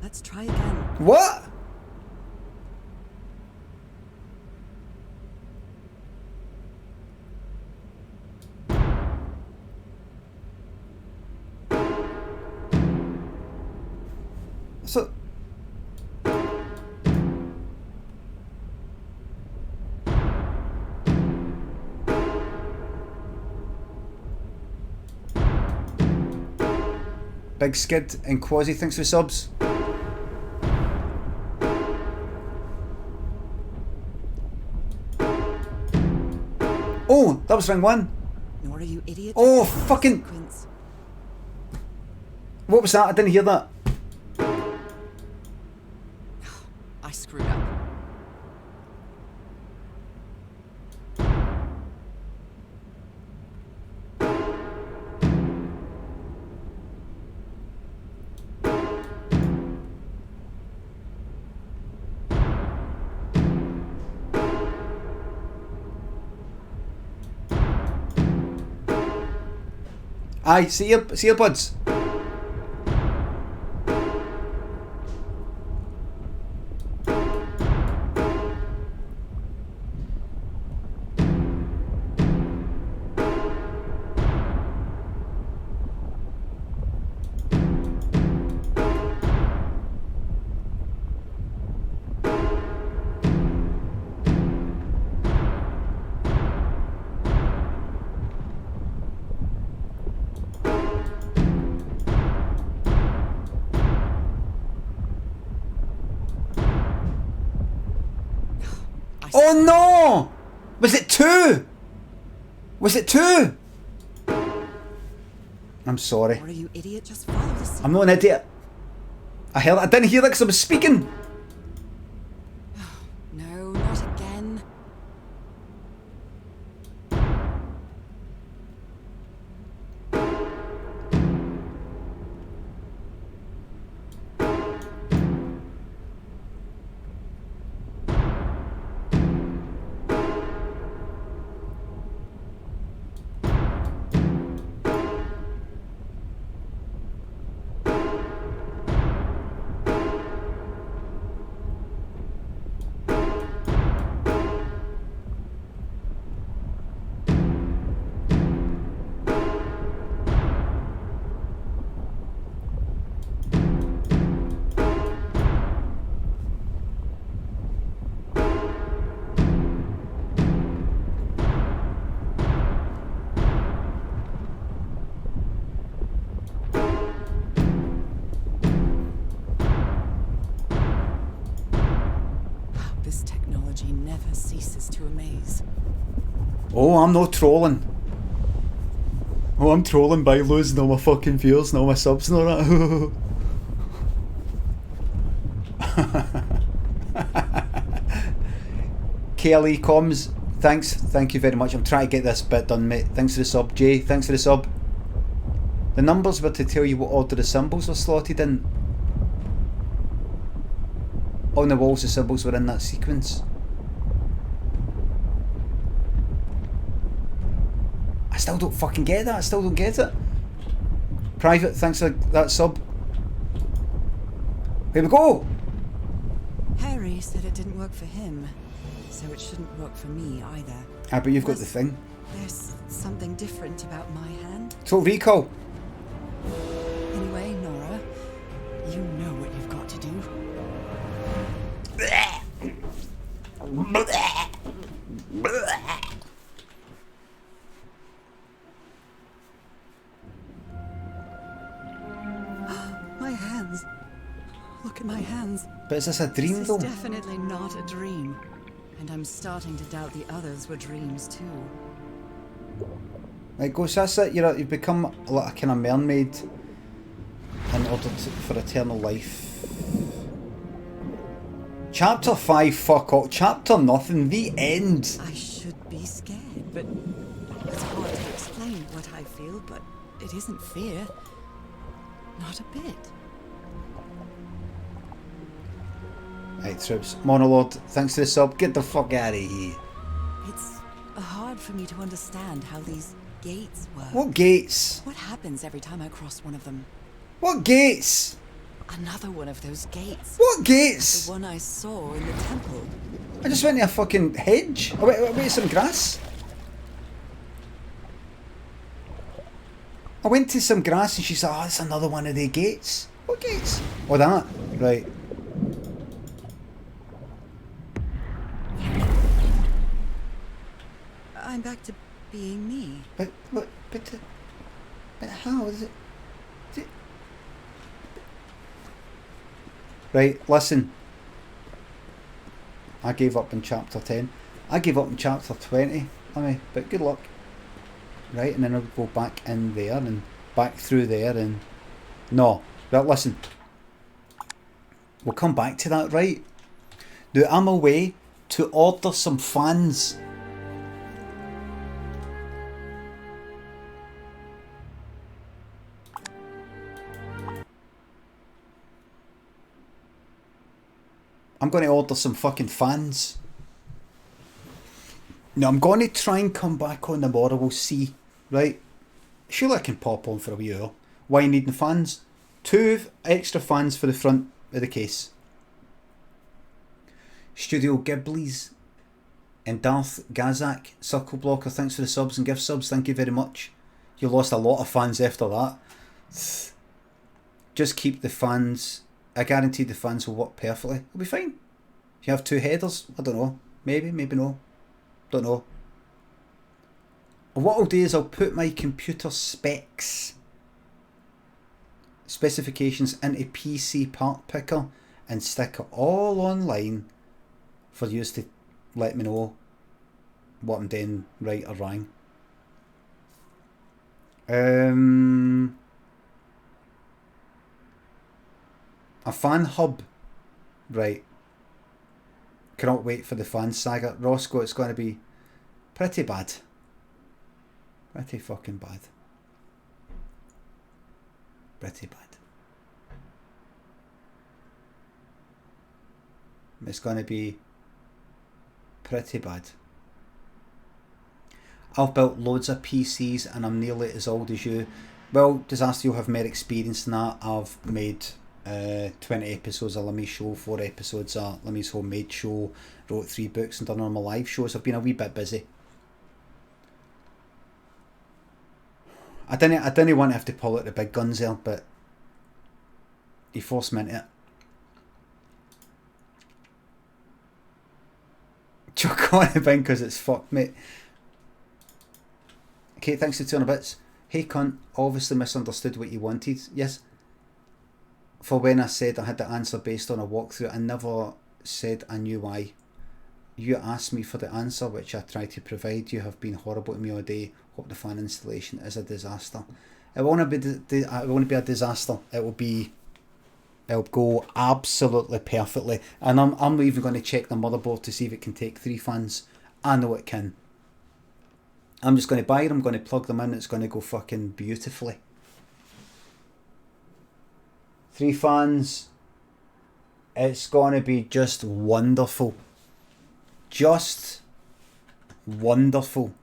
Let's try again. What? So Big Skid and Quasi, thanks for the subs. Oh, that was ring one. Nora, you idiot. Oh, fucking. What was that? I didn't hear that. I screwed up. Aye, see your buds. Oh no! Was it two? Was it 2? I'm sorry. Or you idiot, just follow the I'm not an idiot. I didn't hear that because I was speaking. No, not again. This technology never ceases to amaze. Oh, I'm not trolling. Oh, I'm trolling by losing all my fucking viewers and all my subs and all that. Kelly Coms, thanks. Thank you very much. I'm trying to get this bit done, mate. Thanks for the sub. Jay, thanks for the sub. The numbers were to tell you what order the symbols were slotted in. On the walls, the symbols were in that sequence. I still don't fucking get that. I still don't get it. Private, thanks for that sub. Here we go. Harry said it didn't work for him, so it shouldn't work for me either. Ah, but you've got the thing. There's something different about my hand. Total Recall. Anyway, Nora, you know what you've got to do. My hands. Look at my hands. But is this a dream This though? is definitely not a dream. And I'm starting to doubt the others were dreams too. Like, goes, that's it. You've become like a kind of mermaid in order for eternal life. Chapter 5, fuck off. Chapter nothing, the end. I should be scared, but it's hard to explain what I feel, but it isn't fear. Not a bit. Right, Troops. Monolord, thanks for the sub. Get the fuck out of here. It's hard for me to understand how these gates work. What gates? What happens every time I cross one of them? What gates? Another one of those gates. What gates? The one I saw in the temple. I just went to a fucking hedge. I went to some grass. I went to some grass and she said, oh, it's another one of the gates. What gates? Oh, that. Right. I'm back to being me. But how is it? Right, listen. I gave up in chapter 10. I gave up in chapter 20. But good luck. Right, and then I'll go back in there and back through there and... No. Right, listen. We'll come back to that, right? Now, I'm away to order some fans. I'm going to order some fucking fans. No, I'm going to try and come back on tomorrow. We'll see. Right? Surely I can pop on for a wee hour. Why you needing fans? 2 extra fans for the front of the case. Studio Ghibli's and Darth Gazak, Circle Blocker, thanks for the subs and gift subs. Thank you very much. You lost a lot of fans after that. Just keep the fans. I guarantee the fans will work perfectly. It'll be fine. If you have 2 headers, I don't know. Maybe no. Don't know. And what I'll do is I'll put my computer specifications into PC Part Picker and stick it all online for you to let me know what I'm doing right or wrong. A fan hub. Right. Cannot wait for the fan saga. Roscoe, it's going to be pretty bad. Pretty fucking bad. Pretty bad. It's going to be pretty bad. I've built loads of PCs and I'm nearly as old as you. Well, Disaster, you'll have more experience than that. I've made 20 episodes of Limmy's show, 4 episodes of Limmy's homemade show, wrote 3 books and done all my live shows. I've been a wee bit busy. I didn't want to have to pull out the big guns there, but he forced me into it. Chuck on the bin because it's fucked, mate. Okay, thanks to 200 bits. Hey cunt, obviously misunderstood what you wanted. Yes. For when I said I had the answer based on a walkthrough, I never said I knew why. You asked me for the answer, which I tried to provide. You have been horrible to me all day. Hope the fan installation is a disaster. It won't be a disaster. It'll go absolutely perfectly. And I'm not even going to check the motherboard to see if it can take 3 fans. I know it can. I'm just going to buy them, I'm going to plug them in, it's going to go fucking beautifully. 3 fans. It's going to be just wonderful. Just wonderful.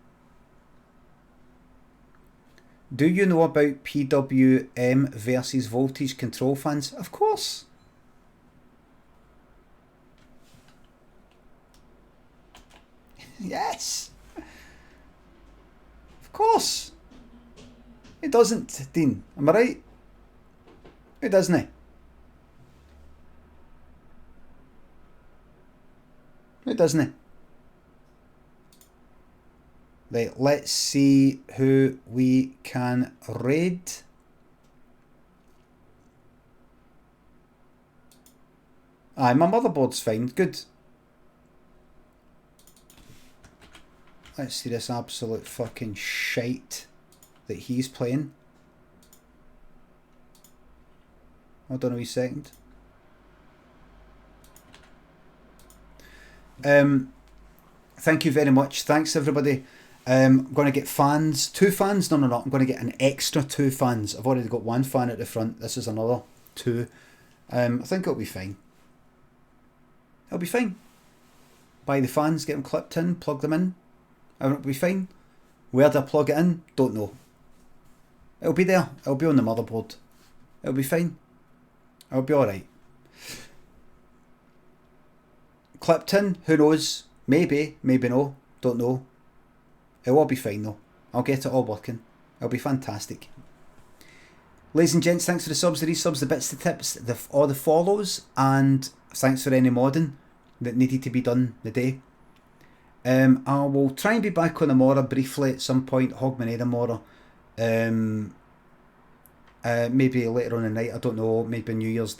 Do you know about PWM versus voltage control fans? Of course. Yes. Of course. It doesn't, Dean. Am I right? It doesn't it? It doesn't it? Right, let's see who we can raid. Aye, my motherboard's fine. Good. Let's see this absolute fucking shite that he's playing. Hold on a wee second. Thank you very much. Thanks everybody. I'm going to get fans. 2 fans? No. I'm going to get an extra 2 fans. I've already got 1 fan at the front. This is another 2. I think it'll be fine. It'll be fine. Buy the fans, get them clipped in, plug them in. It'll be fine. Where do I plug it in? Don't know. It'll be there. It'll be on the motherboard. It'll be fine. It'll be alright. Clipped in? Who knows? Maybe. Maybe no. Don't know. It'll all be fine though. I'll get it all working. It'll be fantastic. Ladies and gents, thanks for the subs, the resubs, the bits, the tips, all the follows, and thanks for any modding that needed to be done today. I will try and be back on tomorrow briefly at some point. Hogmanay tomorrow. Maybe later on the night, I don't know, maybe New Year's Day.